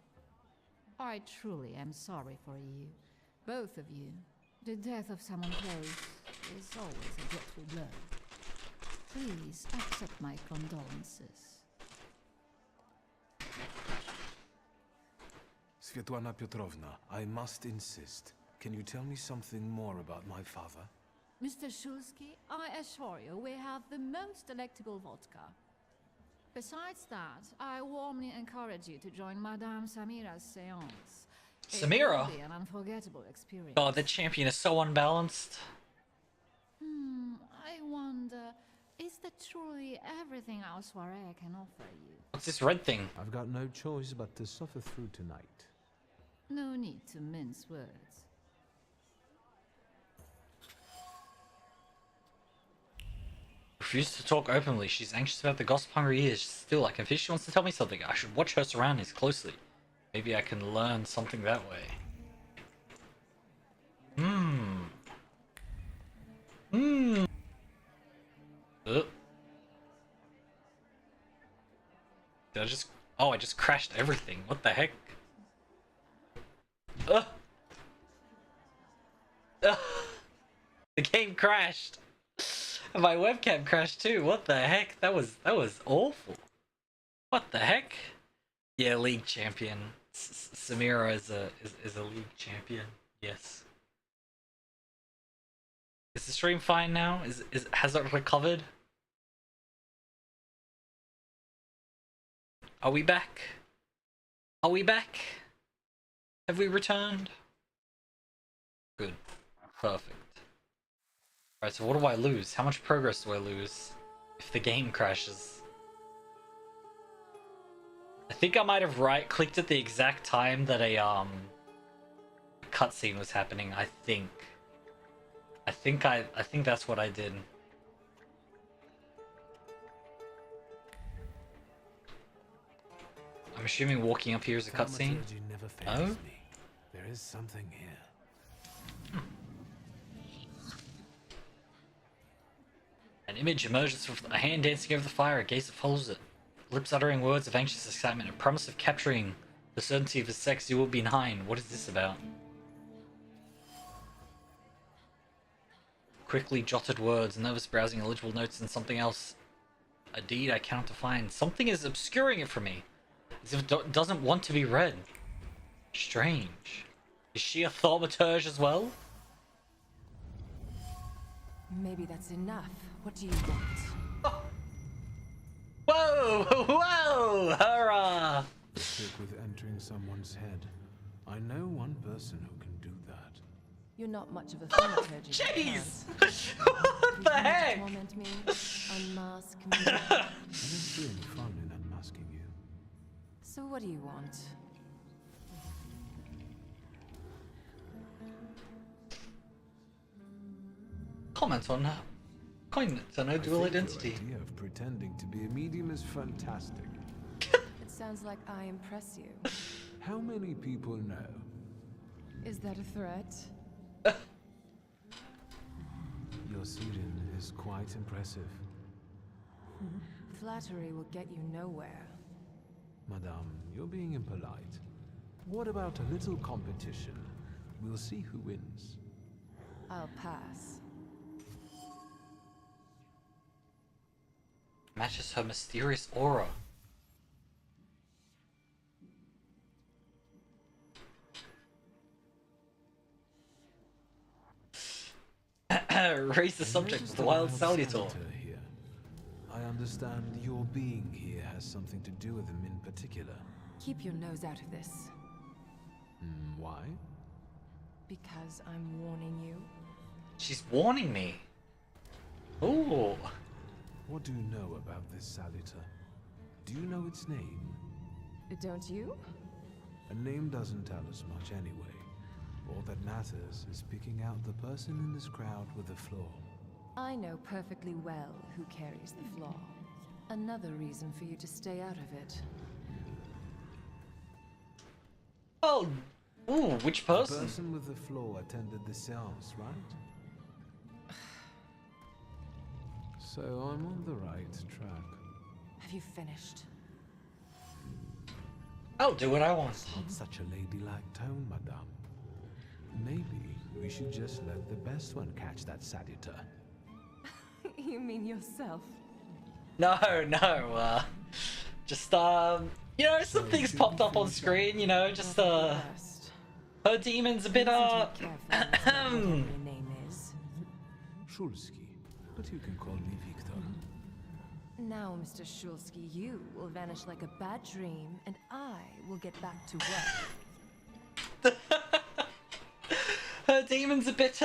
Speaker 17: I truly am sorry for you, both of you. The death of someone close is always a dreadful blow. Please accept my condolences.
Speaker 3: Svetlana Petrovna, I must insist. Can you tell me something more about my father?
Speaker 17: Mr. Szulski, I assure you we have the most delectable vodka. Besides that, I warmly encourage you to join Madame Samira's seance.
Speaker 1: Samira?
Speaker 17: It will be an unforgettable experience.
Speaker 1: God, the champion is so unbalanced.
Speaker 17: I wonder, is that truly everything our soiree can offer you?
Speaker 1: What's this red thing?
Speaker 3: I've got no choice but to suffer through tonight.
Speaker 17: No need to mince words.
Speaker 1: Refuses to talk openly. She's anxious about the gossip-hungry ears. Still, I can feel she wants to tell me something. I should watch her surroundings closely. Maybe I can learn something that way. Did I just... Oh, I just crashed everything. What the heck? The game crashed. And my webcam crashed too. What the heck? That was awful. What the heck? Yeah, league champion. Samira is a league champion. Yes. Is the stream fine now? Has it recovered? Are we back? Are we back? Have we returned? Good. Perfect. Alright, so what do I lose? How much progress do I lose if the game crashes? I think I might have right-clicked at the exact time that a cutscene was happening. I think that's what I did. I'm assuming walking up here is a cutscene. Oh?
Speaker 3: There is something here.
Speaker 1: An image emerges with a hand dancing over the fire, a gaze that follows it. Lips uttering words of anxious excitement, a promise of capturing the certainty of his sex you will be 9. What is this about? Quickly jotted words, nervous browsing illegible notes and something else. A deed I cannot define. Something is obscuring it from me. As if it doesn't want to be read. Strange. Is she a thaumaturge as well?
Speaker 2: Maybe that's enough. What do you want?
Speaker 1: Whoa! Whoa! Hurrah!
Speaker 3: The trick with entering someone's head. I know one person who can do that.
Speaker 2: You're not much of a thaumaturge.
Speaker 1: Jeez! What the heck?
Speaker 2: Torment me, unmask me.
Speaker 3: I don't see any fun in unmasking you.
Speaker 2: So what do you want?
Speaker 1: Comment on that. Comment on her dual identity.
Speaker 3: The idea of pretending to be a medium is fantastic.
Speaker 2: It sounds like I impress you.
Speaker 3: How many people know?
Speaker 2: Is that a threat?
Speaker 3: Your Siren is quite impressive.
Speaker 2: Flattery will get you nowhere.
Speaker 3: Madame, you're being impolite. What about a little competition? We'll see who wins.
Speaker 2: I'll pass.
Speaker 1: Matches her mysterious aura. Raise the subject of the wild salutor.
Speaker 3: Here. I understand your being here has something to do with him in particular.
Speaker 2: Keep your nose out of this.
Speaker 3: Why?
Speaker 2: Because I'm warning you.
Speaker 1: She's warning me. Ooh.
Speaker 3: What do you know about this salutor? Do you know its name?
Speaker 2: Don't you?
Speaker 3: A name doesn't tell us much anyway. All that matters is picking out the person in this crowd with a flaw.
Speaker 2: I know perfectly well who carries the flaw. Another reason for you to stay out of it.
Speaker 1: Oh, ooh, which person?
Speaker 3: The person with the flaw attended the seance, right? So I'm on the right track.
Speaker 2: Have you finished?
Speaker 1: I'll do what I want.
Speaker 3: Not such a ladylike tone, madame. Maybe we should just let the best one catch that salutor.
Speaker 2: You mean yourself?
Speaker 1: No, just you know, some things popped up on screen, you know, just her demon's a bit
Speaker 2: Your name is.
Speaker 3: Szulski, but you can call me Wiktor.
Speaker 10: Now, Mr. Szulski, you will vanish like a bad dream, and I will get back to work.
Speaker 1: Her demon's a bit,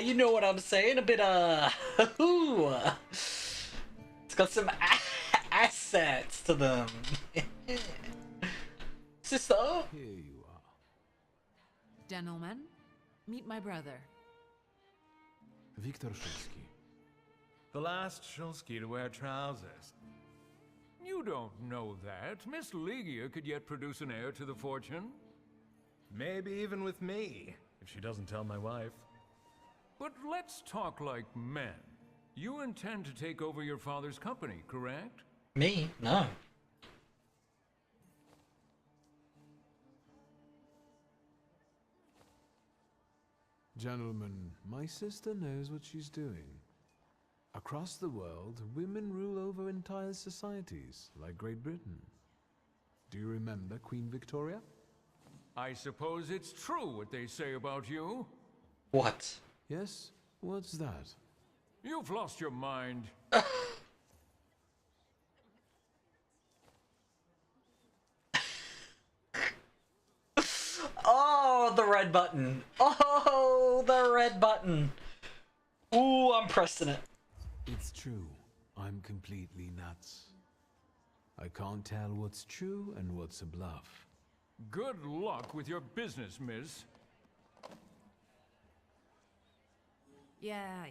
Speaker 1: you know what I'm saying, a bit, it's got some assets to them. Sister?
Speaker 3: Here you are.
Speaker 2: Gentlemen, meet my brother.
Speaker 3: Wiktor Szulski.
Speaker 4: The last Szulski to wear trousers. You don't know that. Miss Ligia could yet produce an heir to the fortune.
Speaker 14: Maybe even with me, if she doesn't tell my wife.
Speaker 4: But let's talk like men. You intend to take over your father's company, correct?
Speaker 1: Me? No.
Speaker 3: Gentlemen, my sister knows what she's doing. Across the world, women rule over entire societies, like Great Britain. Do you remember Queen Victoria?
Speaker 4: I suppose it's true what they say about you.
Speaker 1: What?
Speaker 3: Yes? What's that?
Speaker 4: You've lost your mind.
Speaker 1: Oh, the red button. Oh, the red button. Ooh, I'm pressing it.
Speaker 3: It's true. I'm completely nuts. I can't tell what's true and what's a bluff.
Speaker 4: Good luck with your business, miss.
Speaker 2: Yeah.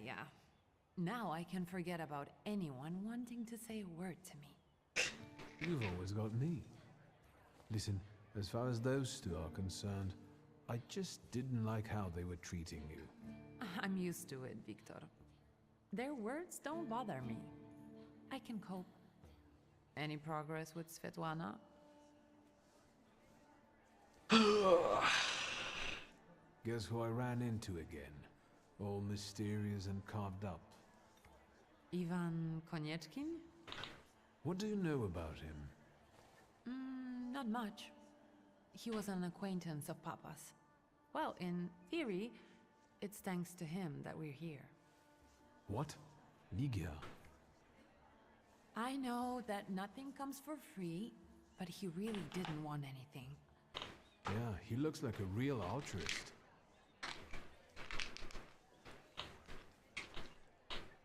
Speaker 2: Now I can forget about anyone wanting to say a word to me.
Speaker 3: You've always got me. Listen, as far as those two are concerned, I just didn't like how they were treating you.
Speaker 2: I'm used to it, Wiktor. Their words don't bother me. I can cope. Any progress with Svetlana?
Speaker 3: Guess who I ran into again? All mysterious and carved up.
Speaker 2: Ivan Konieczkin?
Speaker 3: What do you know about him?
Speaker 2: Not much. He was an acquaintance of Papa's. Well, in theory, it's thanks to him that we're here.
Speaker 3: What? Ligia?
Speaker 2: I know that nothing comes for free, but he really didn't want anything.
Speaker 3: Yeah, he looks like a real altruist.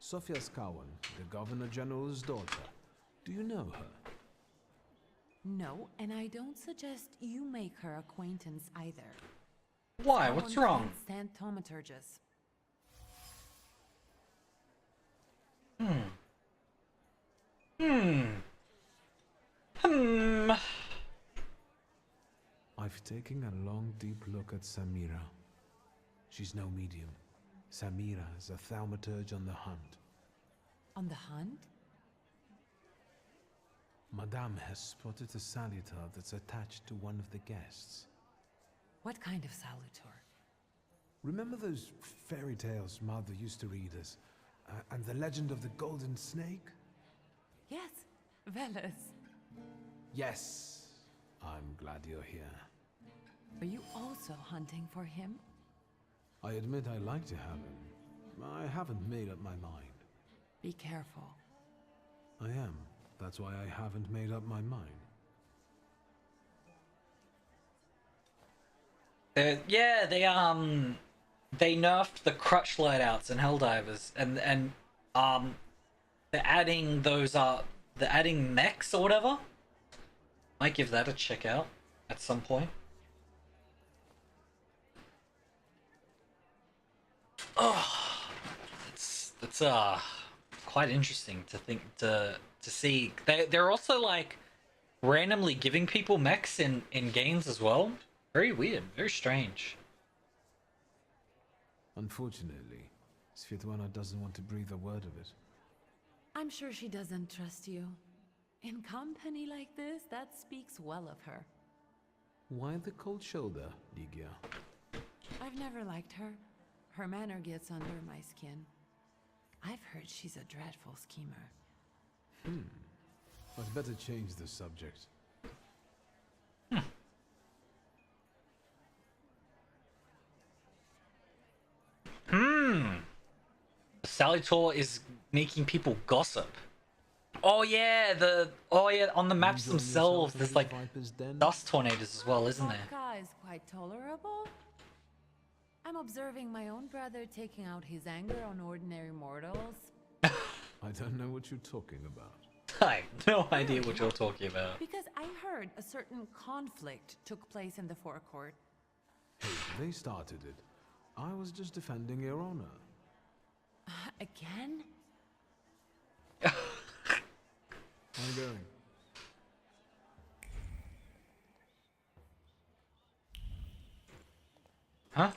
Speaker 3: Sofia Skawan, the Governor General's daughter. Do you know her?
Speaker 2: No, and I don't suggest you make her acquaintance either.
Speaker 1: Why? What's wrong?
Speaker 2: Stand thaumaturges.
Speaker 3: I've taken a long, deep look at Samira. She's no medium. Samira is a thaumaturge on the hunt.
Speaker 2: On the hunt?
Speaker 3: Madame has spotted a salutor that's attached to one of the guests.
Speaker 2: What kind of salutor?
Speaker 3: Remember those fairy tales Mother used to read us? And the legend of the golden snake?
Speaker 2: Yes, Veles.
Speaker 3: Yes. I'm glad you're here.
Speaker 2: Are you also hunting for him?
Speaker 3: I admit I like to have him. I haven't made up my mind.
Speaker 2: Be careful.
Speaker 3: I am. That's why I haven't made up my mind.
Speaker 1: Yeah, they nerfed the crutch loadouts and Helldivers, and they're adding those they're adding mechs or whatever. Might give that a check out at some point. Oh, it's quite interesting to think to see. They're also like randomly giving people mechs in games as well. Very weird, very strange.
Speaker 3: Unfortunately, Svetlana doesn't want to breathe a word of it.
Speaker 2: I'm sure she doesn't trust you. In company like this, that speaks well of her.
Speaker 3: Why the cold shoulder, Ligia?
Speaker 2: I've never liked her. Her manner gets under my skin. I've heard she's a dreadful schemer.
Speaker 3: I'd better change the subject.
Speaker 1: Salutor is making people gossip. Oh yeah, on the maps themselves, there's like dust tornadoes as well, isn't there?
Speaker 2: Vodka is quite tolerable. I'm observing my own brother taking out his anger on ordinary mortals.
Speaker 3: I don't know what you're talking about.
Speaker 1: I have no idea what you're talking about.
Speaker 2: Because I heard a certain conflict took place in the forecourt.
Speaker 3: Hey, they started it. I was just defending your honor.
Speaker 2: Again?
Speaker 3: How you going?
Speaker 1: Huh?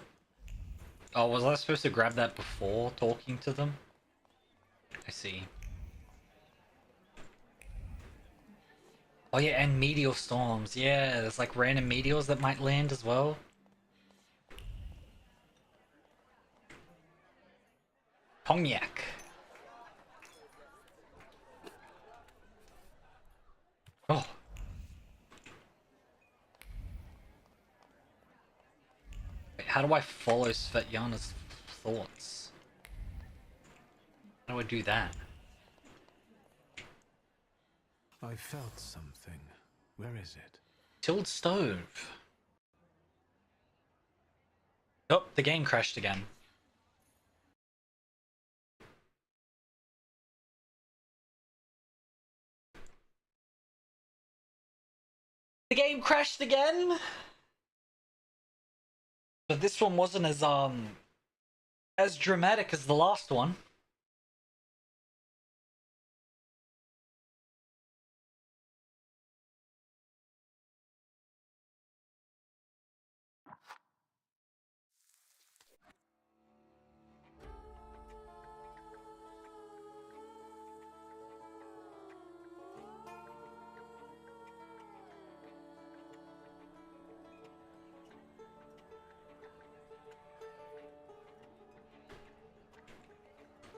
Speaker 1: Oh, was I supposed to grab that before talking to them? I see. Oh yeah, and meteor storms. Yeah, there's like random meteors that might land as well. Cognac. Oh. Wait, how do I follow Svetlana's thoughts? How do I do that?
Speaker 3: I felt something. Where is it?
Speaker 1: Tilt stove. Oh, the game crashed again. The game crashed again. But this one wasn't as dramatic as the last one.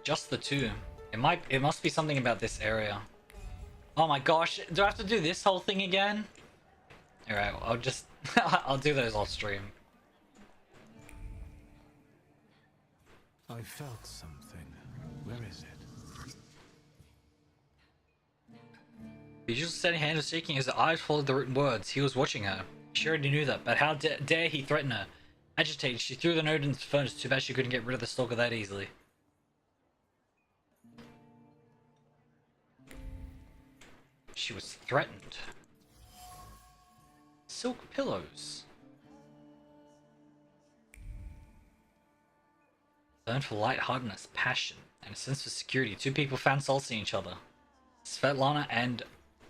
Speaker 1: Just the two. It must be something about this area. Oh my gosh, do I have to do this whole thing again? Alright, I'll just I'll do those off stream.
Speaker 3: I felt something. Where is it?
Speaker 1: The usual steady hand was shaking as the eyes followed the written words. He was watching her. She already knew that, but how dare he threaten her? Agitated, she threw the note into the furnace. Too bad she couldn't get rid of the stalker that easily. She was threatened. Silk pillows. Learned for lightheartedness, passion, and a sense of security. Two people found solace in each other. Svetlana and...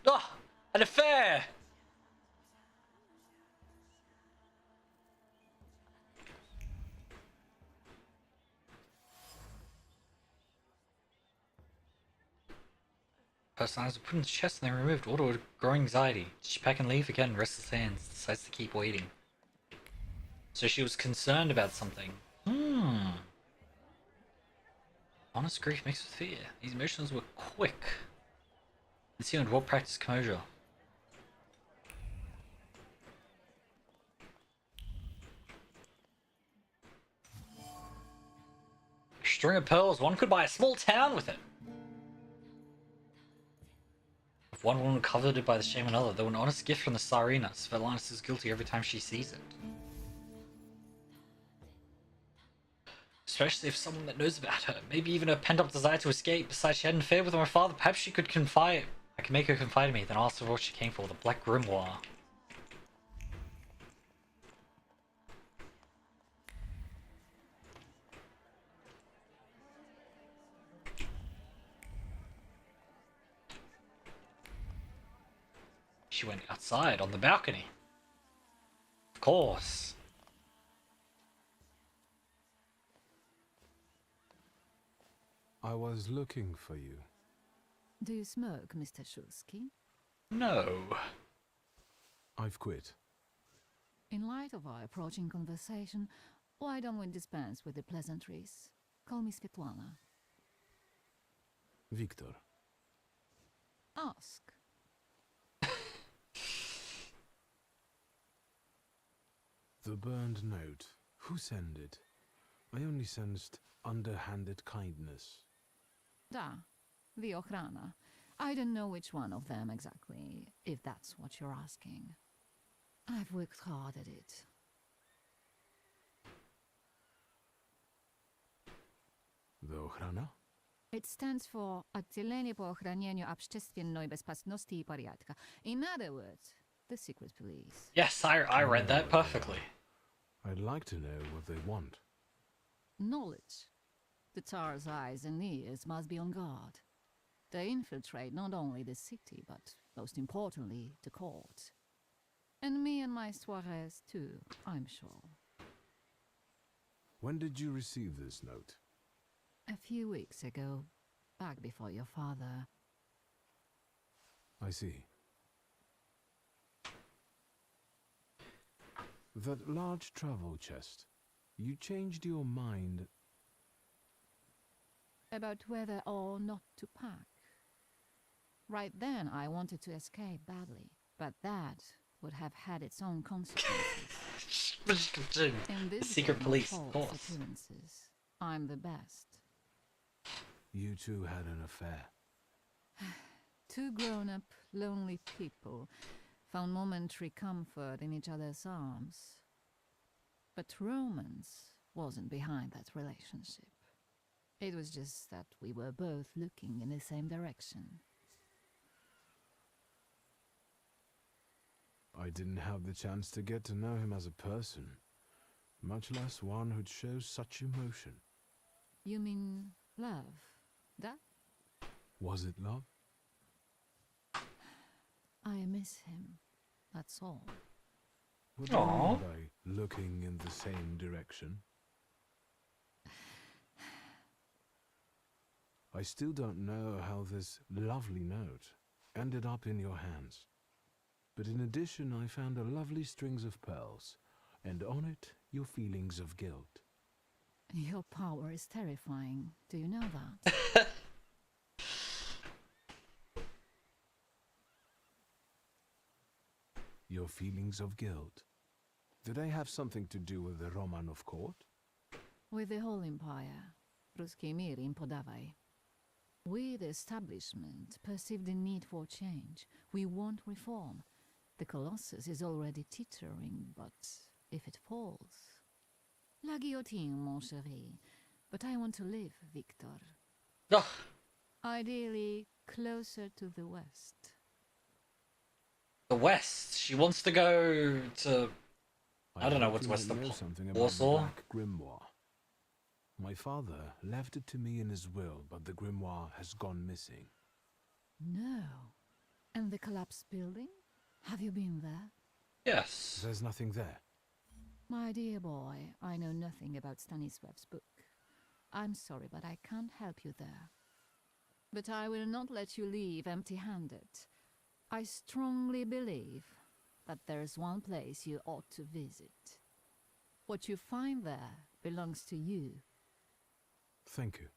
Speaker 1: Ah! An affair! First signs were put in the chest and then removed. Order with growing anxiety. Did she pack and leave again? Restless hands. Decides to keep waiting. So she was concerned about something. Honest grief mixed with fear. These emotions were quick. Concealed, well-practiced composure. A string of pearls. One could buy a small town with it. If one woman coveted by the shame of another, though an honest gift from the Tsarina, Svetlana is guilty every time she sees it. Especially if someone that knows about her, maybe even her pent-up desire to escape. Besides, she had an affair with her father. Perhaps she could confide. I can make her confide in me, then ask her what she came for. The Black Grimoire. She went outside on the balcony. Of course.
Speaker 3: I was looking for you.
Speaker 17: Do you smoke, Mr. Szulski?
Speaker 1: No.
Speaker 3: I've quit.
Speaker 17: In light of our approaching conversation, why don't we dispense with the pleasantries? Call me Svetlana.
Speaker 3: Wiktor.
Speaker 17: Ask.
Speaker 3: The burned note. Who sent it? I only sensed underhanded kindness.
Speaker 17: Da, the Ochrana. I don't know which one of them exactly, if that's what you're asking. I've worked hard at it.
Speaker 3: The Ochrana?
Speaker 17: It stands for Отделение по охранению общественной безопасности и порядка. In other words, the secret police.
Speaker 1: Yes, I read that perfectly.
Speaker 3: I'd like to know what they want.
Speaker 17: Knowledge. The Tsar's eyes and ears must be on guard. They infiltrate not only the city, but most importantly, the court. And me and my Suarez too, I'm sure.
Speaker 3: When did you receive this note?
Speaker 17: A few weeks ago, back before your father.
Speaker 3: I see. That large travel chest. You changed your mind
Speaker 17: About whether or not to pack. Right then, I wanted to escape badly, but that would have had its own consequences.
Speaker 1: The secret police, of course.
Speaker 17: Appearances, I'm the best.
Speaker 3: you two had an affair.
Speaker 17: Two grown-up, lonely people found momentary comfort in each other's arms. But romance wasn't behind that relationship. It was just that we were both looking in the same direction.
Speaker 3: I didn't have the chance to get to know him as a person, much less one who'd show such emotion.
Speaker 17: You mean love? That?
Speaker 3: Was it love?
Speaker 17: I miss him. That's all.
Speaker 3: What do you mean by looking in the same direction? I still don't know how this lovely note ended up in your hands. But in addition, I found a lovely strings of pearls, and on it, your feelings of guilt.
Speaker 17: Your power is terrifying. Do you know that?
Speaker 3: Your feelings of guilt. Did they have something to do with the Romanov court?
Speaker 17: With the whole empire. Ruski mir im podawaj. We, the establishment, perceive the need for change. We want reform. The Colossus is already teetering, but if it falls... La guillotine, mon chéri. But I want to live, Wiktor.
Speaker 1: Ugh.
Speaker 17: Ideally, closer to the west.
Speaker 1: The west? She wants to go to... I don't know what's west of Warsaw.
Speaker 3: Black Grimoire. My father left it to me in his will, but the grimoire has gone missing.
Speaker 17: No. And the collapsed building? Have you been there?
Speaker 1: Yes.
Speaker 3: There's nothing there.
Speaker 17: My dear boy, I know nothing about Stanisław's book. I'm sorry, but I can't help you there. But I will not let you leave empty-handed. I strongly believe that there's one place you ought to visit. What you find there belongs to you.
Speaker 3: Thank you.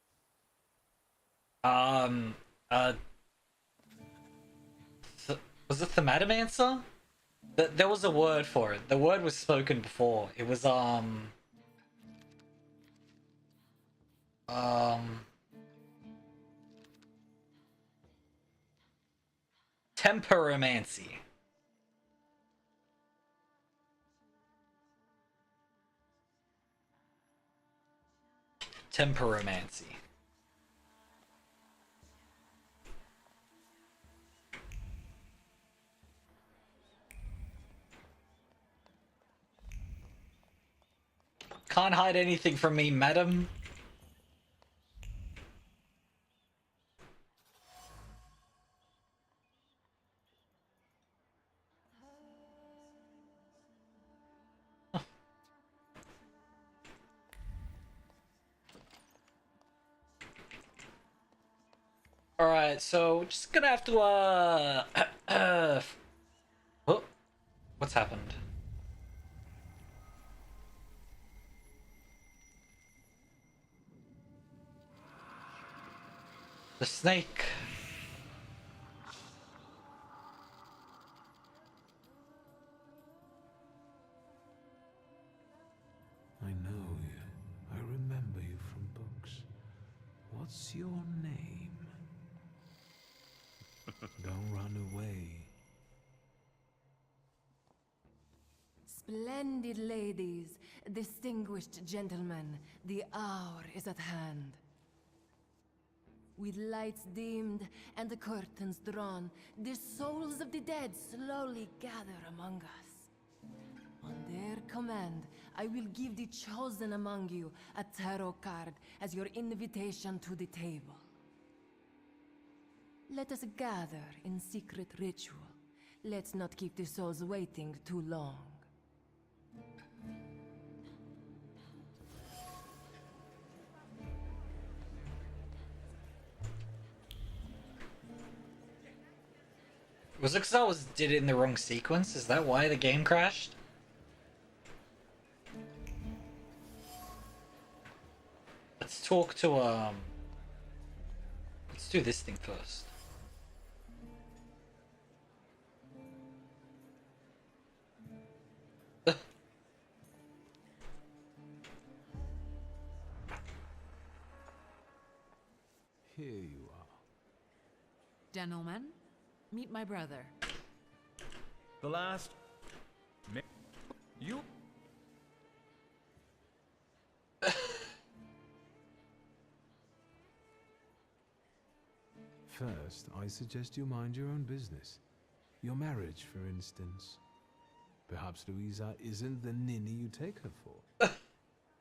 Speaker 1: Was it thaumaturgy? There was a word for it. The word was spoken before. It was, temperomancy. Temperomancy. Can't hide anything from me, madam. Alright, so just gonna have to, oh, what's happened? The snake.
Speaker 3: I know you. I remember you from books. What's your name? Don't run away.
Speaker 10: Splendid ladies, distinguished gentlemen, the hour is at hand. With lights dimmed and the curtains drawn, the souls of the dead slowly gather among us. On their command, I will give the chosen among you a tarot card as your invitation to the table. Let us gather in secret ritual. Let's not keep the souls waiting too long.
Speaker 1: Was it because I did it in the wrong sequence? Is that why the game crashed? Let's talk to, let's do this thing first.
Speaker 3: Here you are.
Speaker 2: Gentlemen, meet my brother.
Speaker 14: The last... You...
Speaker 3: First, I suggest you mind your own business. Your marriage, for instance. Perhaps Louisa isn't the ninny you take her for.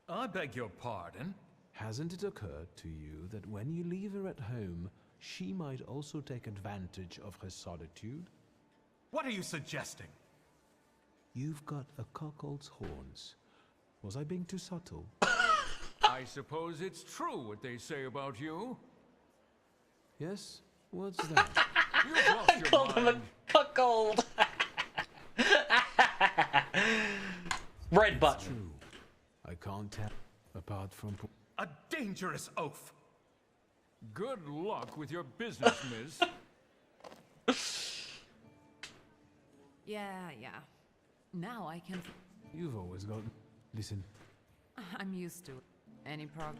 Speaker 14: I beg your pardon?
Speaker 3: Hasn't it occurred to you that when you leave her at home, she might also take advantage of her solitude?
Speaker 14: What are you suggesting?
Speaker 3: You've got a cuckold's horns. Was I being too subtle?
Speaker 4: I suppose it's true what they say about you.
Speaker 3: Yes? What's that?
Speaker 4: You've lost your
Speaker 1: Called him a cuckold. Red button.
Speaker 3: True. I can't tell apart from...
Speaker 14: A dangerous oaf.
Speaker 4: Good luck with your business, miss.
Speaker 2: Yeah. Now I can...
Speaker 3: You've always got... Listen.
Speaker 2: I'm used to it. Any prog...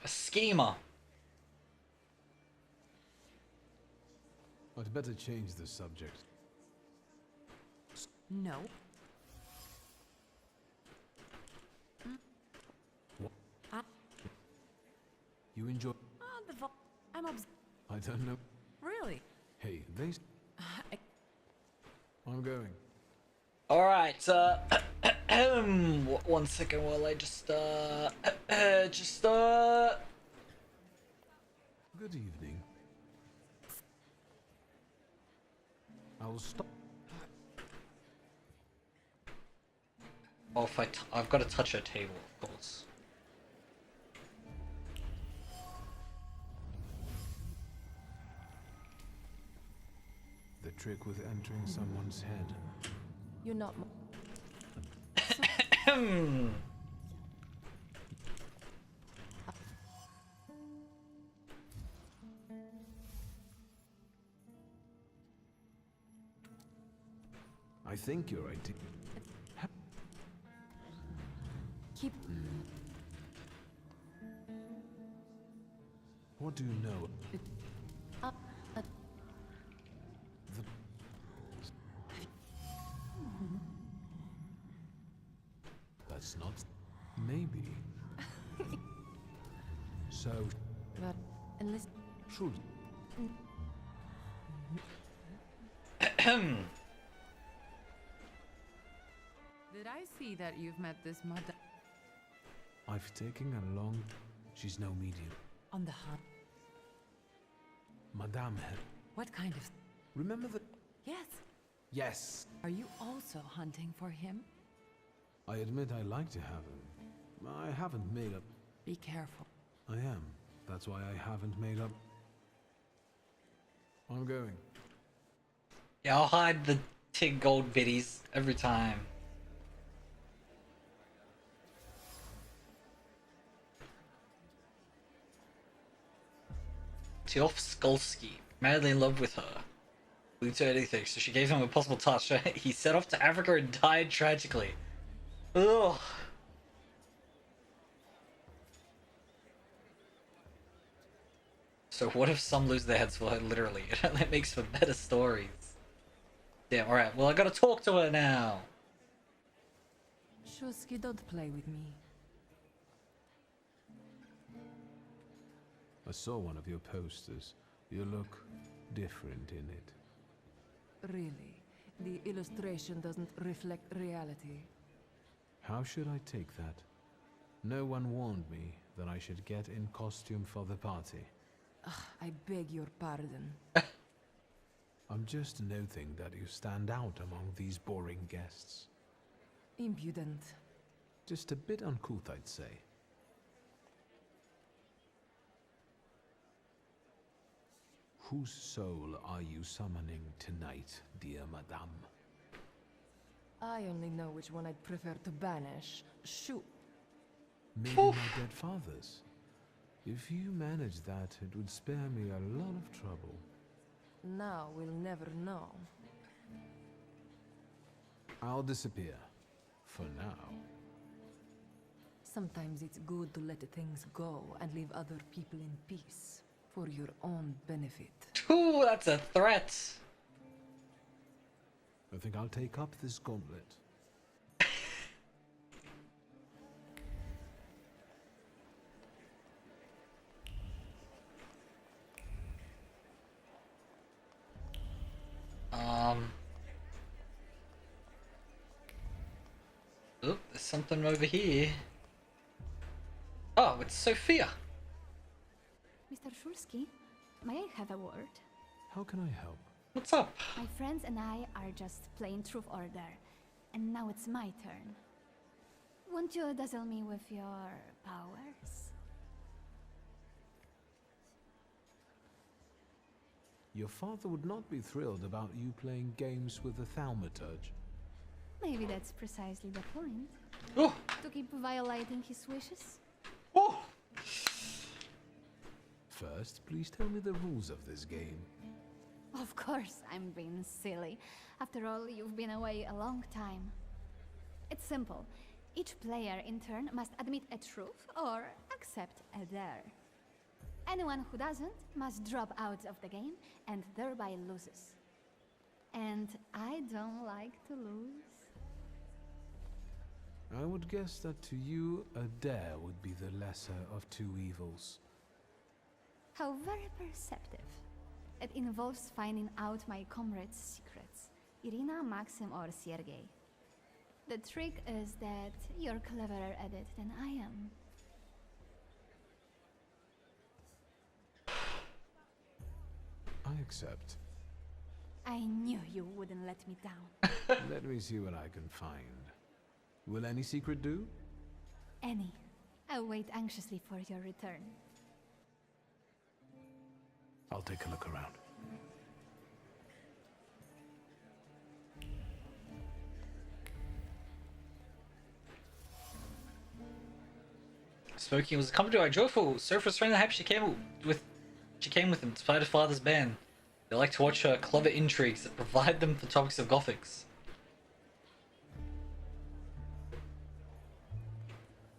Speaker 1: A schemer.
Speaker 3: I'd better change the subject.
Speaker 2: No.
Speaker 3: What? You enjoy...
Speaker 2: I'm
Speaker 3: I don't know.
Speaker 2: Really?
Speaker 3: Hey, they... I'm going.
Speaker 1: Alright, one second while I
Speaker 3: Good evening. I'll stop.
Speaker 1: Oh, if I've got to touch a table, of course.
Speaker 3: The trick with entering someone's head.
Speaker 10: You're not...
Speaker 3: I think you're right.
Speaker 10: Keep...
Speaker 3: What do you know? That's not... Maybe. So...
Speaker 10: But... Unless...
Speaker 3: Should...
Speaker 2: Did I see that you've met this mother?
Speaker 3: I've taken a long... She's no medium.
Speaker 2: On the hunt?
Speaker 3: Madame...
Speaker 2: What kind of...
Speaker 3: Remember the...
Speaker 2: Yes.
Speaker 3: Yes.
Speaker 2: Are you also hunting for him?
Speaker 3: I admit I like to have him. I haven't made up...
Speaker 2: Be careful.
Speaker 3: I am. That's why I haven't made up... I'm going.
Speaker 1: Yeah, I'll hide the Tig gold biddies every time. Szulski, madly in love with her. Flew to anything, so she gave him a possible touch. He set off to Africa and died tragically. Ugh. So what if some lose their heads for her, literally? That makes for better stories. Damn, alright, well I gotta talk to her now.
Speaker 10: Szulski, don't play with me.
Speaker 3: I saw one of your posters. You look different in it.
Speaker 10: Really? The illustration doesn't reflect reality.
Speaker 3: How should I take that? No one warned me that I should get in costume for the party.
Speaker 10: Ugh, I beg your pardon.
Speaker 3: I'm just noting that you stand out among these boring guests.
Speaker 10: Impudent.
Speaker 3: Just a bit uncouth, I'd say. Whose soul are you summoning tonight, dear madame?
Speaker 10: I only know which one I'd prefer to banish. Shoot.
Speaker 3: Maybe my dead father's. If you manage that, it would spare me a lot of trouble.
Speaker 10: Now we'll never know.
Speaker 3: I'll disappear. For now.
Speaker 10: Sometimes it's good to let things go and leave other people in peace. For your own benefit.
Speaker 1: Ooh, that's a threat.
Speaker 3: I think I'll take up this gauntlet.
Speaker 1: Oop, there's something over here. Oh, it's Sophia.
Speaker 11: Mr. Szulski, may I have a word?
Speaker 3: How can I help?
Speaker 1: What's up?
Speaker 11: My friends and I are just playing Truth Order, and now it's my turn. Won't you dazzle me with your powers?
Speaker 3: Your father would not be thrilled about you playing games with the Thaumaturge.
Speaker 11: Maybe that's precisely the point.
Speaker 1: Oh.
Speaker 11: To keep violating his wishes?
Speaker 1: Oh.
Speaker 3: First, please tell me the rules of this game.
Speaker 11: Of course, I'm being silly. After all, you've been away a long time. It's simple. Each player in turn must admit a truth or accept a dare. Anyone who doesn't must drop out of the game and thereby loses. And I don't like to lose.
Speaker 3: I would guess that to you, a dare would be the lesser of two evils.
Speaker 11: How very perceptive. It involves finding out my comrades' secrets, Irina, Maxim, or Sergei. The trick is that you're cleverer at it than I am.
Speaker 3: I accept.
Speaker 11: I knew you wouldn't let me down.
Speaker 3: Let me see what I can find. Will any secret do?
Speaker 11: Any. I wait anxiously for your return.
Speaker 3: I'll take a look around.
Speaker 1: Smoking was accompanied by a joyful, surface friend and happy she came with him despite her father's ban. They like to watch her clever intrigues that provide them for topics of Gothics.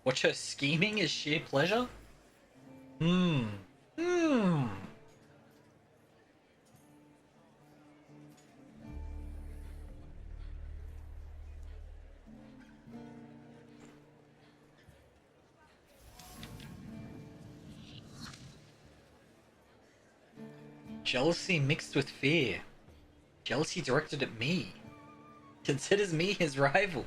Speaker 1: Watch her scheming is sheer pleasure? Jealousy mixed with fear. Jealousy directed at me. Considers me his rival.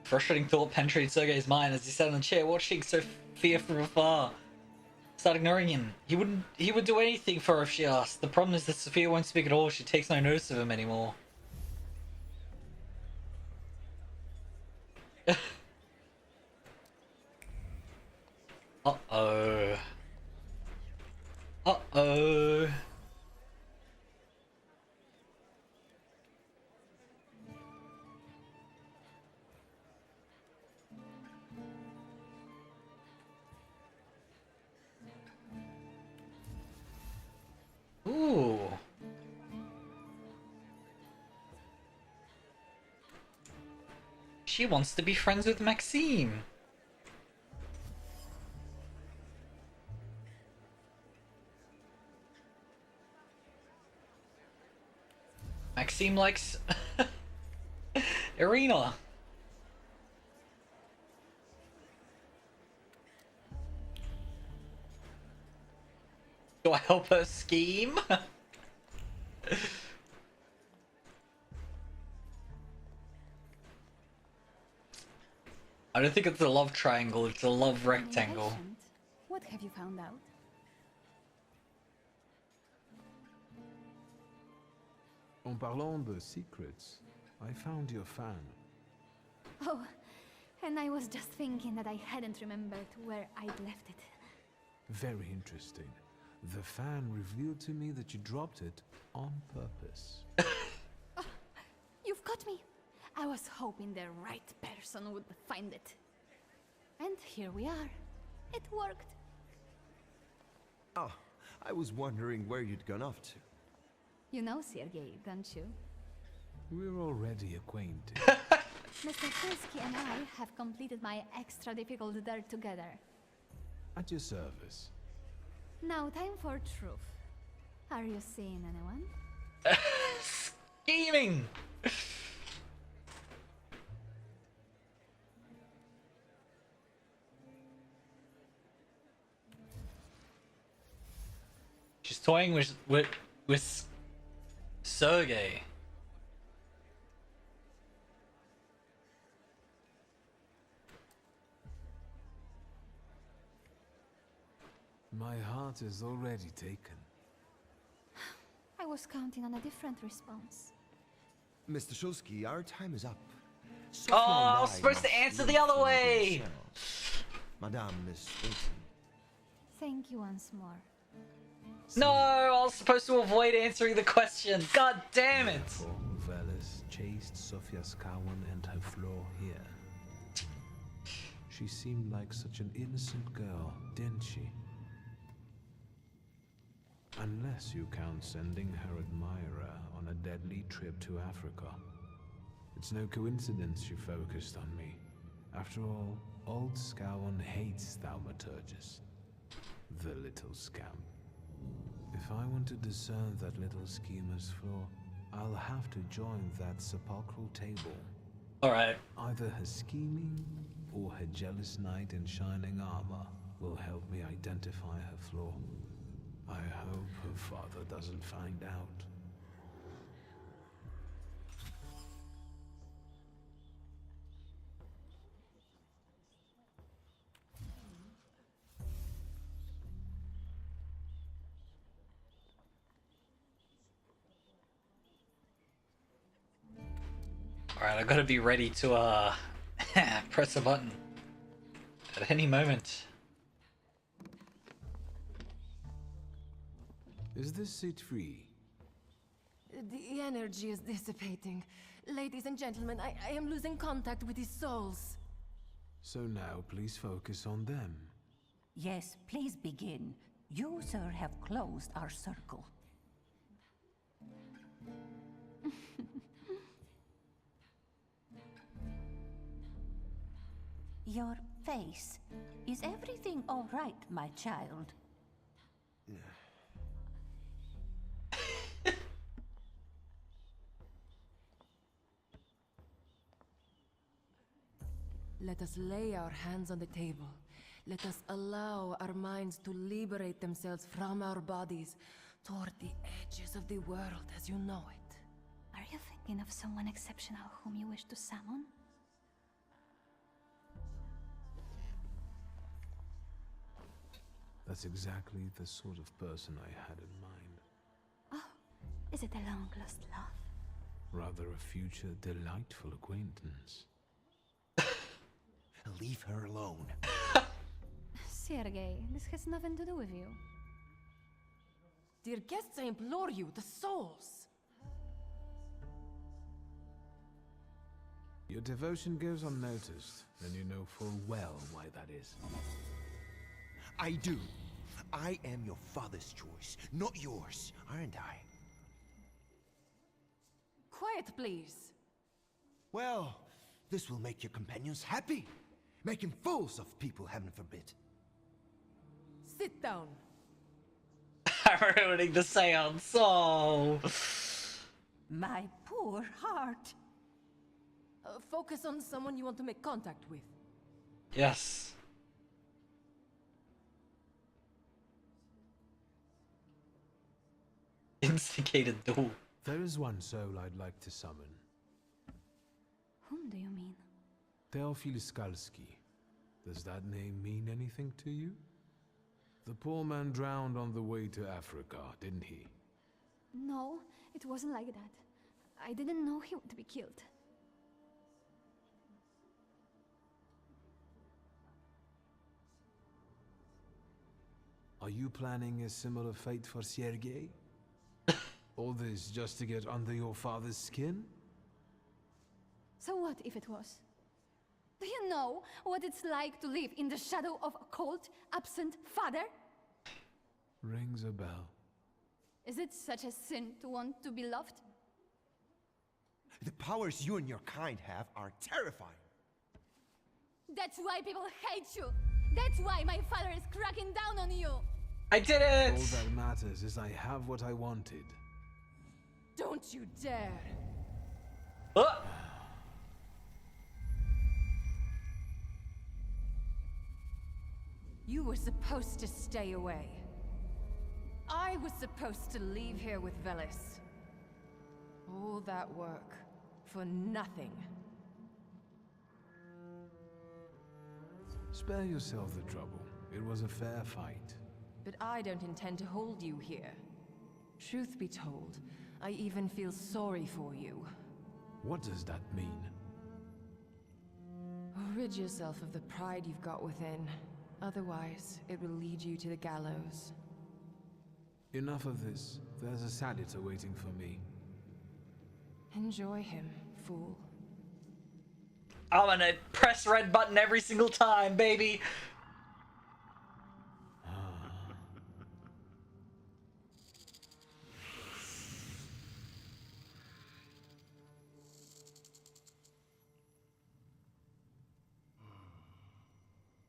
Speaker 1: Frustrating thought penetrated Sergei's mind as he sat in the chair watching Sophia from afar. Start ignoring him. He would do anything for her if she asked. The problem is that Sophia won't speak at all. She takes no notice of him anymore. Uh-oh. Uh-oh. Ooh. She wants to be friends with Maxime. Maxime likes Irina. Do I help her scheme? I don't think it's a love triangle, it's a love rectangle.
Speaker 11: What have you found out?
Speaker 3: En parlant de secrets, I found your fan.
Speaker 11: Oh, and I was just thinking that I hadn't remembered where I'd left it.
Speaker 3: Very interesting. The fan revealed to me that you dropped it on purpose.
Speaker 11: Oh, you've got me. I was hoping the right person would find it. And here we are. It worked.
Speaker 21: Oh, I was wondering where you'd gone off to.
Speaker 11: You know Sergei, don't you?
Speaker 3: We're already acquainted.
Speaker 11: Mr. Szulski and I have completed my extra difficult dirt together.
Speaker 3: At your service.
Speaker 11: Now time for truth. Are you seeing anyone?
Speaker 1: Scheming! She's toying with Sergei.
Speaker 3: My heart is already taken.
Speaker 11: I was counting on a different response.
Speaker 21: Mr. Szulski, our time is up.
Speaker 1: Oh, I was supposed to answer the other way!
Speaker 21: Madame Miss Wilson.
Speaker 11: Thank you once more.
Speaker 1: No, I was supposed to avoid answering the question. God damn it!
Speaker 3: Therefore, Velis chased Sofia Skawan and her flaw here. She seemed like such an innocent girl, didn't she? Unless you count sending her admirer on a deadly trip to Africa. It's no coincidence she focused on me. After all, old Skawan hates thaumaturges. The little scamp. If I want to discern that little schemer's flaw, I'll have to join that sepulchral table.
Speaker 1: Alright.
Speaker 3: Either her scheming or her jealous knight in shining armor will help me identify her flaw. I hope her father doesn't find out.
Speaker 1: Alright, I gotta be ready to press a button at any moment.
Speaker 3: Is this seat free?
Speaker 10: The energy is dissipating. Ladies and gentlemen, I am losing contact with these souls.
Speaker 3: So now please focus on them.
Speaker 13: Yes, please begin. You, sir, have closed our circle. Your face. Is everything all right, my child?
Speaker 10: Let us lay our hands on the table. Let us allow our minds to liberate themselves from our bodies toward the edges of the world as you know it.
Speaker 11: Are you thinking of someone exceptional whom you wish to summon?
Speaker 3: That's exactly the sort of person I had in mind.
Speaker 11: Oh, is it a long-lost love?
Speaker 3: Rather a future delightful acquaintance.
Speaker 7: Leave her alone.
Speaker 11: Sergei, this has nothing to do with you.
Speaker 10: Dear guests, I implore you, the souls!
Speaker 3: Your devotion goes unnoticed, and you know full well why that is.
Speaker 7: I do. I am your father's choice, not yours, aren't I?
Speaker 10: Quiet, please.
Speaker 7: Well, this will make your companions happy. Making fools of people, heaven forbid.
Speaker 10: Sit down.
Speaker 1: I'm ruining the seance. Oh.
Speaker 22: My poor heart.
Speaker 10: Focus on someone you want to make contact with.
Speaker 1: Yes. Instigated duel.
Speaker 3: There is one soul I'd like to summon.
Speaker 11: Whom do you mean?
Speaker 3: Wiktor Szulski. Does that name mean anything to you? The poor man drowned on the way to Africa, didn't he?
Speaker 11: No, it wasn't like that. I didn't know he would be killed.
Speaker 3: Are you planning a similar fate for Sergei? All this just to get under your father's skin?
Speaker 11: So what if it was? Do you know what it's like to live in the shadow of a cold, absent father?
Speaker 3: Rings a bell.
Speaker 11: Is it such a sin to want to be loved?
Speaker 7: The powers you and your kind have are terrifying.
Speaker 11: That's why people hate you! That's why my father is cracking down on you!
Speaker 1: I did it!
Speaker 3: All that matters is I have what I wanted.
Speaker 10: Don't you dare! You were supposed to stay away. I was supposed to leave here with Velis. All that work for nothing.
Speaker 3: Spare yourself the trouble. It was a fair fight.
Speaker 10: But I don't intend to hold you here. Truth be told, I even feel sorry for you.
Speaker 3: What does that mean?
Speaker 10: Rid yourself of the pride you've got within. Otherwise, it will lead you to the gallows.
Speaker 3: Enough of this. There's a salutor waiting for me.
Speaker 10: Enjoy him, fool.
Speaker 1: I'm gonna press red button every single time, baby.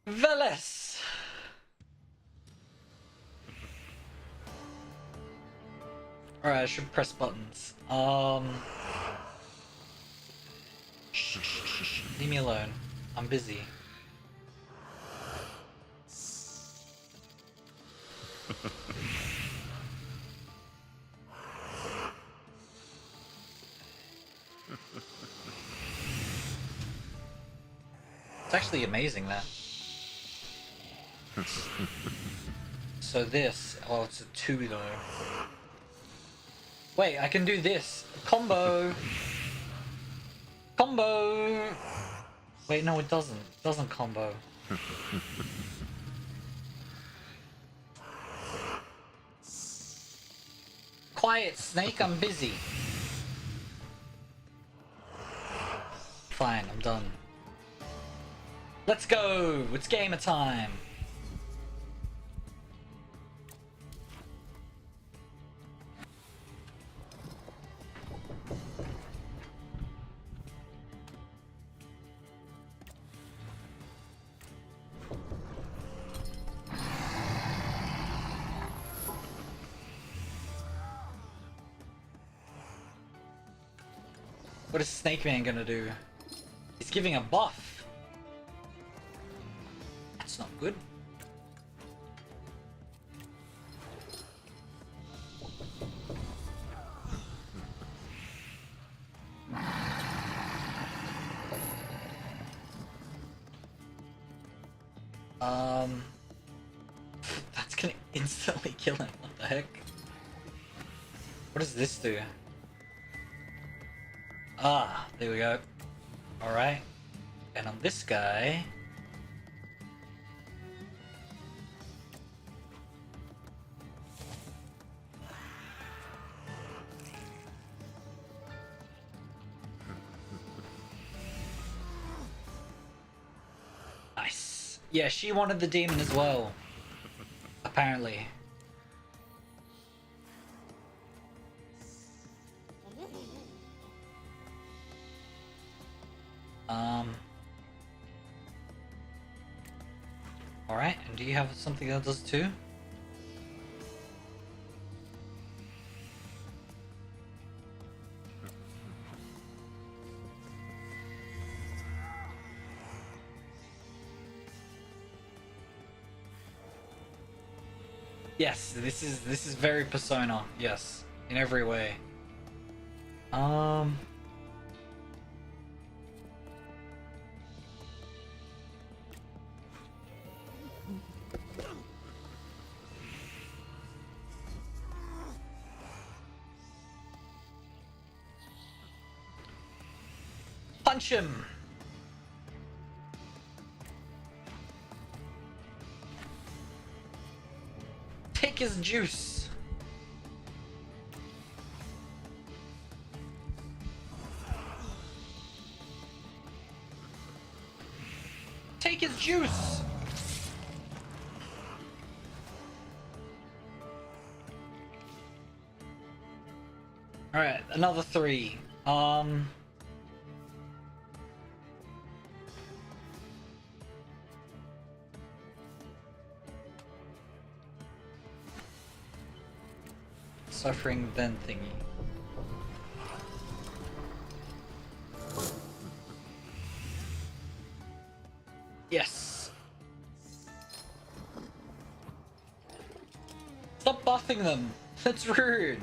Speaker 1: Velis. Alright, I should press buttons. Shh. Leave me alone. I'm busy. It's actually amazing that. So this, oh, it's a 2 though. Wait, I can do this. Combo. Combo. Wait, no, it doesn't. It doesn't combo. Quiet, Snake, I'm busy. Fine, I'm done. Let's go! It's gamer time! What is Snake Man gonna do? He's giving a buff. That's not good. That's Instantly kill him. What the heck? What does this do? Ah, there we go. Alright. And on this guy... Nice. Yeah, she wanted the demon as well. Apparently. Alright, and do you have something that does too? Yes, this is very Persona. Yes, in every way. Punch him. Take his juice. Take his juice. All right, another 3. Suffering then thingy. Yes. Stop buffing them. That's rude.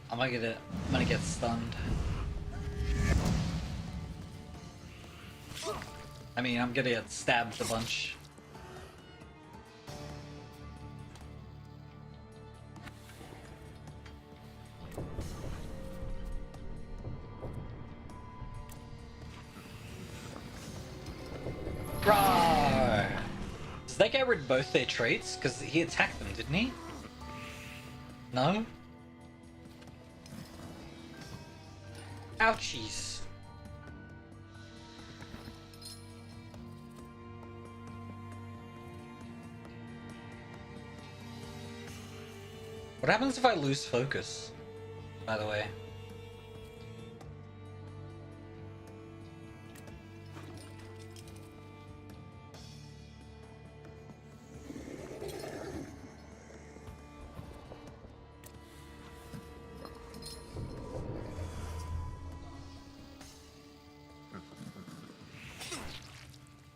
Speaker 1: I'm gonna get stunned. I mean, I'm gonna get stabbed a bunch. Rawr! Does that get rid of both their traits? Because he attacked them, didn't he? No? Ouchies. What happens if I lose focus, by the way?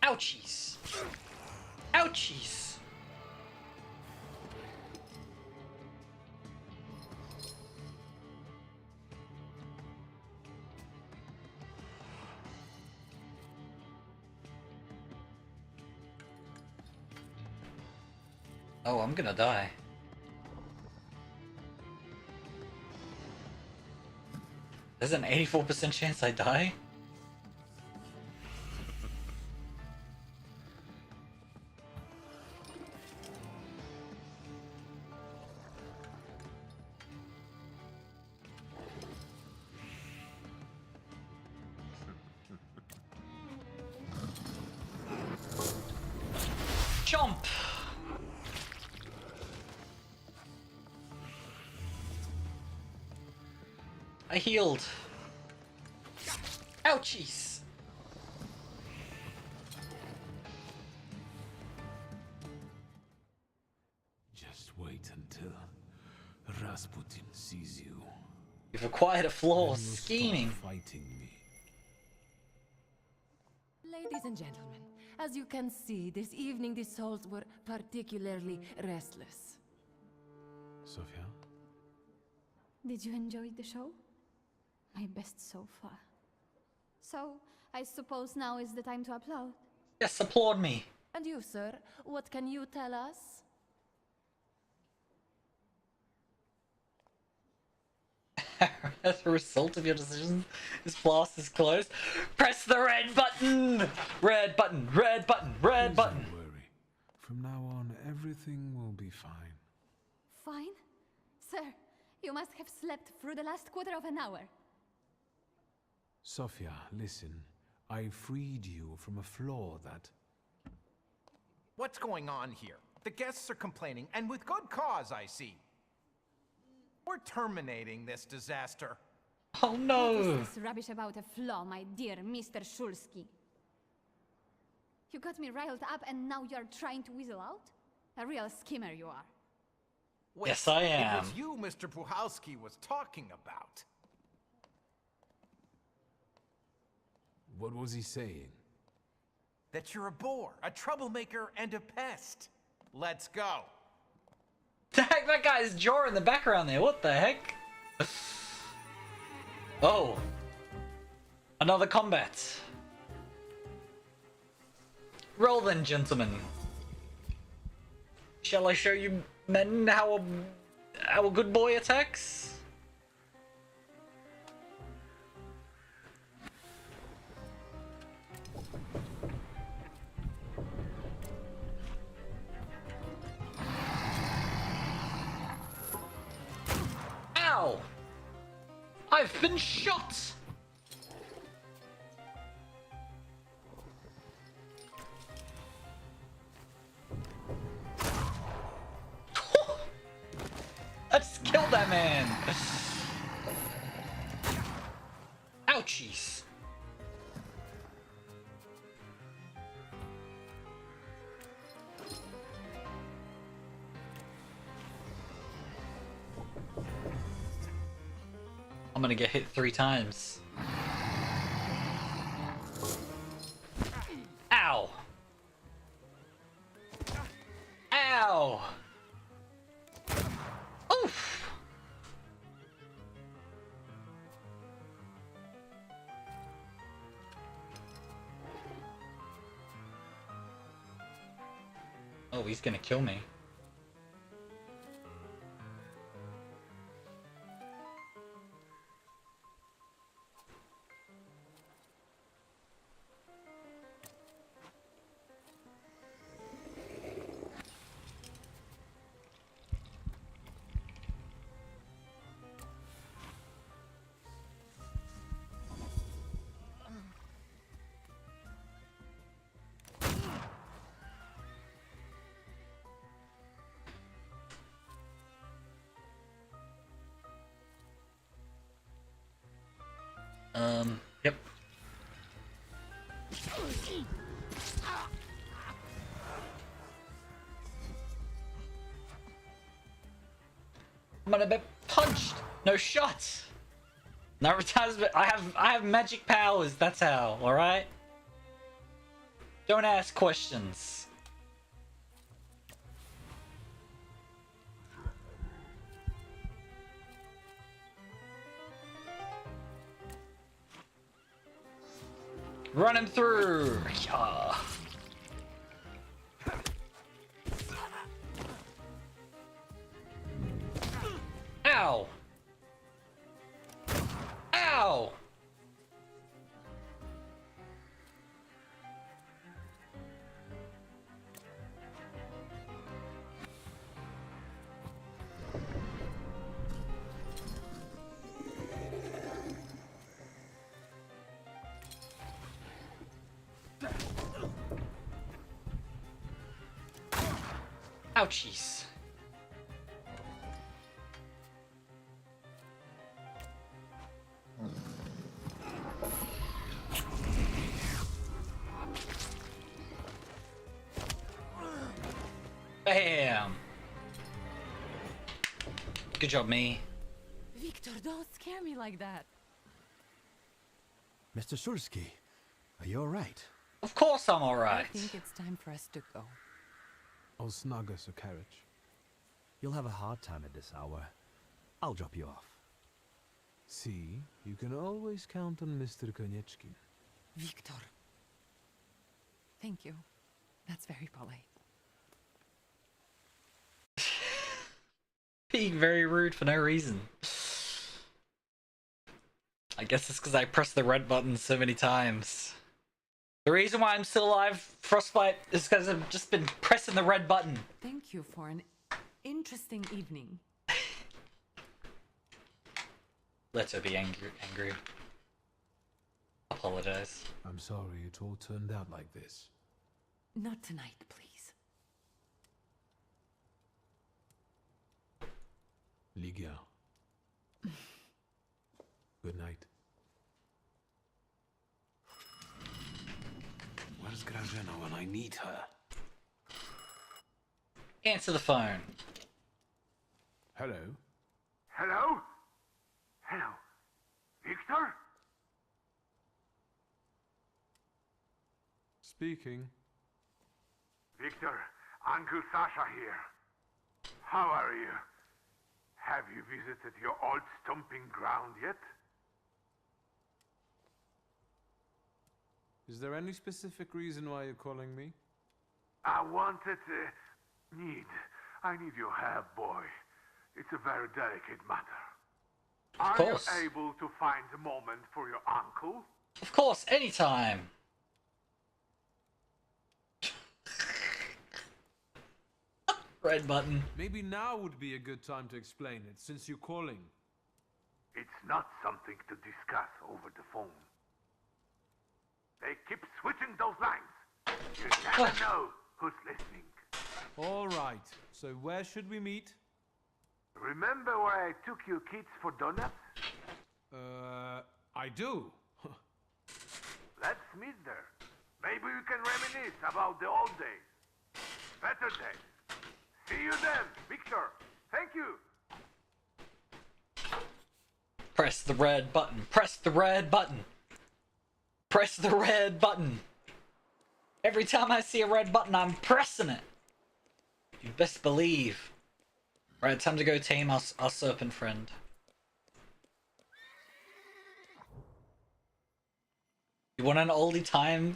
Speaker 1: Ouchies! Ouchies! Oh, I'm gonna die. There's an 84% chance I die? Jump! I healed. Ouchies!
Speaker 3: Just wait until Rasputin sees you.
Speaker 1: You've acquired a flaw,
Speaker 3: Then you'll
Speaker 1: scheming.
Speaker 3: stop fighting me.
Speaker 10: Ladies and gentlemen, as you can see, this evening the souls were particularly restless.
Speaker 3: Sophia?
Speaker 11: Did you enjoy the show? My best so far. So, I suppose now is the time to applaud.
Speaker 1: Yes, applaud me.
Speaker 10: And you, sir, what can you tell us?
Speaker 1: As a result of your decision, this blast is closed. Press the red button! Red button, red button, red
Speaker 3: Please
Speaker 1: button.
Speaker 3: don't worry. From now on, everything will be fine.
Speaker 11: Fine? Sir, you must have slept through the last quarter of an hour.
Speaker 3: Sophia, listen. I freed you from a flaw that...
Speaker 14: What's going on here? The guests are complaining, and with good cause, I see. We're terminating this disaster.
Speaker 1: Oh no!
Speaker 11: What is this rubbish about a flaw, my dear Mr. Szulski? You got me riled up and now you're trying to weasel out? A real schemer you are.
Speaker 14: Wait,
Speaker 1: yes, I am.
Speaker 14: It was you Mr. Puhalski was talking about.
Speaker 3: What was he saying?
Speaker 14: That you're a bore, a troublemaker, and a pest. Let's go.
Speaker 1: The heck, that guy's jaw in the background there. What the heck? Oh. Another combat. Roll then, gentlemen. Shall I show you men how a good boy attacks? Ow! I've been shot! I just killed that man! Ouchies! I'm gonna get hit 3 times. Ow! Ow! Oof! Oh, he's gonna kill me. Yep. I'm gonna be punched! No shots! No advertisement. I have magic powers, that's how, alright? Don't ask questions. Run him through! Yeah. Ow! Ow! Ouchies. Bam! Good job, me.
Speaker 10: Wiktor, don't scare me like that.
Speaker 15: Mr. Szulski, are you alright?
Speaker 1: Of course I'm alright.
Speaker 2: I think it's time for us to go.
Speaker 3: I'll snug us a carriage.
Speaker 15: You'll have a hard time at this hour. I'll drop you off.
Speaker 3: See, you can always count on Mr. Konieczkin.
Speaker 2: Wiktor. Thank you. That's very polite.
Speaker 1: Being very rude for no reason. I guess it's because I pressed the red button so many times. The reason why I'm still alive, Frostbite, is because I've just been pressing the red button.
Speaker 2: Thank you for an interesting evening.
Speaker 1: Let her be angry. Apologize.
Speaker 3: I'm sorry it all turned out like this.
Speaker 2: Not tonight, please.
Speaker 3: Ligia. Good night. Where's Grażyna when I need her?
Speaker 1: Answer the phone.
Speaker 3: Hello?
Speaker 16: Hello? Hello? Wiktor?
Speaker 3: Speaking.
Speaker 16: Wiktor, Uncle Sasha here. How are you? Have you visited your old stomping ground yet?
Speaker 3: Is there any specific reason why you're calling me?
Speaker 16: I wanted I need your help, boy. It's a very delicate matter. Are you able to find a moment for your uncle?
Speaker 1: Of course, anytime. Red button.
Speaker 3: Maybe now would be a good time to explain it, since you're calling.
Speaker 16: It's not something to discuss over the phone. They keep switching those lines. You never know who's listening.
Speaker 3: All right, so where should we meet?
Speaker 16: Remember where I took you kids for donuts?
Speaker 3: I do.
Speaker 16: Let's meet there. Maybe we can reminisce about the old days. Better days. See you then, Wiktor. Thank you.
Speaker 1: Press the red button. Press the red button. Press the red button. Every time I see a red button, I'm pressing it. You best believe. Right, time to go tame our serpent friend. You want an old-timey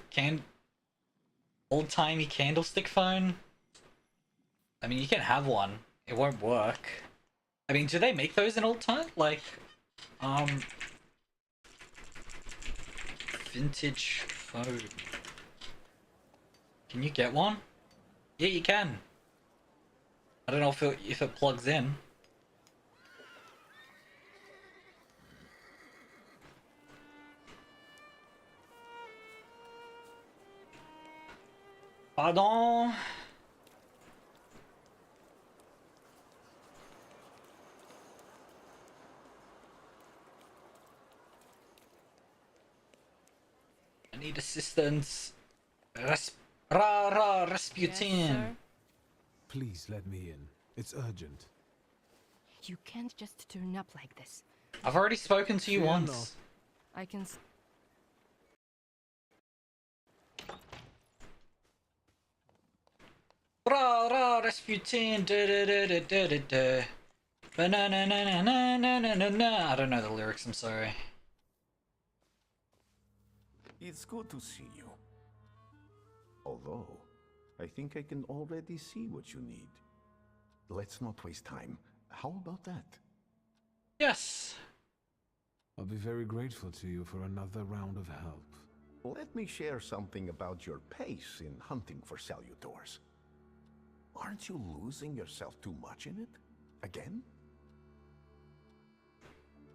Speaker 1: candlestick phone? I mean, you can have one. It won't work. I mean, do they make those in old time? Like, vintage phone. Can you get one? Yeah, you can. I don't know if it plugs in. Pardon? I need assistance. Rasputin.
Speaker 18: Yes,
Speaker 3: Please let me in. It's urgent.
Speaker 18: You can't just turn up like this.
Speaker 1: I've already spoken to you once.
Speaker 18: I can.
Speaker 1: Rasputin. I don't know the lyrics, I'm sorry.
Speaker 7: It's good to see you. Although, I think I can already see what you need. Let's not waste time. How about that?
Speaker 1: Yes.
Speaker 3: I'll be very grateful to you for another round of help.
Speaker 7: Let me share something about your pace in hunting for salutors. Aren't you losing yourself too much in it? Again?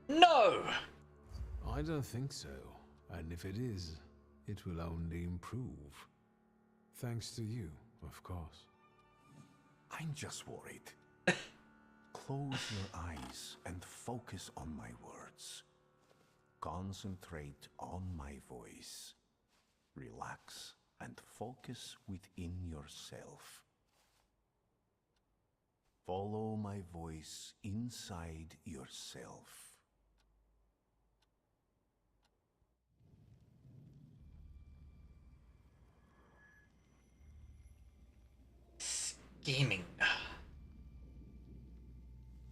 Speaker 1: No!
Speaker 3: I don't think so. And if it is, it will only improve. Thanks to you, of course.
Speaker 7: I'm just worried. Close your eyes and focus on my words. Concentrate on my voice. Relax and focus within yourself. Follow my voice inside yourself.
Speaker 1: Gaming.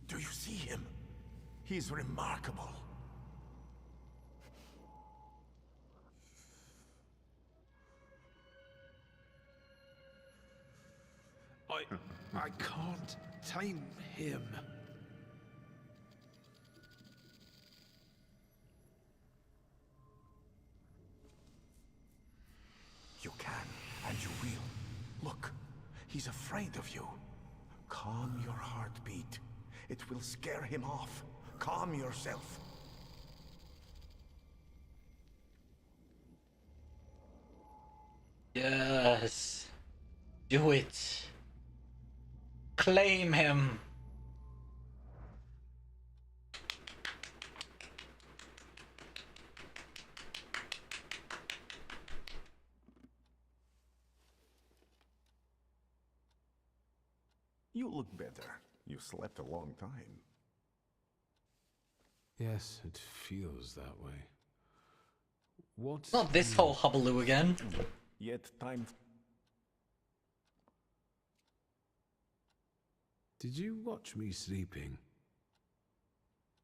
Speaker 7: Do you see him? He's remarkable.
Speaker 3: I can't tame him.
Speaker 7: You can, and you will. Look, he's afraid of you. Calm your heartbeat. It will scare him off. Calm yourself.
Speaker 1: Yes. Do it. Claim him.
Speaker 7: You look better. You slept a long time.
Speaker 3: Yes, it feels that way. What?
Speaker 1: Not this whole hubbub again.
Speaker 7: Yet time...
Speaker 3: Did you watch me sleeping?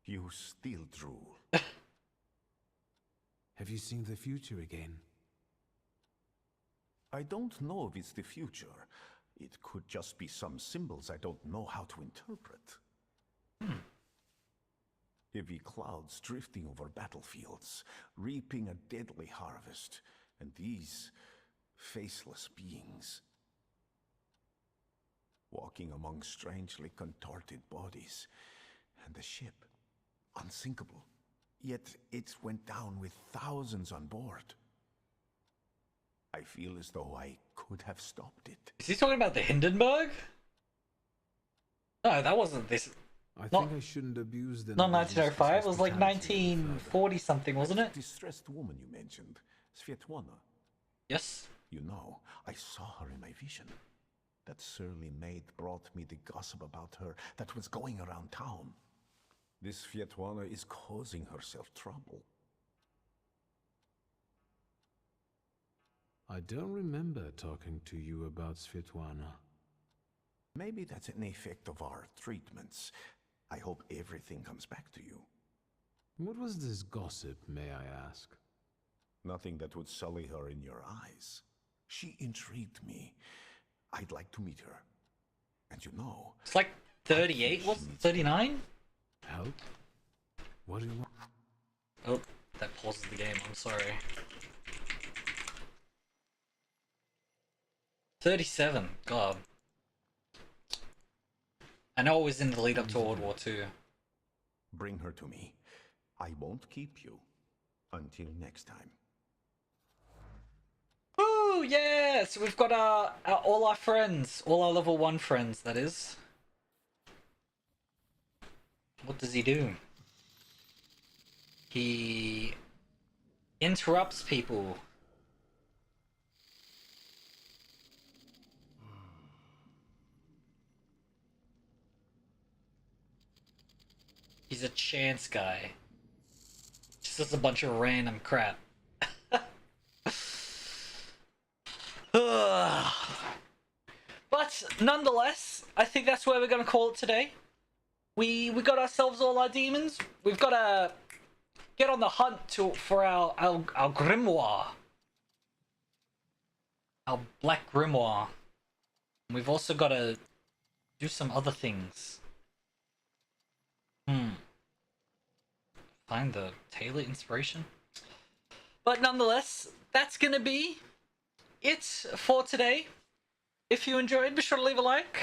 Speaker 7: You still drool.
Speaker 3: Have you seen the future again?
Speaker 7: I don't know if it's the future. It could just be some symbols I don't know how to interpret. Heavy clouds drifting over battlefields, reaping a deadly harvest, and these faceless beings walking among strangely contorted bodies, and the ship, unsinkable, yet it went down with thousands on board. I feel as though I could have stopped it.
Speaker 1: Is he talking about the Hindenburg? No, that wasn't this.
Speaker 3: I think I shouldn't abuse the...
Speaker 1: Not 1905, it was like 1940 something, wasn't it?
Speaker 7: Distressed woman you mentioned, Svetlana.
Speaker 1: Yes.
Speaker 7: You know, I saw her in my vision. That surly maid brought me the gossip about her that was going around town. This Svetlana is causing herself trouble.
Speaker 3: I don't remember talking to you about Svetlana.
Speaker 7: Maybe that's an effect of our treatments. I hope everything comes back to you.
Speaker 3: What was this gossip, may I ask?
Speaker 7: Nothing that would sully her in your eyes. She intrigued me. I'd like to meet her. And you know...
Speaker 1: It's like 38, wasn't it? 39?
Speaker 3: Help? What do you want?
Speaker 1: Oh, that pauses the game, I'm sorry. 37, God. I know it was in the lead up to World War II.
Speaker 7: Bring her to me. I won't keep you. Until next time.
Speaker 1: Ooh, yeah! So we've got all our friends. All our level 1 friends, that is. What does he do? He interrupts people. He's a chance guy. Just does a bunch of random crap. But nonetheless, I think that's where we're gonna call it today. We got ourselves all our demons. We've got to get on the hunt for our grimoire. Our black grimoire. And we've also got to do some other things. Find the Taylor inspiration. But nonetheless, that's gonna be it for today. If you enjoyed, be sure to leave a like.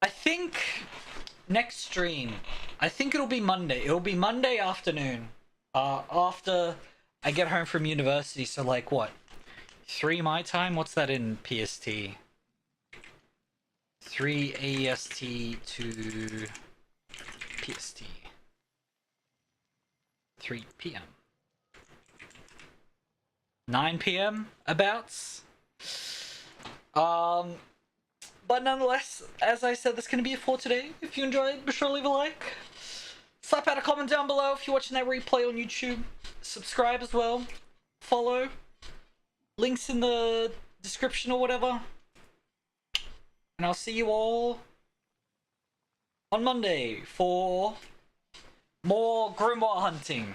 Speaker 1: I think next stream, I think it'll be Monday. It'll be Monday afternoon. After I get home from university, so like what? 3 my time? What's that in PST? 3 AEST to PST. 3 p.m. 9 p.m. abouts. But nonetheless, as I said, that's going to be it for today. If you enjoyed, be sure to leave a like. Slap out a comment down below if you're watching that replay on YouTube. Subscribe as well. Follow. Links in the description or whatever. And I'll see you all on Monday for more grimoire hunting.